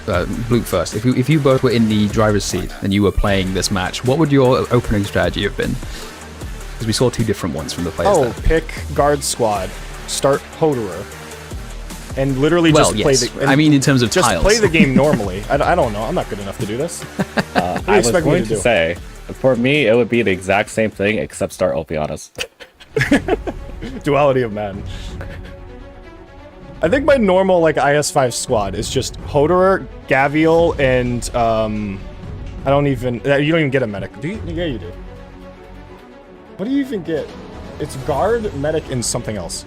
Bloop first, if you both were in the driver's seat and you were playing this match, what would your opening strategy have been? Because we saw two different ones from the players. Oh, pick guard squad, start Hoderer, and literally just play the. I mean, in terms of just tiles. play the game normally. I don't know. I'm not good enough to do this. I was going to say, for me, it would be the exact same thing except start Opianas. Duality of man. I think my normal like IS5 squad is just Hoderer, Gavial, and I don't even. You don't even get a medic. Do you? Yeah, you do. What do you even get? It's guard, medic, and something else.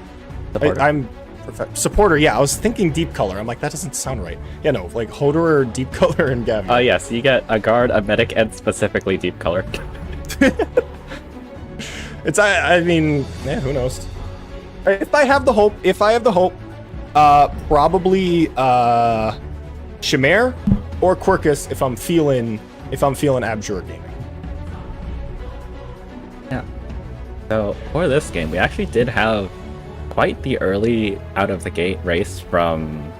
I'm supporter. Yeah, I was thinking deep color. I'm like, that doesn't sound right. Yeah, no, like Hoderer, deep color, and Gavial. Yes, you get a guard, a medic, and specifically deep color. It's. I mean, yeah, who knows? If I have the hope, probably Shamir or Quirkus if I'm feeling Abjure gaming. Yeah. So for this game, we actually did have quite the early out of the gate race from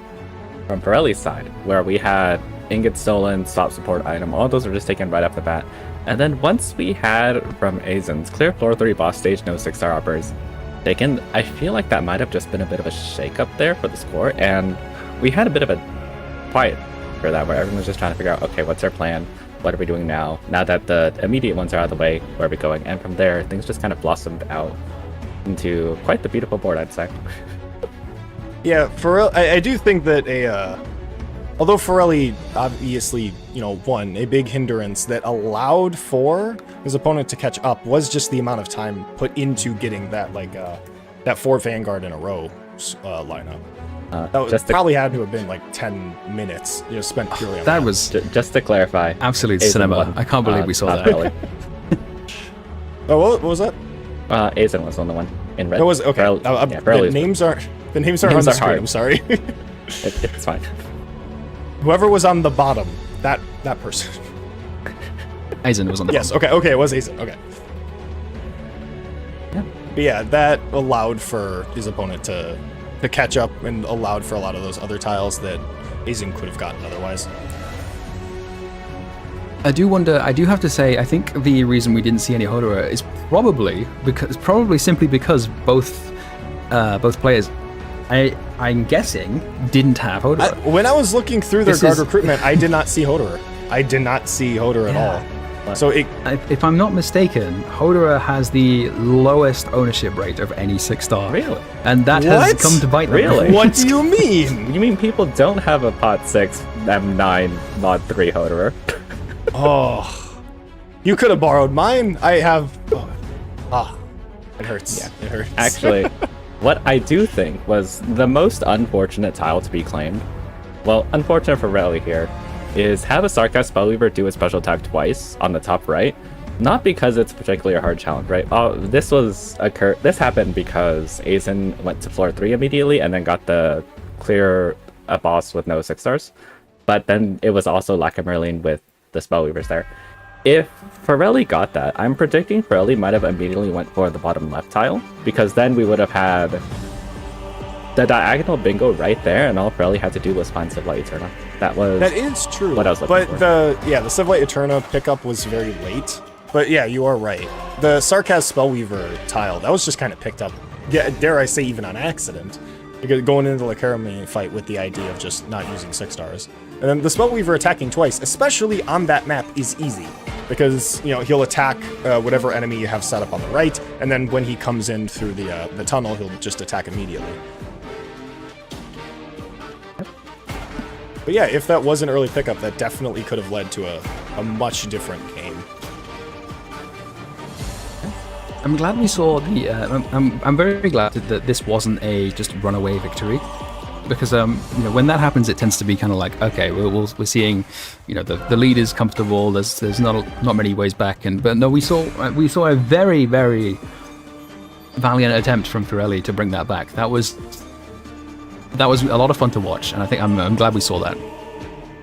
Ferelli's side, where we had ingot stolen, swap support item, all those were just taken right off the bat. And then once we had from Azen's clear floor 3 boss stage, no 6-star uppers taken, I feel like that might have just been a bit of a shake up there for the score, and we had a bit of a quiet for that, where everyone was just trying to figure out, okay, what's our plan? What are we doing now? Now that the immediate ones are out of the way, where are we going? And from there, things just kind of blossomed out into quite the beautiful board, I'd say. Yeah, I do think that although Ferelli obviously, you know, won, a big hindrance that allowed for his opponent to catch up was just the amount of time put into getting that, like, that 4 Vanguard in a row lineup. That probably had to have been like 10 minutes, you know, spent purely on that. That was just to clarify. Absolute cinema. I can't believe we saw that. Oh, what was that? Azen was on the one in red. It was okay. The names aren't on the screen. Hard. I'm sorry. It's fine. Whoever was on the bottom, that person. Azen was on the Yes. bottom. Okay. It was Azen. Okay. Yeah. But yeah, that allowed for his opponent to catch up and allowed for a lot of those other tiles that Azen could have gotten otherwise. I do have to say, I think the reason we didn't see any Hoderer is probably simply because both players, I'm guessing, didn't have Hoderer. When I was looking through their guard recruitment, I did not see Hoderer. I did not see Hoderer at all. So if I'm not mistaken, Hoderer has the lowest ownership rate of any 6-star. Really? And that has come to bite them. Really? What do you mean? You mean people don't have a pot 6 M9 mod 3 Hoderer? Oh, you could have borrowed mine. I have. It hurts. Yeah. It hurts. Actually, what I do think was the most unfortunate tile to be claimed, well, unfortunate for Ferelli here, is have a Sarcast Spellweaver do a special attack twice on the top right. Not because it's particularly a hard challenge, right? This happened because Azen went to floor 3 immediately and then got the clear a boss with no 6-stars. But then it was also Lacamerlin with the Spellweavers there. If Ferelli got that, I'm predicting Ferelli might have immediately went for the bottom left tile, because then we would have had the diagonal bingo right there, and all Ferelli had to do was find Civilite Eterna. That is true. What I was looking for. the Civilite Eterna pickup was very late. But yeah, you are right. The Sarcast Spellweaver tile, that was just kind of picked up, dare I say, even on accident. Because going into the Kermit fight with the idea of just not using 6-stars. And then the Spellweaver attacking twice, especially on that map, is easy. Because, you know, he'll attack whatever enemy you have set up on the right, and then when he comes in through the tunnel, he'll just attack immediately. But yeah, if that was an early pickup, that definitely could have led to a much different game. I'm glad we saw the. I'm very glad that this wasn't a just runaway victory, because you know, when that happens, it tends to be kind of like, okay, we're seeing, you know, the lead is comfortable. There's not many ways back, but no, we saw a very, very valiant attempt from Ferelli to bring that back. that was a lot of fun to watch, and I think I'm glad we saw that.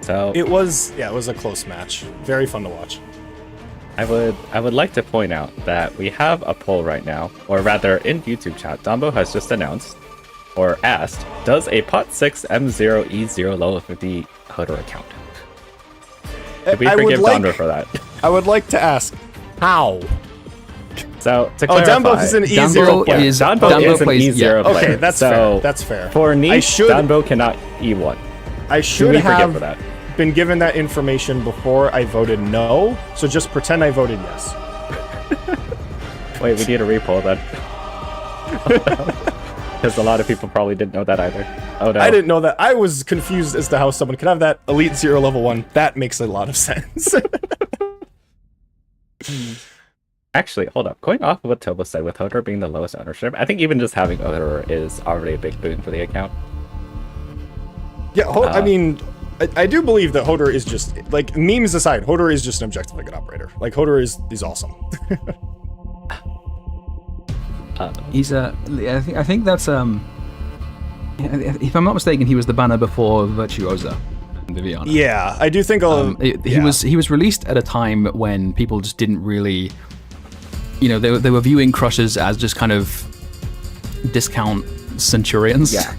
So It was a close match. Very fun to watch. I would like to point out that we have a poll right now, or rather in YouTube chat, Dumbo has just announced or asked, does a pot 6 M0E0 level 50 Hodor account? Did we forgive Dumbo for that? I would like to ask, how? So to clarify, Dumbo is an E0 player. Dumbo is an E0 player. Okay, that's fair. That's fair. For niche, Dumbo cannot E1. I should Did we forgive have for that? been given that information before I voted no, so just pretend I voted yes. Wait, we need a repoll then. Because a lot of people probably didn't know that either. Oh no. I didn't know that. I was confused as to how someone could have that Elite 0 level 1. That makes a lot of sense. Actually, hold up. Going off of what Tobo said with Hodor being the lowest ownership, I think even just having Hodor is already a big boon for the account. Yeah, I mean, I do believe that Hodor is just, like, memes aside, Hodor is just an objectively good operator. Like, Hodor is awesome. He's I think that's if I'm not mistaken, he was the banner before Virtuosa. Viviana. Yeah, I do think he was released at a time when people just didn't really, they were viewing Crushers as just kind of discount Centurions. Yeah.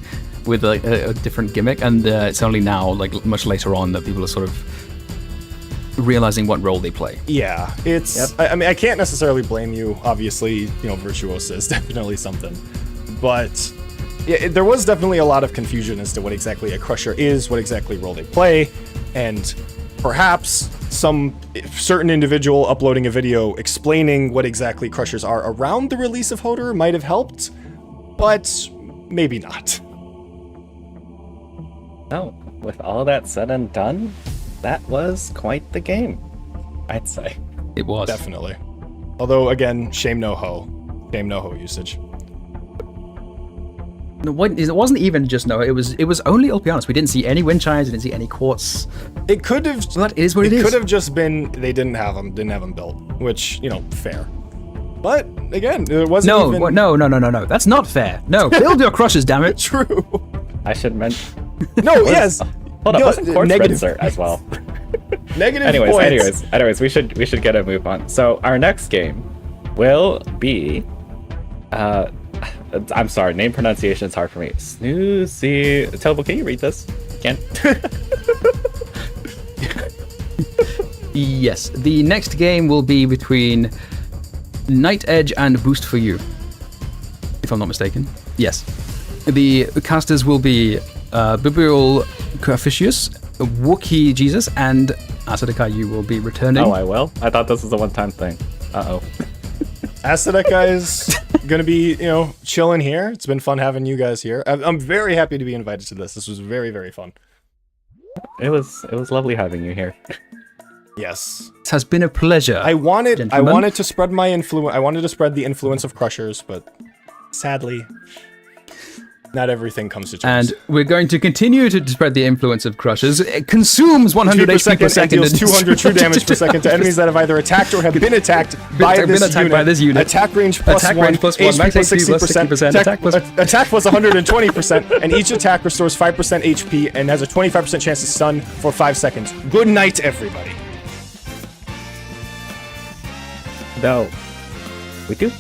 With a different gimmick, and it's only now, like much later on, that people are sort of realizing what role they play. Yeah, it's. Yep. I mean, I can't necessarily blame you. Obviously, Virtuosa is definitely something, but yeah, there was definitely a lot of confusion as to what exactly a Crusher is, what exactly role they play, and perhaps some certain individual uploading a video explaining what exactly Crushers are around the release of Hodor might have helped, but maybe not. No, with all that said and done, that was quite the game, I'd say. It was. Definitely. Although, again, shame no ho. Shame no ho usage. No, it wasn't even just no. It was only, I'll be honest, we didn't see any wind chimes, we didn't see any quartz. It could have... Well, that is what it is. It could have just been they didn't have them built, which, fair. But, again, it wasn't even... No. That's not fair. No, build your Crushers, damn it. True. I should mention... No, yes. Hold on, wasn't Quartz Redser as well? Negative Anyways, we should get a move on. So our next game will be I'm sorry, name pronunciation is hard for me. Snoozy. Tobo, can you read this? Again? Yes. The next game will be between NightEdge and Boost for You. If I'm not mistaken. Yes. The casters will be Bubulle, Coefficius, WookieeJesus, and Asadekai. You will be returning. Oh, I will? I thought this was a one-time thing. Uh-oh. Asadekai is gonna be, chilling here. It's been fun having you guys here. I'm very happy to be invited to this. This was very, very fun. It was lovely having you here. Yes. It has been a pleasure. I wanted to spread my influence. I wanted to spread the influence of Crushers, but sadly, not everything comes to chance. And we're going to continue to spread the influence of Crushers. It consumes 100 HP per second and deals 200 true damage per second to enemies that have either attacked or have been attacked by this unit. Attack range plus attack 1, range plus 1, max HP plus 60%, attack plus 120%, and each attack restores 5% HP and has a 25% chance to stun for 5 seconds. Good night, everybody. No. We do.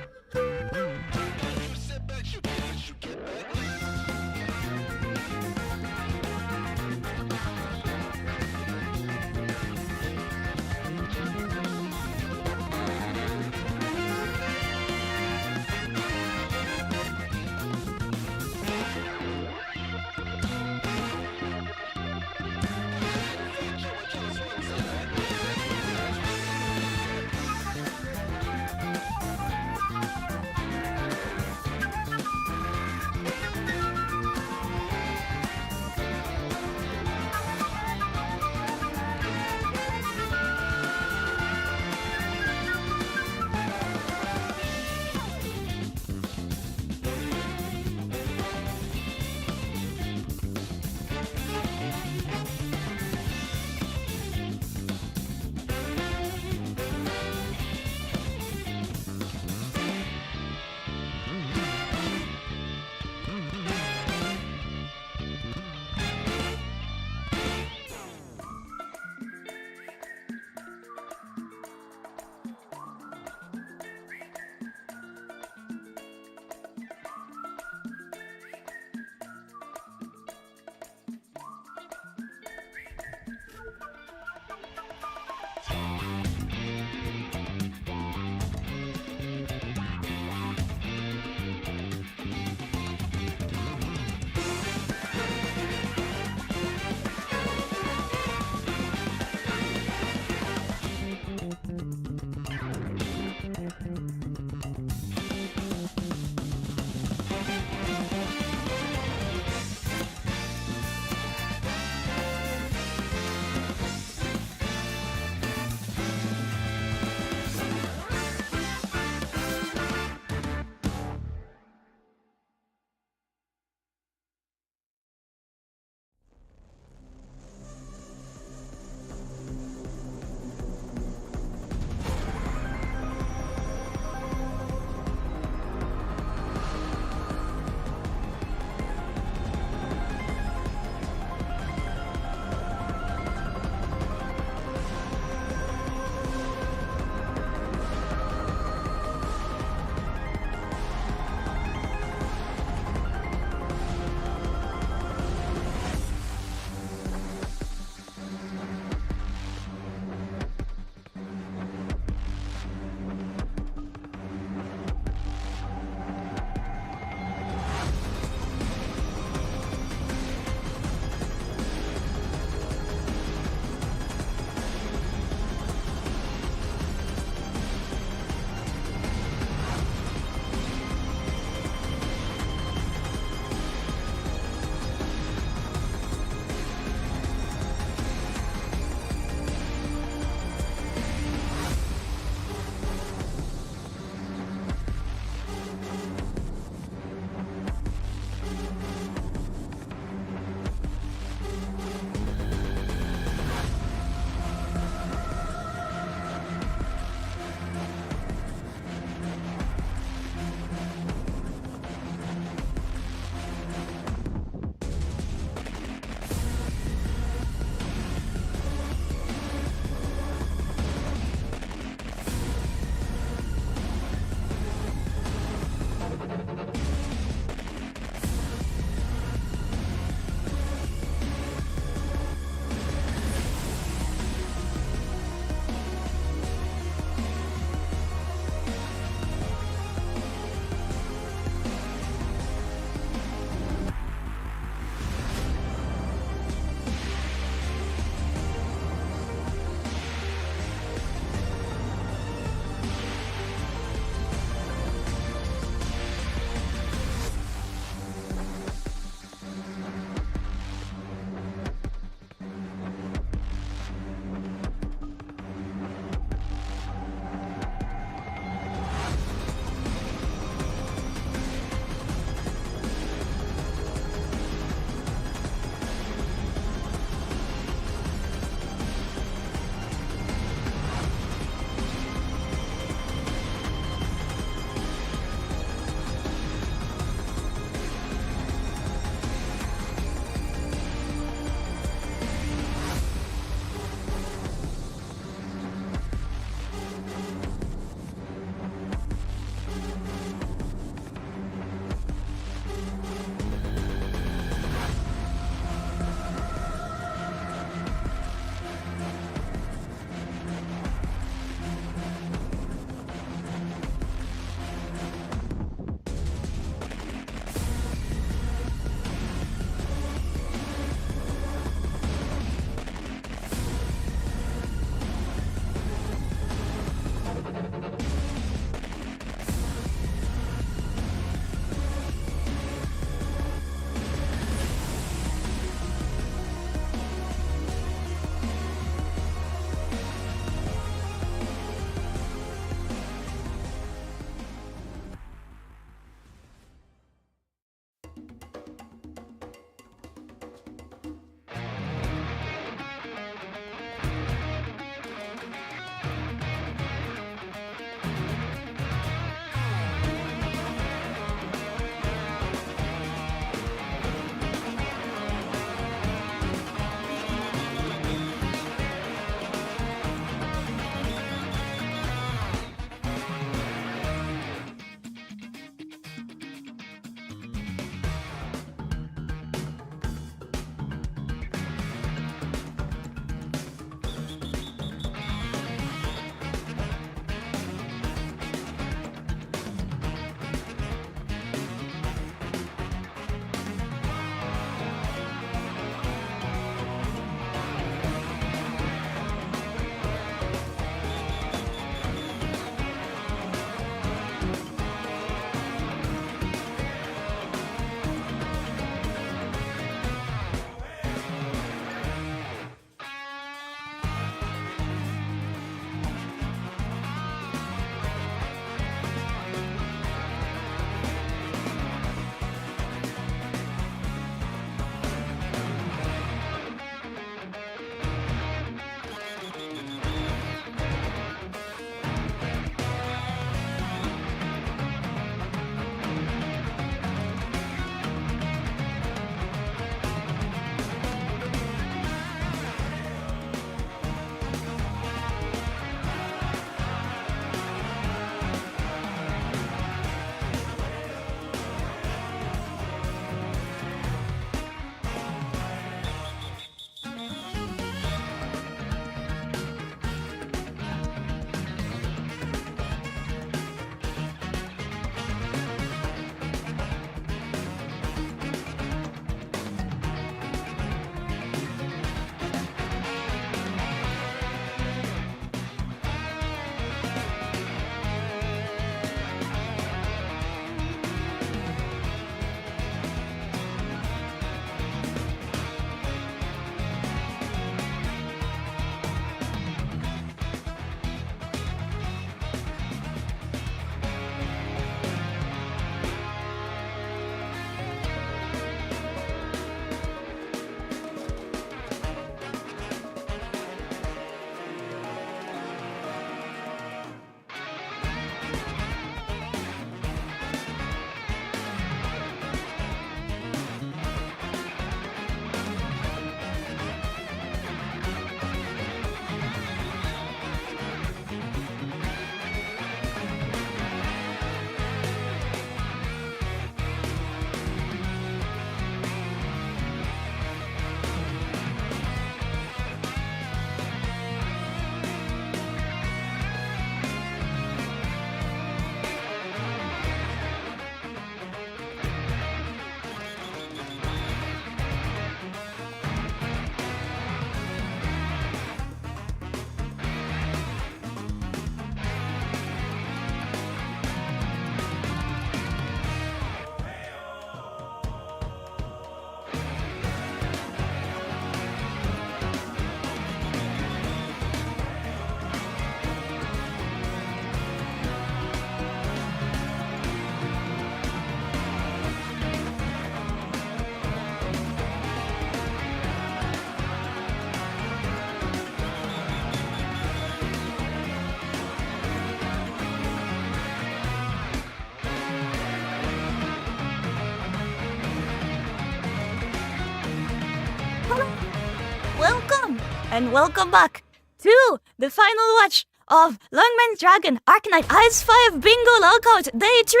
and welcome back to the final watch of Longman's Dragon Arknight IS5 Bingo Lockout Day 3.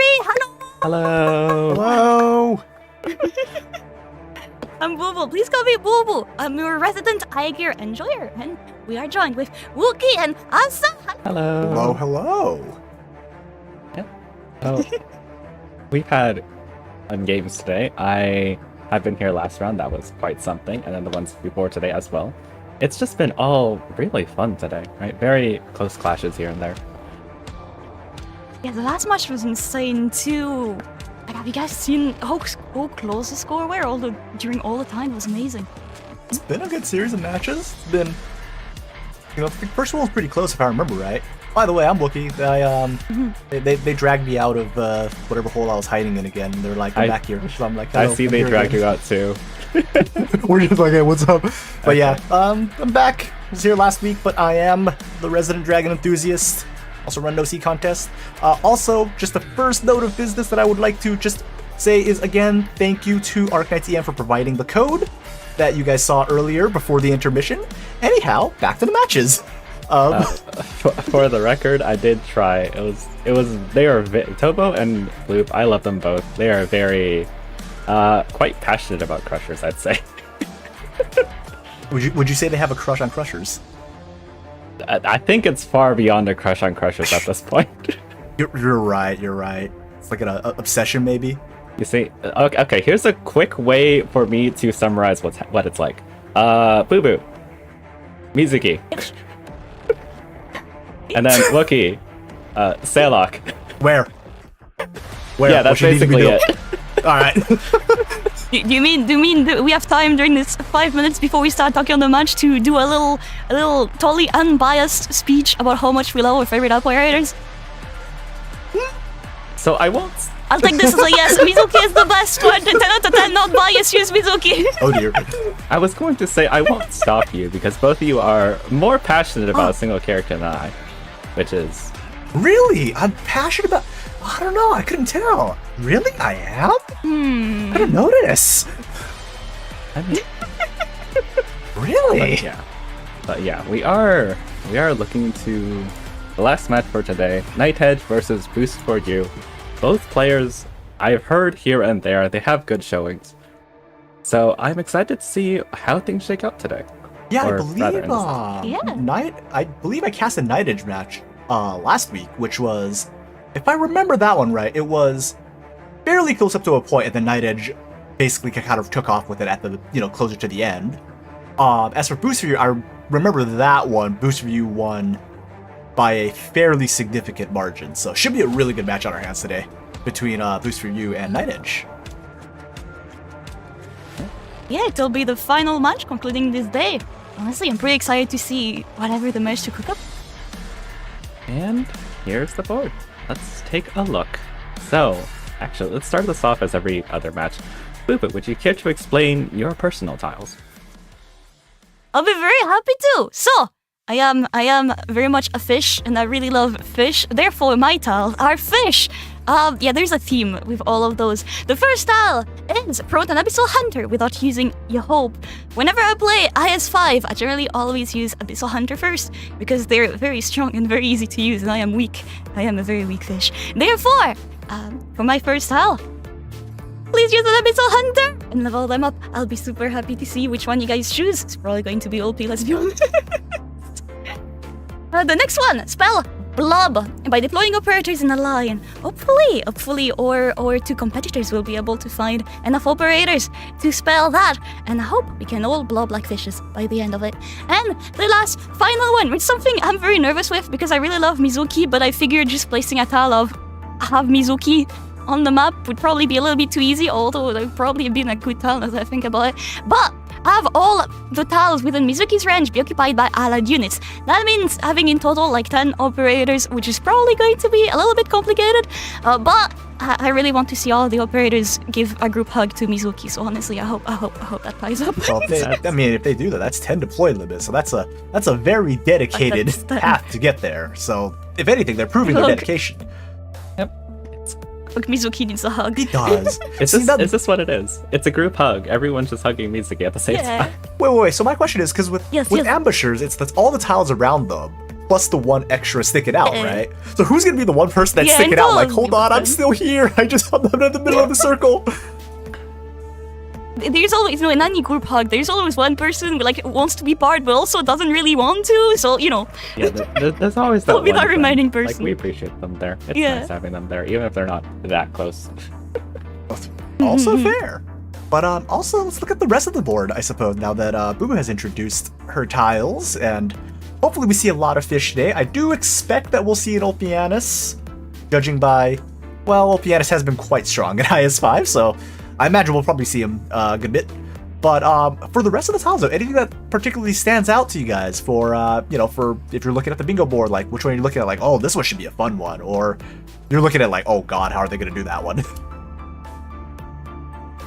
Hello! Hello. I'm Bubulle. Please call me Bubulle. I'm your resident eye gear enjoyer, and we are joined with Wookie and Azen. Hello. Hello. Oh, we've had fun games today. I have been here last round. That was quite something. And then the ones before today as well. It's just been all really fun today, right? Very close clashes here and there. Yeah, the last match was insane too. Like, have you guys seen how close the score were during all the time? It was amazing. It's been a good series of matches. It's been, you know, the first one was pretty close if I remember right. By the way, I'm Wookie. They dragged me out of whatever hole I was hiding in again. They're like, I'm back here. So I'm like, I see they dragged you out too. We're just like, hey, what's up? But yeah, I'm back. I was here last week, but I am the resident dragon enthusiast. Also run no-see contest. Also, just the first note of business that I would like to just say is, again, thank you to Arknights EM for providing the code that you guys saw earlier before the intermission. Anyhow, back to the matches. For the record, I did try. They are Tobo and Bloop. I love them both. They are very, quite passionate about Crushers, I'd say. Would you say they have a crush on Crushers? I think it's far beyond a crush on Crushers at this point. You're right. It's like an obsession, maybe. You see, okay. Here's a quick way for me to summarize what it's like. Boo Boo, Mizuki, and then Wookie, Sailok. Where? Yeah, that's basically it. All right. Do you mean that we have time during this 5 minutes before we start talking on the match to do a little totally unbiased speech about how much we love our favorite operators? So I won't. I'll take this as a yes. Mizuki is the best one. 10 out of 10, not biased. Use Mizuki. Oh dear. I was going to say I won't stop you because both of you are more passionate about a single character than I, which is. Really? I'm passionate about. I don't know. I couldn't tell. Really? I am? I didn't notice. I mean, really? But yeah, we are looking to the last match for today. NightEdge versus Boost for You. Both players I've heard here and there, they have good showings. So I'm excited to see how things shake out today. Yeah, Or I believe rather, in this- I believe I cast a NightEdge match last week, which was, if I remember that one right, it was fairly close up to a point, and then NightEdge basically kind of took off with it at the, closer to the end. As for Boost for You, I remember that one, Boost for You won by a fairly significant margin, so should be a really good match on our hands today between Boost for You and NightEdge. Yeah, it'll be the final match concluding this day. Honestly, I'm pretty excited to see whatever they manage to cook up. And here's the board. Let's take a look. So, actually, let's start this off as every other match. Boop, would you care to explain your personal tiles? I'll be very happy to. So, I am very much a fish, and I really love fish. Therefore, my tiles are fish. Yeah, there's a theme with all of those. The first tile is Proton Abyssal Hunter without using your hope. Whenever I play IS5, I generally always use Abyssal Hunter first because they're very strong and very easy to use, and I am weak. I am a very weak fish. Therefore, for my first tile, please use an Abyssal Hunter and level them up. I'll be super happy to see which one you guys choose. It's probably going to be OP, let's be honest. The next one, spell Blob. By deploying operators in a line, hopefully, or two competitors will be able to find enough operators to spell that, and I hope we can all blob like fishes by the end of it. And the last, final one, which is something I'm very nervous with because I really love Mizuki, but I figured just placing a tile of have Mizuki on the map would probably be a little bit too easy, although it would probably have been a good tile as I think about it. But have all the tiles within Mizuki's range be occupied by allied units. That means having in total like 10 operators, which is probably going to be a little bit complicated, but I really want to see all the operators give a group hug to Mizuki, so honestly I hope that ties up. Well, if they do that, that's 10 deploy limit, so that's a very dedicated path to get there. So if anything, they're proving their dedication. Yep. It's Mizuki needs a hug. He does. Is this what it is? It's a group hug. Everyone's just hugging Mizuki at the same time. Wait. So my question is, because with Yes. ambushers, that's all the tiles around them, plus the one extra sticking out, right? So who's gonna be the one person that's sticking out? Like, hold on, I'm still here. I'm in the middle of the circle. There's always, in any group hug, there's always one person who wants to be part, but also doesn't really want to. So Yeah, there's always that Don't be one that friend. remaining person. Like, we appreciate them there. It's Yeah. nice having them there, even if they're not that close. Also fair. But also, let's look at the rest of the board, I suppose, now that Bubu has introduced her tiles, and hopefully we see a lot of fish today. I do expect that we'll see an Ulpianus, judging by, well, Ulpianus has been quite strong in IS5, so I imagine we'll probably see him a good bit. But for the rest of the tiles, though, anything that particularly stands out to you guys for, for if you're looking at the bingo board, like, which one are you looking at, like, oh, this one should be a fun one, or you're looking at, like, oh god, how are they going to do that one?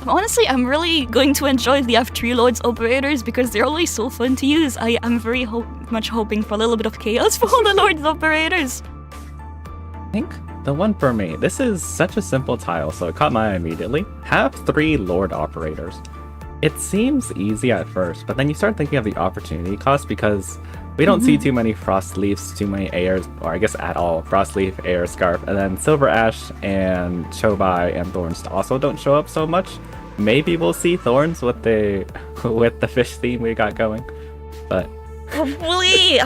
honestly, I'm really going to enjoy the F3 Lords operators because they're always so fun to use. I am very much hoping for a little bit of chaos for all the Lords operators. I think the one for me, this is such a simple tile, so it caught my eye immediately. Have 3 Lord operators. It seems easy at first, but then you start thinking of the opportunity cost because we don't see too many Frost Leafs, too many Airs, or I guess at all. Frost Leaf, Air, Scarf, and then Silver Ash and Chobai and Thorns also don't show up so much. Maybe we'll see Thorns with the fish theme we got going, but Fully,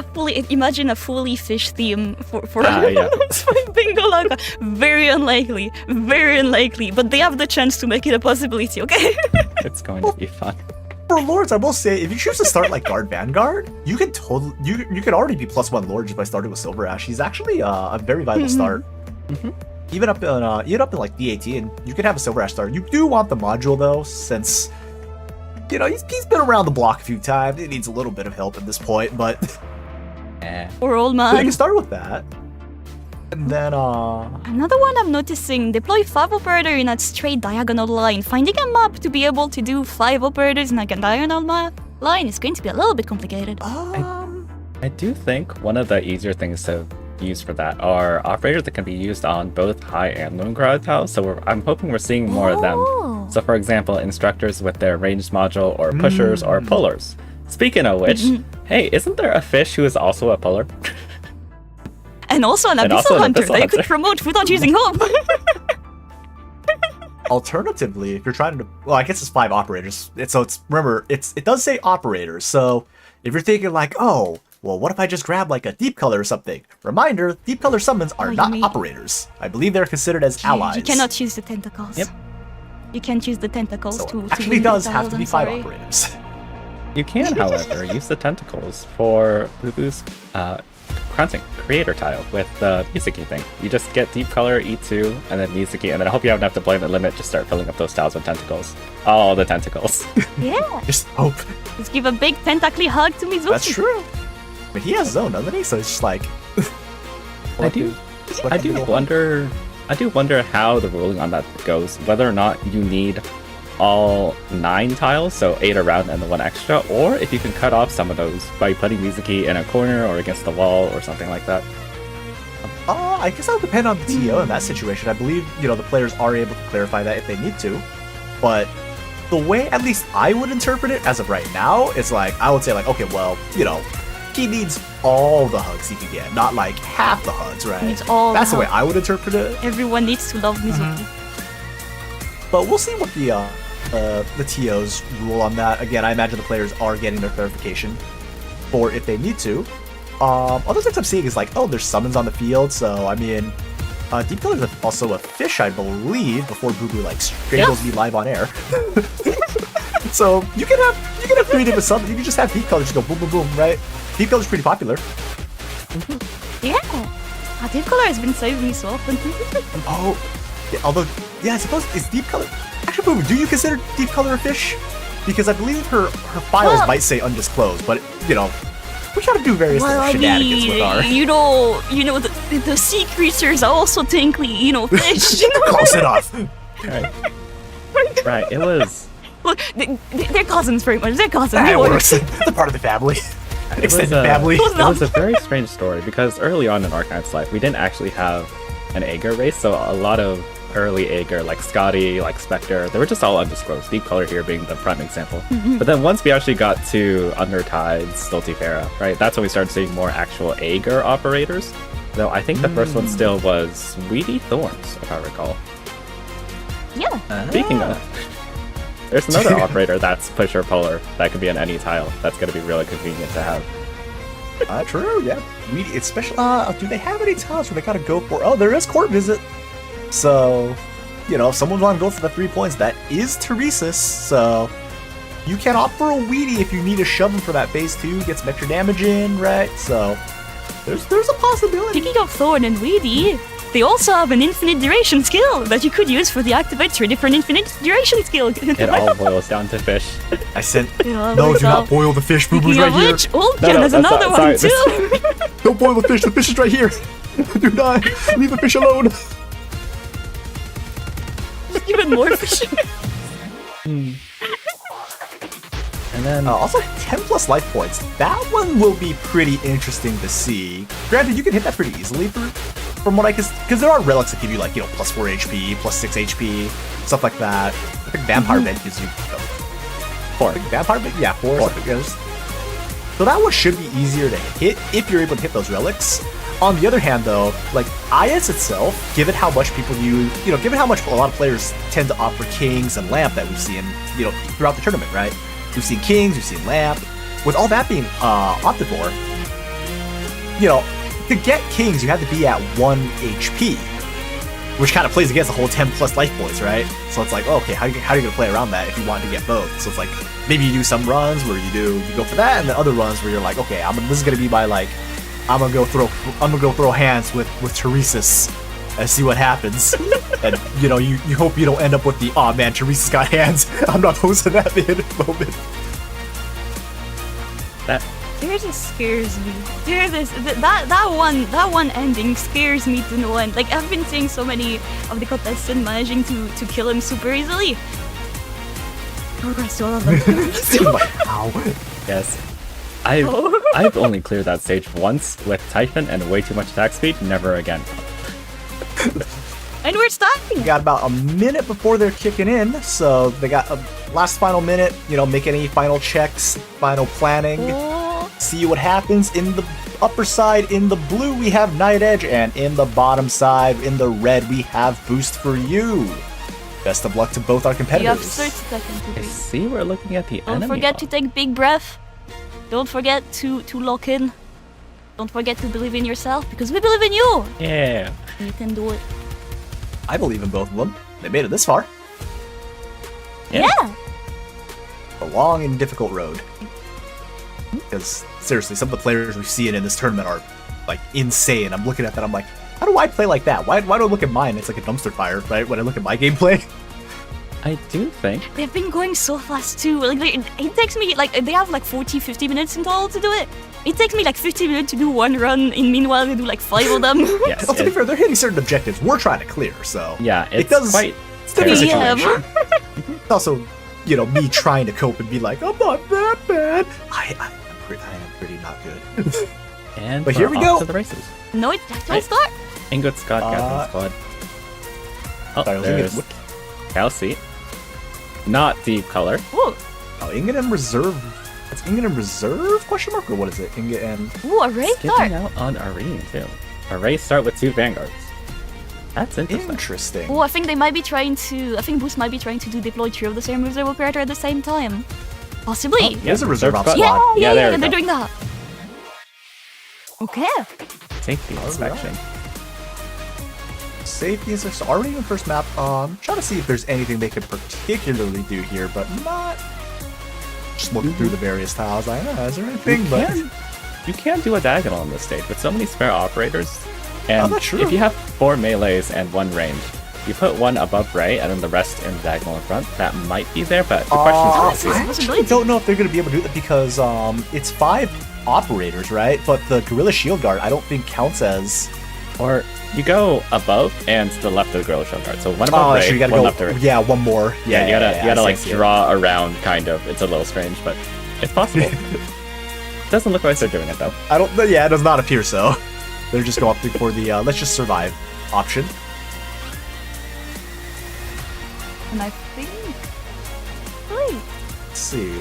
imagine a fully fish theme for yeah. for Bingo Laka. Very unlikely, but they have the chance to make it a possibility, okay? It's going to be fun. For Lords, I will say, if you choose to start like Guard Vanguard, you can totally you could already be +1 Lord just by starting with Silver Ash. He's actually a very viable start. Even up in like D18, you can have a Silver Ash start. You do want the module though, since he's been around the block a few times. He needs a little bit of help at this point, but Poor old you man. can start with that. And then Another one I'm noticing, deploy 5 operator in a straight diagonal line. Finding a map to be able to do 5 operators in a diagonal line is going to be a little bit complicated. I do think one of the easier things to use for that are operators that can be used on both high and low ground tiles, so I'm hoping we're seeing more of them. So for example, instructors with their ranged module, or pushers, or pullers. Speaking of which, hey, isn't there a fish who is also a puller? And also an Abyssal Hunter that you could promote without using Hope. Alternatively, if you're trying to, well, I guess it's 5 operators. Remember, it does say operators. So if you're thinking like, oh, well, what if I just grab like a deep color or something? Reminder: deep color summons are not operators. I believe they're considered as allies. You cannot use the tentacles. Yep. You can't use the tentacles So to. it actually does have to be 5 operators. You can, however, use the tentacles for Bubu's creator tile with the Mizuki thing. You just get deep color, E2, and then Mizuki, and then I hope you have enough deployment limit to start filling up those tiles with tentacles. All the tentacles. Yeah. Just hope. Just give a big tentacly hug to Mizuki. That's true. But he has zone, doesn't he? So it's just like. I do wonder how the ruling on that goes. Whether or not you need all 9 tiles, so 8 around and the 1 extra, or if you can cut off some of those by putting Mizuki in a corner or against the wall or something like that. I guess that'll depend on the TO in that situation. I believe, the players are able to clarify that if they need to. But the way, at least I would interpret it as of right now, is like, I would say like, okay, well, he needs all the hugs he can get, not like half the hugs, right? He needs all That's the way hugs. I would interpret it. Everyone needs to love Mizuki. But we'll see what the TOs rule on that. Again, I imagine the players are getting their clarification for if they need to. Other things I'm seeing is like, oh, there's summons on the field, so I mean, Deep Color is also a fish, I believe, before Bubu like strangles me live on air. So you can have 3 different summons. You can just have Deep Color just go boom boom boom, right? Deep Color's pretty popular. Yeah. Deep Color has been saving me so often. Oh, yeah, although, yeah, I suppose it's Deep Color. Actually, Bubu, do you consider Deep Color a fish? Because I believe her files might say undisclosed, but we try to do various shenanigans with our. The sea creatures are also technically, fish. Close enough. Right, it was. Look, they're cousins very much. They're cousins. They're part of the family. Extended family. It was a very strange story because early on in Arknights' life, we didn't actually have an Aegir race, so a lot of early Aegir, like Scotty, like Spectre. They were just all undisclosed. Deep Color here being the prime example. But then once we actually got to Undertides, Stultifera, right? That's when we started seeing more actual Aegir operators. Though I think the first one still was Weedy Thorns, if I recall. Yeah. Speaking of, there's another operator that's push or puller that could be on any tile. That's going to be really convenient to have. True, yeah. It's special. Do they have any tiles where they gotta go for? Oh, there is Court Visit. So, you know, if someone's want to go for the 3 points, that is Teresa's. So, you can opt for a Weedy if you need to shove him for that phase 2, get some extra damage in, right? So, there's a possibility. Speaking of Thorn and Weedy, they also have an infinite duration skill that you could use for the activate 3 different infinite duration skill. It all boils down to fish. I said, no, do not boil the fish. Bubu's right here. Ultian has another one too. Don't boil the fish. The fish is right here. Do not leave the fish alone. Even more fish. And then also 10 plus life points. That one will be pretty interesting to see. Granted, you can hit that pretty easily from what I can, because there are relics that give you like, you know, plus 4 HP, plus 6 HP, stuff like that. I think Vampire Bed gives you 4. Vampire Bed, yeah, 4. So that one should be easier to hit if you're able to hit those relics. On the other hand, though, like IS itself, given how much people given how much a lot of players tend to opt for Kings and Lamp that we've seen, you know, throughout the tournament, right? We've seen Kings, we've seen Lamp. With all that being opted for, you know, to get Kings, you have to be at 1 HP, which kind of plays against the whole 10 plus life points, right? So it's like, oh, okay, how are you going to play around that if you want to get both? So it's like, maybe you do some runs where you go for that, and then other runs where you're like, okay, this is going to be my, like, I'm gonna go throw hands with Teresa's and see what happens. And you know, you hope you don't end up with the oh man, Teresa's got hands. I'm not posting that moment. There just scares me. That one ending scares me to no end. Like I've been seeing so many of the contestants managing to kill him super easily. Congrats to all of them. Wow. Yes. I've only cleared that stage once with Typhon and way too much attack speed. Never again. And we're starting. We got about a minute before they're kicking in, so they got a last final minute. You know, make any final checks, final planning. See what happens. In the upper side, in the blue, we have NightEdge, and in the bottom side, in the red, we have Boost for You. Best of luck to both our competitors. You have 30 seconds to I breathe. see we're looking at the enemy. Don't forget to take big breath. Don't forget to lock in. Don't forget to believe in yourself, because we believe in you. Yeah. You can do it. I believe in both of them. They made it this far. Yeah. A long and difficult road. Because seriously, some of the players we've seen in this tournament are like insane. I'm looking at that, I'm like, how do I play like that? Why do I look at mine? It's like a dumpster fire, right? When I look at my gameplay. I do think They've been going so fast too. Like it takes me like they have like 40-50 minutes in total to do it. It takes me like 50 minutes to do one run, and meanwhile they do like 5 of them. yes. Well, to be fair, they're hitting certain objectives we're trying to clear, so Yeah, it's quite quite different terrible. situation. It's also, you know, me trying to cope and be like, I'm not that bad. I am pretty not good. And But we're here we off go. to the races. No, it's don't start. Ingot Scott Gathering Squad. Oh, Sorry, I was there's thinking, Kelsey. Not Deep Color. Ooh, oh, Ingot and Reserve. It's Ingot and Reserve? Question mark, or what is it? Ingot and ooh, a race Skipping start. out on Arene too. A race start with 2 Vanguards. That's interesting. interesting. Oh, I think they might be trying to. I think Boost might be trying to deploy 3 of the same moves they will create at the same time. Possibly. Oh, yeah, There's a reserve op squad. squad. Yeah, there we they're go. doing that. Okay. Safety inspection. Safety is already in the first map. Trying to see if there's anything they could particularly do here, but not. Just looking through the various tiles. I don't know, is there anything? You can do a diagonal on this stage with so many spare operators. And that's true. if you have 4 melees and 1 range, you put 1 above right and then the rest in diagonal in front. That might be there, but the question I is actually don't know if they're going to be able to do that because it's 5 operators, right? But the Gorilla Shield Guard I don't think counts as. or you go above and to the left of the Gorilla Shield Guard. So 1 above right, so you gotta 1 go. left to right. Yeah, one more. Yeah, you gotta I like see it. draw around, kind of. It's a little strange, but it's possible. Doesn't look like they're doing it though. I don't. Yeah, it does not appear so. They're just going for the let's just survive option. And I think 3. Let's see.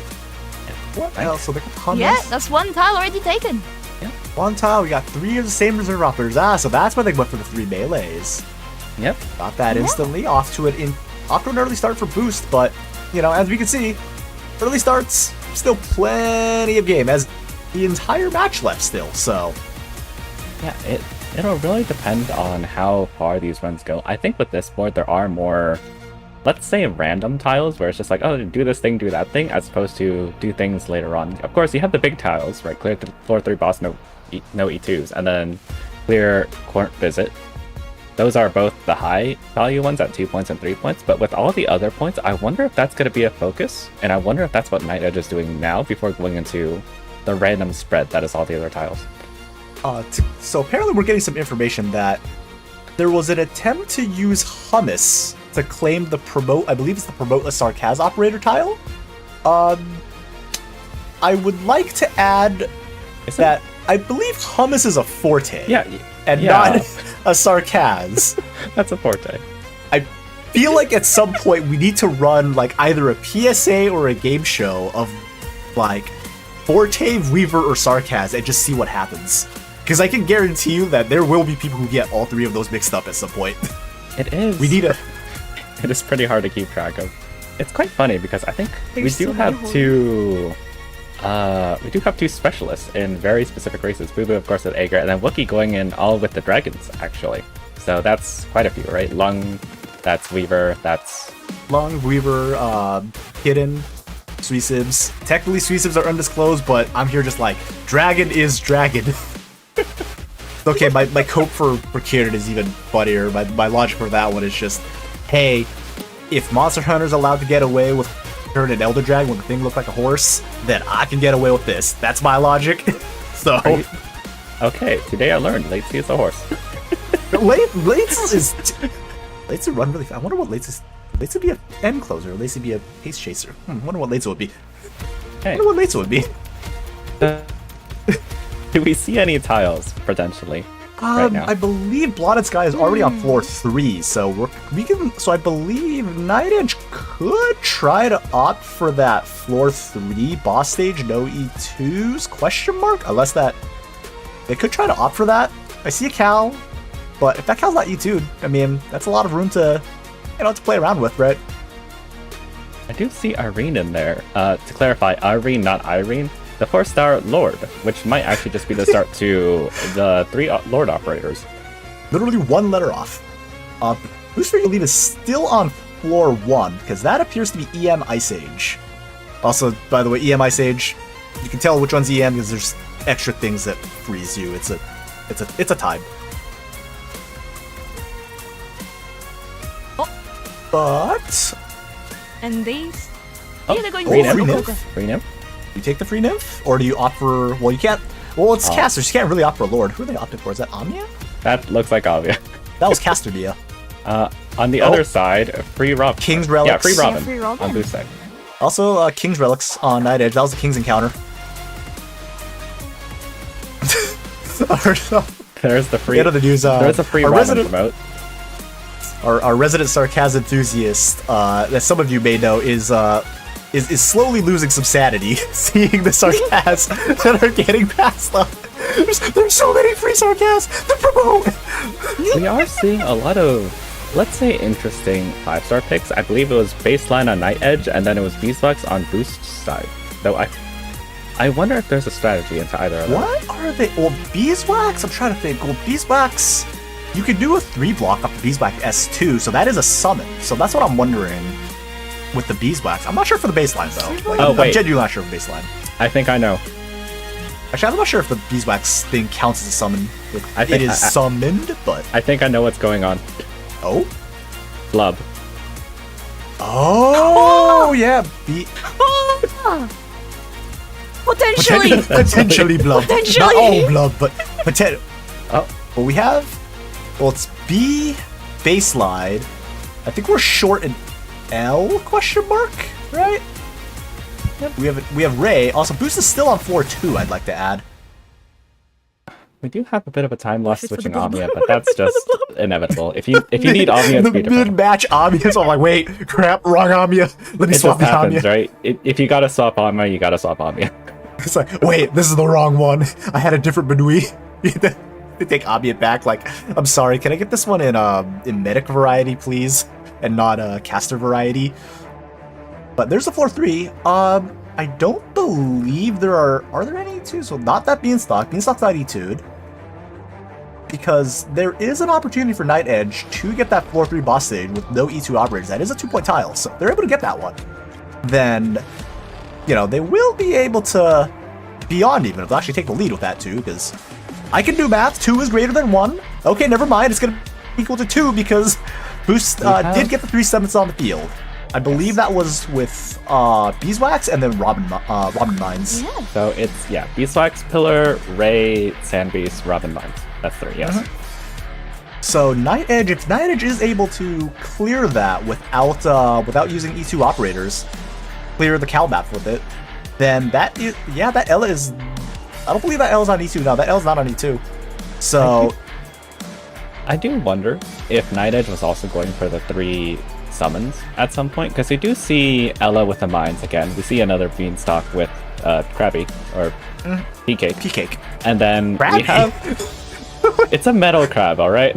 What else? So they got Hummus. Yeah, that's 1 tile already taken. 1 tile. We got 3 of the same reserve operators. So that's why they went for the 3 melees. Yep. Got that instantly. Off to an early start for Boost, but as we can see, early starts still plenty of game as the entire match left still. So yeah, it'll really depend on how far these runs go. I think with this board there are more, let's say, random tiles where it's just like, oh, do this thing, do that thing, as opposed to do things later on. Of course, you have the big tiles, right? Clear floor 3 boss, no E2s, and then clear court visit. Those are both the high value ones at 2 points and 3 points, but with all the other points, I wonder if that's going to be a focus, and I wonder if that's what NightEdge is doing now before going into the random spread that is all the other tiles. So apparently we're getting some information that there was an attempt to use Hummus to claim the promote, I believe it's the promote the Sarkaz operator tile. I would like to add that I believe Hummus is a forte. Yeah. And not a Sarkaz. That's a forte. I feel like at some point we need to run like either a PSA or a game show of like Forte, Weaver, or Sarkaz and just see what happens. Because I can guarantee you that there will be people who get all 3 of those mixed up at some point. It is. We need a... It is pretty hard to keep track of. It's quite funny because I think we do have 2... we do have 2 specialists in very specific races. Bubulle, of course, with Ager, and then Wookie going in all with the dragons, actually. So that's quite a few, right? Lung, that's Weaver, that's... Lung, Weaver, Hidden, Suisibs. Technically, Suisibs are undisclosed, but I'm here just like, Dragon is Dragon. Okay, my cope for Kieran is even funnier. My logic for that one is just, hey, if Monster Hunter's allowed to get away with turn an Elder Dragon when the thing looks like a horse, then I can get away with this. That's my logic. So okay, today I learned Lacy is a horse. Lacy run really fast. I wonder what Lacy would be, a end closer, or Lacy be a pace chaser. I wonder what Lacy would be. Hey. I wonder what Lacy would be. Do we see any tiles potentially right now? I believe Blotted Sky is already on floor 3, so So I believe NightEdge could try to opt for that floor 3 boss stage, no E2s? Question mark? Unless that they could try to opt for that. I see a Cal, but if that Cal's not E2'd, I mean that's a lot of room to to play around with, right? I do see Irene in there. To clarify, Irene, not Irene. The 4-star Lord, which might actually just be the start to the 3 Lord operators. Literally 1 letter off. Booster, you believe, is still on floor 1, because that appears to be EM Ice Age. Also, by the way, EM Ice Age, you can tell which one's EM because there's extra things that freeze you. It's a time. But... And these... Oh, they're going free for nymph. Free nymph? Do you take the free nymph? Or do you opt for... Well, you can't... Well, it's casters. You can't really opt for a lord. Who are they opting for? Is that Amia? That looks like Avia. That was Casterdia. On the other side, free Robin. King's Relics. Yeah, free Robin, free Robin. on Boost side. Also, King's Relics on NightEdge. That was the King's Encounter. There's the free... Get on the news, there's a free Robin promote. Our resident Sarkaz enthusiast, that some of you may know, is slowly losing some sanity, seeing the Sarkaz that are getting passed up. There's so many free Sarkaz! The promote! We are seeing a lot of, let's say, interesting 5-star picks. I believe it was Baseline on NightEdge, and then it was Beeswax on Boost side. Though I wonder if there's a strategy into either of them. What are they? Well, Beeswax? I'm trying to think. Well, Beeswax... You could do a 3-block off the Beeswax S2, so that is a summon. So that's what I'm wondering with the Beeswax. I'm not sure for the baseline, though. Like, I'm genuinely not sure for baseline. I think I know. Actually, I'm not sure if the Beeswax thing counts as a summon. It is summoned, but... I think I know what's going on. Oh? Blub. Oh, yeah. Potentially! Potentially Blub. Potentially! Not all Blub, but potentially. Oh. Well, we have... Well, it's B baseline. I think we're short an L question mark, right? Yep. We have Ray. Also, Boost is still on floor 2. I'd like to add. We do have a bit of a time loss switching Amiya, but that's just inevitable. If you need Amiya, the mid-match Amiya, so I'm like, wait, crap, wrong Amiya. Let me it swap just the happens, Amiya. right? If you gotta swap Amiya, you gotta swap Amiya. It's like, wait, this is the wrong one. I had a different Benui. They take Amiya back. Like, I'm sorry, can I get this one in medic variety, please, and not caster variety? But there's a 4-3. I don't believe there are there any E2s? Well, not that Beanstalk. Beanstalk's not E2'd. Because there is an opportunity for NightEdge to get that 4-3 boss stage with no E2 operators. That is a 2-point tile, so if they're able to get that one, then, you know, they will be able to, beyond even, they'll actually take the lead with that too, because I can do math. 2 is greater than 1. Okay, never mind. It's going to be equal to 2 because Boost did get the 3 summons on the field. I believe that was with Beeswax and then Robin Mines. Yeah. So it's, Beeswax, Pillar, Ray, Sandbeast, Robin Mines. That's 3, yes. So NightEdge, if NightEdge is able to clear that without using E2 operators, clear the Calbath with it, then that is, that Ella is, I don't believe that L is on E2. No, that L is not on E2. So I do wonder if NightEdge was also going for the 3 summons at some point, because we do see Ella with the mines again. We see another Beanstalk with Krabby, or P-Cake. And then Krabby? we have... It's a metal crab, alright?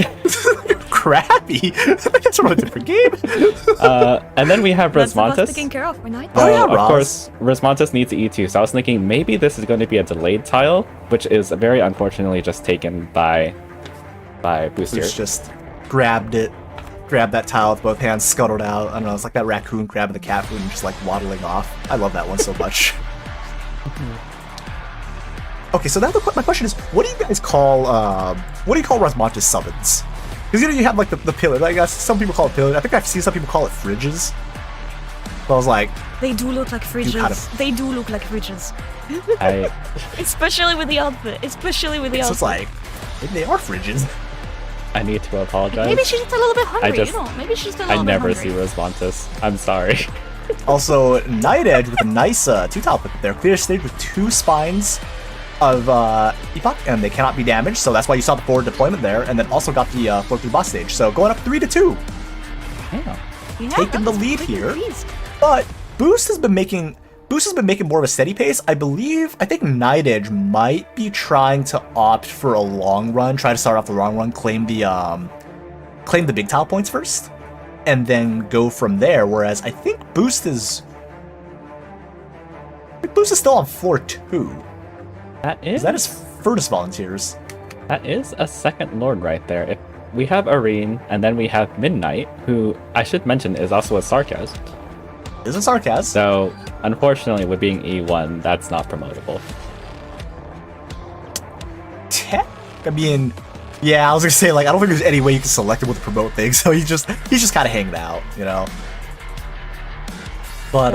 Krabby? That's from a different game. And then we have That's the boss Resmontes. taken care of for night. Oh, yeah, Of Ross. course, Resmontes needs E2, so I was thinking maybe this is going to be a delayed tile, which is very unfortunately just taken by Booster. Who's just grabbed that tile with both hands, scuttled out. I don't know, it's like that raccoon grabbing the cat food and just like waddling off. I love that one so much. Okay, so now my question is, what do you guys call Rasmontes summons? Because you have like the pillar. I guess some people call it pillar. I think I've seen some people call it fridges. So I was like, They do look like fridges. They do look like fridges. Especially with the outfit. so it's like, maybe they are fridges. I need to apologize. Maybe she's just a little bit hungry, just- you know. Maybe she's just a I little bit never hungry. see Resmontes. I'm sorry. Also, NightEdge with a nice 2-tile pick there. Clear stage with 2 spines of Epoch, and they cannot be damaged, so that's why you saw the forward deployment there, and then also got the 4-3 boss stage. So going up 3-2. Yeah. Yeah, taking the that's lead pretty here. pleased. But Boost has been making more of a steady pace. I think NightEdge might be trying to opt for a long run, try to start off the long run, claim the big tile points first, and then go from there. Whereas I think Boost is still on floor 2. That Is is that his Furnace Volunteers? That is a second lord right there. If we have Arene, and then we have Midnight, who I should mention is also a Sarkaz. Isn't Sarkaz? So, unfortunately, with being E1, that's not promotable. I mean, yeah, I was gonna say, like, I don't think there's any way you can select him with the promote thing, so he's just kind of hanging out, you know. But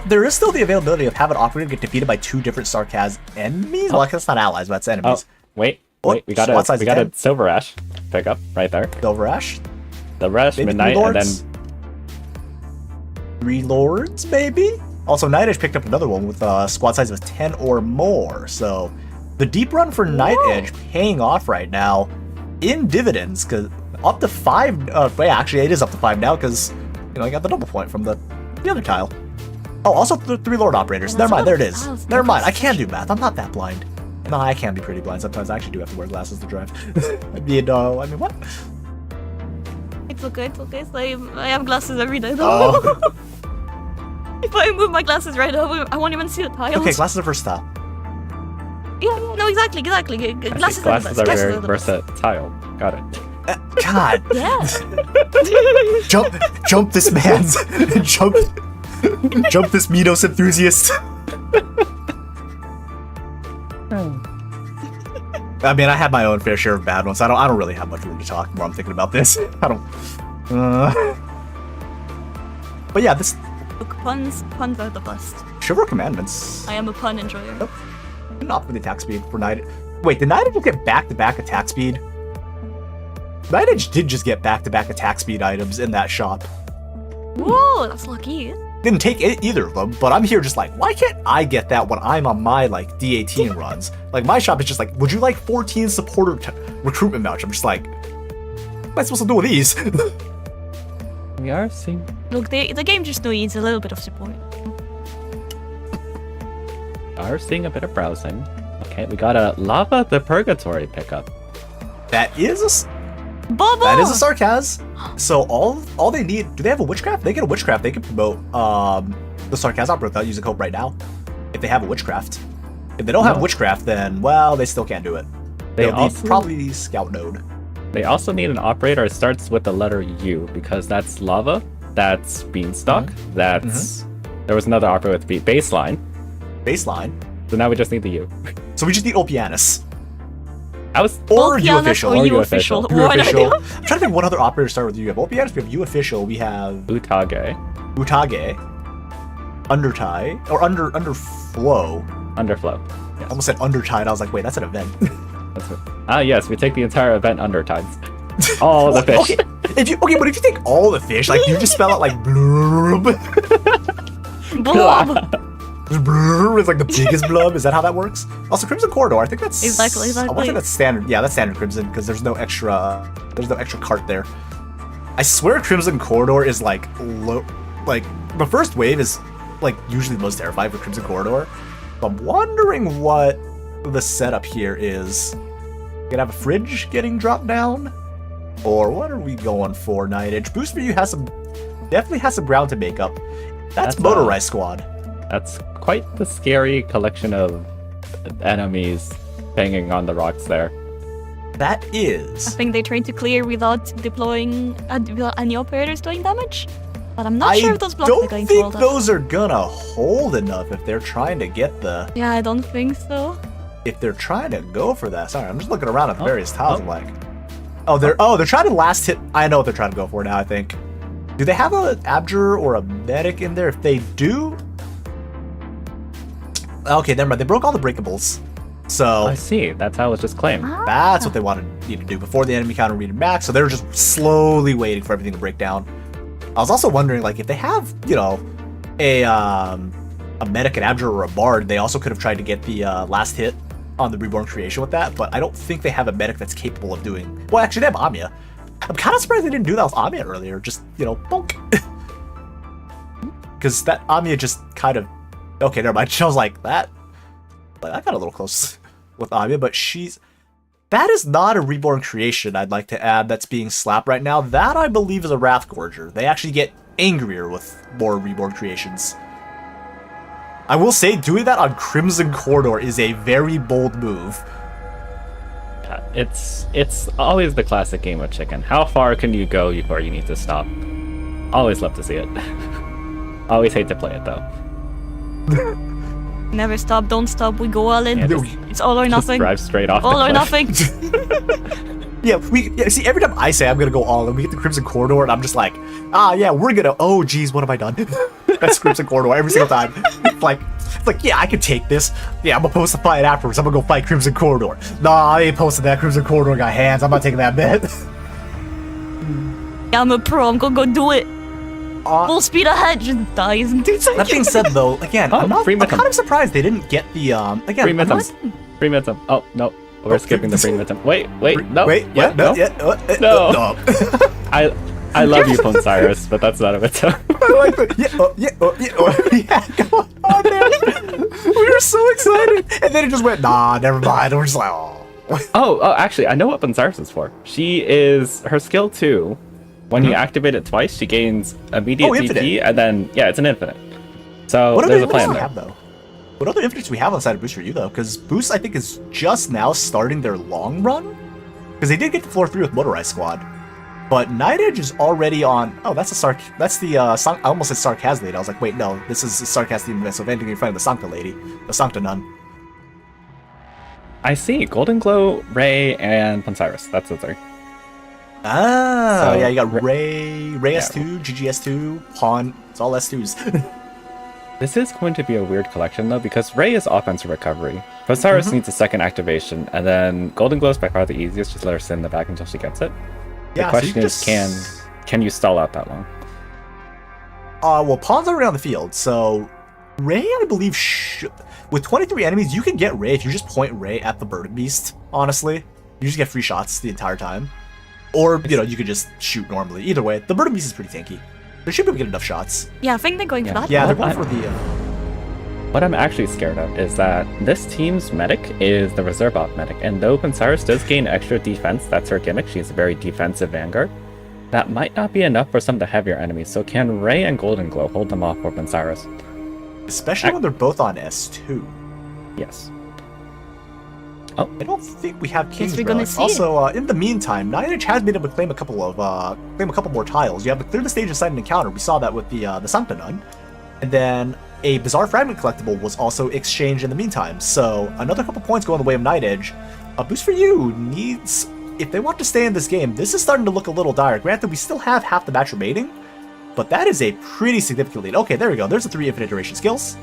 there is still the availability of having Operator get defeated by 2 different Sarkaz enemies. Well, that's not allies, but it's enemies. Wait, we got SWAT size a 10. Silver Ash pick up right there. Silver Ash, Silver Ash, maybe Midnight, 3 and lords? then 3 lords, maybe. Also, NightEdge picked up another one with a squad size of 10 or more. So, the deep run for NightEdge paying off right now in dividends, because up to 5. Actually, it is up to 5 now because I got the double point from the other tile. Oh, also 3 Lord Operators. Well, Never mind, there it that's is. about Never mind, I files. can do math. I'm not that blind. No, I can be pretty blind sometimes. I actually do have to wear glasses to drive. I mean, what? It's okay. So I have glasses every day though. Oh. If I move my glasses right now, I won't even see the tiles. Okay, glasses are versatile. Yeah, no, exactly. Glasses are the glasses best. are Glasses very are the best. versatile. Got it. God. Yeah. jump this man's jump this Minos enthusiast. I mean, I had my own fair share of bad ones. I don't really have much room to talk while I'm thinking about this. I don't. But yeah, this Look, puns are the best. Chivalry Commandments. I am a pun enjoyer. Not for the attack speed for Night. Wait, did NightEdge just get back-to-back attack speed? NightEdge did just get back-to-back attack speed items in that shop. Whoa, that's lucky. Didn't take either of them, but I'm here just like, why can't I get that when I'm on my like D18 runs? Like my shop is just like, would you like 14 supporter recruitment voucher? I'm just like, what am I supposed to do with these? We are seeing. Look, the game just needs a little bit of support. Are seeing a bit of browsing. Okay, we got a Lava the Purgatory pickup. That is a Bobo! That is a Sarkaz. So all they need, do they have a Witchcraft? They get a Witchcraft, they can promote the Sarkaz opera without using hope right now. If they have a Witchcraft. If they don't have Witchcraft, then well, they still can't do it. They'll need probably Scout Node. They also need an operator. It starts with the letter U because that's Lava, that's Beanstalk, that's there was another operator with Baseline. Baseline. So now we just need the U. So we just need Opianus. Or U official. Or U official. U official. I'm trying to think what other operators start with U. We have Opianus, we have U official, we have Utage. Undertide, or Underflow. Underflow. Yes. I almost said Undertide. I was like, wait, that's an event. Yes, we take the entire event Undertides. All the fish. Okay, but if you take all the fish, like you just spell out like blurb. Blob. Blurb is like the biggest blub. Is that how that works? Also, Crimson Corridor. I think that's exactly. I want to say that's standard. Yeah, that's standard Crimson because there's no extra cart there. I swear Crimson Corridor is like like the first wave is like usually the most terrifying for Crimson Corridor. So I'm wondering what the setup here is. You gonna have a fridge getting dropped down, or what are we going for? NightEdge Boost for you definitely has some ground to make up. That's Motorized Squad. That's quite the scary collection of enemies banging on the rocks there. That is. I think they tried to clear without deploying without any operators doing damage. But I'm not sure if those blocks are going to hold up. I don't think those are gonna hold enough if they're trying to get the... Yeah, I don't think so. If they're trying to go for that. Sorry, I'm just looking around at the various tiles. I'm like... they're trying to last hit... I know what they're trying to go for now, I think. Do they have an Abjurer or a Medic in there? If they do... Okay, never mind. They broke all the breakables. So... I see. That's how it was just claimed. That's what they wanted you to do before the enemy counter read max. So they're just slowly waiting for everything to break down. I was also wondering, like, if they have, you know, a Medic, an Abjurer, or a Bard, they also could have tried to get the last hit on the Reborn Creation with that, but I don't think they have a Medic that's capable of doing... Well, actually, they have Amiya. I'm kind of surprised they didn't do that with Amiya earlier, just, you know, bonk. Because that Amiya just kind of... Okay, never mind. I was like, that got a little close with Amiya, but she's... That is not a Reborn Creation, I'd like to add, that's being slapped right now. That, I believe, is a Wrathgorger. They actually get angrier with more Reborn Creations. I will say, doing that on Crimson Corridor is a very bold move. It's always the classic game of chicken. How far can you go before you need to stop? Always love to see it. Always hate to play it, though. Never stop, don't stop, we go all in. Yeah, it's all or nothing. Drive straight off all the or cliff. nothing. See, every time I say I'm gonna go all in, we get the Crimson Corridor, and I'm just like, we're gonna, oh geez, what have I done? That's Crimson Corridor every single time. It's like, yeah, I can take this. Yeah, I'm gonna post a fight afterwards. I'm gonna go fight Crimson Corridor. Nah, I ain't posting that. Crimson Corridor got hands. I'm not taking that bet. Yeah, I'm a pro, I'm gonna go do it. Full speed ahead, just dies in 2 seconds. That being said, though, again, I'm kind of surprised they didn't get the again. Free Mitum. Oh no, we're skipping the free Mitum. Wait, no. No. I love you, Ponsiris, but that's not a Mitum. I like that. Yeah, go on there. We were so excited, and then it just went, nah, never mind. We're just like, oh, actually, I know what Ponsiris is for. She is her skill 2. When you activate it twice, she gains immediate DP, and then, it's an infinite. So there's a plan there. What other infinites do we have on the side of Boost for you, though? Because Boost, I think, is just now starting their long run. Because they did get to floor 3 with Motorized Squad. But NightEdge is already on... Oh, that's the I almost said Sarkaz Lady. I was like, wait, no, this is the Sarkaz Demon, so anything in front of the Sancta Lady. The Sancta Nun. I see. Golden Glow, Ray, and Ponsiris. That's the 3. Ah, so, yeah, you got Ray S2, GGS2, Pawn. It's all S2s. This is going to be a weird collection, though, because Ray is offensive recovery. Ponsiris needs a second activation, and then Golden Glow is by far the easiest. Just let her sit in the back until she gets it. The question is, can you stall out that long? Well, pawns are already on the field, so Ray, I believe, with 23 enemies, you can get Ray if you just point Ray at the Burden Beast, honestly. You just get free shots the entire time. Or, you know, you could just shoot normally. Either way, the Burden Beast is pretty tanky. They should be able to get enough shots. Yeah, I think they're going for that. Yeah, they're going for the... What I'm actually scared of is that this team's medic is the reserve op medic, and though Pensaris does gain extra defense, that's her gimmick, she's a very defensive vanguard, that might not be enough for some of the heavier enemies, so can Ray and Golden Glow hold them off for Pensaris? Especially when they're both on S2. Yes. Oh. I don't think we have King's we're gonna Relic. see Also, in the meantime, NightEdge has been able to claim a couple more tiles. You have to clear the stage and sign an encounter. We saw that with the Sancta Nun. And then a Bizarre Fragment collectible was also exchanged in the meantime. So another couple points go in the way of NightEdge. A boost for you needs, if they want to stay in this game, this is starting to look a little dire. Granted, we still have half the match remaining, but that is a pretty significant lead. Okay, there we go. There's the 3 infinite duration skills.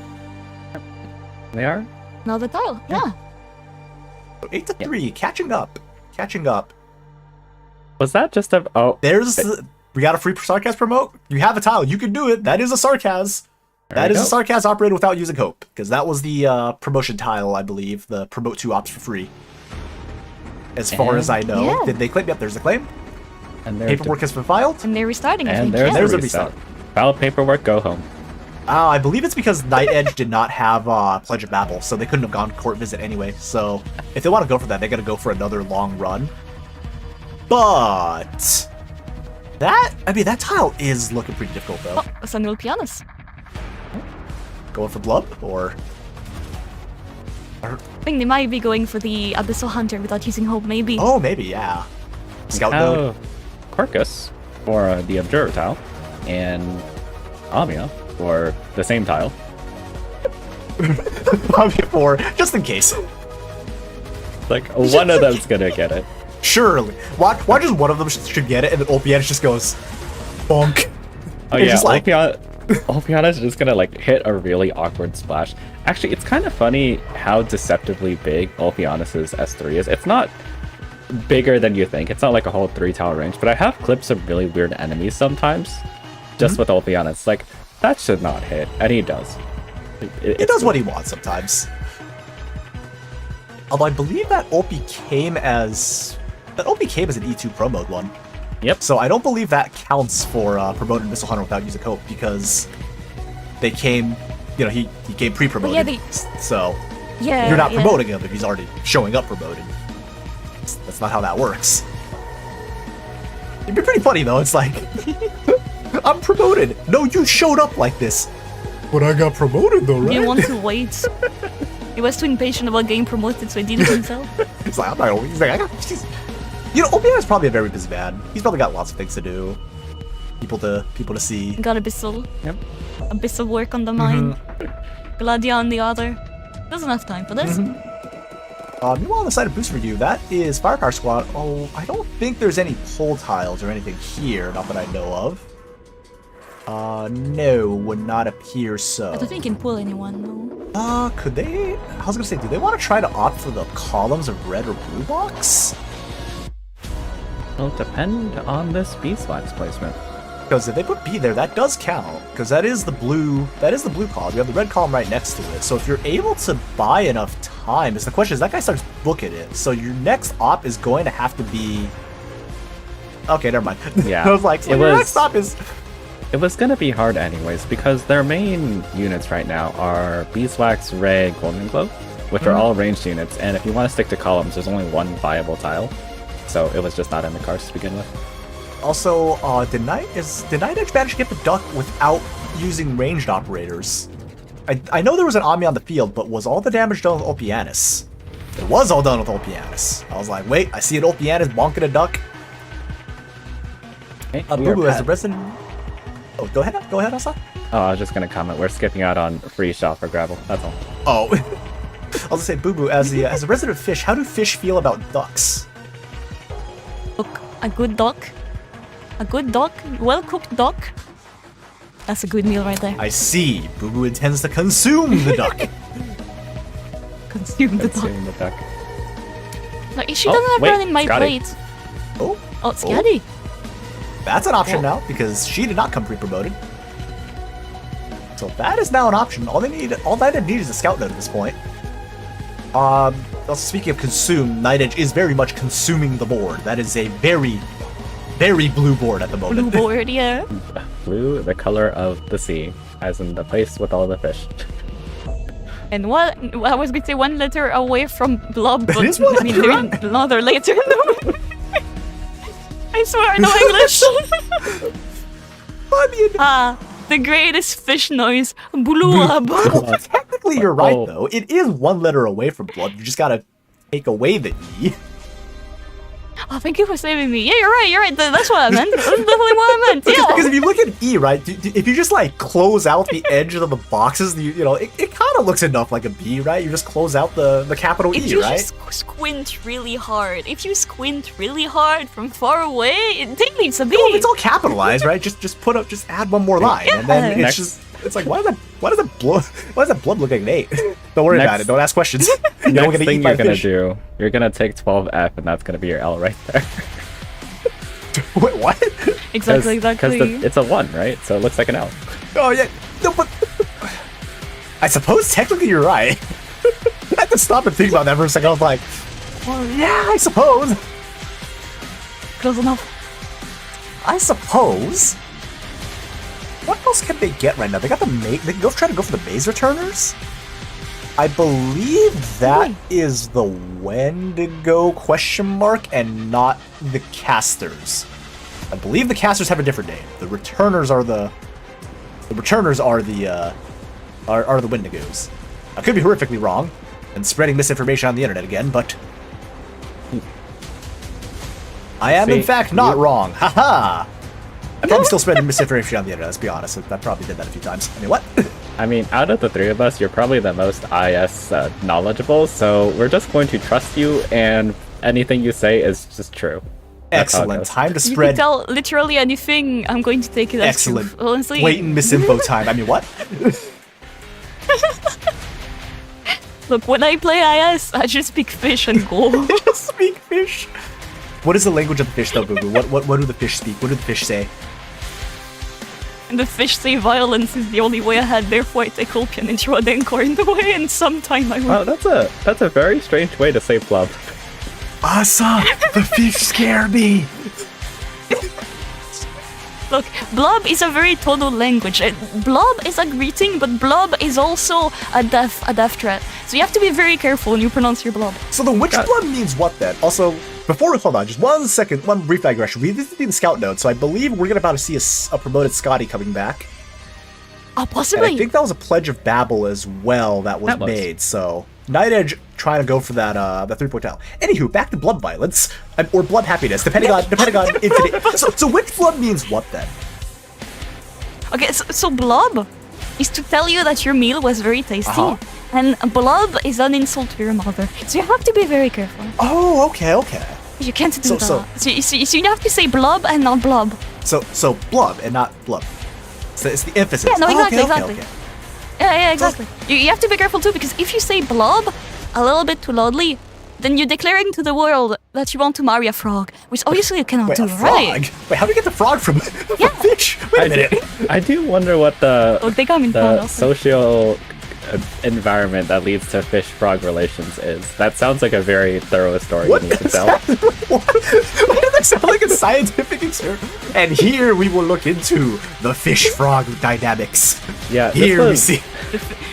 They are? Another tile, yeah. 8 to 3, catching up. Was that just a... Oh. We got a free Sarkaz promote. You have a tile. You can do it. That is a Sarkaz. That is a Sarkaz operated without using Hope. Because that was the promotion tile, I believe. The promote 2 ops for free. As far as I know. Yeah. Did they claim? Yep, there's the claim. And Paperwork has been filed. And they're restarting, I think. There's a reset. File paperwork, go home. I believe it's because NightEdge did not have Pledge of Babel, so they couldn't have gone court visit anyway. So if they want to go for that, they got to go for another long run. But that tile is looking pretty difficult though. Oh, it's a new pianist. Going for Blub or? I think they might be going for the Abyssal Hunter without using Hope, maybe. Oh, maybe, yeah. Scout node. Carcass for the Observer tile, and Amia for the same tile. Amia for, just in case. Like, one of them's gonna get it. Surely. Why just one of them should get it, and then Olpianus just goes, bonk. Oh yeah, just like... Olpianus is just gonna like hit a really awkward splash. Actually, it's kind of funny how deceptively big Olpianus's S3 is. It's not bigger than you think. It's not like a whole 3-tile range, but I have clips of really weird enemies sometimes, just with Olpianus. Like, that should not hit, and he does. He does what he wants sometimes. Although I believe that Olpi came as an E2 Pro Mode one. Yep. So I don't believe that counts for promoted Missile Hunter without using Hope, because they came, you know, he came pre-promoted. Well, so yeah, you're not promoting him if he's already showing up promoted. That's not how that works. It'd be pretty funny though. It's like, I'm promoted. No, you showed up like this. But I got promoted though, right? He wants to wait. He was too impatient about getting promoted, so he did it himself. It's like, I'm not gonna, he's like, you know, Obian is probably a very busy man. He's probably got lots of things to do. People to see. Got Abyssal. Yep. Abyssal work on the mind. Gladia on the other. Doesn't have time for this. Meanwhile, on the side of Boost for you, that is Firepower Squad. Oh, I don't think there's any pull tiles or anything here, not that I know of. No, would not appear so. I don't think you can pull anyone, no. Could they? I was gonna say, do they want to try to opt for the columns of red or blue box? It'll depend on this beeswax placement. Because if they put B there, that does count. Because that is the blue column. You have the red column right next to it. So if you're able to buy enough time, is the question is that guy starts booking it. So your next op is going to have to be. Okay, never mind. Yeah. I was like, so your next op is. It was gonna be hard anyways, because their main units right now are Beeswax, Ray, Golden Glow, which are all ranged units, and if you want to stick to columns, there's only one viable tile. So it was just not in the cards to begin with. Also, did NightEdge manage to get the duck without using ranged operators? I know there was an Ami on the field, but was all the damage done with Olpianus? It was all done with Olpianus. I was like, wait, I see an Olpianus bonking a duck. Hey, Bubu as the resident. Oh, go ahead, Asa. Oh, I was just gonna comment. We're skipping out on free shot for gravel. That's all. Oh, I'll just say, Bubu, as a resident of fish, how do fish feel about ducks? Look, a good duck, well-cooked duck. That's a good meal right there. I see. Bubu intends to consume the duck. Consume the duck. No, she doesn't have run in my plate. Oh, Scatty. That's an option now, because she did not come pre-promoted. So that is now an option. All NightEdge need is a scout node at this point. Also speaking of consume, NightEdge is very much consuming the board. That is a very, very blue board at the moment. Blue board, yeah. Blue, the color of the sea, as in the place with all the fish. And what I was going to say, one letter away from blob, but is one I mean, letter, there's right? another letter. No. I swear, no English. The greatest fish noise, bloop. Well, technically, you're right, though. It is one letter away from blood. You just gotta take away the E. Oh, thank you for saving me. Yeah, you're right. That's what I meant. That's definitely what I meant. Yeah. Because if you look at E, right, if you just like close out the edge of the boxes, you know, it kind of looks enough like a B, right? You just close out the capital If E, you right? just squint really hard, from far away, it technically it's a B. Well, it's all capitalized, right? Just add one more line, and then it's like, why does that blood look like an 8? Don't worry about it. Don't ask questions. Next thing you're gonna do, you're gonna take 12F, and that's gonna be your L right there. Wait, what? Exactly. Because it's a 1, right? So it looks like an L. Oh yeah, no, but I suppose technically you're right. I had to stop and think about that for a second. I was like, well, yeah, I suppose. Close enough. I suppose. What else can they get right now? They got they can try to go for the maze returners. I believe that is the Wendigo question mark and not the casters. I believe the casters have a different name. The returners are the Wendigos. I could be horrifically wrong and spreading misinformation on the internet again, but I am in fact not wrong. Haha. I'm probably still spreading misinformation on the internet, let's be honest. I probably did that a few times. I mean, what? I mean, out of the three of us, you're probably the most IS knowledgeable, so we're just going to trust you, and anything you say is just true. That's excellent. Time to You spread. can tell literally anything. I'm going to take it as Excellent. truth, honestly. Blatant misinfo time. I mean, what? Look, when I play IS, I just speak fish and go. Just speak fish. What is the language of the fish, though, Bubu? What do the fish speak? What do the fish say? And the fish say violence is the only way ahead, therefore I take Ulpian and throw a Denkor in the way, and sometime I will. Wow, that's a very strange way to say blub. Asa, the fish scare me. Look, blob is a very tonal language. Blob is a greeting, but blob is also a death threat. So you have to be very careful when you pronounce your blob. So the witch blood means what then? Also, before we hold on, just 1 second, one brief digression. We did see the scout node, so I believe we're about to see a promoted Scotty coming back. Oh, possibly. And I think that was a pledge of Babel as well that was made. So NightEdge trying to go for that 3-point tile. Anywho, back to blood violence or blood happiness, depending on infinite. So which blood means what then? Okay, so blob is to tell you that your meal was very tasty, and blob is an insult to your mother. So you have to be very careful. Oh, okay. You can't do that. So you have to say blob and not blob. So blub and not blub. So it's the emphasis. Yeah, no, exactly. Okay. Yeah, exactly. You have to be careful too, because if you say blob a little bit too loudly, then you're declaring to the world that you want to marry a frog, which obviously you cannot do, right? Wait, how do we get the frog from fish? Wait a minute. I do wonder what the the social environment that leads to fish-frog relations is. That sounds like a very thorough story you need to tell. Why does that sound like a scientific experiment? And here we will look into the fish-frog dynamics. Yeah, here we see.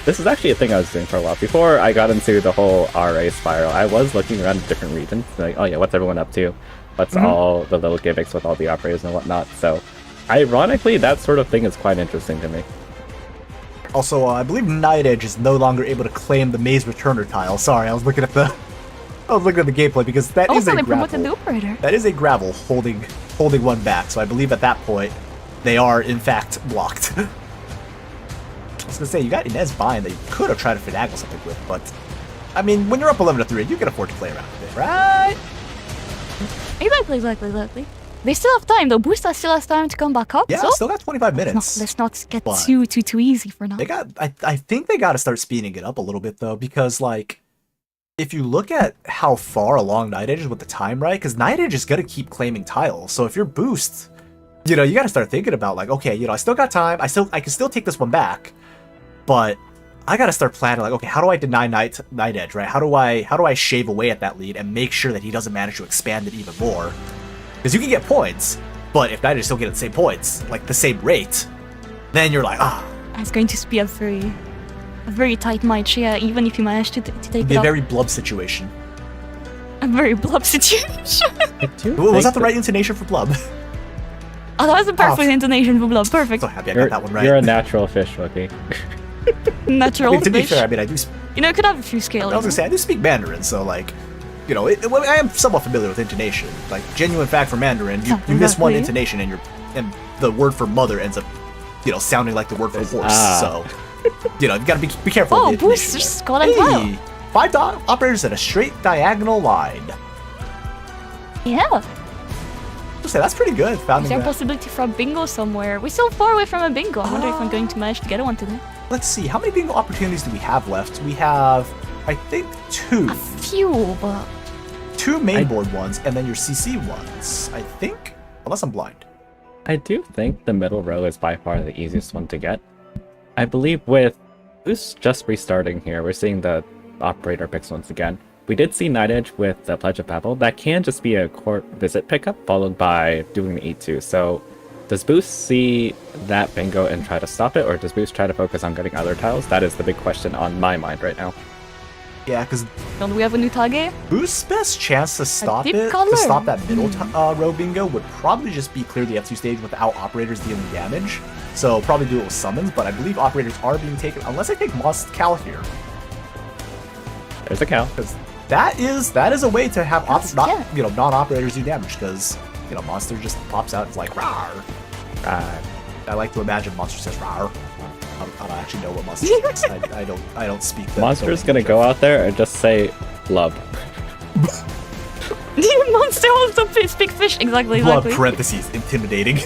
This is actually a thing I was doing for a while. Before I got into the whole RA spiral, I was looking around different regions, like, oh yeah, what's everyone up to? What's all the little gimmicks with all the operators and whatnot? So, ironically, that sort of thing is quite interesting to me. Also, I believe NightEdge is no longer able to claim the maze returner tile. Sorry, I was looking at the gameplay because that is a gravel. That is a gravel holding one back. So I believe at that point they are in fact blocked. I was gonna say you got Inez Bind that you could have tried to finagle something with, but I mean when you're up 11-3, you can afford to play around with it, right? Exactly. They still have time though. Boosta still has time to come back up. Yeah, so still got 25 minutes. Let's not get too easy for now. I think they got to start speeding it up a little bit though, because like if you look at how far along NightEdge is with the time, right? Because NightEdge is gonna keep claiming tiles. So if you're boost, you got to start thinking about like, okay, I still got time. I can still take this one back. but I gotta start planning, like, okay, how do I deny NightEdge, right? How do I shave away at that lead and make sure that he doesn't manage to expand it even more? Because you can get points, but if NightEdge still get the same points, like the same rate, then you're like, It's going to be a very tight match, yeah, even if you manage to take the it up. very blub situation. A very blub situation. Was that the right intonation for blub? Oh, that was the perfect intonation for blub. Perfect. So happy I got that one right. You're a natural fish, Wookie. Natural I mean, to be fish. fair, I mean, I do. You know, it could have a few scales. I was gonna say I do speak Mandarin, so like, you know, I am somewhat familiar with intonation. Like, genuine fact for Mandarin, you miss one intonation and the word for mother ends up, you know, sounding like the word for horse. So, you know, you gotta be careful. Oh, with the Boost intonation just got it well. Hey, 5 operators in a straight diagonal line. Yeah. I'll say that's pretty good. Is Founding there a that. possibility for a bingo somewhere? We're still far away from a bingo. I wonder if I'm going to manage to get one today. Let's see, how many bingo opportunities do we have left? We have, I think, 2. A few, but 2 main board ones, and then your CC ones, I think? Unless I'm blind. I do think the middle row is by far the easiest one to get. I believe with Boost just restarting here, we're seeing the operator picks once again. We did see NightEdge with the Pledge of Babel. That can just be a court visit pickup followed by doing the 8-2. So does Boost see that bingo and try to stop it, or does Boost try to focus on getting other tiles? That is the big question on my mind right now. Yeah, because don't we have a new Tage? Boost's best chance to stop deep it, color. to stop that middle row bingo, would probably just be clear the F2 stage without operators dealing damage. So probably do it with summons, but I believe operators are being taken, unless I take Monster Cal here. There's a cow. Because that is a way to have non-operators do damage, because, you know, Monster just pops out and is like, rawr. I like to imagine Monster says rawr. I don't actually know what Monster says. I don't speak that. Monster's gonna go out there and just say, blub. Monster also speak fish. Exactly. Blood parentheses, intimidating.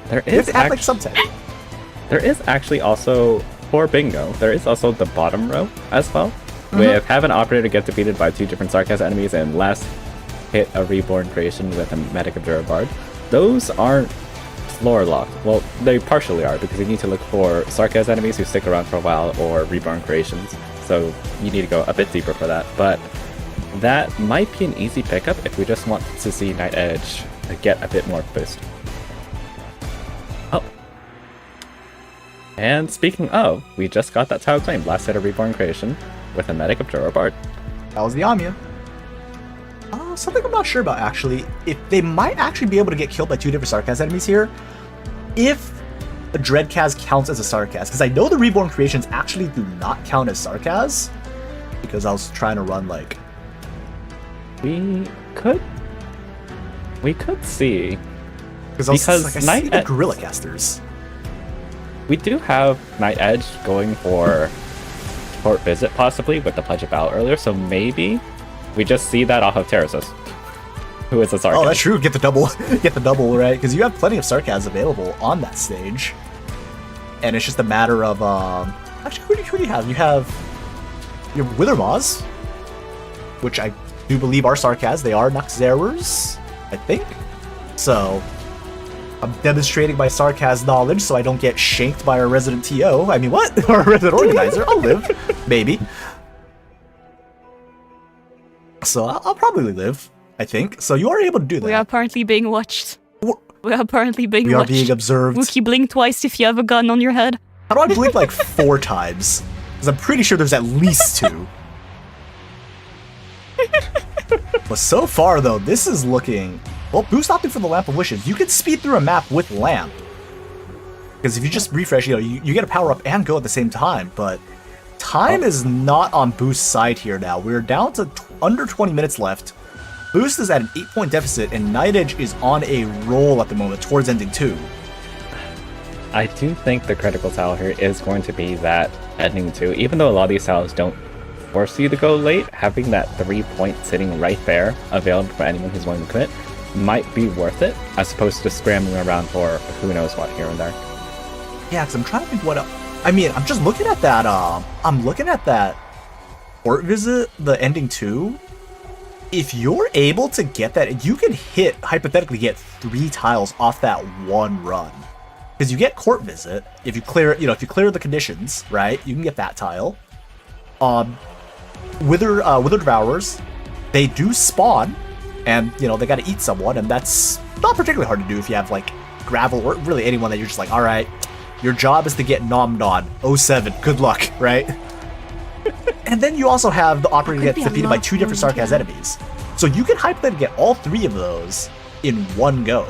There is act like subtext. There is actually also, for bingo, there is also the bottom row as well, with have an operator get defeated by 2 different Sarkaz enemies and last hit a reborn creation with a Medic of Durabard. Those aren't floor locked. Well, they partially are, because you need to look for Sarkaz enemies who stick around for a while or reborn creations, so you need to go a bit deeper for that. But that might be an easy pickup if we just want to see NightEdge get a bit more boost. Oh. And speaking of, we just got that tile claim, last hit a reborn creation with a Medic of Durabard. That was the Amiya. Something I'm not sure about, actually. If they might actually be able to get killed by 2 different Sarkaz enemies here, if a Dreadkaz counts as a Sarkaz, because I know the reborn creations actually do not count as Sarkaz, because I was trying to run like. We could see, because I see the Gorilla Casters. We do have NightEdge going for Court Visit possibly with the Pledge of Battle earlier, so maybe we just see that off of Terrasus, who is a Sarkaz. Oh, that's true. Get the double, right? Because you have plenty of Sarkaz available on that stage, and it's just a matter of actually, who do you have? You have your Withermaws, which I do believe are Sarkaz. They are Noxerers, I think. So I'm demonstrating my Sarkaz knowledge so I don't get shanked by our resident TO. I mean, what? Or a resident organizer. I'll live, maybe. So I'll probably live, I think. So you are able to do that. We are apparently being watched. We are apparently being We are watched. being observed. Wookie, blink twice if you have a gun on your head. How do I blink like 4 times? Because I'm pretty sure there's at least 2. But so far, though, this is looking. Well, Boost opting for the Lamp of Wishes. You can speed through a map with Lamp. Because if you just refresh, you know, you get a power up and go at the same time. But time is not on Boost's side here now. We're down to under 20 minutes left. Boost is at an 8-point deficit, and NightEdge is on a roll at the moment towards ending 2. I do think the critical tile here is going to be that ending 2. Even though a lot of these tiles don't force you to go late, having that 3-point sitting right there available for anyone who's willing to commit might be worth it, as opposed to scrambling around for who knows what here and there. Yeah, because I'm trying to think what else. I mean, I'm just looking at that, I'm looking at that Port Visit, the ending 2. If you're able to get that, you can hypothetically get 3 tiles off that one run. because you get Court Visit if you clear, if you clear the conditions, right? You can get that tile. Wither Devourers, they do spawn, and they got to eat someone, and that's not particularly hard to do if you have like Gravel or really anyone that you're just like, all right, your job is to get Nom Nod 07. Good luck, right? And then you also have the opportunity to get defeated by 2 different Sarkaz enemies, so you can hype them to get all 3 of those in one go.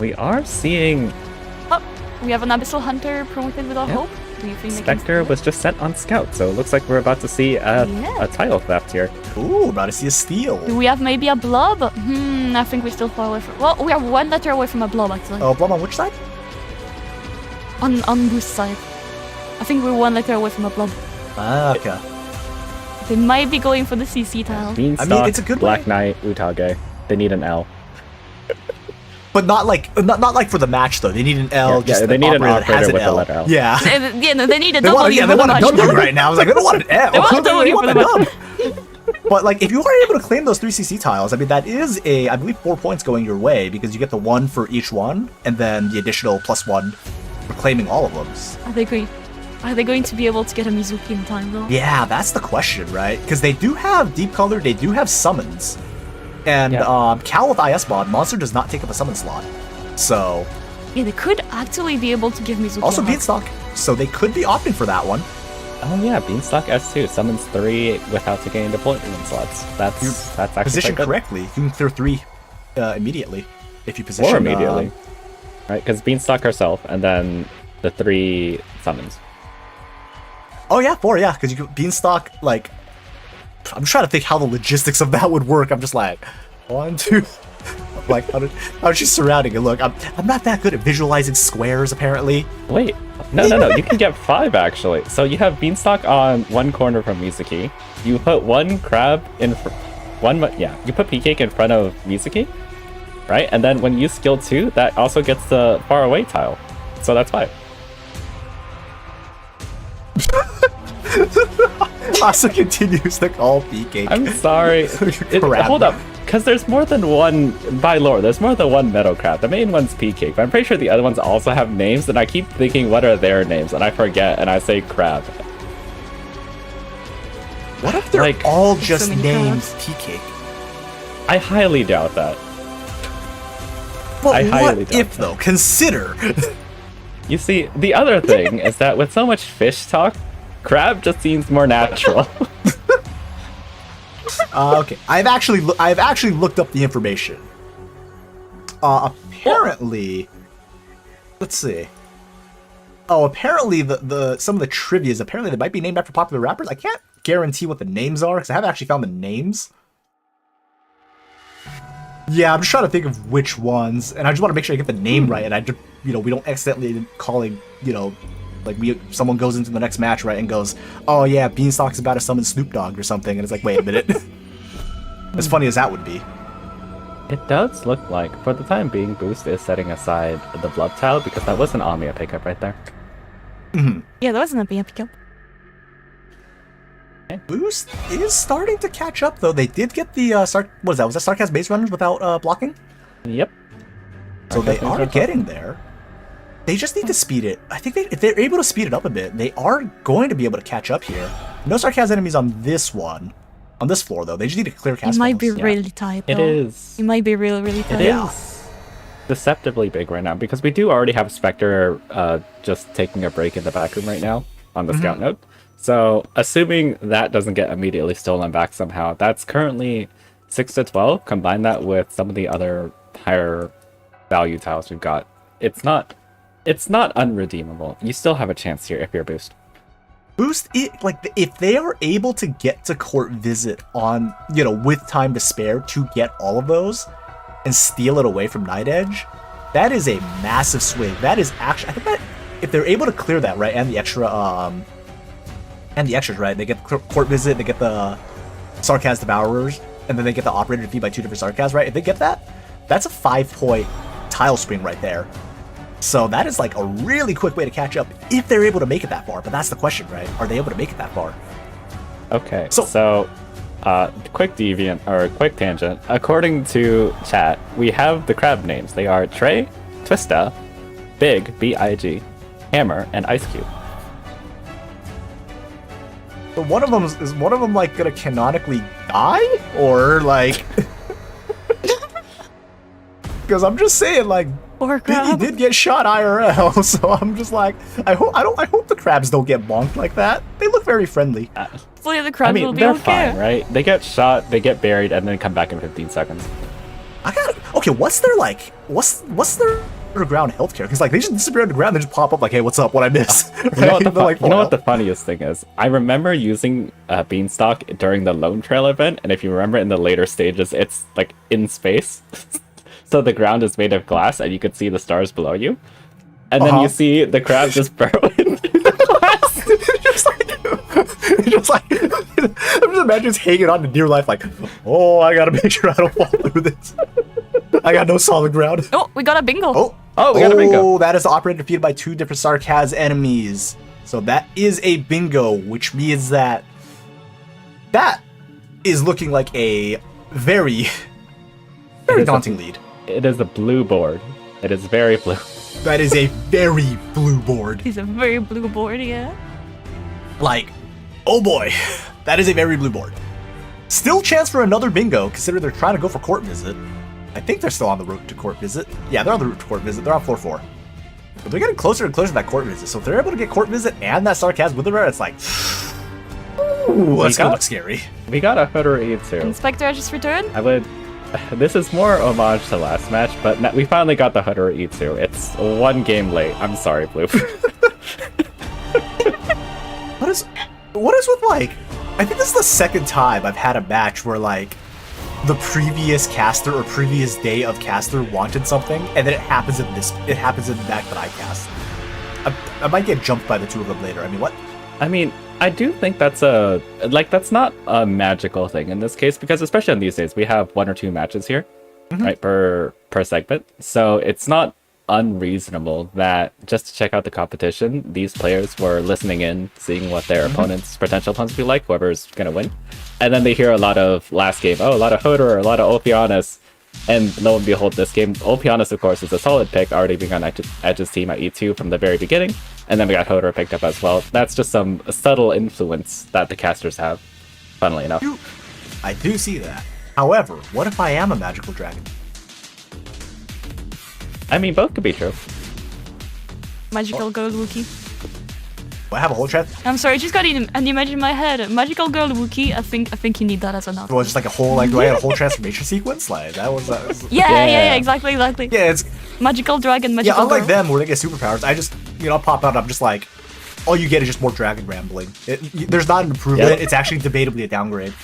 We are seeing Oh, we have an Abyssal Hunter promoted without hope. Do you think Spectre was just sent on Scout, so it looks like we're about to see a tile theft here. Ooh, about to see a steal. Do we have maybe a blob? I think we're still far away from. Well, we are 1 letter away from a blob actually. Oh, blob on which side? On Boost side. I think we're 1 letter away from a blob. Ah, okay. They might be going for the CC tile. Beanstalk, it's a good Black way. Knight, Utage. They need an L. But not like for the match though. They need an L. Yeah, they need an that has operator with L. the letter L. Yeah. No, they need a They W. want, they want a W right now. I was like, they don't want an L. They want a W want for a the dub. But like, if you are able to claim those 3 CC tiles, I mean, that is I believe 4 points going your way because you get the 1 for each one, and then the additional +1 for claiming all of them. Are they going to be able to get a Mizuki in time though? Yeah, that's the question, right? Because they do have Deep Color, they do have summons, and Cal with IS mod, Monster does not take up a summon slot. So Yeah, they could actually be able to give Mizuki. also a Beanstalk, so they could be opting for that one. Oh yeah, Beanstalk S2 summons 3 without taking any deployment slots. That's actually Position quite good. correctly, you can clear 3 immediately if you position. Or immediately, right? Because Beanstalk herself, and then the 3 summons. Oh yeah, 4, yeah, because you could Beanstalk, like, I'm just trying to think how the logistics of that would work. I'm just like, 1, 2, like, how is she surrounding it? Look, I'm not that good at visualizing squares, apparently. Wait, no, you can get 5 actually. So you have Beanstalk on 1 corner from Mizuki. You put 1 crab in you put P-Cake in front of Mizuki, right? And then when you skill 2, that also gets the far away tile. So that's 5. Also continues to call P-Cake. I'm sorry. Hold up. Because there's more than one, by lore, there's more than one meadow crab. The main one's P-Cake, but I'm pretty sure the other ones also have names, and I keep thinking, what are their names? And I forget, and I say crab. What if they're like, all just so many named crabs. P-Cake? I highly doubt that. Well, I highly what doubt if, that. though? Consider. You see, the other thing is that with so much fish talk, crab just seems more natural. Okay, I've actually looked up the information. Apparently, let's see. Oh, apparently the some of the trivias apparently they might be named after popular rappers. I can't guarantee what the names are because I haven't actually found the names. Yeah, I'm just trying to think of which ones, and I just want to make sure I get the name right, and I just, we don't accidentally calling, like someone goes into the next match, right, and goes, oh yeah, Beanstalk's about to summon Snoop Dogg or something, and it's like, wait a minute. As funny as that would be. It does look like, for the time being, Boost is setting aside the blood tile because that was an Omnia pickup right there. Yeah, that wasn't a big pickup. Boost is starting to catch up, though. They did get the what is that? Was that Sarkaz base runners without blocking? Yep. So they are getting there. They just need to speed it. I think if they're able to speed it up a bit, they are going to be able to catch up here. No Sarkaz enemies on this one. On this floor, though. They just need to clear cast It might be funnels. really tight, though. It is. It might be really, really tight. It is deceptively big right now because we do already have Spectre just taking a break in the back room right now on the scout node. So assuming that doesn't get immediately stolen back somehow, that's currently 6 to 12. Combine that with some of the other higher value tiles we've got. It's not unredeemable. You still have a chance here if you're Boost. Boost it, like, if they are able to get to court visit on, with time to spare to get all of those and steal it away from NightEdge, that is a massive swing. That is actually, I think that if they're able to clear that, right, and the extra, and the extras, right, they get the court visit, they get the Sarkaz Devourers, and then they get the operator defeat by 2 different Sarkaz, right? If they get that, that's a 5-point tile swing right there. So that is like a really quick way to catch up if they're able to make it that far. But that's the question, right? Are they able to make it that far? Okay, so quick deviant or quick tangent. According to chat, we have the crab names. They are Trey, Twista, Big, B-I-G, Hammer, and Ice Cube. But one of them is one of them like gonna canonically die, or like? Because I'm just saying, like, he did get shot IRL, so I'm just like, I hope the crabs don't get bonked like that. They look very friendly. Hopefully the crabs will be they're okay. fine, right? They get shot, they get buried, and then come back in 15 seconds. Okay, what's their ground healthcare? Because like they just disappear on the ground, they just pop up like, hey, what's up? What I miss? You know what the funniest thing is? I remember using Beanstalk during the Lone Trail event, and if you remember in the later stages, it's like in space. So the ground is made of glass, and you could see the stars below you. And then you see the crab just burrow into the glass. just like, I'm just imagining it's hanging on to dear life, like, oh, I gotta make sure I don't fall through this. I got no solid ground. Oh, we got a bingo. We got a bingo. Oh, that is the operator defeated by 2 different Sarkaz enemies. So that is a bingo, which means that is looking like a very daunting lead. It is a blue board. It is very blue. That is a very blue board. It's a very blue board, yeah. Like, oh boy, that is a very blue board. Still chance for another bingo, considering they're trying to go for court visit. I think they're still on the route to court visit. Yeah, they're on the route to court visit. They're on floor 4. But they're getting closer and closer to that court visit. So if they're able to get court visit and that Sarkaz with her, it's like, ooh, that's gonna look scary. We got a Hodor Eid too. Inspector just returned. This is more homage to last match, but we finally got the Hodor Itsu. It's 1 game late. I'm sorry, Bloop. What is with like? I think this is the second time I've had a match where like the previous caster or previous day of caster wanted something, and then it happens in the back that I cast. I might get jumped by the 2 of them later. I mean, what? I mean, I do think that's that's not a magical thing in this case, because especially on these days, we have 1 or 2 matches here, right, per segment. So it's not unreasonable that just to check out the competition, these players were listening in, seeing what their potential opponents be like, whoever's gonna win. And then they hear a lot of last game, a lot of Hodor, a lot of Ophianus, and lo and behold, this game, Ophianus, of course, is a solid pick, already being on Edge's team at E2 from the very beginning. And then we got Hodor picked up as well. That's just some subtle influence that the casters have, funnily enough. I do see that. However, what if I am a magical dragon? I mean, both could be true. Magical girl Wookie. Do I have a whole chat? I'm sorry, I just got an image in my head. Magical girl Wookie. I think you need that as an outfit. Well, just like a whole do I have a whole transformation sequence? Like that was. Yeah, exactly. Yeah, it's magical dragon, magical girl. Unlike girl. them where they get superpowers, I just I'll pop out. I'm just like, all you get is just more dragon rambling. There's not an improvement. Yep. It's actually debatably a downgrade.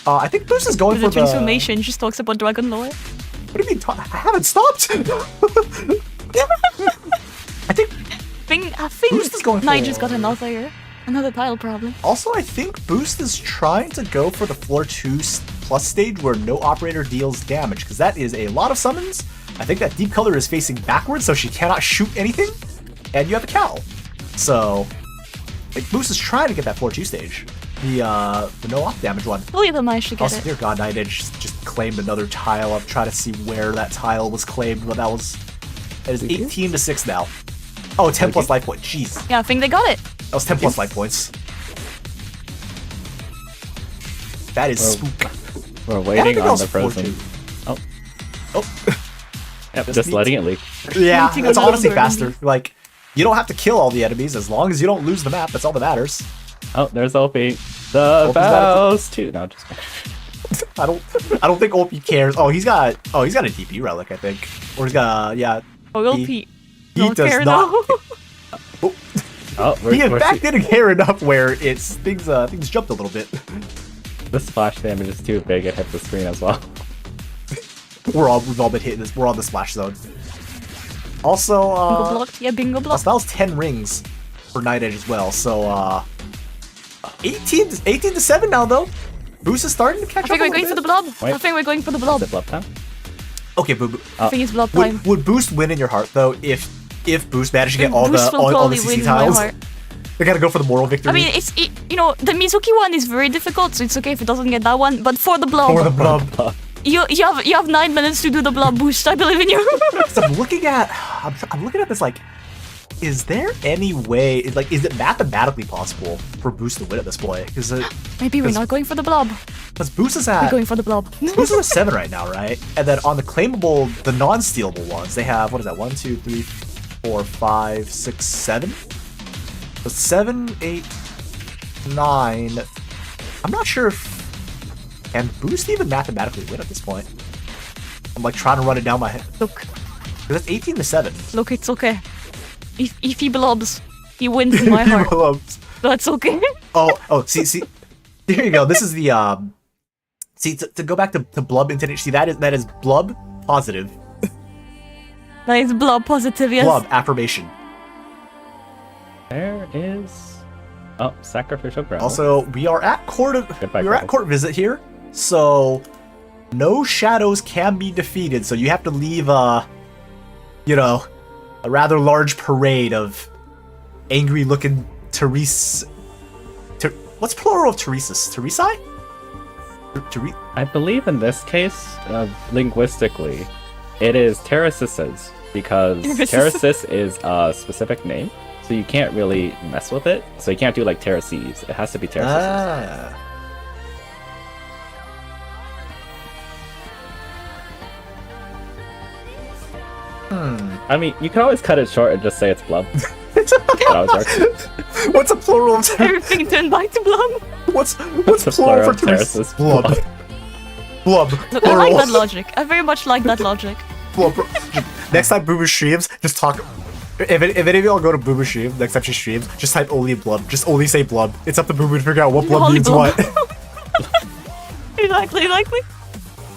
I think Bruce is going for the transformation. Just talks about dragon lore. What do you mean? I haven't stopped. I think Boost is going for NightEdge got another tile problem. Also, I think Boost is trying to go for the floor 2 plus stage where no operator deals damage, because that is a lot of summons. I think that Deep Color is facing backwards, so she cannot shoot anything, and you have a cowl. So, like, Boost is trying to get that floor 2 stage. The no off damage one. Hopefully they'll manage to get also, dear God, NightEdge just claimed another tile. I'm trying to see where that tile was claimed, but that is 18 to 6 now. Oh, 10 plus life point. Jeez. Yeah, I think they got it. That was 10 plus life points. That is spook. We're waiting on the frozen. Oh. Yep, just letting it leak. Yeah, it's honestly faster. Like, you don't have to kill all the enemies as long as you don't lose the map. That's all that matters. Oh, there's Opie. The vows too. No, just. I don't think Opie cares. Oh, he's got a DP relic, I think, or he's got Opie. He does not. He in fact didn't care enough where things jumped a little bit. The splash damage is too big. It hit the screen as well. We've all been hitting this. We're on the splash zone. Also, bingo blocked. Yeah, bingo blocked. That was 10 rings for NightEdge as well. So 18 to 7 now though. Boost is starting to catch up. I think we're going for the blob. Wait. I think we're going for the blob. Is it blob time? Okay, I think it's blob time. Would Boost win in your heart though if Boost managed to get all the CC tiles? They gotta go for the moral victory. I mean, the Mizuki one is very difficult, so it's okay if it doesn't get that one. But for the blob. For the blob. you have 9 minutes to do the blob boost. I believe in you. So I'm looking at this like, is there any way, like, is it mathematically possible for Boost to win at this point? Because Maybe we're not going for the blob. Because Boost is We're at going for the blob. Boost is at 7 right now, right? And then on the claimable, the non-stealable ones, they have, what is that? 1, 2, 3, 4, 5, 6, 7. So 7, 8, 9. I'm not sure if can Boost even mathematically win at this point. I'm like trying to run it down my head. Look. Because it's 18 to 7. Look, it's okay. If he blobs, he wins in my heart. Blobs. That's okay. Oh, see. Here you go. This is the see, to go back to blub intonation. See, that is blub positive. That is blob positive, yes. Blub affirmation. There is sacrificial ground. Also, we are at court visit here, so no shadows can be defeated. So you have to leave a rather large parade of angry-looking Therese. What's plural of Theresis? Theresai? I believe in this case, linguistically, it is Terrasises, because Terrasis is a specific name, so you can't really mess with it. So you can't do like Terraces. It has to be Terrasises. I mean, you can always cut it short and just say it's blub. What's a plural of everything turned back to blub? What's plural for Theresis? Blub. Blub. Look, I like that logic. I very much like that logic. Blub. Next time Bubu streams, just talk. If any of y'all go to Bubu stream, next time she streams, just type only blub. Just only say blub. It's up to Bubu to figure out what blub means what. Exactly.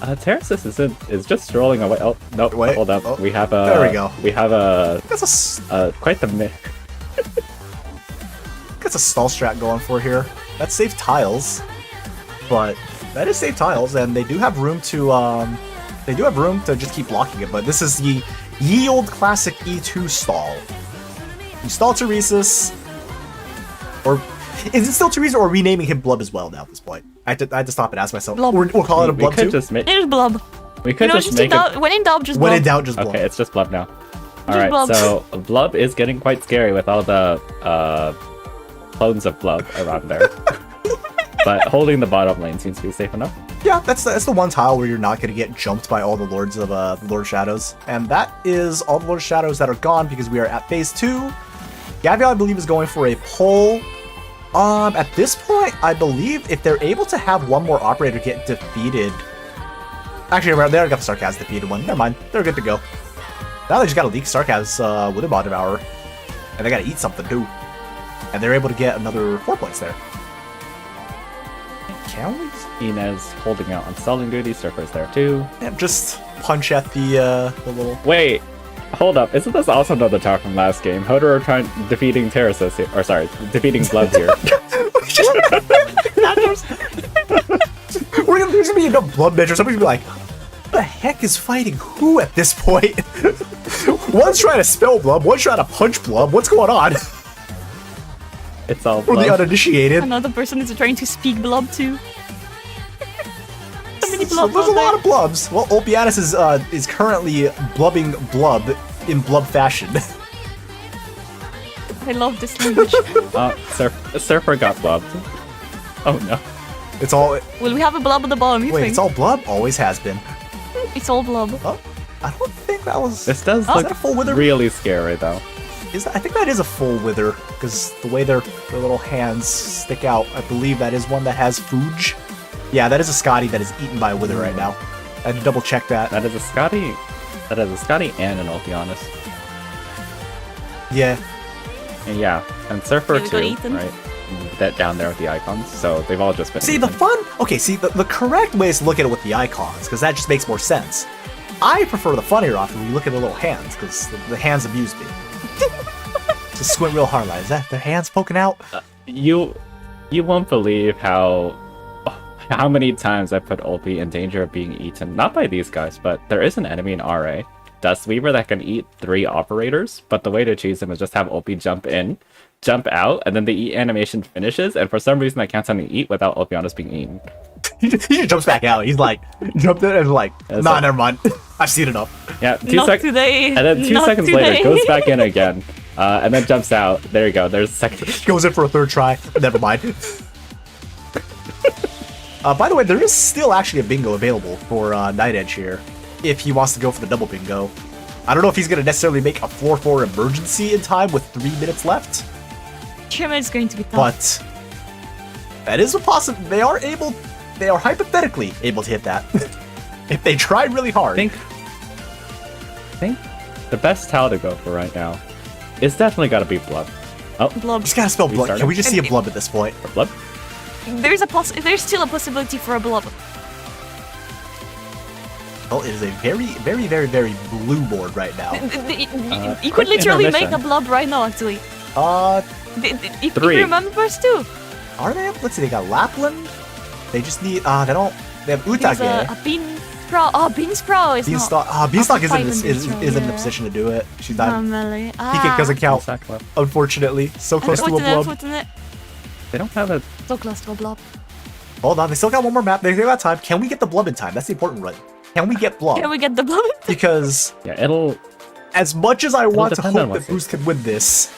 Terrasis is just strolling away. Oh no! Wait, hold up. We have a. There we go. We have a. That's quite the myth. That's a stall strat going for here. That's safe tiles, but that is safe tiles, and they do have room to just keep blocking it. But this is the ye old classic E2 stall. You stall Theresis, or is it still Teresa, or renaming him Blub as well now at this point? I had to stop and ask myself. Blub. We'll call it a Blub too. It is blub. We could just make it. When in doubt, just blub. When in doubt, just blub. Okay, it's just blub now. Alright, so blub is getting quite scary with all the clones of blub around there. But holding the bottom lane seems to be safe enough. Yeah, that's the one tile where you're not going to get jumped by all the Lords of Lord Shadows. And that is all the Lord Shadows that are gone because we are at phase 2. Gavial, I believe, is going for a pull. At this point, I believe if they're able to have one more operator get defeated... Actually, they already got the Sarkaz defeated one. Never mind. They're good to go. Now they just got to leak Sarkaz Witherbond Devourer. And they got to eat something, too. And they're able to get another 4 points there. Can we? Inez holding out on stalling duty. Surfer's there, too. Yeah, just punch at the little... Wait. Hold up, isn't this also another tower from last game? Hodor defeating Terrasis here, or sorry, defeating Blub here. There's gonna be enough blood measure. Somebody's gonna be like, "Who the heck is fighting who at this point?" One's trying to spell Blub, one's trying to punch Blub. What's going on? It's all for Blub. the uninitiated. Another person is trying to speak blub too. There's a lot of blubs. Well, Olpiatus is currently blubbing blub in blub fashion. I love this language. Surfer got blubbed. Oh no. It's all... Will we have a blub at the bottom, you Wait, think? it's all blub? Always has been. It's all blub. Oh, I don't think that was... This does look a full wither? really scary though. I think that is a full wither, because the way their little hands stick out, I believe that is one that has Fuge. Yeah, that is a Scotty that is eaten by a wither right now. I had to double check that. That is a Scotty. That is a Scotty and an Ultianus. Yeah. Yeah, and Surfer too, right? That down there with the icons, so they've all just been... See, the correct way is to look at it with the icons, because that just makes more sense. I prefer the funnier option when you look at the little hands, because the hands amuse me. Just squint real hard, like, is that their hands poking out? You won't believe how many times I put Ulpi in danger of being eaten, not by these guys, but there is an enemy in RA, Dustweaver, that can eat 3 operators, but the way to cheese him is just have Ulpi jump in, jump out, and then the eat animation finishes, and for some reason I can't suddenly eat without Ulpianus being eaten. he just jumps back out. He's like, jumped in and like, nah, never mind. I've seen enough. Yeah, Not today. And then 2 Not seconds today. later, goes back in again. And then jumps out. There you go. There's a second. Goes in for a third try. Never mind. By the way, there is still actually a bingo available for NightEdge here, if he wants to go for the double bingo. I don't know if he's going to necessarily make a floor 4 emergency in time with 3 minutes left, 3 minutes is going to be tough. but that is a possible. They are hypothetically able to hit that if they try really hard. I think the best towel to go for right now is definitely got to be Blub. Oh, Blub. He's got to spell blood. Restarted. Can we just see a blub at this point? or Blub? There's still a possibility for a blob. Well, it is a very, very, very, very blue board right now. You quick could literally make a intermission. blob right now, actually. If 3. you remember first too. Are they? Let's see. They got Lapland. They just need. They don't. They have There's Utage. a bean sprout. Oh, bean sprout is Beanstalk. not. Beanstalk I'll isn't fight Beanstalk, in a yeah. position to do it. She's not. Melee. He doesn't count. Exactly. Unfortunately, so close to a blob. Unfortunate. They don't have a. So close to a blob. Hold on, they still got one more map. They still got time. Can we get the blub in time? That's the important run. Can we get blub? Can we get the blob? Because Yeah, it'll. as much as I want to depend on hope that what's Boost can win this,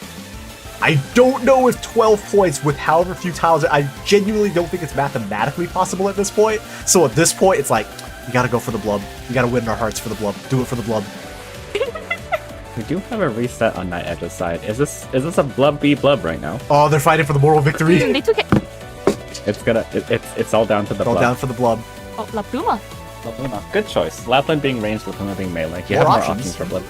I don't know if 12 points with however few tiles. I genuinely don't think it's mathematically possible at this point. So at this point, it's like, you gotta go for the blub. You gotta win our hearts for the blub. Do it for the blub. We do have a reset on NightEdge's side. Is this a Blub B Blub right now? Oh, they're fighting for the moral victory. They took it. It's all down to the Go Blub. down for the blub. Oh, La Pluma. Lapuna. Good choice. Lapland being ranged, Lapuna being melee. You More have options. more options for Blub.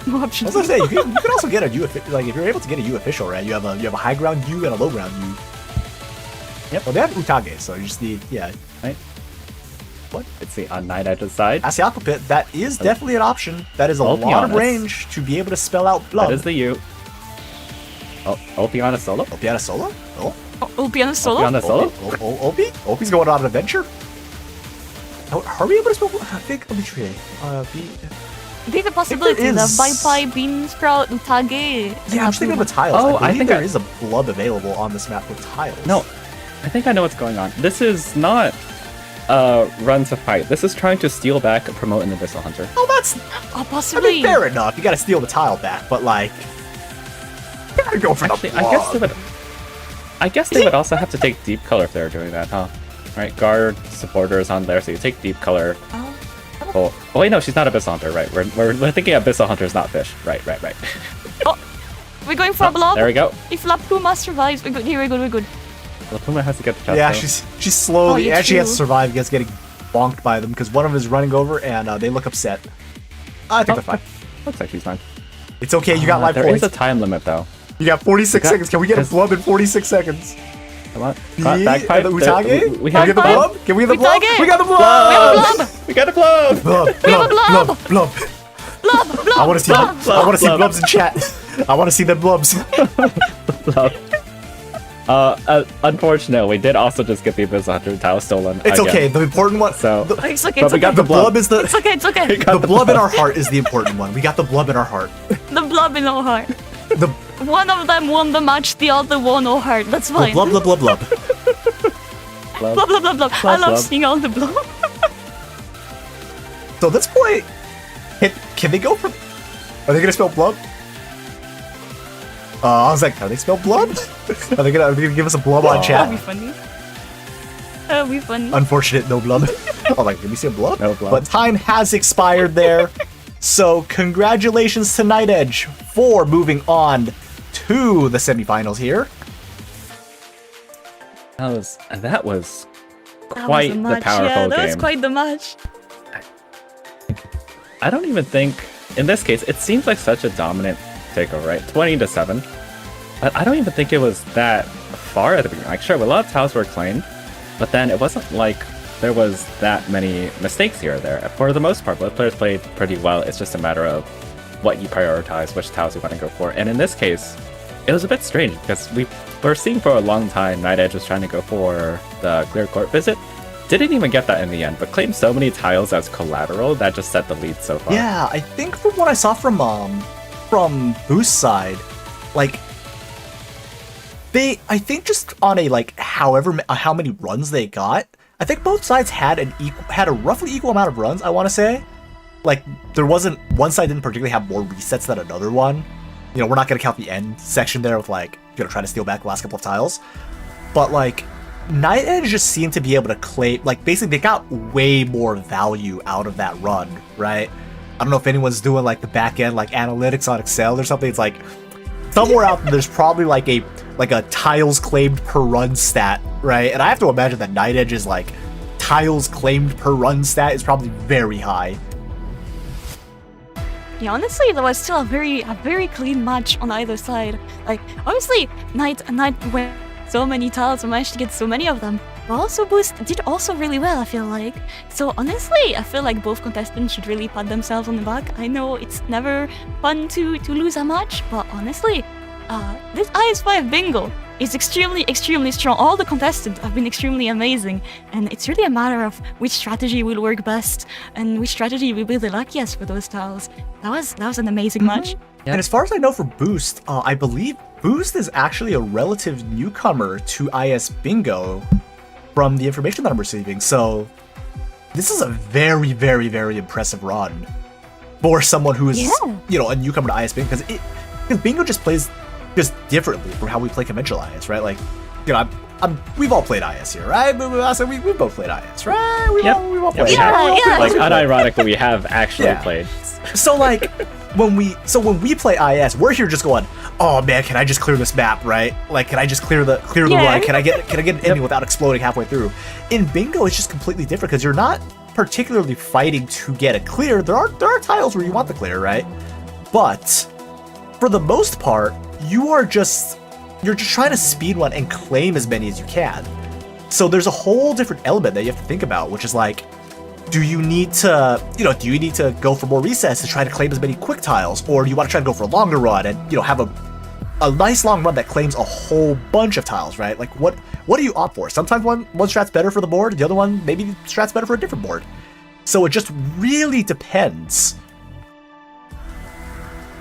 More I options. was gonna say you can also get a U like if you're able to get a U official, right? You have a high ground U and a low ground U. Yep. Well, they have Utage, so you just need Right? What? Let's see, on NightEdge's side. Asiako Pit. That is definitely an option. That is a I'll be lot of honest. range to be able to spell out blub. That is the U. Oh, Opiana solo? Opiana solo? Oh, Ulpiana solo. Opiana solo? Opie? Opie's going on an adventure. Oh, are we able to spell? I think. Let me try. There's a possibility there that is- Pai Bean Sprout Utage. Yeah, I'm just thinking of the tiles. Oh, I I believe think there I- is a blub available on this map with tiles. No, I think I know what's going on. This is not run to fight. This is trying to steal back and promote an Abyssal Hunter. Oh, that's. Oh, I possibly. mean, fair enough. You gotta steal the tile back, but like. You gotta go for Actually, the I guess they blub. would. I guess they would also have to take deep color if they were doing that, huh? Right, guard supporters on there, so you take deep color. Oh wait, no, she's not Abyssal Hunter, right? We're thinking Abyssal Hunter is not fish. Right. We're going for a blob. There we go. If La Pluma survives, we're good. Here, we're good. Lapuma has to get the chest. Yeah, though. she's slowly. Oh, you as she has to too. survive against getting bonked by them because one of them is running over and they look upset. I think Oh, they're fine. Looks like she's fine. It's okay. You got life There points. is a time limit though. You got 46 got- seconds. Can we get a because- blub in 46 seconds? Come on. The Bagpipe. the there- Utage? we Can we have get the Bagpipe. blub? Can we get the blub? Utage. We got the We have blub! a blob. We got a blub. Blub, We have a blub, blob. blub, blub. Blob, blob. I want to see. blob. I want to see blub. blubs in chat. I want to see the blubs. Blub. Unfortunately, we did also just get the Abyssal Hunter tile stolen. It's again. okay. The important one. So- the, It's okay. But It's we okay. got the the blub blub. is the. It's okay. It's okay. The blub in our heart is the important one. We got the blub in our heart. The blob in our heart. The One of them won the match. The other won our heart. That's fine. blub, blub, blub, blub. Blub, blub, blub, blub. I love blub. seeing all the blob. So at this point, can they go for? Are they gonna spell blub? I was like, are they spell blub? Are they gonna give us a blub on That'd chat? be funny. That'd be funny. Unfortunate, no blub. Oh, like, did we see a blub? No blub. But time has expired there. So congratulations to NightEdge for moving on to the semifinals here. That was That was quite a the match. powerful Yeah, that was game. quite the match. I don't even think, in this case, it seems like such a dominant takeover, right? 20-7. But I don't even think it was that far at the beginning. Like, sure, a lot of tiles were claimed, but then it wasn't like there was that many mistakes here or there. For the most part, both players played pretty well. It's just a matter of what you prioritize, which tiles you want to go for. And in this case, it was a bit strange because we were seeing for a long time NightEdge was trying to go for the clear court visit. Didn't even get that in the end, but claimed so many tiles as collateral that just set the lead so far. Yeah, I think from what I saw from Boost's side, like I think just on a like how many runs they got, I think both sides had a roughly equal amount of runs, I want to say. Like, there wasn't, one side didn't particularly have more resets than another one. You know, we're not going to count the end section there with, like, you know, trying to steal back the last couple of tiles. But, like, NightEdge just seemed to be able to claim, like, basically they got way more value out of that run, right? I don't know if anyone's doing, like, the back end, like, analytics on Excel or something. It's like, somewhere out there, there's probably, like a tiles claimed per run stat, right? And I have to imagine that NightEdge's, like, tiles claimed per run stat is probably very high. Yeah, honestly, there was still a very clean match on either side. Like, obviously, Knight went so many tiles and managed to get so many of them. But also Boost did also really well, I feel like. So honestly, I feel like both contestants should really pat themselves on the back. I know it's never fun to lose a match, but honestly, this IS5 bingo is extremely strong. All the contestants have been extremely amazing, and it's really a matter of which strategy will work best and which strategy will be the luckiest for those tiles. That was an amazing match. Yep. And as far as I know for Boost, I believe Boost is actually a relative newcomer to IS Bingo from the information that I'm receiving. So this is a very impressive run for someone who is, you know, a newcomer to IS Bingo, because Bingo just plays just differently from how we play conventional IS, right? Like, you know, we've all played IS here, right? We both played IS, right? We've all played IS. Like, unironically, we have actually played. So, like, when we play IS, we're here just going, oh man, can I just clear this map, right? Like, can I just clear the run? Can I get an ending without exploding halfway through? In Bingo, it's just completely different because you're not particularly fighting to get a clear. There are tiles where you want the clear, right? But for the most part, you're just trying to speedrun and claim as many as you can. So there's a whole different element that you have to think about, which is like, do you need to go for more resets to try to claim as many quick tiles, or do you want to try to go for a longer run and, you know, have a nice long run that claims a whole bunch of tiles, right? Like, what do you opt for? Sometimes one strat's better for the board, the other one maybe the strat's better for a different board. So it just really depends.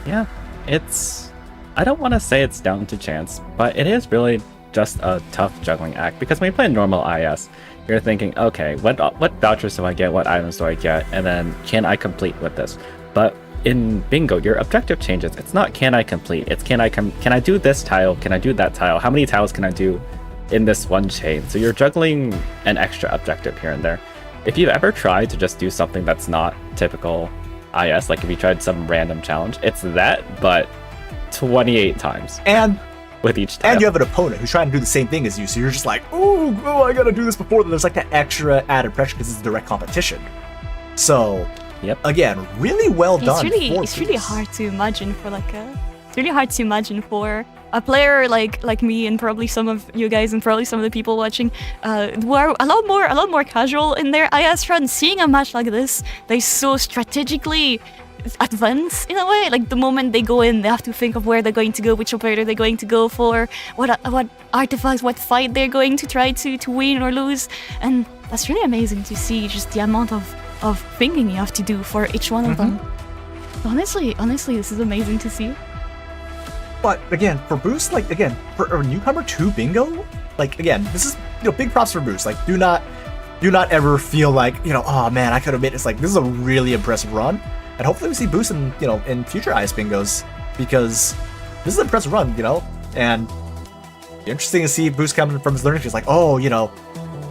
Yeah, I don't want to say it's down to chance, but it is really just a tough juggling act, because when you play normal IS, you're thinking, okay, what vouchers do I get, what items do I get, and then can I complete with this? But in Bingo, your objective changes. It's not can I complete, it's can I do this tile, can I do that tile, how many tiles can I do in this one chain? So you're juggling an extra objective here and there. If you've ever tried to just do something that's not typical IS, like if you tried some random challenge, it's that, but 28 times. And with each tile. And you have an opponent who's trying to do the same thing as you, so you're just like, oh, I gotta do this before. There's like that extra added pressure because it's direct competition. So, again, really well done. It's really hard to imagine for a player like me and probably some of you guys and probably some of the people watching who are a lot more casual in their IS run. Seeing a match like this, they so strategically advance in a way. Like, the moment they go in, they have to think of where they're going to go, which operator they're going to go for, what artifacts, what fight they're going to try to win or lose. And that's really amazing to see just the amount of thinking you have to do for each one of them. Honestly, this is amazing to see. But again, for Boost, like, again, for a newcomer to Bingo, like, again, this is, you know, big props for Boost. Like, do not ever feel like, you know, oh man, I could have made it. It's like, this is a really impressive run. And hopefully we see Boost in, you know, in future IS Bingos, because this is an impressive run, you know, and interesting to see Boost coming from his learning experience. Like, oh, you know,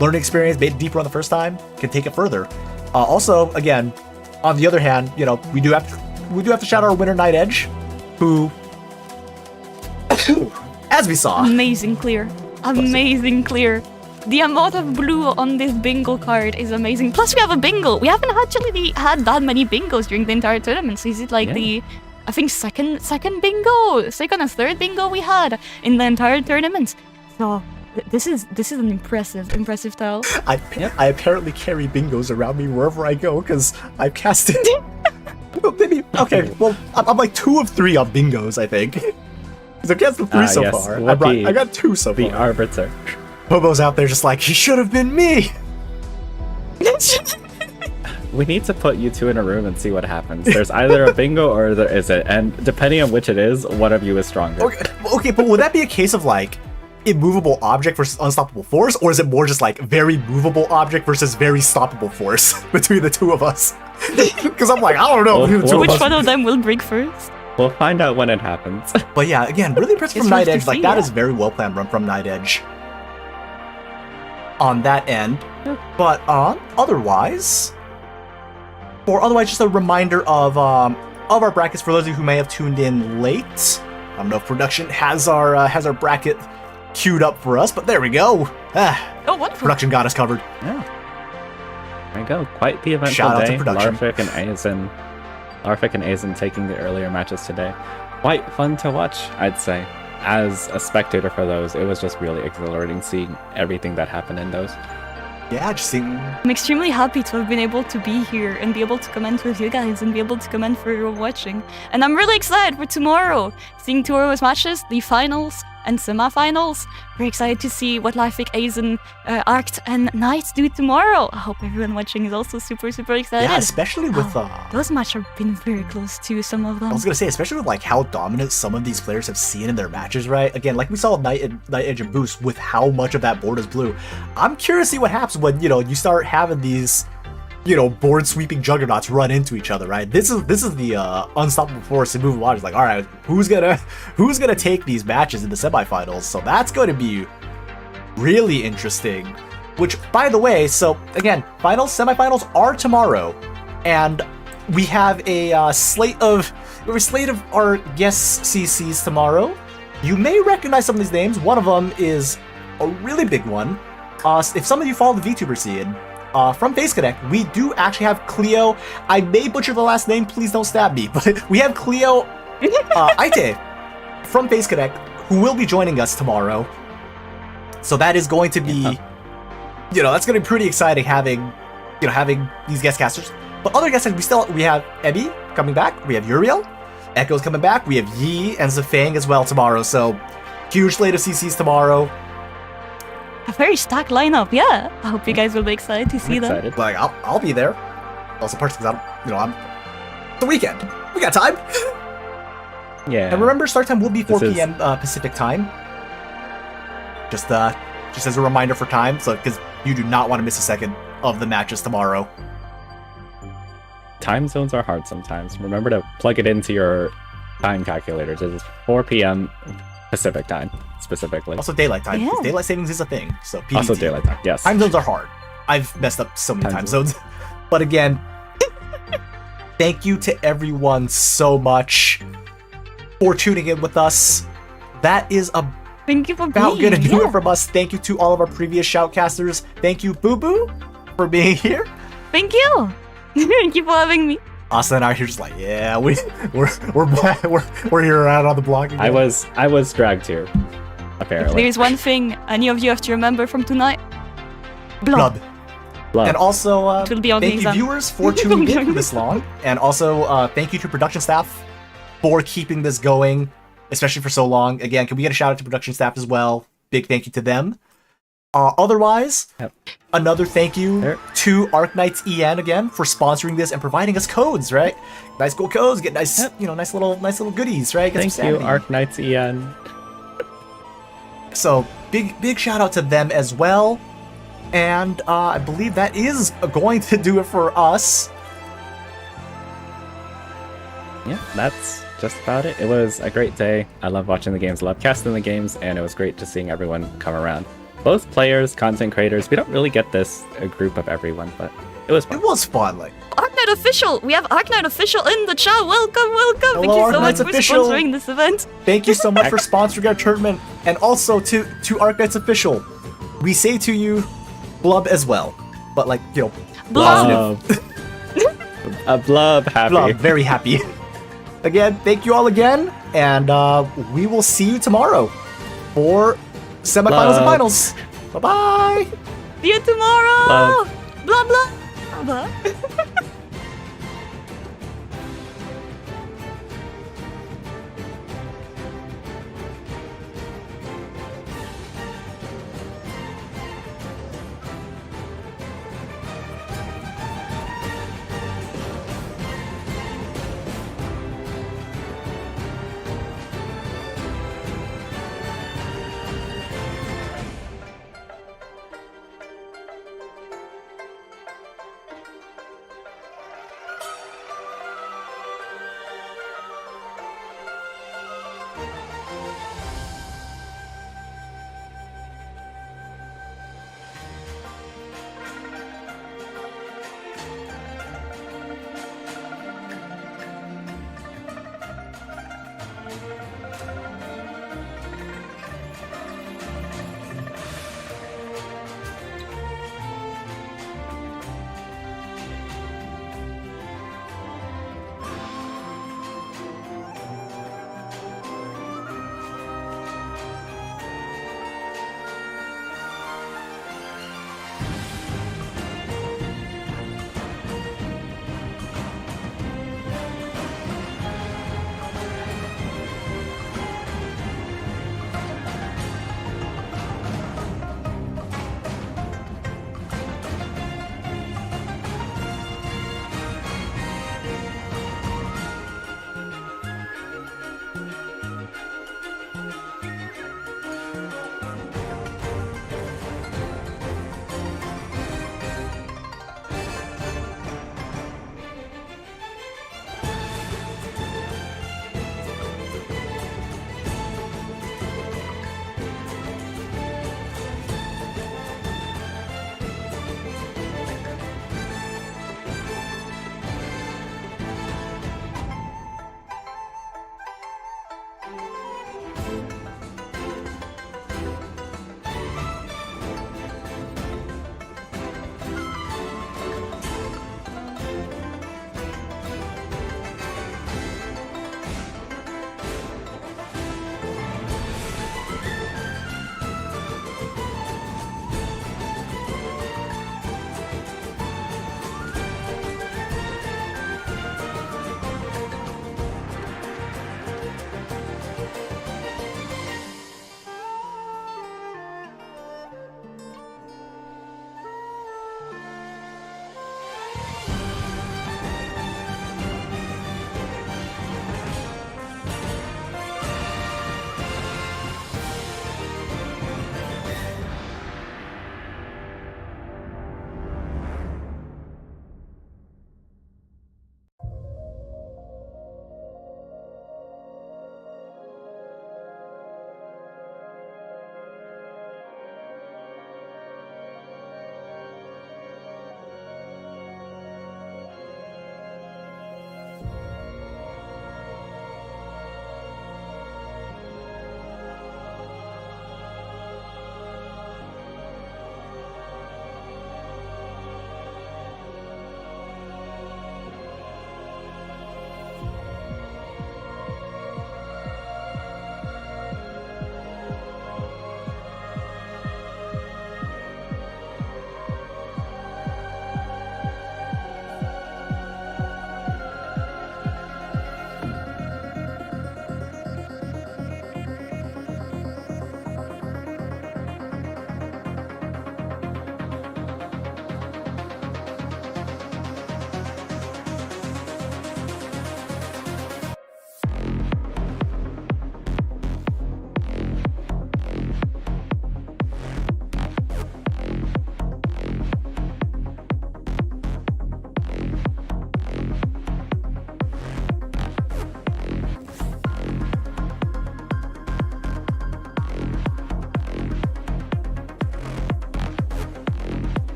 learning experience, made it deeper on the first time, can take it further. Also, again, on the other hand, you know, we do have to shout out our winner, NightEdge, who, as we saw, amazing clear. The amount of blue on this bingo card is amazing. Plus, we have a bingo. We haven't actually had that many bingos during the entire tournament. So is it like the, I think, second or third bingo we had in the entire tournament? So this is an impressive tile. I apparently carry bingos around me wherever I go because I've casted. Maybe okay. Well, I'm like 2 of 3 on bingos, I think. So I've casted 3 so far. I got 2 so far. The arbiter. Bobo's out there just like, he should have been me! We need to put you 2 in a room and see what happens. There's either a bingo or there isn't, and depending on which it is, one of you is stronger. Okay, but would that be a case of like, immovable object versus unstoppable force, or is it more just like very movable object versus very stoppable force between the two of us? Because I'm like, I don't know. Which one of them will break first? We'll find out when it happens. But yeah, again, really impressed from It's worth to NightEdge. Like, see, that yeah. is very well planned run from NightEdge on that end. But otherwise, just a reminder of our brackets for those of you who may have tuned in late. I don't know if production has our bracket queued up for us, but there we go. Oh, wonderful. Production got us covered. Yeah. There you go. Quite the eventful Shout out to day. production. Larfa and Azen taking the earlier matches today. Quite fun to watch, I'd say. As a spectator for those, it was just really exhilarating seeing everything that happened in those. Yeah, just seeing. I'm extremely happy to have been able to be here and be able to comment with you guys and be able to comment for your watching. And I'm really excited for tomorrow, seeing tomorrow's matches, the finals and semifinals. Very excited to see what Larfa, Azen, Arkt, and Knights do tomorrow. I hope everyone watching is also super, super excited. Yeah, especially with those matches have been very close to some of them. I was gonna say, especially with like how dominant some of these players have seen in their matches, right? Again, like we saw with NightEdge and Boost, with how much of that board is blue. I'm curious to see what happens when you start having these board sweeping juggernauts run into each other, right? This is the unstoppable force and moving waters. Like, all right, who's gonna take these matches in the semifinals? So that's going to be really interesting. Which, by the way, so again, semifinals are tomorrow, and we have a slate of our guest CCs tomorrow. You may recognize some of these names. One of them is a really big one. If some of you follow the VTuber scene, from Face Connect, we do actually have Cleo. I may butcher the last name, please don't stab me, but we have Cleo Aite from Face Connect, who will be joining us tomorrow. So that is going to be, that's going to be pretty exciting having these guest casters. But other guest casters, we have Ebby coming back, we have Uriel, Echo's coming back, we have Yi and Zafang as well tomorrow. So huge slate of CCs tomorrow. A very stacked lineup, yeah. I hope you guys will be excited to see them. Like, I'll be there. Also, partially because I'm the weekend. We got time. Yeah. And remember, start time will be 4 p.m. Pacific time. Just as a reminder for time, so because you do not want to miss a second of the matches tomorrow. Time zones are hard sometimes. Remember to plug it into your time calculators. It is 4 p.m. Pacific time, specifically. Also daylight time, because Yeah. daylight savings is a thing, so PDT. Also daylight time, yes. Time zones are hard. I've messed up so many time zones. But again, thank you to everyone so much for tuning in with us. That is Thank you for about being gonna do here. it from us. Thank you to all of our previous shoutcasters. Thank you, Bubulle, for being here. Thank you. Thank you for having me. Asa and I are here just like, yeah, we're back. We're here out on the block again. I was dragged here, apparently. There's one thing any of you have to remember from tonight. Blood. And also, It will be on the thank you exam. viewers for tuning in for this long. And also, thank you to production staff for keeping this going, especially for so long. Again, can we get a shout out to production staff as well? Big thank you to them. Otherwise, another thank you to Arknights EN again for sponsoring this and providing us codes, right? Nice cool codes, get nice, nice little goodies, right? Get Thank some you, sanity. Arknights EN. So big shout out to them as well. And I believe that is going to do it for us. Yeah, that's just about it. It was a great day. I love watching the games, I love casting the games, and it was great just seeing everyone come around. Both players, content creators, we don't really get a group of everyone, but it was fun. It was fun, like. Arknight Official! We have Arknight Official in the chat. Welcome. Thank you so much Arknights for Official. sponsoring this event. Thank you so much for sponsoring our tournament, and also to Arknights Official. We say to you, blub as well, but like Blub. A blub happy. Blub, very happy. Again, thank you all again, and we will see you tomorrow for semifinals and finals. Bye bye. See you tomorrow. Love. Blah blah. Blah.